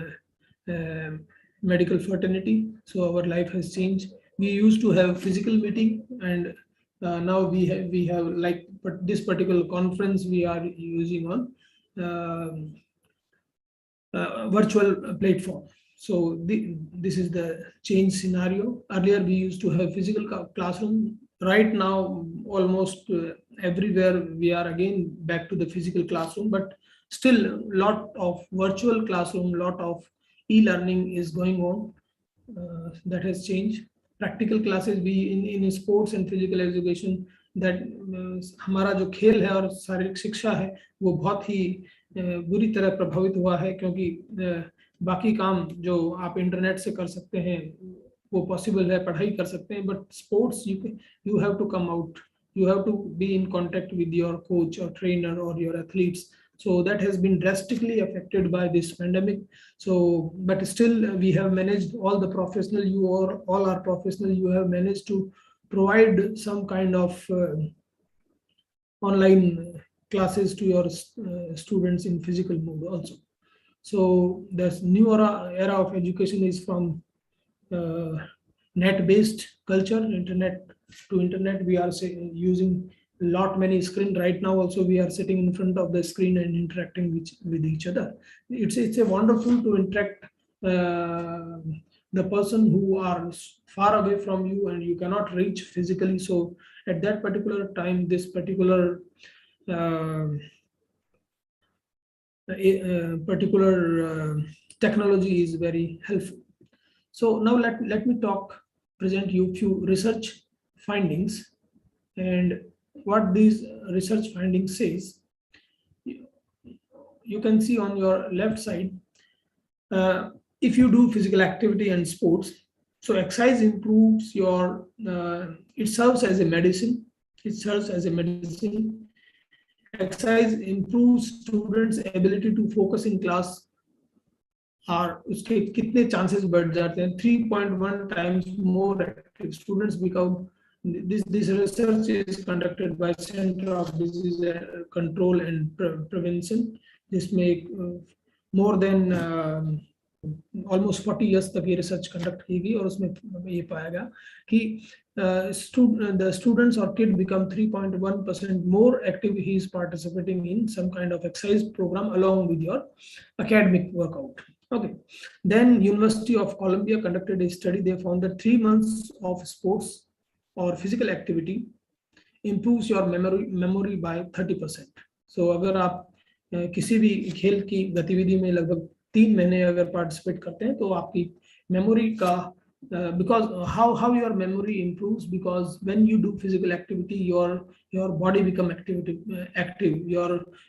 medical fraternity. So our life has changed. We used to have physical meeting, and now we have like, but this particular conference we are using on virtual platform. So this is the change scenario. Earlier we used to have physical classroom. Right now, almost everywhere we are again back to the physical classroom, but still a lot of virtual classroom, lot of e-learning is going on. That has changed. Practical classes भी in sports and physical education, that हमारा जो खेल है और शारीरिक शिक्षा है वो बहुत ही बुरी तरह प्रभावित हुआ है, क्योंकि बाकी काम जो आप इंटरनेट से कर सकते हैं वो पॉसिबल है, पढ़ाई कर सकते हैं, but sports you have to come out, you have to be in contact with your coach or trainer or your athletes. So that has been drastically affected by this pandemic. So, but still we have managed, all the professional, all are professional, you have managed to provide some kind of online classes to your students in physical mode also. So this new era of education is from net-based culture, internet to internet. We are using many screen right now. Also, we are sitting in front of the screen and interacting with each other. It's a wonderful to interact the person who are far away from you and you cannot reach physically. So at that particular time, this particular technology is very helpful. So now let me present you few research findings, and what these research findings says. You can see on your left side, if you do physical activity and sports, so exercise improves your, it serves as a medicine. It serves as a medicine. Exercise improves students' ability to focus in class. और उसके कितने chances बढ़ जाते हैं, 3.1 times more active students become. This research is conducted by Center of Disease Control and Prevention. जिसमें more than almost 40 years तक ये research conduct की गई और उसमें ये पाया गया कि the students or kid become 3.1% more active. He is participating in some kind of exercise program along with your academic workout. Okay. Then University of Columbia conducted a study. They found that 3 months of sports or physical activity improves your memory by 30%. So अगर आप किसी भी खेल की गतिविधि में लगभग 3 महीने अगर पार्टिसिपेट करते हैं तो आपकी मेमोरी का because how your memory improves, because when you do physical activity your body become active,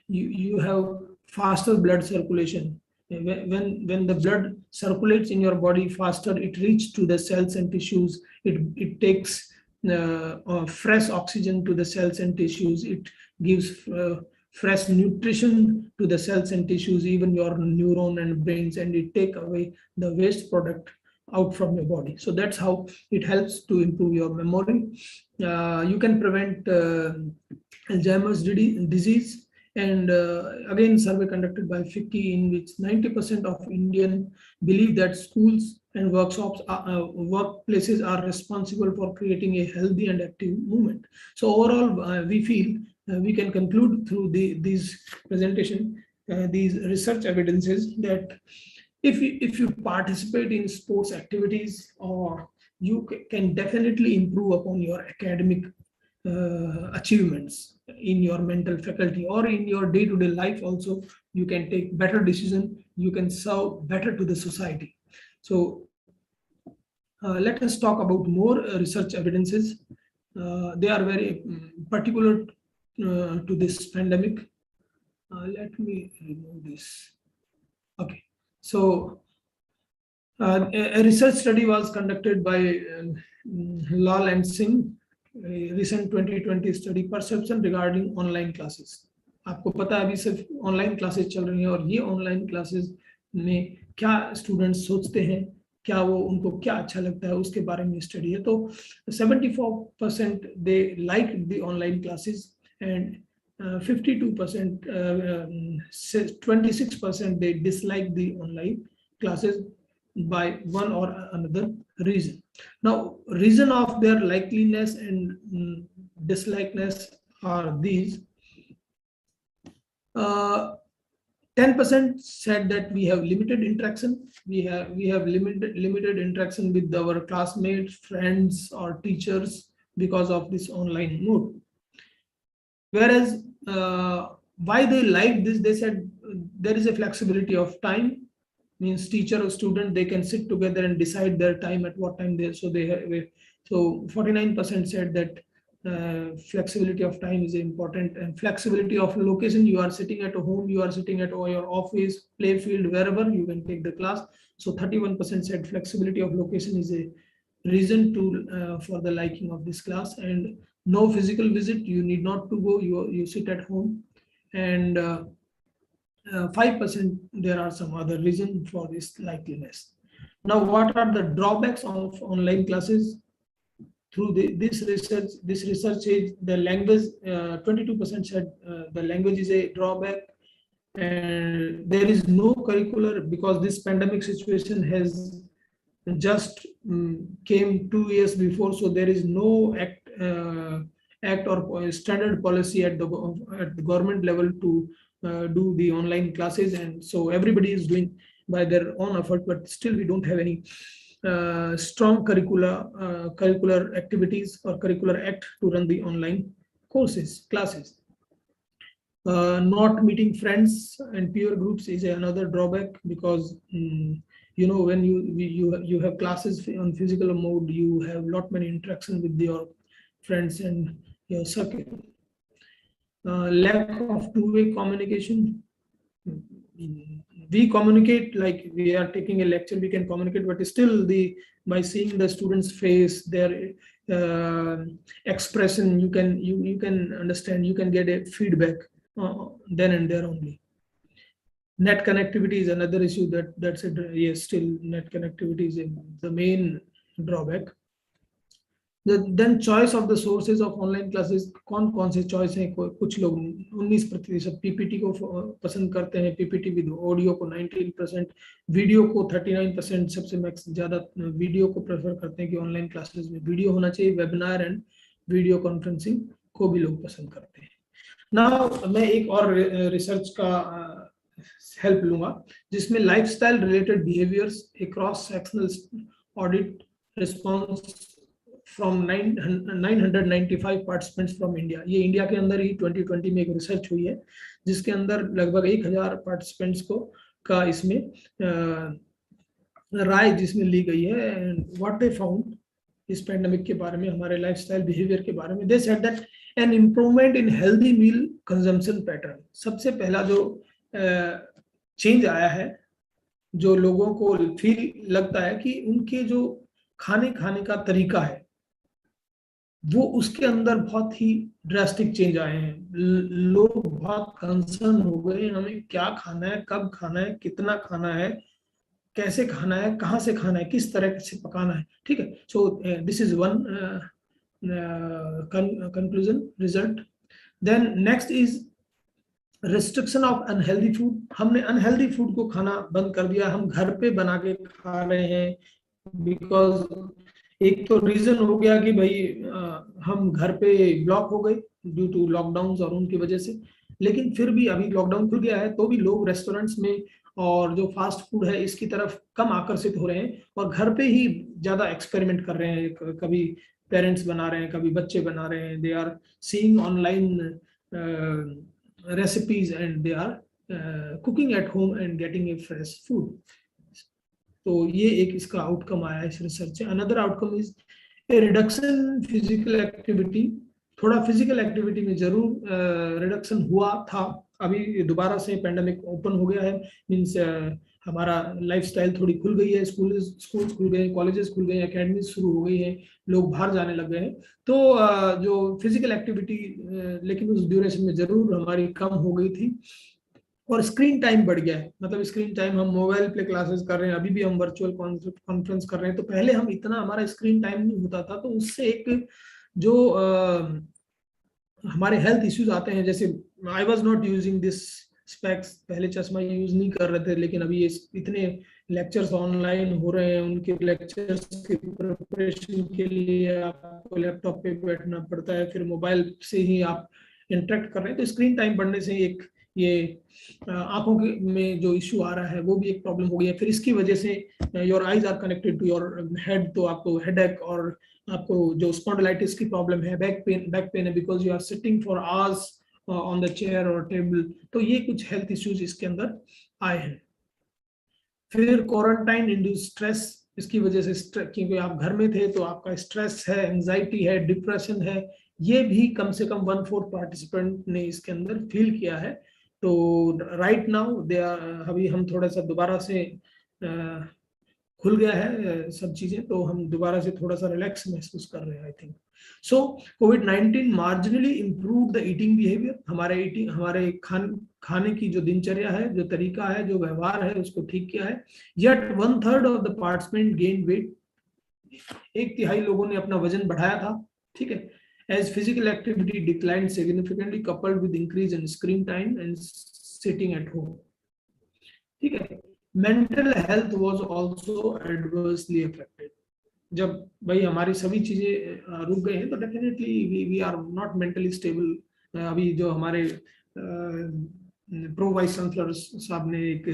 you have faster blood circulation. When the blood circulates in your body faster, it reaches to the cells and tissues, it takes fresh oxygen to the cells and tissues, it gives fresh nutrition to the cells and tissues, even your neuron and brains, and it take away the waste product out from your body. So that's how it helps to improve your memory. You can prevent Alzheimer's disease. And again, survey conducted by FICCI, in which 90% of Indian believe that schools and workshops, workplaces are responsible for creating a healthy and active movement. So overall, we feel we can conclude through these presentation, these research evidences, that if you participate in sports activities, or you can definitely improve upon your academic achievements in your mental faculty, or in your day-to-day life also. You can take better decision, you can serve better to the society. So let us talk about more research evidences. They are very particular to this pandemic. Let me remove this. Okay, so a research study was conducted by Lal and Singh, a recent 2020 study, perception regarding online classes. आपको पता है अभी सिर्फ online classes चल रही हैं, और ये ऑनलाइन क्लासेस में क्या स्टूडेंट्स सोचते हैं, क्या वो उनको क्या अच्छा लगता है, उसके बारे में स्टडी है. तो 74% they like the online classes, end 52%, 26% they dislike the online classes by one or another reason. Now, reason of their likeliness and dislikeness are these. 10% said that we have limited interaction. We have limited interaction with our classmates, friends, or teachers because of this online mode. Whereas why they like this, they said there is a flexibility of time, means teacher or student, they can sit together and decide their time at what time they, so they have, so 49% said that flexibility of time is important, and flexibility of location. You are sitting at home, you are sitting at your office, play field, wherever, you can take the class. So 31% said flexibility of location is a reason to for the liking of this class. And no physical visit, you need not to go, you sit at home. And 5% there are some other reason for this likeliness. Now, what are the drawbacks of online classes? Through this research is the language. 22% said the language is a drawback, and there is no curricular, because this pandemic situation has just came 2 years before, so there is no act or standard policy at the government level to do the online classes, and so everybody is doing by their own effort, but still we don't have any strong curricular activities or curricular act to run the online classes. Not meeting friends and peer groups is another drawback, because you know, when you have classes on physical mode, you have lot many interaction with your friends and your circuit. Lack of two-way communication. We communicate like we are taking a lecture, we can communicate, but still by seeing the students' face, their expression, you can understand, you can get a feedback then and there only. Net connectivity is another issue that's it. Yes, still net connectivity is the main drawback. Then choice of the sources of online classes, कौन कौन से choice हैं, कुछ लोग 19% PPT को पसंद करते हैं, पीपीटी विद ऑडियो को 19%, वीडियो को 39%, सबसे मैक्स ज्यादा वीडियो को प्रेफर करते हैं कि ऑनलाइन क्लासेस में वीडियो होना चाहिए, वेबिनार एंड वीडियो कॉन्फ्रेंसिंग को भी लोग पसंद करते हैं। नाउ मैं एक और रिसर्च का हेल्प लूंगा जिसमें lifestyle related behaviours A cross sectional audit response from 995 participants from India. ये इंडिया के अंदर ही 2020 में एक रिसर्च हुई है जिसके अंदर लगभग 1000 पार्टिसिपेंट्स को का इसमें राय जिसमें ली गई है। एंड व्हाट दे फाउंड इस पैंडेमिक के बारे में, हमारे लाइफस्टाइल बिहेवियर के बारे में, they said that an improvement in healthy meal consumption pattern. सबसे पहला जो चेंज आया है, जो लोगों को फील लगता है कि उनके जो खाने का तरीका है वो उसके अंदर बहुत ही ड्रास्टिक चेंज आए हैं। लोग बहुत कंसर्न हो गए, हमें क्या खाना है, कब खाना है, कितना खाना है, कैसे खाना है, कहाँ से खाना है, किस तरह से पकाना है। ठीक है, so this is one conclusion result. Then next is restriction of unhealthy food. हमने अनहेल्दी फूड को खाना बंद कर दिया, हम घर पे बना के खा रहे हैं। बिकॉज एक तो रीजन हो गया कि भाई हम घर पे ब्लॉक हो गए ड्यू टू लॉकडाउन और उनकी वजह से, लेकिन फिर भी अभी लॉकडाउन खुल गया है तो भी लोग रेस्टोरेंट्स में और जो फास्ट फूड है इसकी तरफ कम आकर्षित हो रहे हैं और घर पे ही ज्यादा एक्सपेरिमेंट कर रहे हैं। कभी पेरेंट्स बना रहे हैं, कभी बच्चे बना रहे हैं। They are seeing online recipes and they are cooking at home and getting a fresh food. तो ये एक इसका आउटकम आया है इस रिसर्च से। Another outcome is a reduction physical activity. थोड़ा फिजिकल एक्टिविटी में जरूर रिडक्शन हुआ था, अभी दोबारा से पैंडेमिक ओपन हो गया है, मीन्स हमारा लाइफस्टाइल थोड़ी खुल गई है, स्कूल खुल गए, कॉलेजेस खुल गए, एकेडमीज शुरू हो गई है, लोग बाहर जाने लग गए हैं। तो जो फिजिकल एक्टिविटी लेकिन उस ड्यूरेशन में जरूर हमारी कम हो गई थी। और स्क्रीन टाइम बढ़ गया है, मतलब स्क्रीन टाइम, हम मोबाइल पे क्लासेस कर रहे हैं, अभी भी हम वर्चुअल कॉन्फ्रेंस कर रहे हैं, तो पहले हम इतना हमारा स्क्रीन टाइम नहीं होता था, तो उससे एक जो हमारे हेल्थ इश्यूज आते हैं, जैसे I was not using this specs, पहले चश्मा यूज नहीं कर रहे थे, लेकिन अभी ये इतने लेक्चर्स ऑनलाइन हो रहे हैं, उनके लेक्चर्स की प्रिपरेशन के लिए आपको लैपटॉप पे बैठना पड़ता है, फिर मोबाइल से ही आप इंटरेक्ट कर रहे हैं, तो स्क्रीन टाइम बढ़ने से एक ये आंखों में जो इश्यू आ रहा है वो भी एक प्रॉब्लम हो गई है। फिर इसकी वजह से your eyes are connected to your head, तो आपको हेडेक और आपको जो स्पॉन्डिलाइटिस की प्रॉब्लम है, बैक पेन है, because you are sitting for hours on the chair और टेबल, तो ये कुछ हेल्थ इश्यूज इसके अंदर आए हैं। फिर क्वारंटाइन इंड्यूस स्ट्रेस, इसकी वजह से क्योंकि आप घर में थे तो आपका स्ट्रेस है, एंजाइटी है, डिप्रेशन है, ये भी कम से कम 1/4 पार्टिसिपेंट ने इसके अंदर फील किया है। तो राइट नाउ दे आर, अभी हम थोड़ा सा दोबारा से खुल गया है सब चीजें, तो हम दोबारा से थोड़ा सा रिलैक्स महसूस कर रहे हैं I think. So covid marginally improve the eating behaviour, हमारे खाने की जो दिनचर्या है, जो तरीका है, जो व्यवहार है, उसको ठीक किया है। Yet 1/3 of the participant gain weight, 1/3 लोगों ने अपना वजन बढ़ाया था। ठीक है, as physical activity declined significantly coupled with increase in screen time and sitting at home. ठीक है, mental health was also adversely affected. जब भाई हमारी सभी चीजें रुक गए हैं तो definitely we are not mentally stable. अभी जो हमारे प्रो वाइस चांसलर साहब ने एक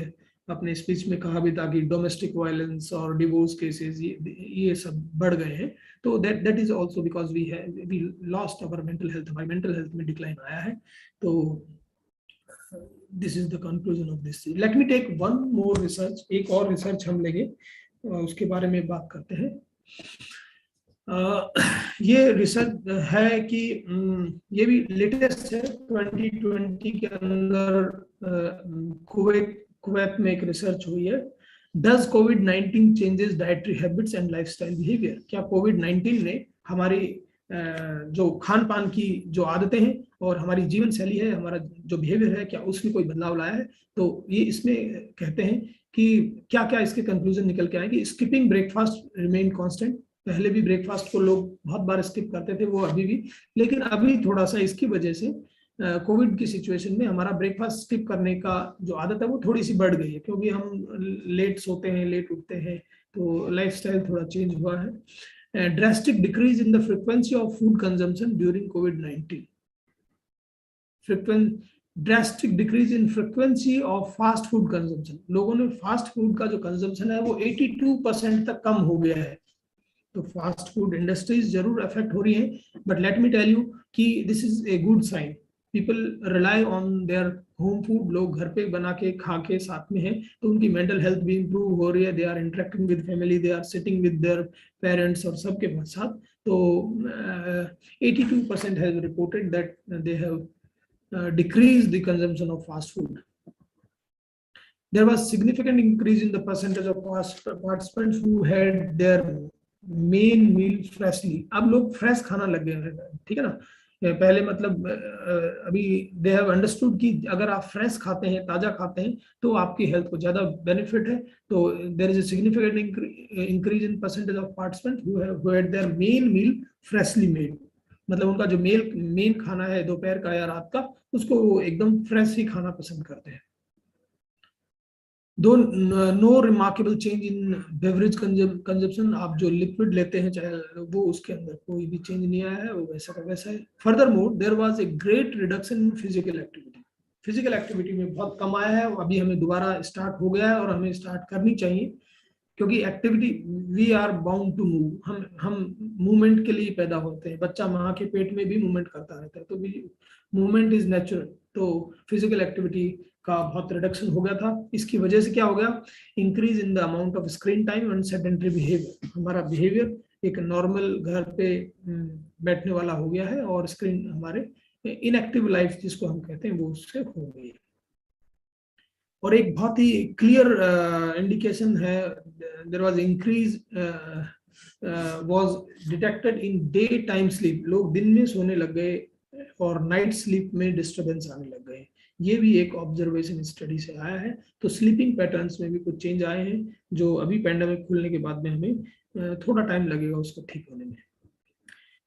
अपने स्पीच में कहा भी था कि डोमेस्टिक वायलेंस और डिवोर्स केसेस ये सब बढ़ गए हैं, तो that is also because we lost our mental health, हमारी मेंटल हेल्थ में डिक्लाइन आया है। तो this is the conclusion of this. Let me take one more research, एक और रिसर्च हम लेंगे, उसके बारे में बात करते हैं। ये रिसर्च है कि ये भी लेटेस्ट है, 2020 के अंदर कुवैत में एक रिसर्च हुई है। Does covid changes dietary habits end lifestyle behaviour, क्या कोविड-19 ने हमारी जो खान पान की जो आदतें हैं और हमारी जीवन शैली है, हमारा जो बिहेवियर है, क्या उसमें कोई बदलाव लाया है? तो ये इसमें कहते हैं कि क्या क्या इसके कंक्लूजन निकल के आए कि स्किपिंग ब्रेकफास्ट रिमेन कांस्टेंट, पहले भी ब्रेकफास्ट को लोग बहुत बार स्किप करते थे, वो अभी भी, लेकिन अभी थोड़ा सा इसकी वजह से कोविड की सिचुएशन में हमारा ब्रेकफास्ट स्किप करने का जो आदत है वो थोड़ी सी बढ़ गई है, क्योंकि हम लेट सोते हैं, लेट उठते हैं, तो लाइफस्टाइल थोड़ा चेंज हुआ है. Drastic decrease in the frequency of food consumption during covid. Drastic decrease in frequency of fast food consumption. लोगों ने फास्ट फूड का जो कंजम्पशन है वो 82% तक कम हो गया है. तो फास्ट फूड इंडस्ट्रीज जरूर अफेक्ट हो रही है, but let me tell you कि this is a good sign. People rely on their home food. लोग घर पे बना के खा के साथ में है, तो उनकी मेंटल हेल्थ भी इंप्रूव हो रही है. दे आर इंटरेक्टिंग विद family, they are sitting with their parents और सबके साथ. तो 82% has reported that they have decrease the consumption of fast food. There was significant increase in the percentage of participants who had their main meal freshly. अब लोग fresh खाना लग गए हैं, ठीक है ना. पहले मतलब अभी they have understood कि अगर आप फ्रेश खाते हैं, ताजा खाते हैं, तो आपकी हेल्थ को ज्यादा बेनिफिट है. तो there is a significant increase in percentage of participants who had their main meal freshly made. मतलब उनका जो मेन खाना है दोपहर का या रात का, उसको वो एकदम फ्रेश ही खाना पसंद करते हैं. Though no remarkable change in beverage consumption. आप जो लिक्विड लेते हैं चाहे वो, उसके अंदर कोई भी चेंज नहीं आया है, वो वैसा का वैसा है. Further more there was a great reduction in physical activity. Physical activity में बहुत कम आया है. अभी हमें दोबारा स्टार्ट हो गया है और हमें स्टार्ट करनी चाहिए, क्योंकि activity we are bound to move. हम मूवमेंट के लिए पैदा होते हैं. बच्चा माँ के पेट में भी मूवमेंट करता रहता है, तो मूवमेंट इज नेचुरल. तो फिजिकल एक्टिविटी का बहुत रिडक्शन हो गया था. इसकी वजह से क्या हो गया, increase in the amount of screen time and sedentary behaviour. हमारा बिहेवियर एक नॉर्मल घर पे बैठने वाला हो गया है, और स्क्रीन हमारे इनएक्टिव लाइफ जिसको हम कहते हैं वो उससे हो गई है. और एक बहुत ही क्लियर इंडिकेशन है, देयर वाज इंक्रीज वाज detected in day time sleep. लोग दिन में सोने लग गए और नाइट स्लीप में डिस्टर्बेंस आने लग गए. ये भी एक ऑब्जर्वेशन स्टडी से आया है. तो स्लीपिंग पैटर्न्स में भी कुछ चेंज आए हैं, जो अभी पैंडेमिक खुलने के बाद में हमें थोड़ा टाइम लगेगा उसको ठीक होने में.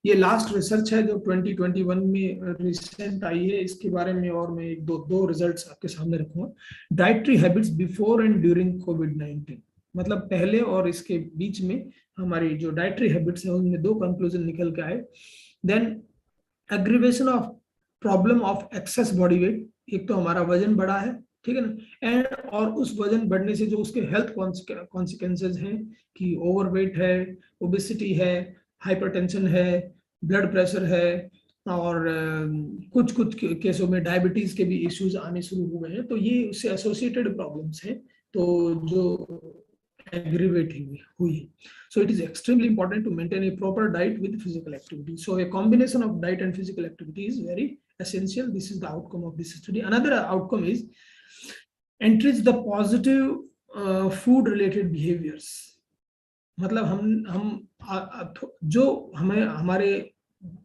ये लास्ट रिसर्च है जो 2021 में रिसेंट आई है. इसके बारे में और मैं एक दो रिजल्ट्स आपके सामने रखूंगा. Dietary habits before and during कोविड-19. मतलब पहले और इसके बीच में हमारी जो डाइटरी हैबिट्स है उनमें दो कंक्लूजन निकल के आए. Then aggravation of problem of excess body weight. एक तो हमारा वजन बढ़ा है, ठीक है ना, एंड और उस वजन बढ़ने से जो उसके हेल्थ कॉन्सिक्वेंसेज हैं कि ओवरवेट है, ओबेसिटी है, हाइपरटेंशन है, ब्लड प्रेशर है, और कुछ केसों में डायबिटीज के भी इश्यूज आने शुरू हो गए हैं. तो ये उससे एसोसिएटेड प्रॉब्लम्स हैं, तो जो aggravating हुई. So it is extremely important to maintain a proper diet with physical activity. So a combination of diet and physical activity is very essential. This is the outcome of this study. Another outcome is encourage the positive food related behaviors. मतलब हम जो हमें हमारे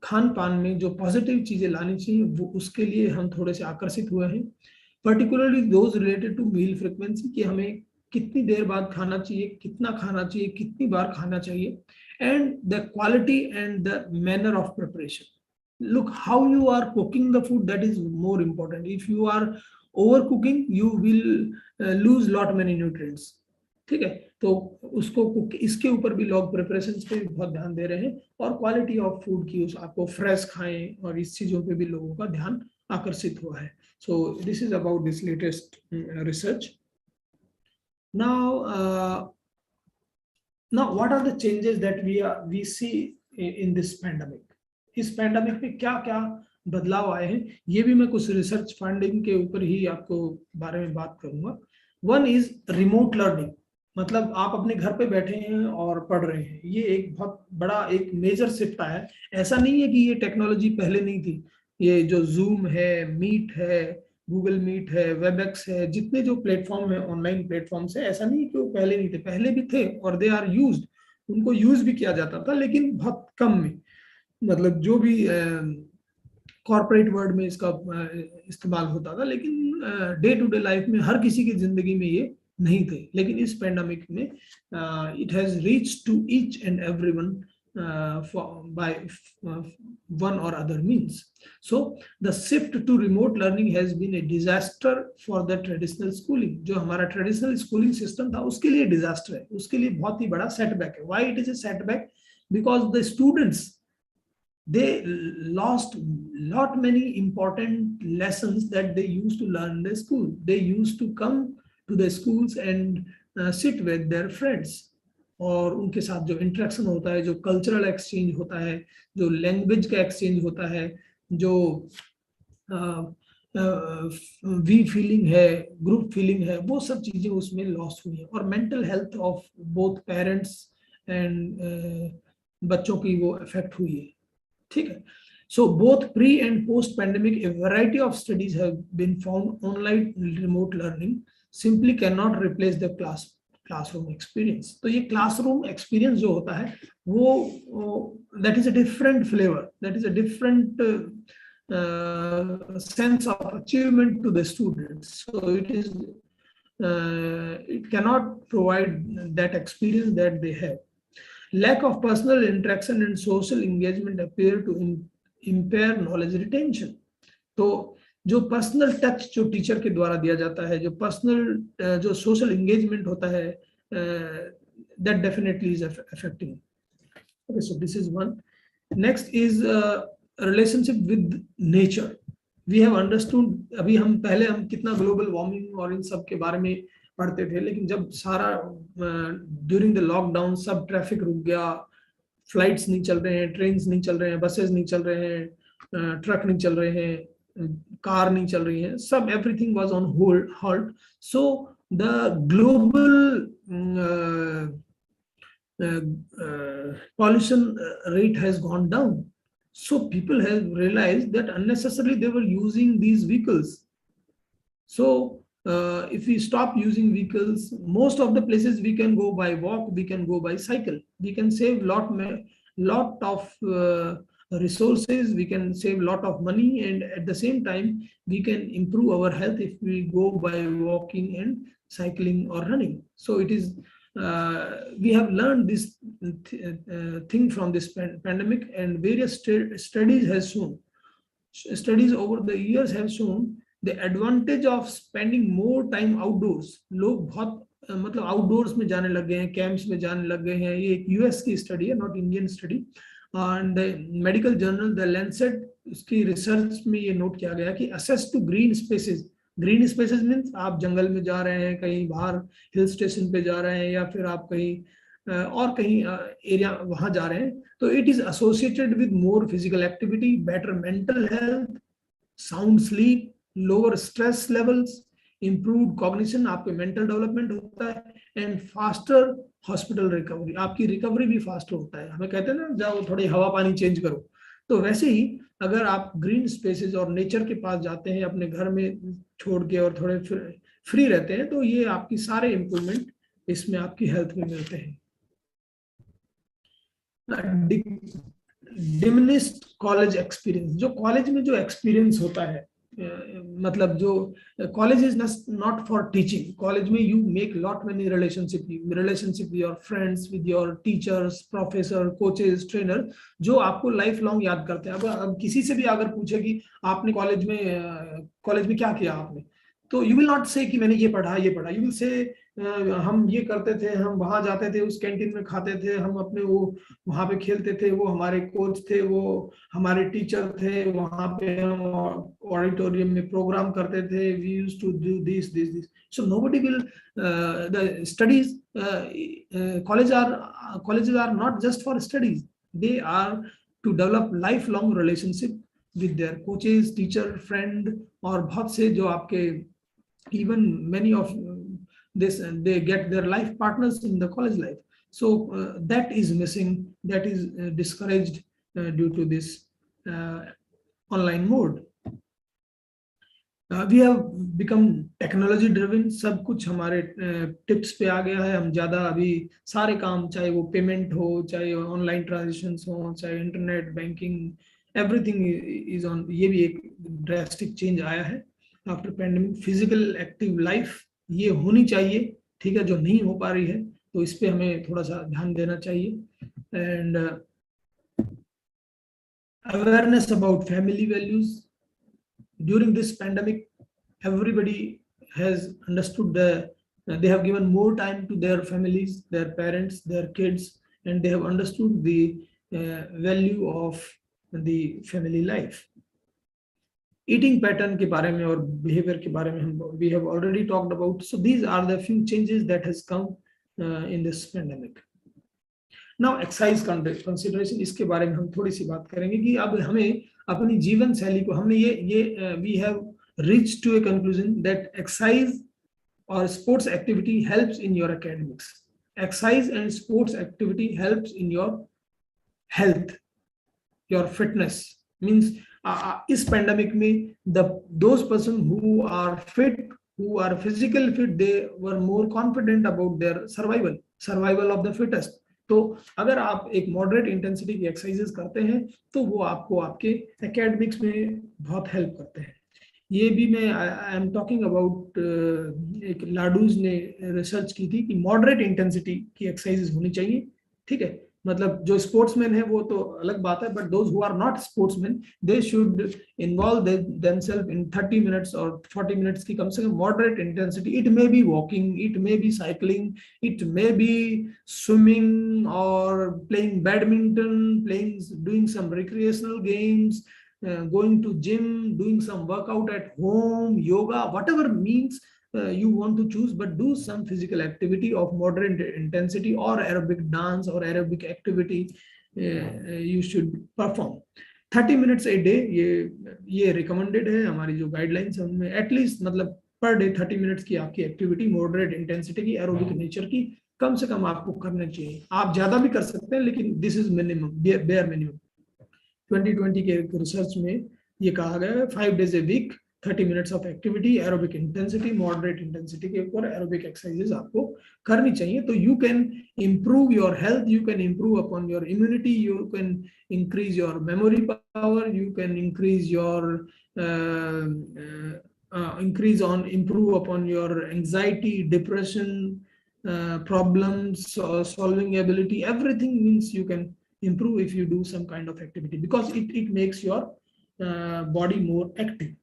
खान पान में जो positive चीजें लानी चाहिए वो उसके लिए हम थोड़े से आकर्षित हुए हैं. Particularly those related to meal frequency, कि हमें कितनी देर बाद खाना चाहिए, कितना खाना चाहिए, कितनी बार खाना चाहिए, and the quality and the manner of preparation. Look how you are cooking the food, that is more important. If you are over cooking you will lose lot many nutrients, ठीक है. तो उसको इसके ऊपर भी लोग प्रिपरेशन पे बहुत ध्यान दे रहे हैं, और क्वालिटी ऑफ फूड की आपको फ्रेश खाएं, और इस चीजों पे भी लोगों का ध्यान आकर्षित हुआ है. So this is about this latest research. Now what are the changes that we see in this pandemic? Is pandemic में क्या क्या बदलाव आए हैं, ये भी मैं कुछ रिसर्च फाइंडिंग के ऊपर ही आपको बारे में बात करूंगा. One is remote learning. मतलब आप अपने घर पे बैठे हैं और पढ़ रहे हैं. ये एक बहुत बड़ा एक मेजर शिफ्ट आया है. ऐसा नहीं है कि ये टेक्नोलॉजी पहले नहीं थी. ये जो जूम है, मीट है, गूगल मीट है, वेबएक्स है, जितने जो प्लेटफॉर्म है, ऑनलाइन प्लेटफॉर्म्स है, ऐसा नहीं कि वो पहले नहीं थे. पहले भी थे और दे आर यूज्ड. उनको यूज भी किया जाता था, लेकिन बहुत कम में. मतलब जो भी कॉर्पोरेट वर्ल्ड में इसका इस्तेमाल होता था, लेकिन डे टू डे लाइफ में हर किसी की जिंदगी में ये नहीं थे, लेकिन इस पैंडेमिक में it has reach to each and everyone by one or other means. So the shift to remote learning has been a disaster for the traditional schooling. जो हमारा traditional schooling system था उसके लिए disaster है, उसके लिए बहुत ही बड़ा setback है. Why it is a setback? Because the students, they lost lot many important lessons that they used to learn in the school. They used to come to the schools and sit with their friends. और उनके साथ जो interaction होता है, जो cultural exchange होता है, जो लैंग्वेज का एक्सचेंज होता है, जो वी फीलिंग है, ग्रुप फीलिंग है, वो सब चीजें उसमें लॉस हुई हैं. और mental health of both parents end बच्चों की वो इफेक्ट हुई है. ठीक है. So both pre and post pandemic, a variety of studies have been found online remote learning simply cannot replace the classroom experience. तो ये classroom experience जो होता है वो that is a different flavor, that is a different sense of achievement to the students. So it is it cannot provide that experience that they have. Lack of personal interaction and social engagement appear to impair knowledge retention. तो जो personal touch जो teacher के द्वारा दिया जाता है, जो personal जो social engagement होता है, that definitely is affecting. Okay, so this is one. Next is relationship with nature. We have understood, अभी पहले हम कितना ग्लोबल वार्मिंग और इन सब के बारे में पढ़ते थे, लेकिन जब सारा ड्यूरिंग द लॉकडाउन सब ट्रैफिक रुक गया, फ्लाइट्स नहीं चल रहे हैं, ट्रेन्स नहीं चल रहे हैं, बसेस नहीं चल रहे हैं, ट्रक नहीं चल रहे हैं, कार नहीं चल रही है, सब everything was on halt. So the global pollution rate has gone down. So people have realized that unnecessarily they were using these vehicles. So if we stop using vehicles, most of the places we can go by walk, we can go by cycle, we can save lot of resources, we can save lot of money, and at the same time we can improve our health if we go by walking and cycling or running. So it is we have learned this thing from this pandemic, and various studies over the years have shown the advantage of spending more time outdoors. लोग बहुत मतलब outdoors में जाने लग गए हैं, camps में जाने लग गए हैं. ये एक US की स्टडी है, not Indian study. And the medical journal The Lancet, उसकी रिसर्च में ये नोट किया गया कि access to green spaces means आप जंगल में जा रहे हैं, कहीं बाहर हिल स्टेशन पे जा रहे हैं, या फिर आप कहीं और कहीं एरिया वहां जा रहे हैं, तो it is associated with more physical activity, better mental health, sound sleep, lower stress levels, improved cognition, आपके mental development होता है, and faster hospital recovery, आपकी रिकवरी भी फास्ट होता है. हमें कहते हैं ना, जाओ थोड़ी हवा पानी चेंज करो. तो वैसे ही अगर आप ग्रीन स्पेसेस और नेचर के पास जाते हैं, अपने घर में छोड़ के और थोड़े फ्री रहते हैं, तो ये आपकी सारे इंप्रूवमेंट इसमें आपकी हेल्थ में मिलते हैं. डिमिनिश्ड कॉलेज एक्सपीरियंस, जो कॉलेज में जो एक्सपीरियंस होता है, मतलब जो college is not for teaching. College में you make lot many relationship with your friends, with your teachers, professor, coaches, trainer, जो आपको लाइफ लॉन्ग याद करते हैं. अब किसी से भी अगर पूछे कि आपने कॉलेज में क्या किया आपने, तो यू विल नॉट से कि मैंने ये पढ़ा. यू विल से हम ये करते थे, हम वहां जाते थे, उस कैंटीन में खाते थे, हम अपने वो वहां पे खेलते थे, वो हमारे कोच थे, वो हमारे टीचर थे, वहां पे हम ऑडिटोरियम में प्रोग्राम करते थे, we used to do this. So nobody will the studies. colleges are not just for studies, they are to develop lifelong relationship with their coaches, teacher, friend, और बहुत से जो आपके even many of this, and they get their life partners in the college life. So that is missing, that is discouraged due to this online mode. We have become technology driven. सब कुछ हमारे tips पे आ गया है. हम ज्यादा अभी सारे काम, चाहे वो payment हो, चाहे ऑनलाइन ट्रांजेक्शंस हो, चाहे internet banking, everything is on. ये भी एक ड्रास्टिक चेंज आया है after pandemic. Physical active life ये होनी चाहिए, ठीक है, जो नहीं हो पा रही है, तो इस पे हमें थोड़ा सा ध्यान देना चाहिए। End awareness about family values. During this pandemic, everybody has understood they have given more time to their families, their parents, their kids, and they have understood the value of the family life. Eating pattern के बारे में और behavior के बारे में हम we have already talked about. So these are the few changes that has come in this pandemic. Now exercise consideration, इसके बारे में हम थोड़ी C बात करेंगे कि अब हमें अपनी जीवन शैली को, हमने ये we have reach to a conclusion that exercise और sports activity helps in your academics. Exercise and sports activity helps in your health, your fitness. Means इस पैंडेमिक में those person who are fit, who are physical fit, they were more confident about their survival of the fittest. तो अगर आप एक moderate intensity की exercises करते हैं तो वो आपको आपके एकेडमिक्स में बहुत हेल्प करते हैं. ये भी मैं आई एम टॉकिंग अबाउट, एक लाडूज ने रिसर्च की थी कि मॉडरेट इंटेंसिटी की एक्सरसाइजेस होनी चाहिए. ठीक है, मतलब जो स्पोर्ट्समैन है वो तो अलग बात है, but those who are not sportsman they should involve themselves in 30 minutes और 40 मिनट्स की कम से कम moderate intensity. It may be walking, it may be cycling, it may be swimming और playing badminton, doing some recreational games, going to gym, doing some workout at home, yoga, whatever means you want to choose, but do some physical activity of moderate intensity or aerobic dance or aerobic activity you should perform. 30 minutes a day, ये recommended है. हमारी जो guidelines है उनमें at least मतलब per day 30 minutes की आपकी activity moderate intensity की, एरोबिक नेचर की कम से कम आपको करना चाहिए. आप ज्यादा भी कर सकते हैं, लेकिन this is minimum, bare minimum. 2020 के रिसर्च में ये कहा गया है 5 days a week, 30 minutes of activity, aerobic intensity, moderate intensity के ऊपर aerobic exercises आपको करनी चाहिए. तो you can improve your health, you can improve upon your immunity, you can increase your memory power, you can improve upon your anxiety, depression, problems, solving ability. Everything means you can improve if you do some kind of activity, because it makes your body more active.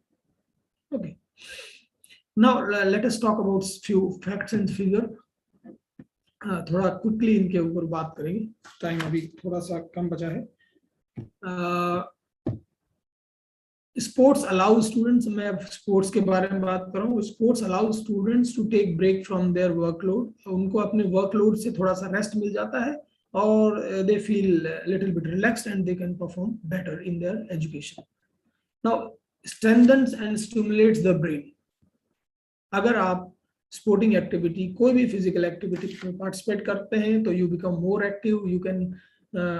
Okay, now let us talk about few facts and figure. थोड़ा quickly इनके ऊपर बात करेंगे, time अभी थोड़ा सा कम बचा है. स्पोर्ट्स अलाउ स्टूडेंट्स, मैं स्पोर्ट्स के बारे में बात कर रहा हूँ. Sports allow students to take break from their workload. उनको अपने वर्कलोड से थोड़ा सा रेस्ट मिल जाता है और they feel a little bit relaxed and they can perform better in their education. Now, strengthens and stimulates the brain. अगर आप sporting activity, कोई भी फिजिकल एक्टिविटी में पार्टिसिपेट करते हैं तो you become more active, you can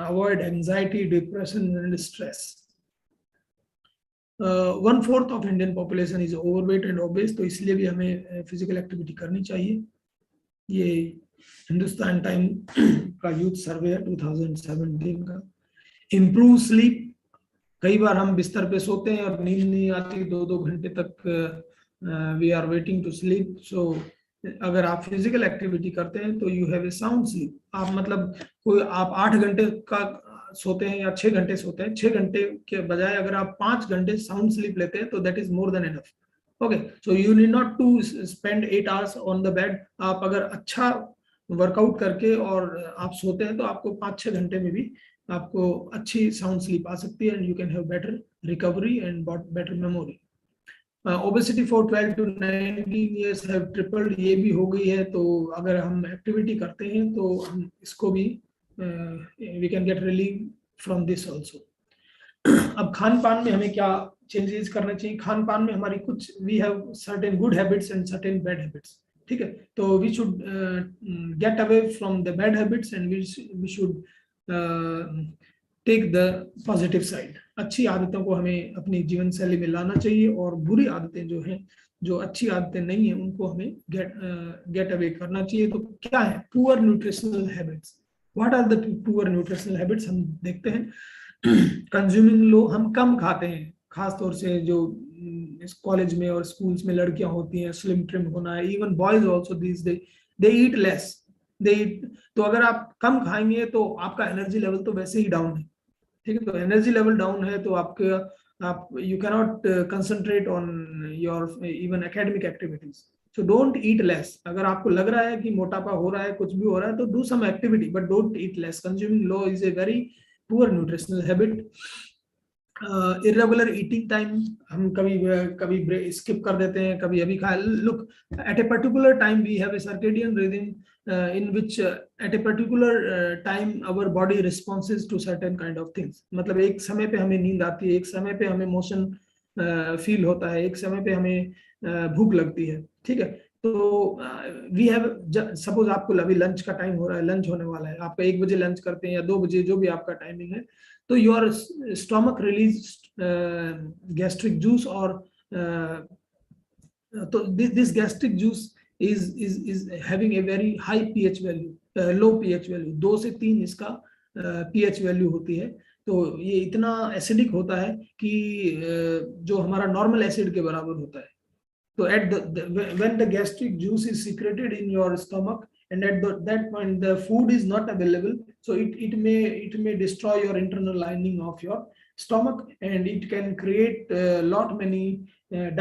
avoid anxiety, depression and stress. 1/4 of Indian population is overweight and obese, तो इसलिए भी हमें फिजिकल एक्टिविटी करनी चाहिए. ये हिंदुस्तान टाइम का यूथ सर्वे है 2017 का. Improve sleep. कई बार हम बिस्तर पे सोते हैं और नींद नहीं आती, 2-2 घंटे तक we are waiting to sleep. So अगर आप फिजिकल एक्टिविटी करते हैं तो you have a sound sleep. आप मतलब कोई आप 8 घंटे का सोते हैं या 6 घंटे सोते हैं, 6 घंटे के बजाय अगर आप 5 घंटे साउंड स्लीप लेते हैं तो that is more than enough. Okay, so you need not to spend 8 hours on the bed. आप अगर अच्छा वर्कआउट करके और आप सोते हैं तो आपको 5-6 घंटे में भी आपको अच्छी साउंड स्लीप आ सकती है, end you can have better recovery end better memory. Obesity for 12 to 19 years have tripled, ये भी हो गई है. तो अगर हम एक्टिविटी करते हैं तो हम इसको भी we can get relieve from this also. अब खान पान में हमें क्या चेंजेस करना चाहिए? खान पान में हमारी कुछ, we have certain good habits and certain bad habits. ठीक है, तो we should get away from the bad habits and we should take the positive side. अच्छी आदतों को हमें अपनी जीवन शैली में लाना चाहिए और बुरी आदतें जो हैं, जो अच्छी आदतें नहीं है, उनको हमें गेट अवे करना चाहिए. तो क्या है poor nutritional habits? What are the poor nutritional habits? हम देखते हैं कंज्यूमिंग लो, हम कम खाते हैं, खास तौर से जो कॉलेज में और स्कूल्स में लड़कियां होती हैं, स्लिम ट्रिम होना है. Even boys also these day they eat less, तो अगर आप कम खाएंगे तो आपका एनर्जी लेवल तो वैसे ही डाउन है, ठीक है। तो एनर्जी लेवल डाउन है तो आप you can not concentrate on your even academic activities. So don't eat लेस। अगर आपको लग रहा है कि मोटापा हो रहा है, कुछ भी हो रहा है, तो do some activity but don't eat less. Consuming low is a very poor nutritional habit. Irregular eating time, हम कभी स्किप कर देते हैं, कभी अभी खा। Look, at a particular time we have a circadian rhythm in which at a particular time our body responses to certain kind of things। मतलब एक समय पे हमें नींद आती है, एक समय पे हमें मोशन फील होता है, एक समय पे हमें भूख लगती है, ठीक है। तो वी हैव, सपोज आपको अभी लंच का टाइम हो रहा है, लंच होने वाला है, आपका 1 बजे लंच करते हैं या 2 बजे, जो भी आपका टाइमिंग है, तो your stomach release gastric juice, और तो this gastric juice is having a very high pH value, low pH value, 2 से 3 इसका pH value होती है। तो ये इतना एसिडिक होता है कि जो हमारा नॉर्मल एसिड के बराबर होता है। तो when the gastric juice is secreted in your stomach and at that point the food is not available, so it may destroy your internal lining of your stomach and it can create lot many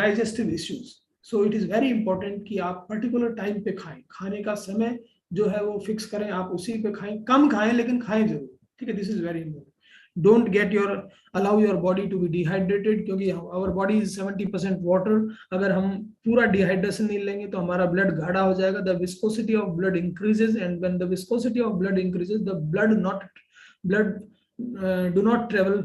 digestive issues। So it is very important कि आप particular time पे खाएं, खाने का समय जो है वो fix करें, आप उसी पे खाएं, कम खाएं लेकिन खाएं जरूर, ठीक है। This is very important. Don't get allow your body to be dehydrated, क्योंकि आवर बॉडी इज 70% वाटर। अगर हम पूरा डिहाइड्रेशन नहीं लेंगे तो हमारा ब्लड गाढ़ा हो जाएगा, the viscosity of blood increases, end when the viscosity of blood increases the blood do not travel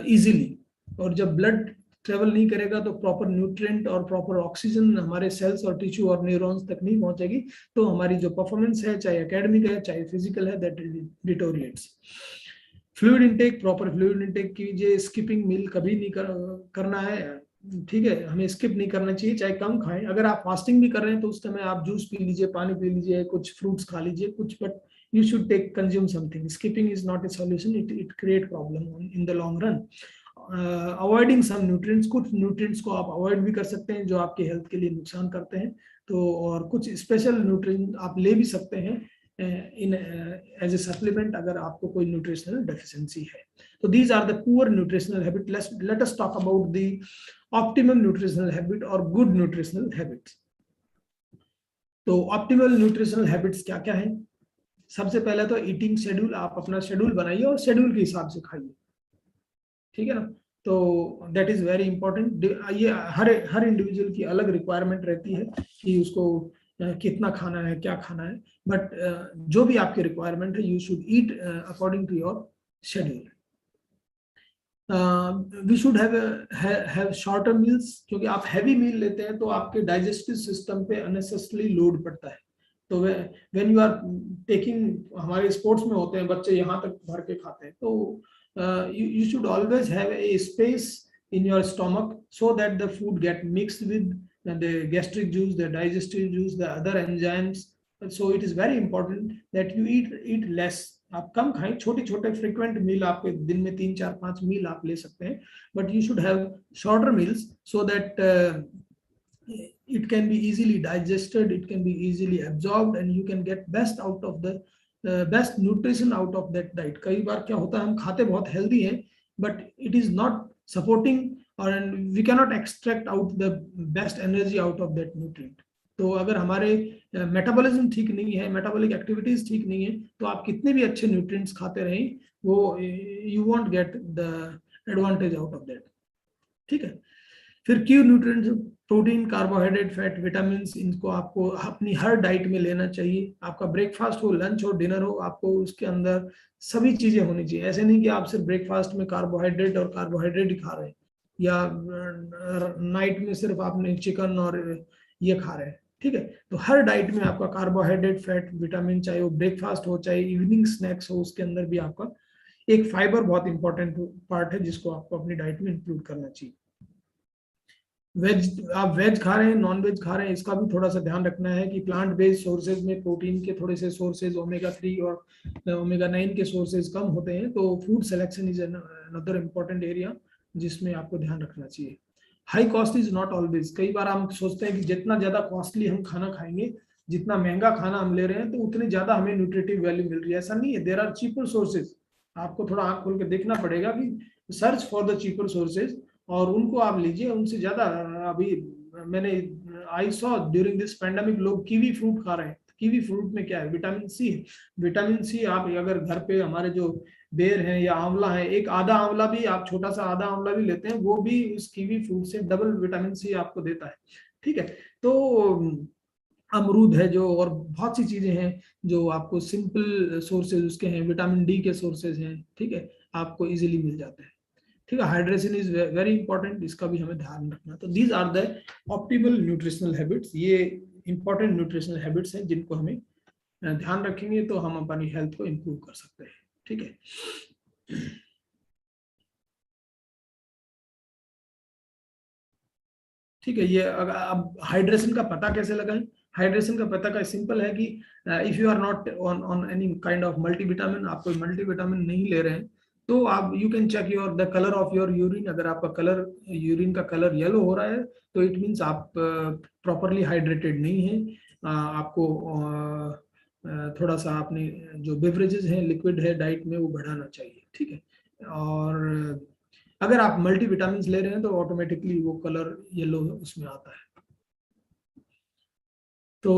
easily. और जब ब्लड ट्रेवल नहीं करेगा तो प्रॉपर न्यूट्रिएंट और प्रॉपर ऑक्सीजन हमारे सेल्स और टिश्यू और न्यूरॉन्स तक नहीं पहुंचेगी, तो हमारी जो परफॉर्मेंस है, चाहे एकेडमिक है चाहे फिजिकल है, that डिटोरिएट्स। Fluid intake, proper fluid intake कीजिए, स्किपिंग मील कभी नहीं करना है, ठीक है। हमें स्किप नहीं करना चाहिए, चाहे कम खाएं। अगर आप फास्टिंग भी कर रहे हैं तो उस समय आप जूस पी लीजिए, पानी पी लीजिए, कुछ फ्रूट्स खा लीजिए, कुछ, but you should consume something। Skipping is not a solution, it create problem in the long run। Avoiding some nutrients, कुछ न्यूट्रिएंट्स को आप अवॉइड भी कर सकते हैं जो आपके हेल्थ के लिए नुकसान करते हैं, तो और कुछ स्पेशल न्यूट्रिएंट आप ले भी सकते हैं इन एज ए सप्लीमेंट अगर आपको कोई न्यूट्रिशनल डेफिशिएंसी है। तो these are the poor nutritional habit. Let us talk about the optimum nutritional habit और गुड न्यूट्रिशनल हैबिट्स। तो ऑप्टिमल न्यूट्रिशनल हैबिट्स क्या क्या है? सबसे पहले तो ईटिंग शेड्यूल, आप अपना शेड्यूल बनाइए और शेड्यूल के हिसाब से खाइए, ठीक है ना। तो दैट इज वेरी इंपॉर्टेंट। ये हर इंडिविजुअल की अलग रिक्वायरमेंट रहती है कि उसको कितना खाना है, क्या खाना है, बट जो भी आपकी रिक्वायरमेंट है, you should eat according to your schedule. We should have shorter meals, क्योंकि आप हैवी मील लेते हैं तो आपके डाइजेस्टिव सिस्टम पे अननेसेसरी लोड पड़ता है। तो व्हेन यू आर टेकिंग, हमारे स्पोर्ट्स में होते हैं बच्चे यहाँ तक भर के खाते हैं, तो you should always have a space in your stomach so that the food get mixed with the gastric juice, the digestive juice, the other enzymes। So it is very important that you eat less। आप कम खाएं, छोटे छोटे frequent meal, आपके दिन में 3, 4, 5 meal आप ले सकते हैं, but you should have shorter meals so that it can be easily digested, it can be easily absorbed, and you can get best out of the best nutrition out of that diet. कई बार क्या होता है, हम खाते बहुत healthy हैं but it is not supporting और we can not extract out the best energy out of that nutrient. तो अगर हमारे मेटाबॉलिज्म ठीक नहीं है, मेटाबॉलिक एक्टिविटीज ठीक नहीं है, तो आप कितने भी अच्छे न्यूट्रिएंट्स खाते रहें, वो you want get the advantage out of that, ठीक है। फिर Q nutrients, protein, carbohydrate, fat, vitamin, इनको आपको अपनी हर डाइट में लेना चाहिए। आपका ब्रेकफास्ट हो, लंच हो, डिनर हो, आपको उसके अंदर सभी चीजें होनी चाहिए। ऐसे नहीं कि आप सिर्फ ब्रेकफास्ट में कार्बोहाइड्रेट और कार्बोहाइड्रेट ही खा रहे हैं, या नाइट में सिर्फ आपने चिकन और ये खा रहे हैं, ठीक है। तो हर डाइट में आपका कार्बोहाइड्रेट, फैट, विटामिन, चाहे वो ब्रेकफास्ट हो चाहे इवनिंग स्नैक्स हो, उसके अंदर भी आपका एक फाइबर बहुत इंपॉर्टेंट पार्ट है जिसको आपको अपनी डाइट में इंक्लूड करना चाहिए। वेज, आप वेज खा रहे हैं, नॉन वेज खा रहे हैं, इसका भी थोड़ा सा ध्यान रखना है कि प्लांट बेस्ड सोर्सेज में प्रोटीन के थोड़े से सोर्सेज, ओमेगा 3 और ओमेगा 9 के सोर्सेज कम होते हैं, तो food selection is another important area जिसमें आपको ध्यान रखना चाहिए। हाई कॉस्ट इज नॉट ऑलवेज। कई बार हम सोचते हैं कि जितना ज्यादा कॉस्टली हम खाना खाएंगे जितना महंगा खाना हम ले रहे हैं तो उतनी ज्यादा हमें न्यूट्रिटिव वैल्यू मिल रही है, ऐसा नहीं है। देयर आर चीपर सोर्सेज, आपको थोड़ा आंख खोल के देखना पड़ेगा कि search for the cheaper sources, और उनको आप लीजिए। उनसे ज्यादा अभी मैंने I saw during this pandemic लोग कीवी फ्रूट खा रहे हैं। कीवी फ्रूट में क्या है? विटामिन सी है। विटामिन सी आप अगर घर पे हमारे जो बेर है या आंवला है, एक आधा आंवला भी आप, छोटा सा आधा आंवला भी लेते हैं, वो भी उस कीवी फ्रूट से डबल विटामिन सी आपको देता है। ठीक है, तो अमरूद है जो, और बहुत सी चीजें हैं जो आपको सिंपल सोर्सेज उसके हैं, विटामिन डी के सोर्सेज हैं। ठीक है, आपको इजीली मिल जाते हैं। ठीक है, हाइड्रेशन इज वेरी इंपॉर्टेंट, इसका भी हमें ध्यान रखना। तो these are the optimal nutritional habits, ये इंपॉर्टेंट न्यूट्रिशनल हैबिट्स हैं जिनको हमें ध्यान रखेंगे तो हम अपनी हेल्थ को इम्प्रूव कर सकते हैं। ठीक है, ठीक है। ये अब हाइड्रेशन का पता कैसे लगाएं? हाइड्रेशन का पता का सिंपल है कि if you are not on any kind of multivitamin, आप कोई मल्टीविटामिन नहीं ले रहे हैं, तो आप you can check your the colour of your urine. अगर आपका कलर, यूरिन का कलर येलो हो रहा है तो इट मीन्स आप प्रॉपरली हाइड्रेटेड नहीं है। आपको थोड़ा सा अपने जो बेवरेजेस हैं, लिक्विड है डाइट में, वो बढ़ाना चाहिए। ठीक है, और अगर आप मल्टीविटामिन ले रहे हैं तो ऑटोमेटिकली वो कलर येलो उसमें आता है। तो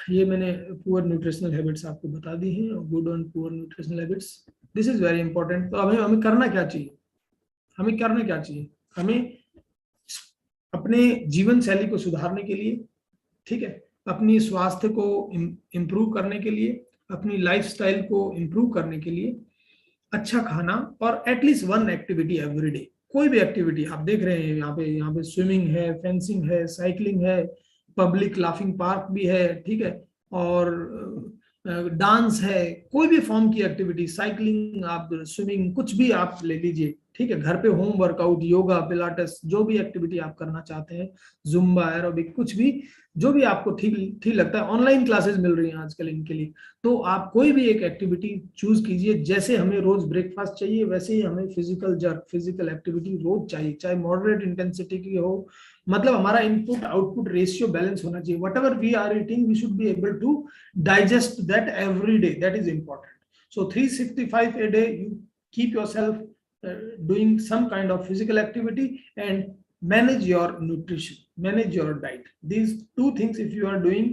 ये मैंने पुअर न्यूट्रिशनल हैबिट्स आपको बता दी हैं, good end poor nutritional habits, this is very important. तो हमें करना क्या चाहिए? हमें करना क्या चाहिए? हमें अपने जीवन शैली को सुधारने के लिए, ठीक है, अपनी स्वास्थ्य को इम्प्रूव करने के लिए, अपनी लाइफस्टाइल को इम्प्रूव करने के लिए अच्छा खाना और at least one activity every day. कोई भी एक्टिविटी आप देख रहे हैं, यहाँ पे स्विमिंग है, फेंसिंग है, साइकिलिंग है, पब्लिक लाफिंग पार्क भी है, ठीक है, और डांस है, कोई भी फॉर्म की एक्टिविटी, साइकिलिंग, आप स्विमिंग, कुछ भी आप ले लीजिए। ठीक है, घर पे होम वर्कआउट, योगा, पिलाटेस, जो भी एक्टिविटी आप करना चाहते हैं, जुम्बा, एरोबिक, कुछ भी जो भी आपको ठीक लगता है। ऑनलाइन क्लासेस मिल रही हैं आजकल इनके लिए, तो आप कोई भी एक एक्टिविटी चूज कीजिए। जैसे हमें रोज ब्रेकफास्ट चाहिए, वैसे ही हमें फिजिकल एक्टिविटी रोज चाहिए, चाहे मॉडरेट इंटेंसिटी की हो। मतलब हमारा इनपुट आउटपुट रेशियो बैलेंस होना चाहिए। Whatever we are eating, we should be able to digest that every day, that is important. So 365 a day, you keep yourself doing some kind of physical activity and manage your nutrition, manage your diet. These two things if you are doing,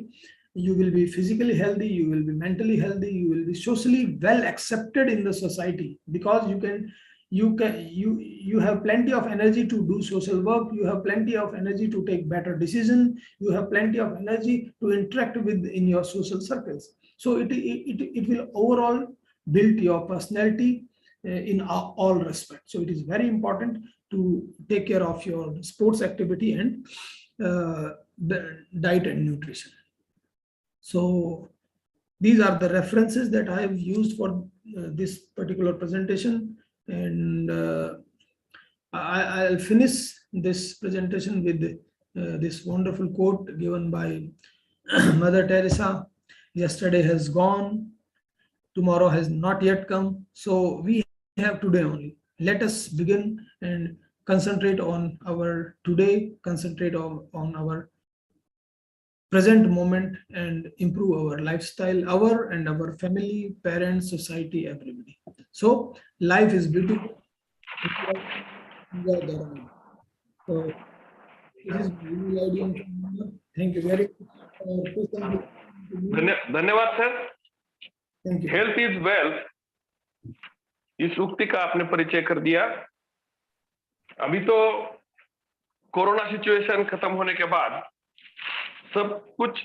you will be physically healthy, you will be mentally healthy, you will be socially well accepted in the society, because you have plenty of energy to do social work, you have plenty of energy to take better decision, you have plenty of energy to interact with in your social circles. So it will overall build your personality in all respects. So it is very important to take care of your sports activity and the diet and nutrition. So these are the references that I have used for this particular presentation, and I'll finish this presentation with this wonderful quote given by Mother Teresa: "Yesterday has gone, tomorrow has not yet come, so we have today only. Let us begin and concentrate on our today, concentrate on our present moment, and improve our lifestyle, our and our family, parents, society, everybody." So life is beautiful. Enjoy the ride. So this is my idea. Thank you very much. धन्यवाद सर। Thank you. Health is wealth, इस उक्ति का आपने परिचय कर दिया। अभी तो कोरोना सिचुएशन खत्म होने के बाद सब कुछ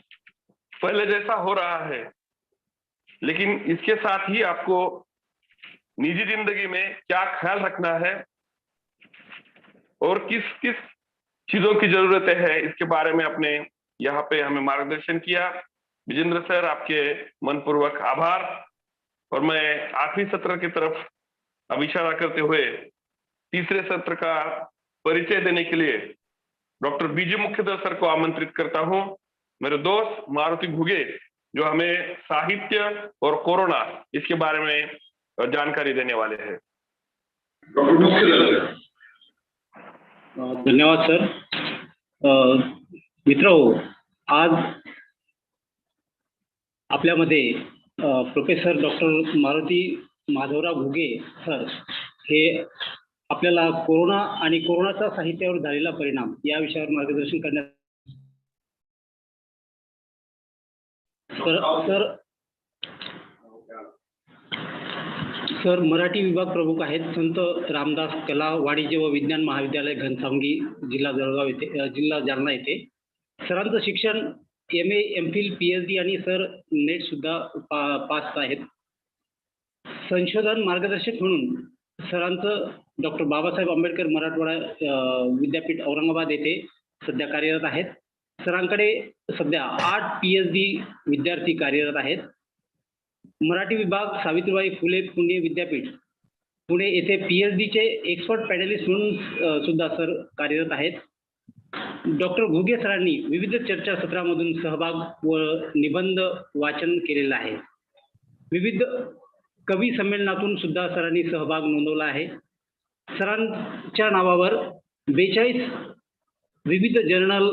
पहले जैसा हो रहा है, लेकिन इसके साथ ही आपको निजी जिंदगी में क्या ख्याल रखना है और किस किस चीजों की जरूरतें हैं, इसके बारे में आपने यहाँ पे हमें मार्गदर्शन किया। विजेंद्र सर, आपके मनपूर्वक आभार। और मैं आखिरी सत्र की तरफ अब इशारा करते हुए तीसरे सत्र का परिचय देने के लिए डॉक्टर बीजे मुख्यदल सर को आमंत्रित करता हूं। मेरे दोस्त मारुति घुगे जो हमें साहित्य और कोरोना इसके बारे में जानकारी देने वाले हैं। डॉक्टर मुख्यदल। धन्यवाद सर। मित्रों, आज आपल्यामध्ये professor doctor Maruti Madhavrao Ghuge sir हे आपल्याला कोरोना आणि कोरोनाचा साहित्यावर झालेला परिणाम या विषयावर मार्गदर्शन करण्यात सर मराठी विभाग प्रमुख आहेत संत रामदास कला वाणिज्य व विज्ञान महाविद्यालय घनसावंगी जिल्हा जळगाव येथे जिल्हा जालना येथे सरांचं शिक्षण MA MPhil PhD आणि सर नेट सुद्धा पास आहेत. संशोधन मार्गदर्शक म्हणून सरांचं डॉक्टर बाबासाहेब आंबेडकर मराठवाडा विद्यापीठ औरंगाबाद येथे सध्या कार्यरत आहेत. सरांकडे सध्या 8 PhD विद्यार्थी कार्यरत आहेत. मराठी विभाग सावित्रीबाई फुले पुणे विद्यापीठ पुणे येथे PhD चे एक्सपर्ट पॅनलिस्ट म्हणून सुद्धा सर कार्यरत आहेत. डॉक्टर घुगे सरांनी विविध चर्चासत्रामधून सहभाग व निबंध वाचन केलेला आहे. विविध कवी संमेलनातून सुद्धा सरांनी सहभाग नोंदवला आहे. सरांच्या नावावर 42 विविध जर्नल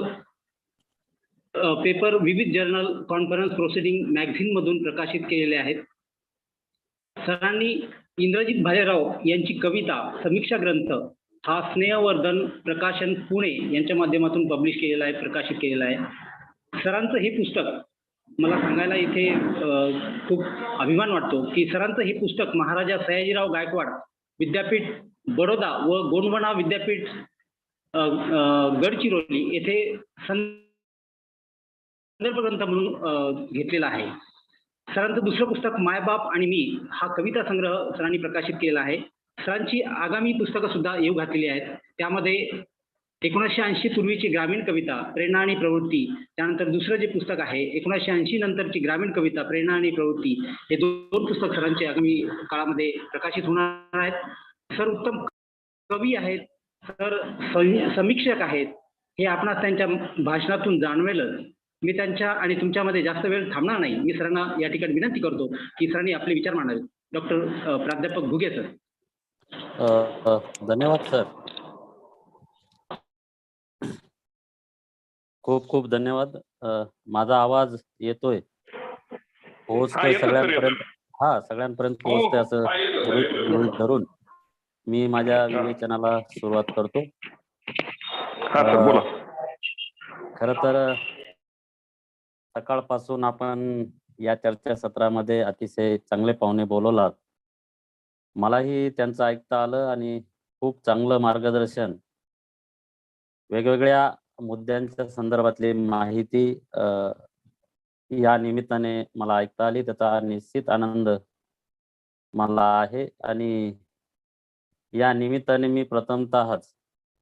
पेपर विविध जर्नल कॉन्फरन्स प्रोसिडिंग मॅगझिन मधून प्रकाशित केलेले आहेत. सरांनी इंद्रजित भालेराव यांची कविता समीक्षा ग्रंथ हा स्नेहवर्धन प्रकाशन पुणे यांच्या माध्यमातून पब्लिश केलेला आहे, प्रकाशित केलेला आहे. सरांचं हे पुस्तक मला सांगायला इथे खूप अभिमान वाटतो की सरांचं हे पुस्तक महाराजा सयाजीराव गायकवाड विद्यापीठ बडोदा व गोंडवाना विद्यापीठ गडचिरोली येथे संदर्भ ग्रंथ म्हणून घेतलेला आहे. सरांचं दुसरं पुस्तक मायबाप आणि मी हा कविता संग्रह सरांनी प्रकाशित केलेला आहे. सरांची आगामी पुस्तकं सुद्धा येऊ घातलेली आहेत. त्यामध्ये 1980 पूर्वीची ग्रामीण कविता प्रेरणा आणि प्रवृत्ती, त्यानंतर दुसरं जे पुस्तक आहे 1980 नंतरची ग्रामीण कविता प्रेरणा आणि प्रवृत्ती, हे 2 पुस्तक सरांचे आगामी काळामध्ये प्रकाशित होणार आहेत. सर उत्तम कवी आहेत, सर समीक्षक आहेत, हे आपणास त्यांच्या भाषणातून जाणवेलच. मी त्यांच्या आणि तुमच्यामध्ये जास्त वेळ थांबणार नाही. मी सरांना या ठिकाणी विनंती करतो की सरांनी आपले विचार मांडावे. डॉक्टर प्राध्यापक घुगे सर. धन्यवाद सर, खूप खूप धन्यवाद. माझा आवाज येतोय, पोहोचतोय सगळ्यांपर्यंत? हा, सगळ्यांपर्यंत पोहोचतोय असं गृहीत धरून मी माझ्या विवेचनाला सुरुवात करतो. खर तर सकाळपासून आपण या चर्चासत्रामध्ये अतिशय चांगले पाहुणे बोलवलात. मलाही त्यांचं ऐकता आलं आणि खूप चांगलं मार्गदर्शन, वेगवेगळ्या मुद्द्यांच्या संदर्भातली माहिती या निमित्ताने मला ऐकता आली. त्याचा निश्चित आनंद मला आहे. आणि या निमित्ताने मी प्रथमतःच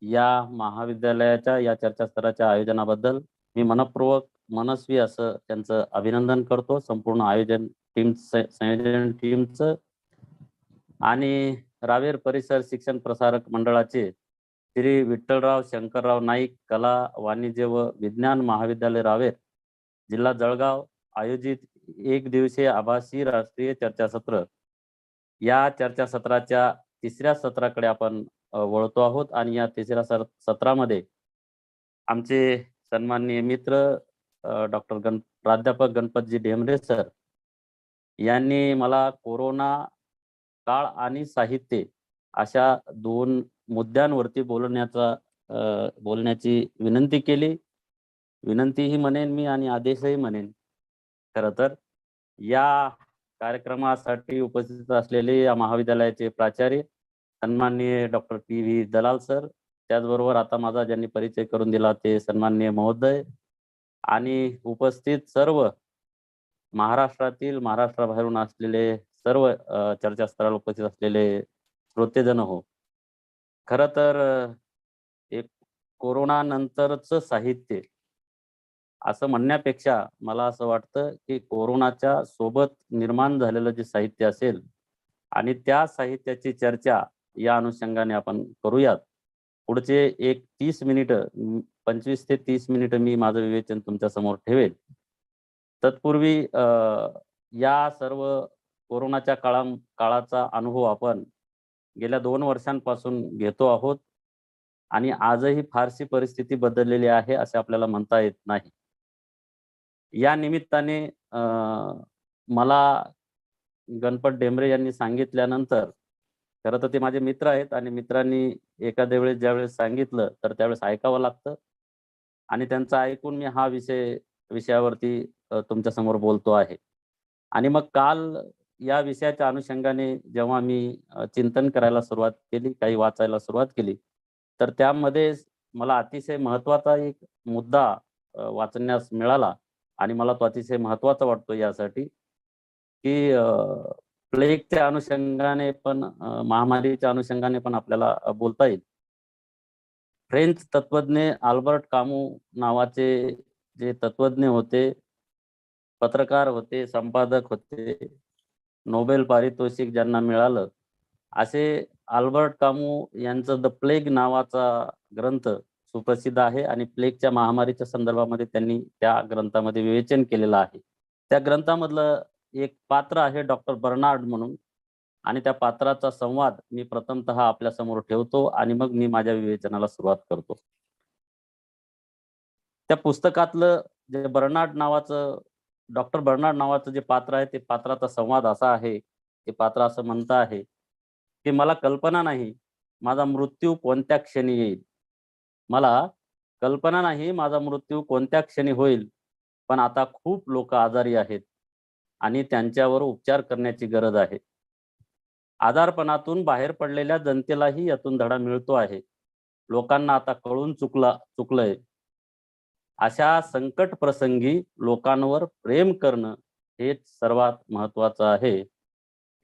या महाविद्यालयाच्या या चर्चासत्राच्या आयोजनाबद्दल मी मनपूर्वक मनस्वी असं त्यांचं अभिनंदन करतो, संपूर्ण आयोजन टीम संयोजन टीमचं आणि रावेर परिसर शिक्षण प्रसारक मंडळाचे श्री विठ्ठलराव शंकरराव नाईक कला वाणिज्य व विज्ञान महाविद्यालय रावेर जिल्हा जळगाव आयोजित 1 दिवसीय आभासी राष्ट्रीय चर्चासत्र. या चर्चासत्राच्या 3ऱ्या सत्राकडे आपण वळतो आहोत आणि या 3ऱ्या सत्रामध्ये आमचे सन्माननीय मित्र डॉक्टर प्राध्यापक गणपतजी ढेमरे सर यांनी मला कोरोना काळ आणि साहित्य अशा 2 मुद्द्यांवरती बोलण्याची विनंती केली. विनंतीही म्हणेन मी आणि आदेशही म्हणेन. खरं तर या कार्यक्रमासाठी उपस्थित असलेले या महाविद्यालयाचे प्राचार्य सन्माननीय डॉक्टर PV दलाल सर, त्याचबरोबर आता माझा ज्यांनी परिचय करून दिला ते सन्माननीय महोदय आणि उपस्थित सर्व महाराष्ट्रातील महाराष्ट्राबाहेरून असलेले सर्व चर्चास्थळाला उपस्थित असलेले श्रोतेजन हो. खरं तर एक कोरोना नंतरचं साहित्य असं म्हणण्यापेक्षा मला असं वाटतं की कोरोनाच्या सोबत निर्माण झालेलं जे साहित्य असेल आणि त्या साहित्याची चर्चा या अनुषंगाने आपण करूयात. पुढचे 30 मिनिटं 25 ते 30 मिनिटं मी माझं विवेचन तुमच्या समोर ठेवेल. तत्पूर्वी या सर्व कोरोनाच्या काळाचा अनुभव आपण गेल्या 2 वर्षांपासून घेतो आहोत आणि आजही फारशी परिस्थिती बदललेली आहे असे आपल्याला म्हणता येत नाही. या निमित्ताने मला गणपत डेमरे यांनी सांगितल्यानंतर, खरं तर ते माझे मित्र आहेत आणि मित्रांनी एखाद्या वेळेस ज्यावेळेस सांगितलं तर त्यावेळेस ऐकावं लागतं आणि त्यांचं ऐकून मी हा विषयावरती तुमच्या समोर बोलतो आहे. आणि मग काल या विषयाच्या अनुषंगाने जेव्हा मी चिंतन करायला सुरुवात केली, काही वाचायला सुरुवात केली, तर त्यामध्ये मला अतिशय महत्त्वाचा एक मुद्दा वाचण्यास मिळाला आणि मला तो अतिशय महत्त्वाचा वाटतो यासाठी, की प्लेगच्या अनुषंगाने पण महामारीच्या अनुषंगाने पण आपल्याला बोलता येईल. फ्रेंच तत्वज्ञ अल्बर्ट कामू नावाचे जे तत्वज्ञ होते, पत्रकार होते, संपादक होते, नोबेल पारितोषिक ज्यांना मिळालं, असे अल्बर्ट कामू यांचं द प्लेग नावाचा ग्रंथ सुप्रसिद्ध आहे आणि प्लेगच्या महामारीच्या संदर्भामध्ये त्यांनी त्या ग्रंथामध्ये विवेचन केलेलं आहे. त्या ग्रंथामधलं एक पात्र आहे डॉक्टर बर्नार्ड म्हणून, आणि त्या पात्राचा संवाद मी प्रथमतः आपल्या समोर ठेवतो आणि मग मी माझ्या विवेचनाला सुरुवात करतो. त्या पुस्तकातलं जे डॉक्टर बर्नार्ड नावाचं जे पात्र आहे, ते पात्राचा संवाद असा आहे, ते पात्र असं म्हणत आहे की मला कल्पना नाही माझा मृत्यू कोणत्या क्षणी येईल, मला कल्पना नाही माझा मृत्यू कोणत्या क्षणी होईल, पण आता खूप लोक आजारी आहेत आणि त्यांच्यावर उपचार करण्याची गरज आहे. आजारपणातून बाहेर पडलेल्या जनतेलाही यातून धडा मिळतो आहे. लोकांना आता कळून चुकलंय. अशा संकट प्रसंगी लोकांवर प्रेम करणं हेच सर्वात महत्वाचं आहे.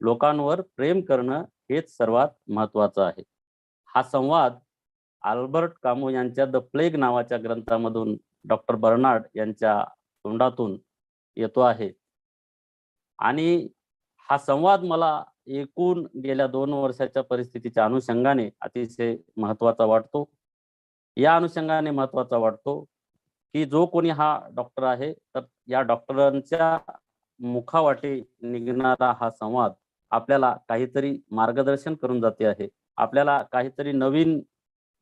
लोकांवर प्रेम करणं हेच सर्वात महत्वाचं आहे. हा संवाद अल्बर्ट कामू यांच्या द प्लेग नावाच्या ग्रंथामधून डॉक्टर बर्नार्ड यांच्या तोंडातून येतो आहे आणि हा संवाद मला एकूण गेल्या 2 वर्षाच्या परिस्थितीच्या अनुषंगाने अतिशय महत्वाचा वाटतो. या अनुषंगाने महत्वाचा वाटतो की जो कोणी हा डॉक्टर आहे, तर या डॉक्टरांच्या मुखावाटे निघणारा हा संवाद आपल्याला काहीतरी मार्गदर्शन करून जाते आहे, आपल्याला काहीतरी नवीन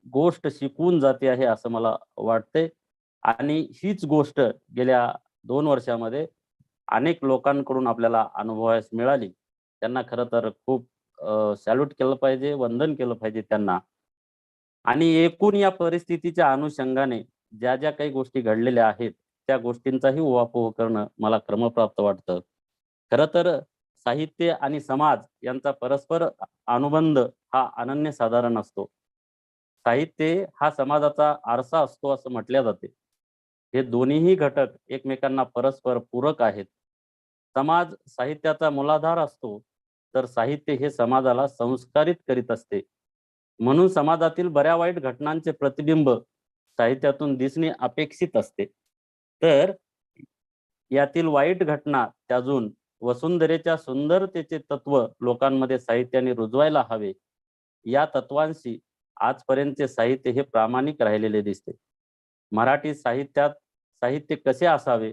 गोष्ट शिकवून जाते आहे असं मला वाटते. आणि हीच गोष्ट गेल्या 2 वर्षामध्ये अनेक लोकांकडून आपल्याला अनुभवायला मिळाली. त्यांना खरं तर खूप सॅल्यूट केलं पाहिजे, वंदन केलं पाहिजे त्यांना. आणि एकूण या परिस्थितीच्या अनुषंगाने ज्या ज्या काही गोष्टी घडलेल्या आहेत, त्या गोष्टींचाही उहापोह करणं मला क्रमप्राप्त वाटतं. खरं तर साहित्य आणि समाज यांचा परस्पर अनुबंध हा अनन्यसाधारण असतो. साहित्य हा समाजाचा आरसा असतो असं म्हटले जाते. हे दोन्हीही घटक एकमेकांना परस्पर पूरक आहेत. समाज साहित्याचा मूलाधार असतो, तर साहित्य हे समाजाला संस्कारित करीत असते. म्हणून समाजातील बऱ्या वाईट घटनांचे प्रतिबिंब साहित्यातून दिसणे अपेक्षित असते. तर यातील वाईट घटना त्याजून वसुंधरेच्या सुंदरतेचे तत्व लोकांमध्ये साहित्याने रुजवायला हवे. या तत्वांशी आजपर्यंतचे साहित्य हे प्रामाणिक राहिलेले दिसते. मराठी साहित्यात साहित्य कसे असावे,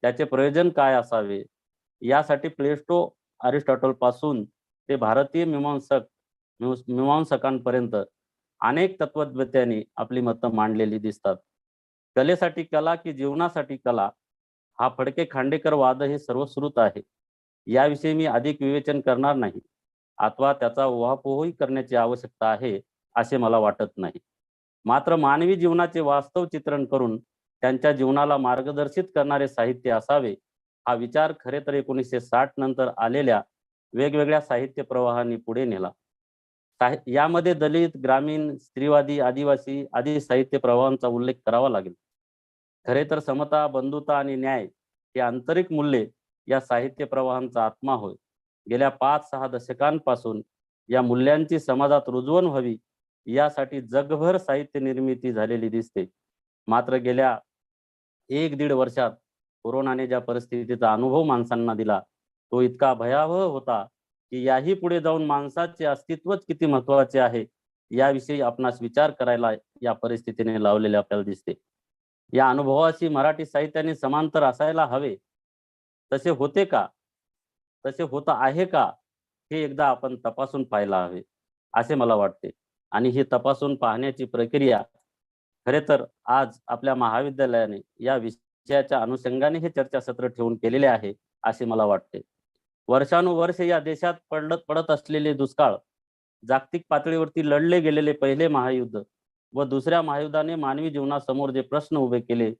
त्याचे प्रयोजन काय असावे, यासाठी प्लेटो, अरिस्टॉटल पासून ते भारतीय मीमांसकांपर्यंत अनेक तत्वज्ञांनी आपली मतं मांडलेली दिसतात. कलेसाठी कला की जीवनासाठी कला, हा फडके खांडेकर वाद हे सर्वश्रुत आहे. याविषयी मी अधिक विवेचन करणार नाही, अथवा त्याचा उहापोहही करण्याची आवश्यकता आहे असे मला वाटत नाही. मात्र मानवी जीवनाचे वास्तव चित्रण करून त्यांच्या जीवनाला मार्गदर्शित करणारे साहित्य असावे, हा विचार खरे तर 1960 नंतर आलेल्या वेगवेगळ्या साहित्य प्रवाहांनी पुढे नेला. यामध्ये दलित, ग्रामीण, स्त्रीवादी, आदिवासी आदी साहित्य प्रवाहांचा उल्लेख करावा लागेल. खरे तर समता, बंधुता आणि न्याय ही आंतरिक मूल्ये या साहित्य प्रवाहांचा आत्मा होय. गेल्या 5-6 दशकांपासून या मूल्यांची समाजात रुजवण व्हावी यासाठी जगभर साहित्य निर्मिती झालेली दिसते. मात्र गेल्या 1-1.5 वर्षात कोरोनाने ज्या परिस्थितीचा अनुभव माणसांना दिला, तो इतका भयावह होता की याही पुढे जाऊन माणसाचे अस्तित्वच किती महत्वाचे आहे याविषयी आपणास विचार करायला या परिस्थितीने लावलेले आपल्याला दिसते. या अनुभवाशी मराठी साहित्याने समांतर असायला हवे. तसे होते का, तसे होत आहे का, हे एकदा आपण तपासून पाहायला हवे असे मला वाटते. आणि ही तपासून पाहण्याची प्रक्रिया खरे तर आज आपल्या महाविद्यालयाने या विषयावर विषयाच्या अनुषंगाने हे चर्चासत्र ठेवून केलेले आहे असे मला वाटते. वर्षानुवर्ष या देशात पडत असलेले दुष्काळ, जागतिक पातळीवरती लढले गेलेले पहिले महायुद्ध व दुसऱ्या महायुद्धाने मानवी जीवनासमोर जे प्रश्न उभे केले,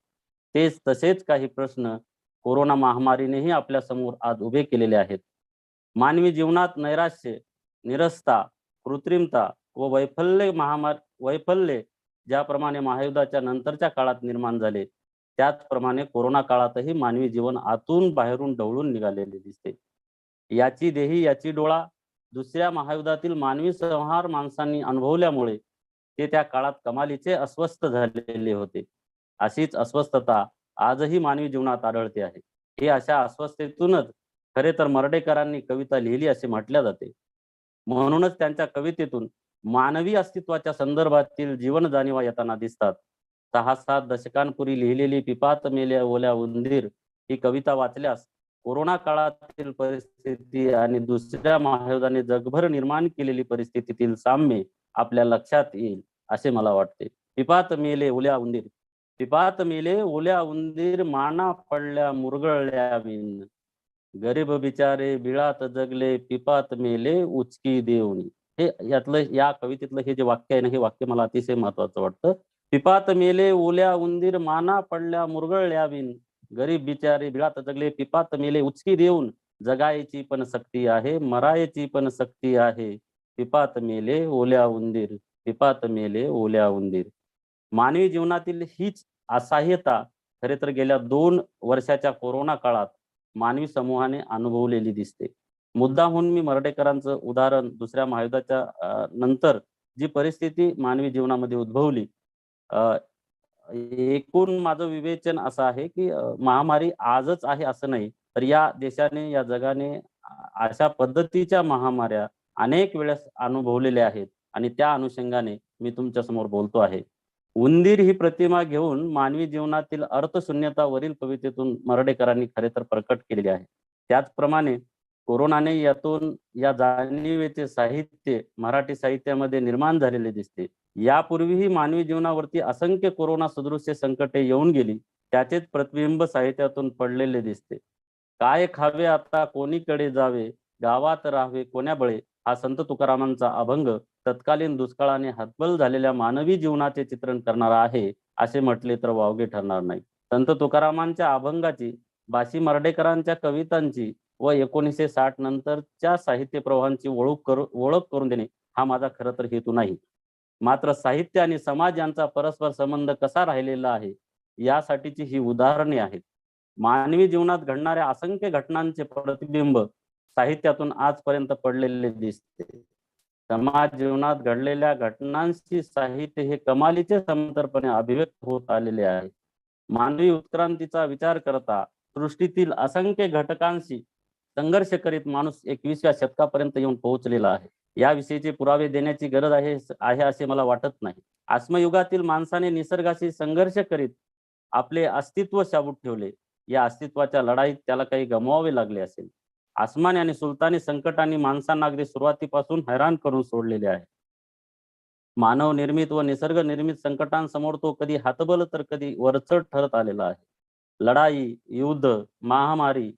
तेच तसेच काही प्रश्न कोरोना महामारीनेही आपल्या समोर आज उभे केलेले आहेत. मानवी जीवनात नैराश्य, निरसता, कृत्रिमता व वैफल्य ज्याप्रमाणे महायुद्धाच्या नंतरच्या काळात निर्माण झाले, त्याचप्रमाणे कोरोना काळातही मानवी जीवन आतून बाहेरून ढवळून निघालेले दिसते. याची देही याची डोळा दुसऱ्या महायुद्धातील मानवी संहार माणसांनी अनुभवल्यामुळे ते त्या काळात कमालीचे अस्वस्थ झालेले होते. अशीच अस्वस्थता आजही मानवी जीवनात आढळते आहे. हे अशा अस्वस्थतेतूनच खरे तर मर्ढेकरांनी कविता लिहिली असे म्हटले जाते. म्हणूनच त्यांच्या कवितेतून मानवी अस्तित्वाच्या संदर्भातील जीवन जाणीवा येताना दिसतात. 6-7 दशकांपूर्वी लिहिलेली पिपात मेल्या ओल्या उंदीर ही कविता वाचल्यास कोरोना काळातील परिस्थिती आणि दुसऱ्या महायुद्धाने जगभर निर्माण केलेली परिस्थितीतील साम्य आपल्या लक्षात येईल असे मला वाटते. पिपात मेले ओल्या उंदीर, पिपात मेले ओल्या उंदीर, माना पडल्या मुरगळल्या विण, गरीब बिचारे बिळात जगले, पिपात मेले उचकी देऊनी. हे यातलं या कवितेतलं हे जे वाक्य आहे ना, हे वाक्य मला अतिशय महत्वाचं वाटतं. पिपात मेले ओल्या उंदीर, माना पडल्या मुरगळल्या विण, गरीब बिचारे बिळात जगले, पिपात मेले उचकी देऊन, जगायची पण सक्ती आहे, मरायची पण सक्ती आहे, पिपात मेले ओल्या उंदीर, पिपात मेले ओल्या उंदीर. मानवी जीवनातील हीच असहाय्यता खरे तर गेल्या 2 वर्षाच्या कोरोना काळात मानवी समूहाने अनुभवलेली दिसते. मुद्दामहून मी मर्ढेकरांचं उदाहरण दुसऱ्या महायुद्धाच्या नंतर जी परिस्थिती मानवी जीवनामध्ये उद्भवली, एकूण माझं विवेचन असं आहे की महामारी आजच आहे असं नाही, तर या देशाने या जगाने अशा पद्धतीच्या महामाऱ्या अनेक वेळेस अनुभवलेल्या आहेत आणि त्या अनुषंगाने मी तुमच्या समोर बोलतो आहे. उंदीर ही प्रतिमा घेऊन मानवी जीवनातील अर्थशून्यता वरील कवितेतून मर्ढेकरांनी खरे तर प्रकट केलेली आहे. त्याचप्रमाणे कोरोनाने यातून या जाणीवेचे साहित्य मराठी साहित्यामध्ये निर्माण झालेले दिसते. यापूर्वीही मानवी जीवनावरती असंख्य कोरोना सदृश्य संकटे येऊन गेली, त्याचेच प्रतिबिंब साहित्यातून पडलेले दिसते. काय खावे आता कोणीकडे जावे, गावात राहावे कोण्या बळे, हा संत तुकारामांचा अभंग तत्कालीन दुष्काळाने हतबल झालेल्या मानवी जीवनाचे चित्रण करणारा आहे असे म्हटले तर वावगे ठरणार नाही. संत तुकारामांच्या अभंगाची, बाशी मर्ढेकरांच्या कवितांची व 1960 नंतरच्या साहित्य प्रवाहांची ओळख करून देणे हा माझा खरं तर हेतू नाही. मात्र साहित्य आणि समाज यांचा परस्पर संबंध कसा राहिलेला आहे यासाठीची ही उदाहरणे आहेत. मानवी जीवनात घडणाऱ्या असंख्य घटनांचे प्रतिबिंब साहित्यातून आजपर्यंत पडलेले दिसते. समाज जीवनात घडलेल्या घटनांची साहित्य हे कमालीचे समांतरपणे अभिव्यक्त होत आलेले आहे. मानवी उत्क्रांतीचा विचार करता सृष्टीतील असंख्य घटकांशी संघर्ष करीत माणूस 21व्या शतकापर्यंत येऊन पोहोचलेला आहे. याविषयीचे पुरावे देण्याची गरज आहे असे मला वाटत नाही. आश्मयुगातील माणसाने निसर्गाशी संघर्ष करीत आपले अस्तित्व शाबूत ठेवले. या अस्तित्वाच्या लढाईत त्याला काही गमवावे लागले असेल. आसमानी आणि सुलतानी संकटांनी माणसांना अगदी सुरुवातीपासून हैराण करून सोडलेले आहे. मानव निर्मित व निसर्ग निर्मित संकटांसमोर तो कधी हातबल तर कधी वरचढ ठरत आलेला आहे. लढाई, युद्ध, महामारी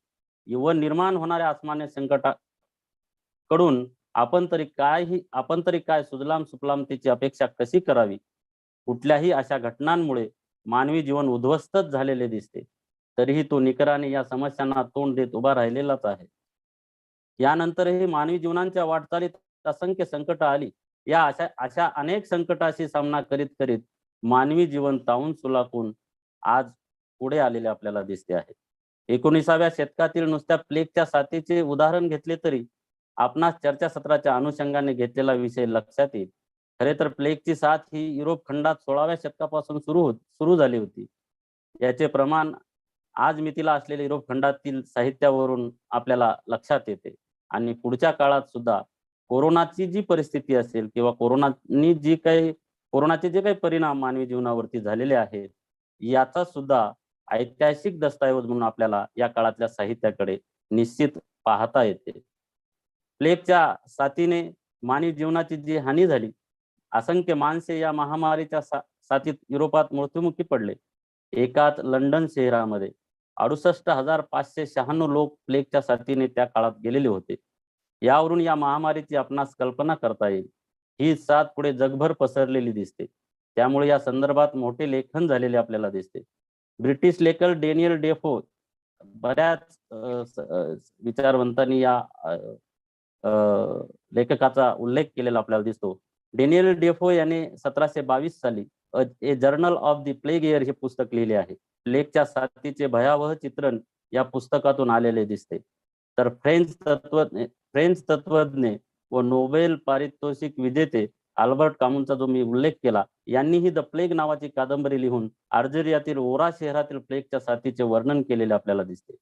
व निर्माण होणाऱ्या आसमानी संकटाकडून आपण तरी काय सुजलाम सुफलामतेची अपेक्षा कशी करावी. कुठल्याही अशा घटनांमुळे मानवी जीवन उद्ध्वस्तच झालेले दिसते. तरीही तो निकराने या समस्यांना तोंड देत उभा राहिलेलाच आहे. यानंतरही मानवी जीवनाच्या वाटचालीत असंख्य संकट आली. या अशा अनेक संकटाशी सामना करीत करीत मानवी जीवन तावून सुलाखून आज पुढे आलेले आपल्याला दिसते आहे. 19व्या शतकातील नुसत्या प्लेगच्या साथीचे उदाहरण घेतले तरी आपणास चर्चासत्राच्या अनुषंगाने घेतलेला विषय लक्षात येईल. खरे तर प्लेगची साथ ही युरोप खंडात 16व्या शतकापासून सुरू झाली होती. याचे प्रमाण आज मितीला असलेल्या युरोप खंडातील साहित्यावरून आपल्याला लक्षात येते. आणि पुढच्या काळात सुद्धा कोरोनाची जी परिस्थिती असेल किंवा कोरोनाचे जे काही परिणाम मानवी जीवनावरती झालेले आहेत, याचा सुद्धा ऐतिहासिक दस्तऐवज म्हणून आपल्याला या काळातल्या साहित्याकडे निश्चित पाहता येते. प्लेगच्या साथीने मानवी जीवनाची जी हानी झाली, असंख्य माणसे या महामारीच्या साथीत युरोपात मृत्युमुखी पडले. एकाच लंडन शहरामध्ये 68,596 लोक प्लेगच्या साथीने त्या काळात गेलेले होते. यावरून या महामारीची आपणास कल्पना करता येईल. ही साथ पुढे जगभर पसरलेली दिसते. त्यामुळे या संदर्भात मोठे लेखन झालेले आपल्याला दिसते. ब्रिटिश लेखक डेनियल डेफो बऱ्याच विचारवंतांनी या लेखकाचा उल्लेख केलेला आपल्याला दिसतो. डेनियल डेफो याने 1722 साली a journal of the plague year हे पुस्तक लिहिले आहे. प्लेगच्या साथीचे भयावह चित्रण या पुस्तकातून आलेले दिसते. तर फ्रेंच तत्वज्ञ व नोबेल पारितोषिक विजेते अल्बर्ट कामूंचा जो मी उल्लेख केला, यांनीही द प्लेग नावाची कादंबरी लिहून अल्जेरियातील ओरा शहरातील प्लेगच्या साथीचे वर्णन केलेले आपल्याला दिसते.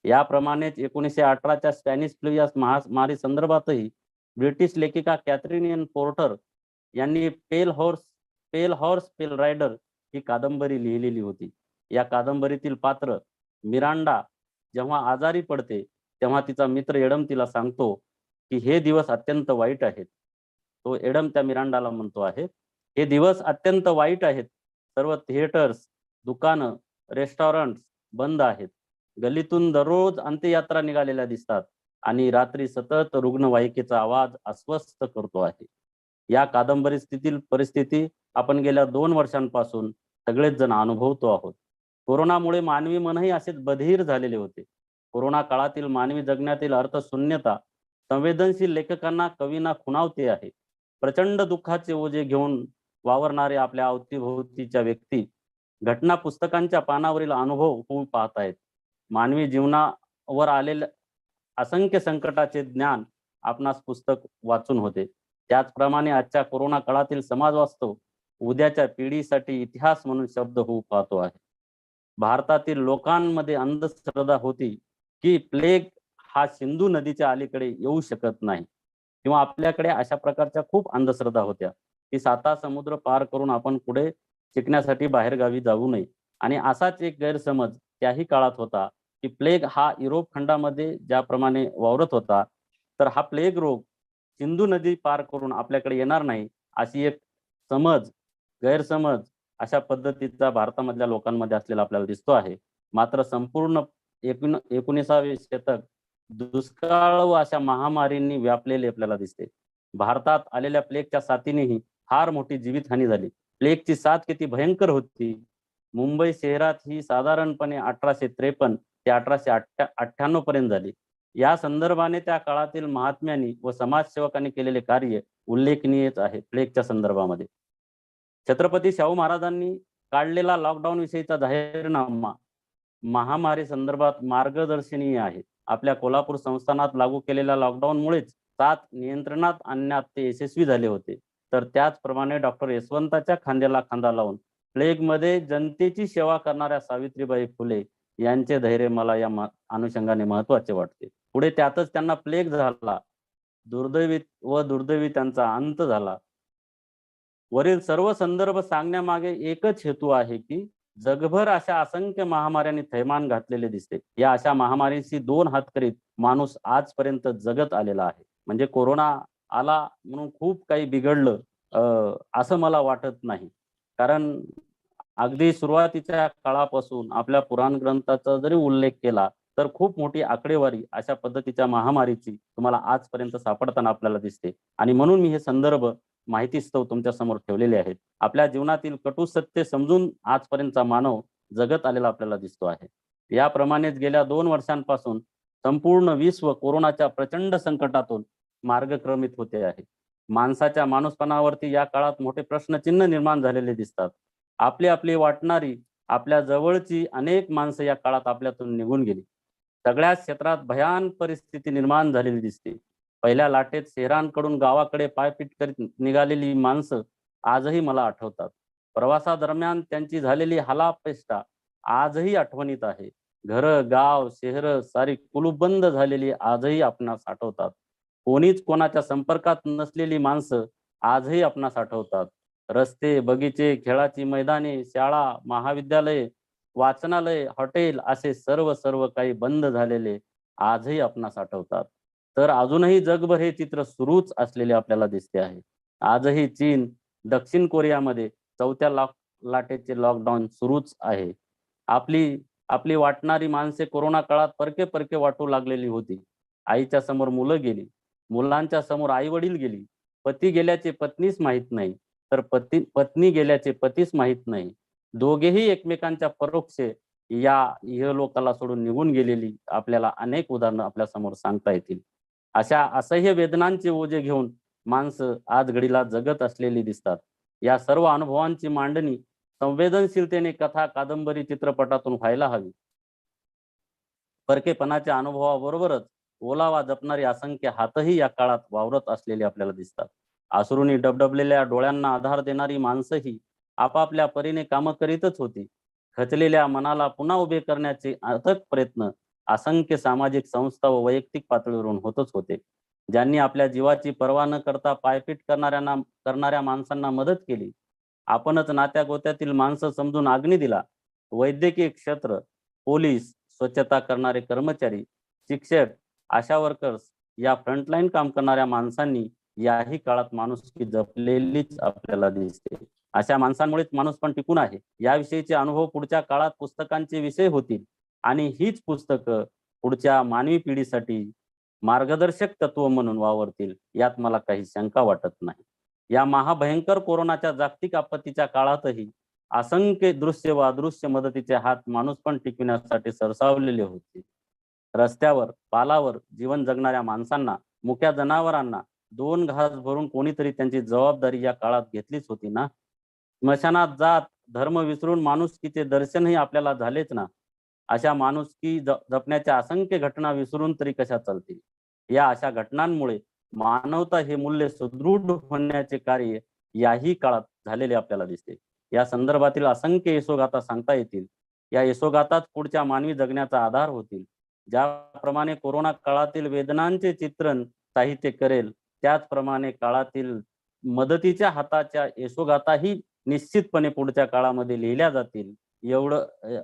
याप्रमाणेच 1918च्या स्पॅनिश फ्लू या महामारी संदर्भातही ब्रिटिश लेखिका कॅथरीन पोर्टर यांनी पेल हॉर्स पेल रायडर ही कादंबरी लिहिलेली होती. या कादंबरीतील पात्र मिरांडा जेव्हा आजारी पडते तेव्हा तिचा मित्र एडम तिला सांगतो की हे दिवस अत्यंत वाईट आहेत. तो एडम त्या मिरांडाला म्हणतो आहे, हे दिवस अत्यंत वाईट आहेत. सर्व थिएटर्स, दुकानं, रेस्टॉरंट्स बंद आहेत. गल्लीतून दररोज अंत्ययात्रा निघालेल्या दिसतात आणि रात्री सतत रुग्णवाहिकेचा आवाज अस्वस्थ करतो आहे. या कादंबरीतील परिस्थिती आपण गेल्या 2 वर्षांपासून सगळेच जण अनुभवतो आहोत. कोरोनामुळे मानवी मनही असेच बधीर झालेले होते. कोरोना काळातील मानवी जगण्यातील अर्थशून्यता संवेदनशील लेखकांना, कवींना खुणावते आहे. प्रचंड दुःखाचे ओझे घेऊन वावरणारे आपल्या अवतीभोवतीच्या व्यक्ती घटना पुस्तकांच्या पानावरील अनुभव होऊन पाहत आहेत. मानवी जीवनावर आलेल्या असंख्य संकटाचे ज्ञान आपणास पुस्तक वाचून होते. त्याचप्रमाणे आजच्या कोरोना काळातील समाज वास्तव उद्याच्या पिढीसाठी इतिहास म्हणून शब्द होऊ पाहतो आहे. भारतातील लोकांमध्ये अंधश्रद्धा होती की प्लेग हा सिंधू नदीच्या अलीकडे येऊ शकत नाही, किंवा आपल्याकडे अशा प्रकारच्या खूप अंधश्रद्धा होत्या की 7 समुद्र पार करून आपण पुढे शिकण्यासाठी बाहेरगावी जाऊ नये. आणि असाच एक गैरसमज त्याही काळात होता की प्लेग हा युरोप खंडामध्ये ज्याप्रमाणे वावरत होता, तर हा प्लेग रोग सिंधू नदी पार करून आपल्याकडे येणार नाही, अशी एक गैरसमज अशा पद्धतीचा भारतामधल्या लोकांमध्ये असलेला आपल्याला दिसतो आहे. मात्र संपूर्ण 19वे शतक दुष्काळ व अशा महामारींनी व्यापलेले आपल्याला दिसते. भारतात आलेल्या प्लेगच्या साथीनेही फार मोठी जीवितहानी झाली. प्लेगची साथ किती भयंकर होती. मुंबई शहरात ही साधारणपणे 1853 ते 1898 पर्यंत झाली. या संदर्भाने त्या काळातील महात्म्यांनी व समाजसेवकांनी केलेले कार्य उल्लेखनीयच आहे. प्लेगच्या संदर्भामध्ये छत्रपती शाहू महाराजांनी काढलेला लॉकडाऊन विषयीचा जाहीरनामा महामारी संदर्भात मार्गदर्शनीय आहे. आपल्या कोल्हापूर संस्थानात लागू केलेल्या लॉकडाऊनमुळेच साथ नियंत्रणात आणण्यात ते यशस्वी झाले होते. तर त्याचप्रमाणे डॉक्टर यशवंताच्या खांद्याला खांदा लावून प्लेगमध्ये जनतेची सेवा करणाऱ्या सावित्रीबाई फुले यांचे धैर्य मला या अनुषंगाने महत्वाचे वाटते. पुढे त्यातच त्यांना प्लेग झाला, दुर्दैवी त्यांचा अंत झाला. वरील सर्व संदर्भ सांगण्यामागे एकच हेतू आहे की जगभर अशा असंख्य महामाऱ्यांनी थैमान घातलेले दिसते. या अशा महामारीशी 2 हात करीत माणूस आजपर्यंत जगत आलेला आहे. म्हणजे कोरोना आला म्हणून खूप काही बिघडलं असं मला वाटत नाही. कारण अगदी सुरुवातीच्या काळापासून आपल्या पुराण ग्रंथाचा जरी उल्लेख केला तर खूप मोठी आकडेवारी अशा पद्धतीच्या महामारीची तुम्हाला आजपर्यंत सापडताना आपल्याला दिसते. आणि म्हणून मी हे संदर्भ माहितीस्तव तुमच्या समोर ठेवलेले आहेत. आपल्या जीवनातील कटू सत्य समजून आजपर्यंतचा मानव जगत आलेला आपल्याला दिसतो आहे. याप्रमाणेच गेल्या 2 वर्षांपासून संपूर्ण विश्व कोरोनाच्या प्रचंड संकटातून मार्गक्रमित होते आहे. माणसाच्या माणूसपणावरती या काळात मोठे प्रश्नचिन्ह निर्माण झालेले दिसतात. आपली वाटणारी आपल्या जवळची अनेक माणसं या काळात आपल्यातून निघून गेली. सगळ्याच क्षेत्रात भयान परिस्थिती निर्माण झालेली दिसते. पहिल्या लाटेत शहरांकडून गावाकडे पायपीट करीत निघालेली माणसं आजही मला आठवतात. प्रवासादरम्यान त्यांची झालेली हालापेष्टा आजही आठवणीत आहे. घरं, गाव, शहरं सारी कुलूपबंद झालेली आजही आपणास आठवतात. कोणीच कोणाच्या संपर्कात नसलेली माणसं आजही आपणास आठवतात. रस्ते, बगीचे, खेळाची मैदाने, शाळा, महाविद्यालये, वाचनालय, हॉटेल असे सर्व काही बंद झालेले आजही आपणास आठवतात. तर अजूनही जगभर हे चित्र सुरूच असलेले आपल्याला दिसते आहे. आजही चीन, दक्षिण कोरियामध्ये 4थ्या लाटेचे लॉकडाऊन सुरूच आहे. आपली आपली वाटणारी माणसे कोरोना काळात परके परके वाटू लागलेली होती. आईच्या समोर मुलं गेली, मुलांच्या समोर आई वडील गेली, पती गेल्याचे पत्नीच माहीत नाही, तर पत्नी गेल्याचे पतीच माहीत नाही. दोघेही एकमेकांच्या परोक्ष या इहलोकाला सोडून निघून गेलेली आपल्याला अनेक उदाहरणं आपल्या समोर सांगता येतील. अशा असह्य वेदनांचे ओझे घेऊन माणसं आज घडीला जगत असलेली दिसतात. या सर्व अनुभवांची मांडणी संवेदनशीलतेने कथा, कादंबरी, चित्रपटातून व्हायला हवी. परकेपणाच्या अनुभवाबरोबरच ओलावा जपणारी असंख्य हातही या काळात वावरत असलेले आपल्याला दिसतात. अश्रूंनी डबडबलेल्या डोळ्यांना आधार देणारी माणसंही आपापल्या परीने कामं करीतच होती. खचलेल्या मनाला पुन्हा उभे करण्याचे अथक प्रयत्न असंख्य सामाजिक संस्था व वैयक्तिक पातळीवरून होतच होते. ज्यांनी आपल्या जीवाची पर्वा न करता पायपीट करणाऱ्या माणसांना मदत केली. आपणच नात्यागोत्यातील माणसं समजून अग्नी दिला. वैद्यकीय क्षेत्र, पोलीस, स्वच्छता करणारे कर्मचारी, शिक्षक, आशा वर्कर्स या फ्रंटलाईन काम करणाऱ्या माणसांनी याही काळात माणुसकी जपलेलीच आपल्याला दिसते. अशा माणसांमुळेच माणूस पण टिकून आहे. याविषयीचे अनुभव पुढच्या काळात पुस्तकांचे विषय होतील आणि हीच पुस्तकं पुढच्या मानवी पिढीसाठी मार्गदर्शक तत्व म्हणून वावरतील यात मला काही शंका वाटत नाही. या महाभयंकर कोरोनाच्या जागतिक आपत्तीच्या काळातही असंख्य दृश्य व अदृश्य मदतीचे हात माणूस पण टिकविण्यासाठी सरसावलेले होते. रस्त्यावर, पालावर जीवन जगणाऱ्या माणसांना, मुक्या जनावरांना 2 घास भरून कोणीतरी त्यांची जबाबदारी या काळात घेतलीच होती ना. स्मशानात जात धर्म विसरून माणुसकीचे दर्शनही आपल्याला झालेच ना. अशा माणुसकी जपण्याच्या असंख्य घटना विसरून तरी कशा चालतील. या अशा घटनांमुळे मानवता हे मूल्य सुदृढ होण्याचे कार्य याही काळात झालेले आपल्याला दिसते. या संदर्भातील असंख्य यशोगाथा सांगता येतील. या यशोगाथाच पुढच्या मानवी जगण्याचा आधार होतील. ज्याप्रमाणे कोरोना काळातील वेदनांचे चित्रण साहित्य करेल, त्याचप्रमाणे काळातील मदतीच्या हाताच्या यशोगाथाही निश्चितपणे पुढच्या काळामध्ये लिहिल्या जातील एवढं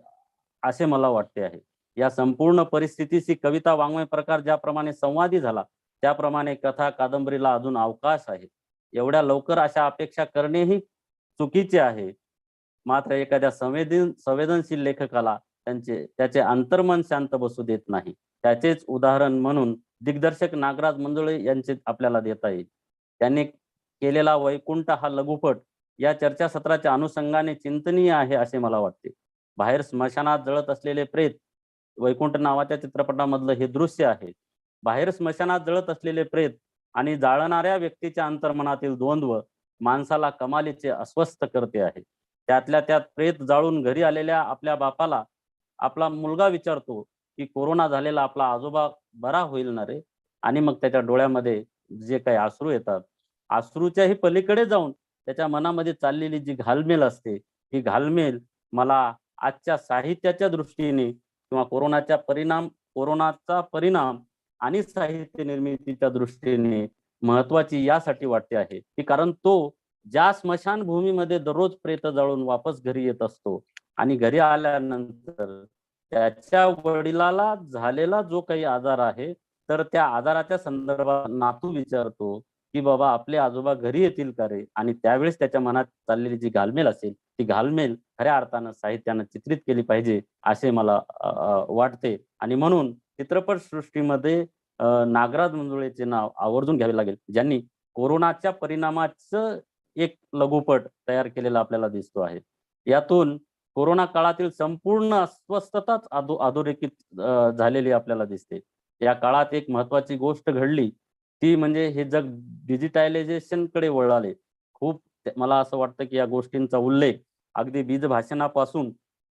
असे मला वाटते आहे. या संपूर्ण परिस्थितीशी कविता वाङ्मय प्रकार ज्याप्रमाणे संवादी झाला, त्याप्रमाणे कथा कादंबरीला अजून अवकाश आहे. एवढ्या लवकर अशा अपेक्षा करणेही चुकीचे आहे. मात्र एखाद्या संवेदनशील लेखकाला त्याचे अंतर्मन शांत बसू देत नाही. त्याचेच उदाहरण म्हणून दिग्दर्शक नागराज मंजुळे यांचे आपल्याला देता येईल. त्यांनी केलेला वैकुंठ हा लघुपट या चर्चासत्राच्या अनुषंगाने चिंतनीय आहे असे मला वाटते. बाहेर स्मशानात जळत असलेले प्रेत वैकुंठ नावाच्या चित्रपटामधलं हे दृश्य आहे. बाहेर स्मशानात जळत असलेले प्रेत आणि जाळणाऱ्या व्यक्तीच्या अंतर्मनातील द्वंद्व माणसाला कमालीचे अस्वस्थ करते आहे. त्यातल्या त्यात प्रेत जाळून घरी आलेल्या आपल्या बापाला आपला मुलगा विचारतो की कोरोना झालेला आपला आजोबा बरा होईल ना रे. आणि मग त्याच्या डोळ्यामध्ये जे काही अश्रू येतात, अश्रूच्याही पलीकडे जाऊन त्याच्या मनामध्ये चाललेली जी घालमेल असते, ही घालमेल मला आजच्या साहित्याच्या दृष्टीने किंवा कोरोनाचा परिणाम आणि साहित्य निर्मितीच्या दृष्टीने महत्वाची यासाठी वाटते आहे की कारण तो ज्या स्मशानभूमीमध्ये दररोज प्रेत जाळून वापस घरी येत असतो आणि घरी आल्यानंतर त्याच्या वडिलाला झालेला जो काही आजार आहे, तर त्या आजाराच्या संदर्भात नातू विचारतो की बाबा आपले आजोबा घरी येतील का रे. आणि त्यावेळेस त्याच्या मनात चाललेली जी घालमेल असेल, ती घालमेल खऱ्या अर्थानं साहित्यानं चित्रित केली पाहिजे असे मला वाटते. आणि म्हणून चित्रपट सृष्टीमध्ये नागराज मंजुळेचे नाव आवर्जून घ्यावे लागेल, ज्यांनी कोरोनाच्या परिणामाचं एक लघुपट तयार केलेला आपल्याला दिसतो आहे. यातून कोरोना काळातील संपूर्ण अस्वस्थताच अधोरेखित झालेली आपल्याला दिसते. या काळात एक महत्वाची गोष्ट घडली, ती म्हणजे हे जग डिजिटलायझेशन कडे वळाले. खूप मला असं वाटतं की या गोष्टींचा उल्लेख अगदी बीज भाषणापासून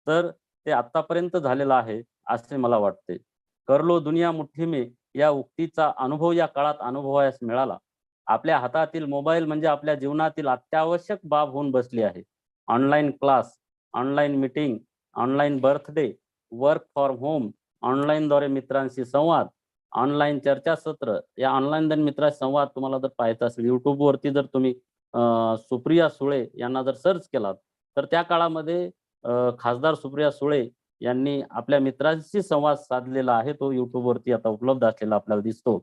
तर ते आतापर्यंत झालेला आहे असे मला वाटते. कर लो दुनिया मुठ्ठी में या उक्तीचा अनुभव या काळात अनुभवायस मिळाला. आपल्या हातातील मोबाईल म्हणजे आपल्या जीवनातील अत्यावश्यक बाब होऊन बसली आहे. Online class, online meeting, online birthday, work from home, ऑनलाईनद्वारे मित्रांशी संवाद, ऑनलाईन चर्चासत्र. या ऑनलाईन मित्रांशी संवाद तुम्हाला जर पाहायचा असेल, युट्यूबवरती जर तुम्ही सुप्रिया सुळे यांना जर सर्च केलात तर त्या काळामध्ये खासदार सुप्रिया सुळे यांनी आपल्या मित्रांशी संवाद साधलेला आहे. तो युट्यूबवरती आता उपलब्ध असलेला आपल्याला दिसतो.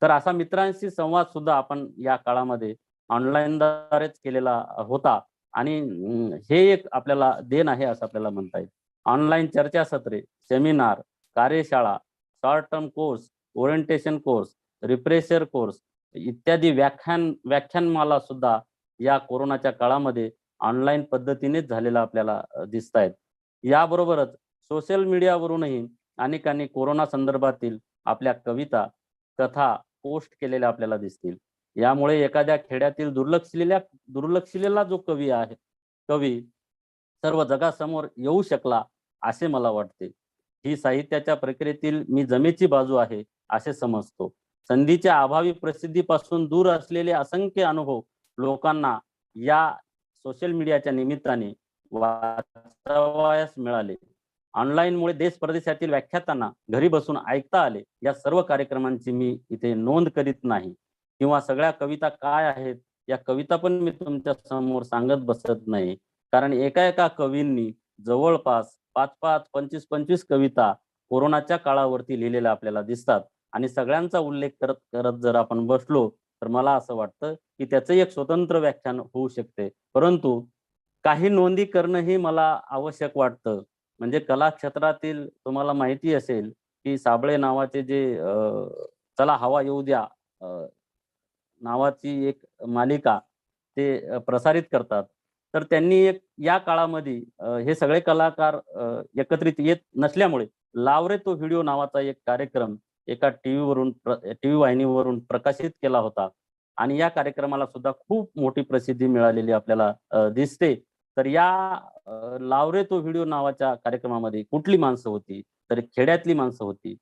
तर असा मित्रांशी संवाद सुद्धा आपण या काळामध्ये ऑनलाईनद्वारेच केलेला होता आणि हे एक आपल्याला देण आहे असं आपल्याला म्हणता येईल. ऑनलाईन चर्चासत्रे, सेमिनार, कार्यशाळा, short term course, orientation course, refresher course इत्यादी व्याख्यानमाला सुद्धा या कोरोनाच्या काळामध्ये ऑनलाईन पद्धतीनेच झालेला आपल्याला दिसत आहेत. याबरोबरच सोशल मीडियावरूनही अनेकांनी कोरोना संदर्भातील आपल्या कविता, कथा पोस्ट केलेल्या आपल्याला दिसतील. यामुळे एखाद्या खेड्यातील दुर्लक्षिलेला जो कवी सर्व जगासमोर येऊ शकला असे मला वाटते. ही साहित्याच्या प्रक्रियेतील मी जमेची बाजू आहे असे समजतो. संधीच्या अभावी प्रसिद्धीपासून दूर असलेले असंख्य अनुभव लोकांना या सोशल मीडियाच्या निमित्ताने वाचावयास मिळाले. ऑनलाईनमुळे देश परदेशातील व्याख्यातांना घरी बसून ऐकता आले. या सर्व कार्यक्रमांची मी इथे नोंद करीत नाही किंवा सगळ्या कविता काय आहेत या कविता पण मी तुमच्या समोर सांगत बसत नाही, कारण एका कवींनी जवळपास 5-5, 25-25 कविता कोरोनाच्या काळावरती लिहिलेल्या आपल्याला दिसतात. आणि सगळ्यांचा उल्लेख करत करत जर आपण बसलो तर मला असं वाटतं की त्याचं एक स्वतंत्र व्याख्यान होऊ शकते. परंतु काही नोंदी करणंही मला आवश्यक वाटतं. म्हणजे कला क्षेत्रातील तुम्हाला माहिती असेल की साबळे नावाचे जे चला हवा येऊ द्या नावाची एक मालिका ते प्रसारित करतात. तर त्यांनी एक या काळामध्ये हे सगळे कलाकार एकत्रित येत नसल्यामुळे लावरे तो व्हिडिओ नावाचा एक कार्यक्रम एका टीव्ही वाहिनीवरून प्रकाशित केला होता. आणि या कार्यक्रमाला सुद्धा खूप मोठी प्रसिद्धी मिळालेली आपल्याला दिसते. तर या लावरे तो व्हिडिओ नावाच्या कार्यक्रमामध्ये कुठली माणसं होती, तर खेड्यातली माणसं होती,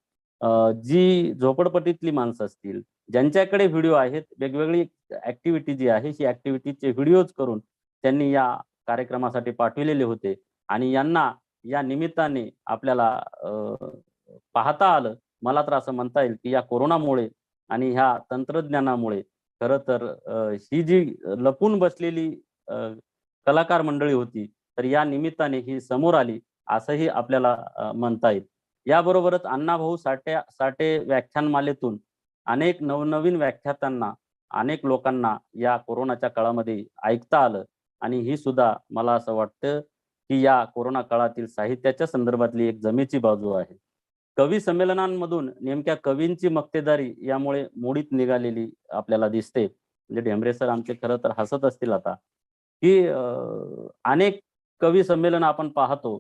जी झोपडपट्टीतली माणसं असतील, ज्यांच्याकडे व्हिडिओ आहेत, वेगवेगळी ऍक्टिव्हिटी जी आहे ही ऍक्टिव्हिटीचे व्हिडिओज करून त्यांनी या कार्यक्रमासाठी पाठविलेले होते. आणि यांना या निमित्ताने आपल्याला पाहता आलं. मला तर असं म्हणता येईल की या कोरोनामुळे आणि ह्या तंत्रज्ञानामुळे खरं तर ही जी लपून बसलेली कलाकार मंडळी होती तर या निमित्ताने ही समोर आली असंही आपल्याला म्हणता येईल. याबरोबरच अण्णाभाऊ साठे व्याख्यानमालेतून अनेक नवनवीन व्याख्यातांना, अनेक लोकांना या कोरोनाच्या काळामध्ये ऐकता आलं. आणि ही सुद्धा मला असं वाटतं की या कोरोना काळातील साहित्याच्या संदर्भातली एक जमेची बाजू आहे. कवी संमेलनांमधून नेमक्या कवींची मक्तेदारी यामुळे मोडीत निघालेली आपल्याला दिसते. म्हणजे ढेंबरे सर आमचे खरं तर हसत असतील आता की अनेक कवी संमेलन आपण पाहतो,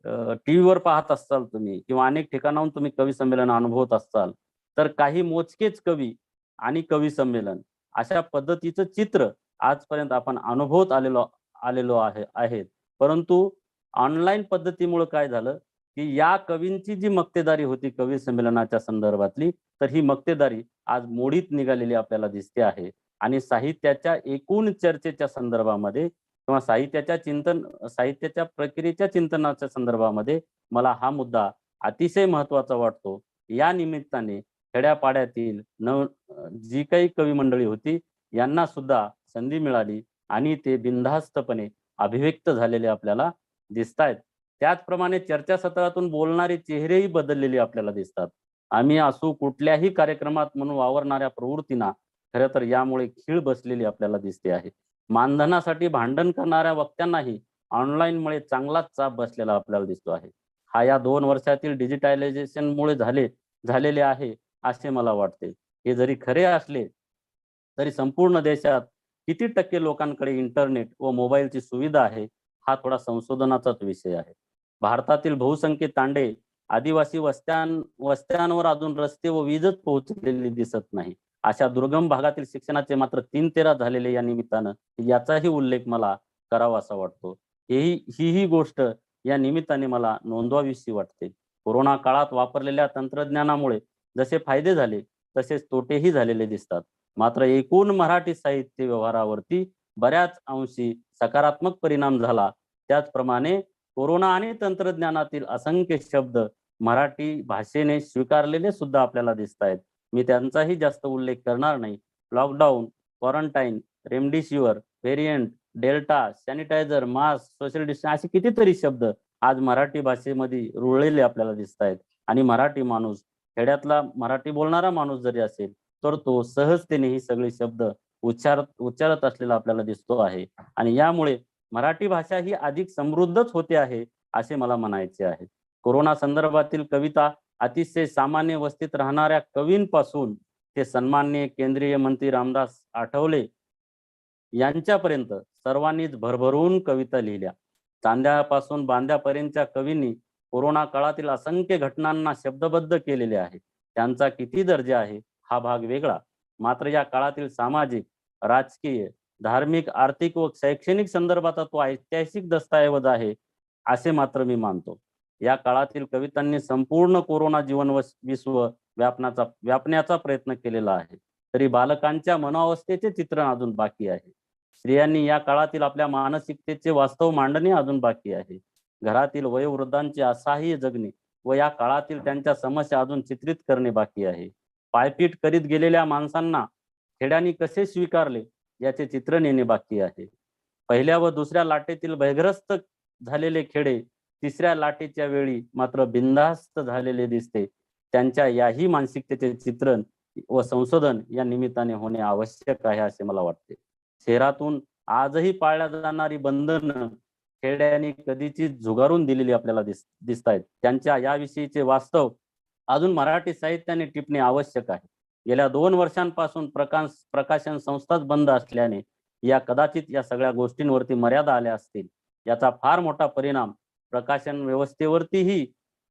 टीव्हीवर पाहत असाल तुम्ही किंवा अनेक ठिकाणाहून तुम्ही कवी संमेलन अनुभवत असाल, तर काही मोजकेच कवी आणि कवी संमेलन अशा पद्धतीचं चित्र आजपर्यंत आपण अनुभवत आलेलो आहेत. परंतु ऑनलाईन पद्धतीमुळे काय झालं की या कवींची जी मक्तेदारी होती कवी संमेलनाच्या संदर्भातली, तर ही मक्तेदारी आज मोडीत निघालेली आपल्याला दिसते आहे. आणि साहित्याच्या एकूण चर्चेच्या संदर्भामध्ये किंवा साहित्याच्या प्रक्रियेच्या चिंतनाच्या संदर्भामध्ये मला हा मुद्दा अतिशय महत्वाचा वाटतो. या निमित्ताने खेड्यापाड्यातील जी काही कवी मंडळी होती यांना सुद्धा संधी मिळाली आणि ते बिनधास्तपणे अभिव्यक्त झालेले आपल्याला दिसत आहेत. त्याचप्रमाणे चर्चासत्रातून बोलणारे चेहरेही बदललेले आपल्याला दिसतात. आम्ही असू कुठल्याही कार्यक्रमात म्हणून वावरणाऱ्या प्रवृत्तींना खरं तर यामुळे खीळ बसलेली आपल्याला दिसते आहे. मानधनासाठी भांडण करणाऱ्या वक्त्यांनाही ऑनलाईनमुळे चांगलाच चाप बसलेला आपल्याला दिसतो आहे. हा या 2 वर्षातील डिजिटलायझेशनमुळे झालेले आहे असे मला वाटते. हे जरी खरे असले तरी संपूर्ण देशात किती टक्के लोकांकडे इंटरनेट व मोबाईलची सुविधा आहे हा थोडा संशोधनाचाच विषय आहे. भारतातील बहुसंख्य तांडे आदिवासी वस्त्यांवर अजून रस्ते व वीजच पोहोचलेली दिसत नाही. अशा दुर्गम भागातील शिक्षणाचे मात्र 3-13 झालेले या निमित्तानं याचाही उल्लेख मला करावा असा वाटतो. ही गोष्ट या निमित्ताने मला नोंदवावीशी वाटते. कोरोना काळात वापरलेल्या तंत्रज्ञानामुळे जसे फायदे झाले तसेच तोटेही झालेले दिसतात. मात्र एकूण मराठी साहित्य व्यवहारावरती बऱ्याच अंशी सकारात्मक परिणाम झाला. त्याचप्रमाणे कोरोना आणि तंत्रज्ञानातील असंख्य शब्द मराठी भाषेने स्वीकारलेले सुद्धा आपल्याला दिसत आहेत. मी त्यांचाही जास्त उल्लेख करणार नाही. Lockdown, quarantine, remdesivir, variant, delta, sanitizer, mask, social distance असे कितीतरी शब्द आज मराठी भाषेमध्ये रुळलेले आपल्याला दिसत आहेत. आणि मराठी माणूस, खेड्यातला मराठी बोलणारा माणूस जरी असेल तर तो सहजतेने ही सगळे शब्द उच्चारत असलेला आपल्याला दिसतो आहे. आणि यामुळे मराठी भाषा ही अधिक समृद्धच होते आहे असे मला म्हणायचे आहे. कोरोना संदर्भातील कविता अतिशय सामान्य वस्तीत राहणाऱ्या कवींपासून ते सन्माननीय केंद्रीय मंत्री रामदास आठवले यांच्यापर्यंत सर्वांनीच भरभरून कविता लिहिल्या. चांद्यापासून बांद्यापर्यंतच्या कवींनी कोरोना काळातील असंख्य घटनांना शब्दबद्ध केलेले आहे. त्यांचा किती दर्जा आहे हा भाग वेगळा. मात्र या काळातील सामाजिक, राजकीय, धार्मिक, आर्थिक व शैक्षणिक संदर्भाचा तो ऐतिहासिक दस्तऐवज आहे असे मात्र मी मानतो. या काळातील कवितांनी संपूर्ण कोरोना जीवन विश्व व्यापण्याचा प्रयत्न केलेला आहे. तरी बालकांच्या मनोअवस्थेचे चित्रण अजून बाकी आहे. स्त्रियांनी या काळातील आपल्या मानसिकतेचे वास्तव मांडणे अजून बाकी आहे. घरातील वयोवृद्धांचे असहाय्य जगणे व या काळातील त्यांच्या समस्या अजून चित्रित करणे बाकी आहे. पायपीट करीत गेलेल्या माणसांना खेड्यांनी कसे स्वीकारले याचे चित्रण येणे बाकी आहे. पहिल्या व दुसऱ्या लाटेतील भयग्रस्त झालेले खेडे तिसऱ्या लाटेच्या वेळी मात्र बिनधास्त झालेले दिसते. त्यांच्या याही मानसिकतेचे चित्रण व संशोधन या निमित्ताने होणे आवश्यक आहे असे मला वाटते. शहरातून आजही पाळल्या जाणारी बंधनं खेड्यांनी कधीचीच झुगारून दिलेली आपल्याला दिसत आहेत. त्यांच्या याविषयीचे वास्तव अजून मराठी साहित्याने टिपणे आवश्यक आहे. गेल्या 2 वर्षांपासून प्रकाशन संस्थाच बंद असल्याने कदाचित या सगळ्या गोष्टींवरती मर्यादा आल्या असतील. याचा फार मोठा परिणाम प्रकाशन व्यवस्थेवरतीही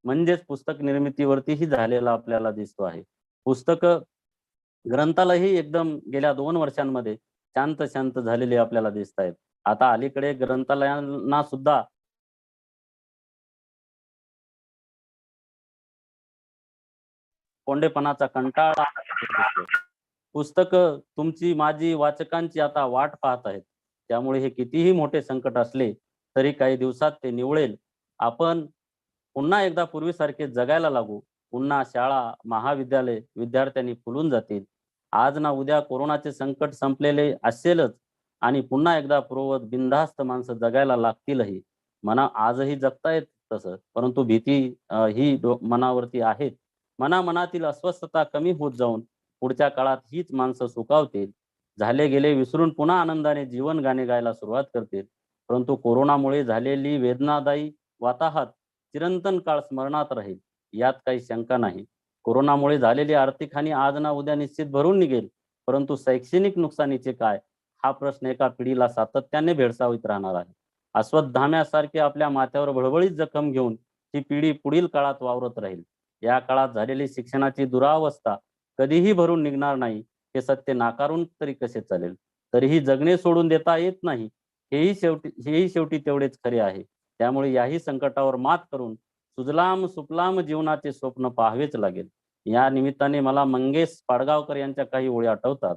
म्हणजेच पुस्तक निर्मितीवरतीही झालेला आपल्याला दिसतो आहे. पुस्तक ग्रंथालयही एकदम गेल्या 2 वर्षांमध्ये शांत झालेले आपल्याला दिसत आहेत. आता अलीकडे ग्रंथालयांना सुद्धा कोंडेपणाचा कंटाळा. पुस्तक तुमची माझी वाचकांची आता वाट पाहत आहेत. त्यामुळे हे कितीही मोठे संकट असले तरी काही दिवसात ते निवळेल. आपण पुन्हा एकदा पूर्वीसारखे जगायला लागू. पुन्हा शाळा, महाविद्यालय विद्यार्थ्यांनी फुलून जातील. आज ना उद्या कोरोनाचे संकट संपलेले असेलच आणि पुन्हा एकदा पूर्ववत बिनधास्त माणसं जगायला लागतीलही. मना आजही जगतायत तसं, परंतु भीती ही मनावरती आहेत. मनातील अस्वस्थता कमी होत जाऊन पुढच्या काळात हीच माणसं सुखावतील. झाले गेले विसरून पुन्हा आनंदाने जीवन गाणे गायला सुरुवात करतील. परंतु कोरोनामुळे झालेली वेदनादायी वाताहत चिरंतन काळ स्मरणात राहील यात काही शंका नाही. कोरोनामुळे झालेली आर्थिक हानी आज ना उद्या निश्चित भरून निघेल. परंतु शैक्षणिक नुकसानीचे काय हा प्रश्न एका पिढीला सातत्याने भेडसावत राहणार आहे. अश्वत्थाम्यासारखे आपल्या माथ्यावर बळबळीत जखम घेऊन ही पिढी पुढील काळात वावरत राहील. या काळात झालेली शिक्षणाची दुरावस्था कधीही भरून निघणार नाही हे सत्य नाकारून तरी कसे चालेल. तरीही जगणे सोडून देता येत नाही हेही शेवटी तेवढेच खरे आहे. त्यामुळे याही संकटावर मात करून सुजलाम सुफलाम जीवनाचे स्वप्न पाहावेच लागेल. या निमित्ताने मला मंगेश पाडगावकर यांच्या काही ओळी आठवतात.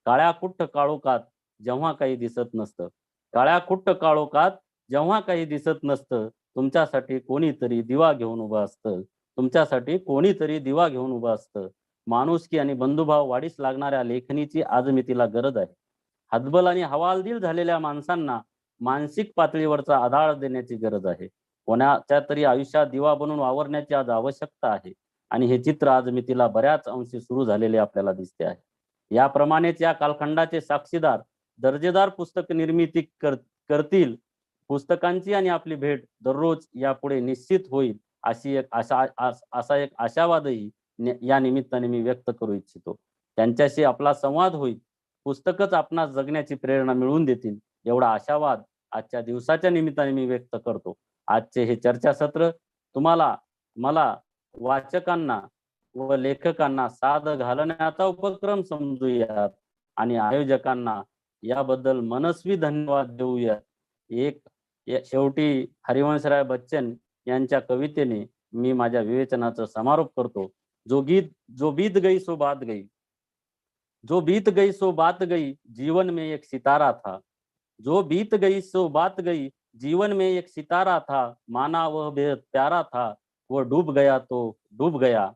काळ्या कुट्ट काळोखात जेव्हा काही दिसत नसतं, काळ्या कुट्ट काळोखात जेव्हा काही दिसत नसतं, तुमच्यासाठी कोणीतरी दिवा घेऊन उभं असतं. तुमच्यासाठी कोणीतरी दिवा घेऊन उभं असतं. माणुसकी आणि बंधुभाव वाढीस लागणाऱ्या लेखणीची आज मी तिला गरज आहे. हतबल आणि हवालदिल झालेल्या माणसांना मानसिक पातळीवरचा आधार देण्याची गरज आहे. कोणाच्या तरी आयुष्यात दिवा बनून वावरण्याची आज आवश्यकता आहे आणि हे चित्र आज मी तिला बऱ्याच अंशी सुरू झालेले आपल्याला दिसते आहे. याप्रमाणेच या कालखंडाचे साक्षीदार दर्जेदार पुस्तक निर्मिती करतील. पुस्तकांची आणि आपली भेट दररोज यापुढे निश्चित होईल असा एक आशावादही या निमित्ताने मी व्यक्त करू इच्छितो. त्यांच्याशी आपला संवाद होईल. पुस्तकच आपणास जगण्याची प्रेरणा मिळवून देतील एवढा आशावाद आजच्या दिवसाच्या निमित्ताने मी व्यक्त करतो. आजचे हे चर्चासत्र तुम्हाला, मला, वाचकांना व लेखकांना साद घालण्याचा उपक्रम समजूयात आणि आयोजकांना याबद्दल मनस्वी धन्यवाद देऊयात. शेवटी हरिवंशराय बच्चन यांच्या कवितेने मी माझ्या विवेचनाचा समारोप करतो. जो बीत गई सो बात गई, जो बीत गई सो बात गई, जीवन में एक सितारा था. जो बीत गई सो बात गई, जीवन में एक सितारा था. माना वह बेहद प्यारा था, वह डूब गया तो डूब गया.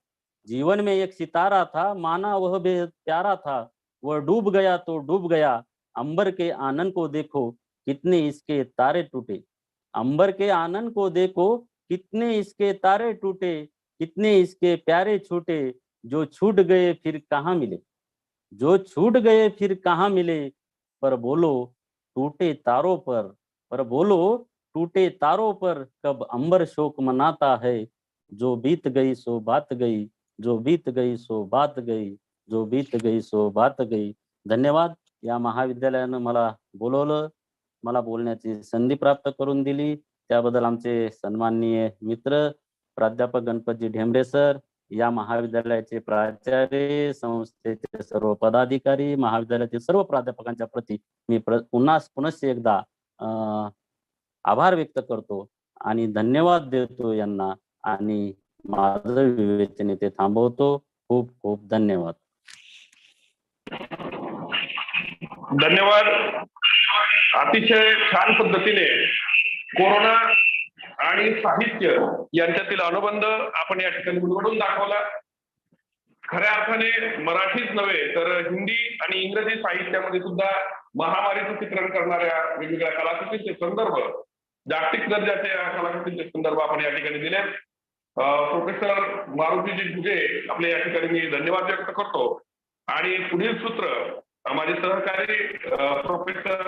जीवन में एक सितारा था, माना वह बेहद प्यारा था, वह डूब गया तो डूब गया. अंबर के आनंद को देखो कितने इसके तारे टूटे. अंबर के आनंद को देखो कितने इसके तारे टूटे. कितने इसके प्यारे छूटे. जो छूट गए फिर कहाँ मिले. जो छूट गए फिर कहाँ मिले. पर बोलो टूटे तारों पर बोलो टूटे तारों पर कब अंबर शोक मनाता है, जो बीत गई सो बात गई, जो बीत गई सो बात गई, जो बीत गई सो बात गई. धन्यवाद. या महाविद्यालयानं मला बोलवलं, मला बोलण्याची संधी प्राप्त करून दिली, त्याबद्दल आमचे सन्माननीय मित्र प्राध्यापक गणपतजी ढेंबरे सर, या महाविद्यालयाचे प्राचार्य, संस्थेचे सर्व पदाधिकारी, महाविद्यालयातील सर्व प्राध्यापकांच्या प्रती मी पुनश्च एकदा आभार व्यक्त करतो आणि धन्यवाद देतो यांना आणि माझं विवेचन इथे थांबवतो. खूप खूप धन्यवाद. धन्यवाद. अतिशय छान पद्धतीने कोरोना आणि साहित्य यांच्यातील अनुबंध आपण या ठिकाणी उलगडून दाखवला. खऱ्या अर्थाने मराठीच नव्हे तर हिंदी आणि इंग्रजी साहित्यामध्ये सुद्धा महामारीचं चित्रण करणाऱ्या वेगवेगळ्या कलाकृतींचे संदर्भ, जागतिक दर्जाच्या कलाकृतींचे संदर्भ आपण या ठिकाणी दिले. प्रोफेसर मारुतीजी घुगे आपले या ठिकाणी मी धन्यवाद व्यक्त करतो आणि पुढील सूत्र माझे सहकारी प्रोफेसर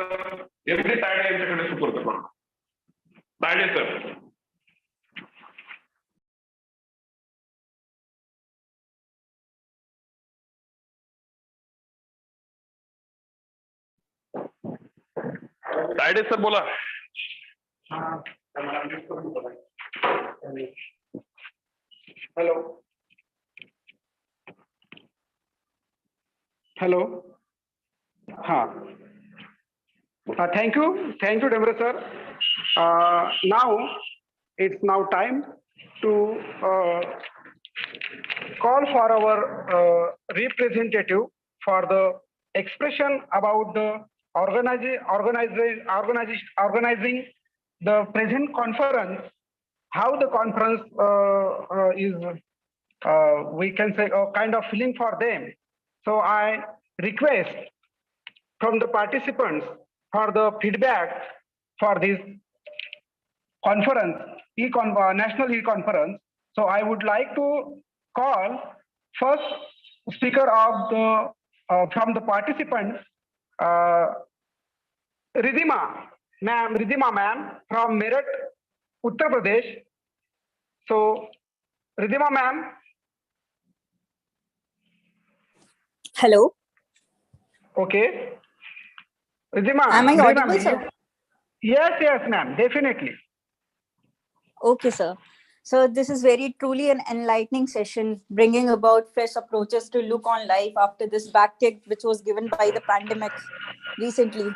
एम.डी. तायडे यांच्याकडे सुपूर्द करतो. तायडे सर. तायडे सर बोला. Hello hello. हा. Thank you, Demre sir. Now it's now time to call for our representative for the expression about the organizing the present conference, how the conference is we can say a kind of feeling for them. So I request from the participants for the feedback for this conference, national e-conference. So I would like to call first speaker of the from the participants, Ridhima ma'am from Meerut, Uttar Pradesh. So Ridhima ma'am. Hello. Okay. Ridhima, am I audible, sir? Yes, ma'am, definitely. Okay, sir. So this is very truly an enlightening session, bringing about fresh approaches to look on life after this backtick which was given by the pandemic recently.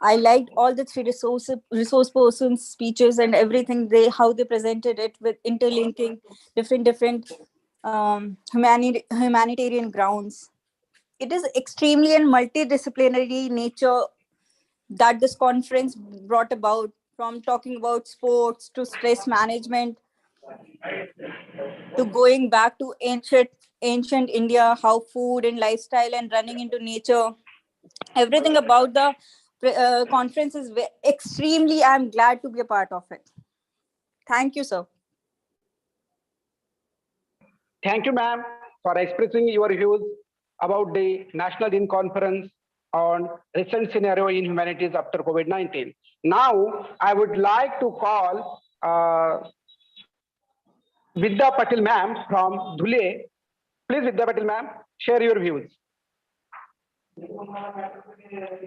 I liked all the three resource persons' speeches and everything how they presented it with interlinking different humanitarian grounds. It is extremely and multidisciplinary nature that this conference brought about, from talking about sports to stress management to going back to ancient India, how food and lifestyle and running into nature, everything about the conference is extremely, I'm glad to be a part of it. Thank you, sir. Thank you, ma'am, for expressing your views about the National In Conference on recent scenario in humanities after COVID-19. Now, I would like to call Vidya Patil ma'am from Dhule. Please, Vidya Patil ma'am, share your views.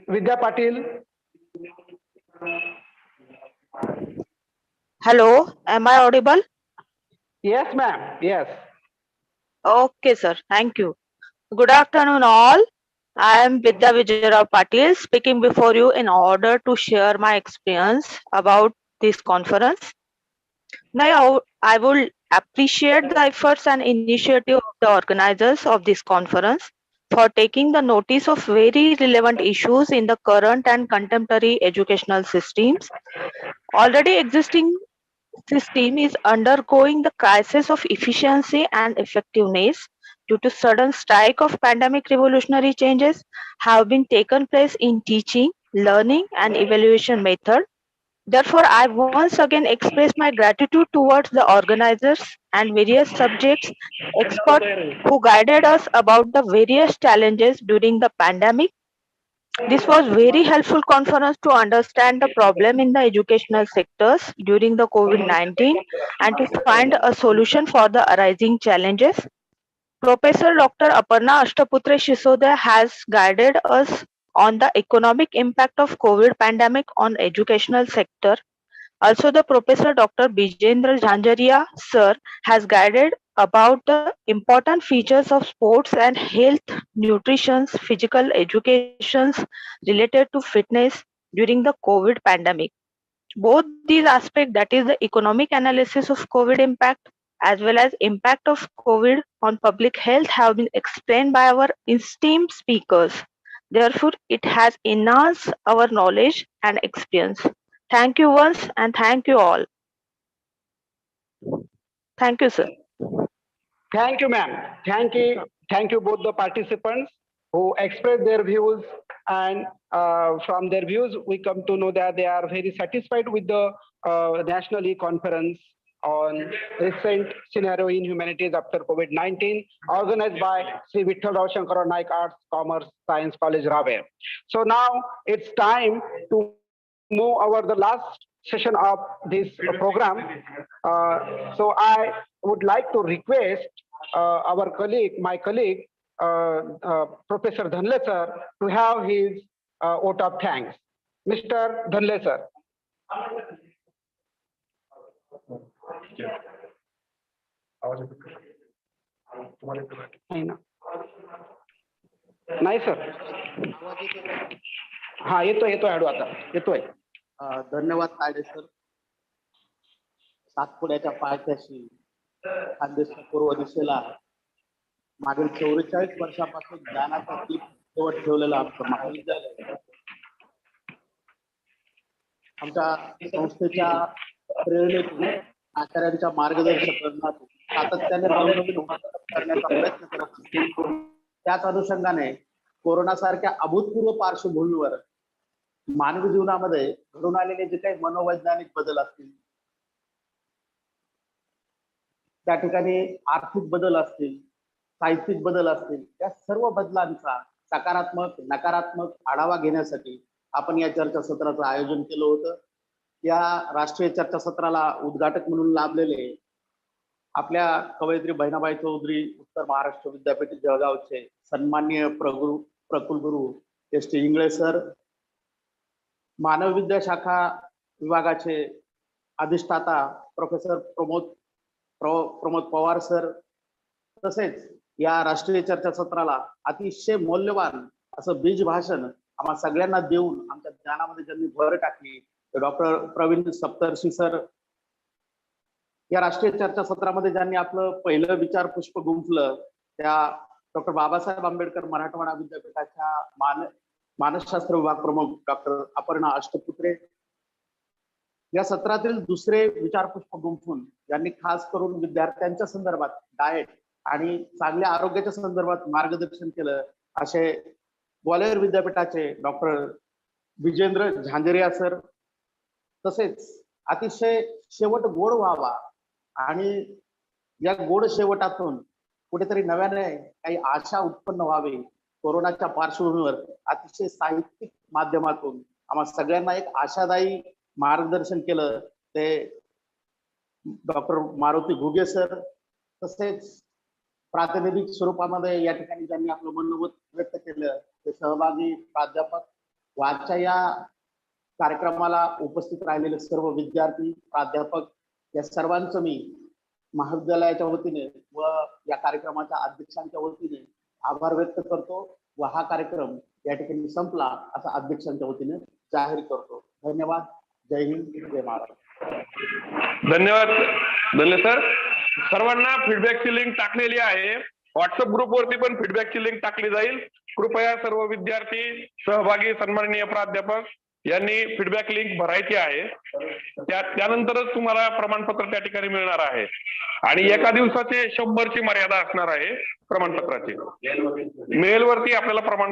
Vidya Patil. Hello, am I audible? Yes, ma'am. Yes. Okay, sir. Thank you. Good afternoon, all. I am Vidya Vitthalrao Patil, speaking before you in order to share my experience about this conference. Now, I will appreciate the efforts and initiative of the organizers of this conference for taking the notice of very relevant issues in the current and contemporary educational systems. Already existing system is undergoing the crisis of efficiency and effectiveness due to sudden strike of pandemic. Revolutionary changes have been taken place in teaching, learning and evaluation method. Therefore, I once again express my gratitude towards the organizers and various subjects experts who guided us about the various challenges during the pandemic. This was very helpful conference to understand the problem in the educational sectors during the COVID-19 and to find a solution for the arising challenges. Professor Dr. Aparna Ashtaputre Shisode has guided us on the economic impact of COVID pandemic on educational sector. Also, the Professor Dr. Bijendra Jhanjaria sir has guided about the important features of sports and health, nutrition, physical educations related to fitness during the COVID pandemic. Both these aspects, that is the economic analysis of COVID impact as well as impact of COVID on public health, have been explained by our esteemed speakers. Therefore, it has enhanced our knowledge and experience. Thank you once and thank you all. Thank you, sir. Thank you, ma'am. Thank you both the participants who expressed their views, and from their views, we come to know that they are very satisfied with the National E-Conference on recent scenario in humanities after COVID-19, organized by Shri Vitthalrao, Shankarrao, Naik Arts, Commerce, Science College, Raver. So now it's time to move over the last session of this program. So I would like to request my colleague, Professor Dhanle sir, to have his vote of thanks. Mr. Dhanle sir. नाही sir, हा येतोय ॲडू आता येतोय. धन्यवाद Tayde sir. सातपुड्याच्या पायथ्याशी खानदेशच्या पूर्व दिशेला मागील 44 वर्षापासून ज्ञानाचा दीप तेवढ ठेवलेलं आमचं महाविद्यालय आमच्या संस्थेच्या प्रेरणेतून आचार्यांच्या मार्गदर्शनातून सातत्याने नवनवीन करण्याचा प्रयत्न करत असतो. त्याच अनुषंगाने कोरोनासारख्या अभूतपूर्व पार्श्वभूमीवर मानवी जीवनामध्ये घडून आलेले जे काही मनोवैज्ञानिक बदल असतील, त्या ठिकाणी आर्थिक बदल असतील, साहित्यिक बदल असतील, त्या सर्व बदलांचा सकारात्मक नकारात्मक आढावा घेण्यासाठी आपण या चर्चासत्राचं आयोजन केलं होतं. या राष्ट्रीय चर्चासत्राला उद्घाटक म्हणून लाभलेले आपल्या कवयित्री बहिणाबाई चौधरी उत्तर महाराष्ट्र विद्यापीठ जळगावचे सन्माननीय प्रकुलगुरू एस.टी. इंगळे सर, मानव विद्या शाखा विभागाचे अधिष्ठाता प्रोफेसर प्रमोद पवार सर, तसेच या राष्ट्रीय चर्चासत्राला अतिशय मौल्यवान असं बीज भाषण आम्हा सगळ्यांना देऊन आमच्या ज्ञानामध्ये ज्यांनी भर टाकली ते डॉक्टर प्रवीण सप्तर्षी सर. या राष्ट्रीय चर्चासत्रामध्ये ज्यांनी आपलं पहिलं विचार पुष्प गुंफलं त्या डॉक्टर बाबासाहेब आंबेडकर मराठवाडा विद्यापीठाच्या मानसशास्त्र विभाग प्रमुख डॉक्टर अपर्णा अष्टपुत्रे. या सत्रातील दुसरे विचार पुष्प गुंफून ज्यांनी खास करून विद्यार्थ्यांच्या संदर्भात डाएट आणि चांगल्या आरोग्याच्या संदर्भात मार्गदर्शन केलं असे ग्वालियर विद्यापीठाचे डॉक्टर विजेंद्र झांजरिया सर. तसेच अतिशय शेवट गोड व्हावा आणि या गोड शेवटातून कुठेतरी नव्याने काही आशा उत्पन्न व्हावी, कोरोनाच्या पार्श्वभूमीवर अतिशय साहित्यिक माध्यमातून आम्हा सगळ्यांना एक आशादायी मार्गदर्शन केलं ते डॉक्टर मारुती घुगे सर. तसेच प्रातिनिधिक स्वरूपामध्ये या ठिकाणी ज्यांनी आपलं मनोगत व्यक्त केलं ते सहभागी प्राध्यापक व आजच्या या कार्यक्रमाला उपस्थित राहिलेले सर्व विद्यार्थी प्राध्यापक या सर्वांचं मी महाविद्यालयाच्या वतीने व या कार्यक्रमाच्या अध्यक्षांच्या वतीने आभार व्यक्त करतो व हा कार्यक्रम या ठिकाणी संपला असा अध्यक्षांच्या वतीने जाहीर करतो. धन्यवाद. जय हिंद, जय महाराष्ट्र. धन्यवाद धन्य सर. सर्वांना फीडबॅकची लिंक टाकलेली आहे. व्हॉट्सअप ग्रुपवरती पण फीडबॅकची लिंक टाकली जाईल. कृपया सर्व विद्यार्थी सहभागी सन्माननीय प्राध्यापक यांनी फीडबॅक लिंक भरायची आहे. त्यानंतरच तुम्हाला प्रमाणपत्र त्या ठिकाणी मिळणार आहे आणि एका दिवसाचे 100ची मर्यादा असणार आहे प्रमाणपत्राची. मेलवरती आपल्याला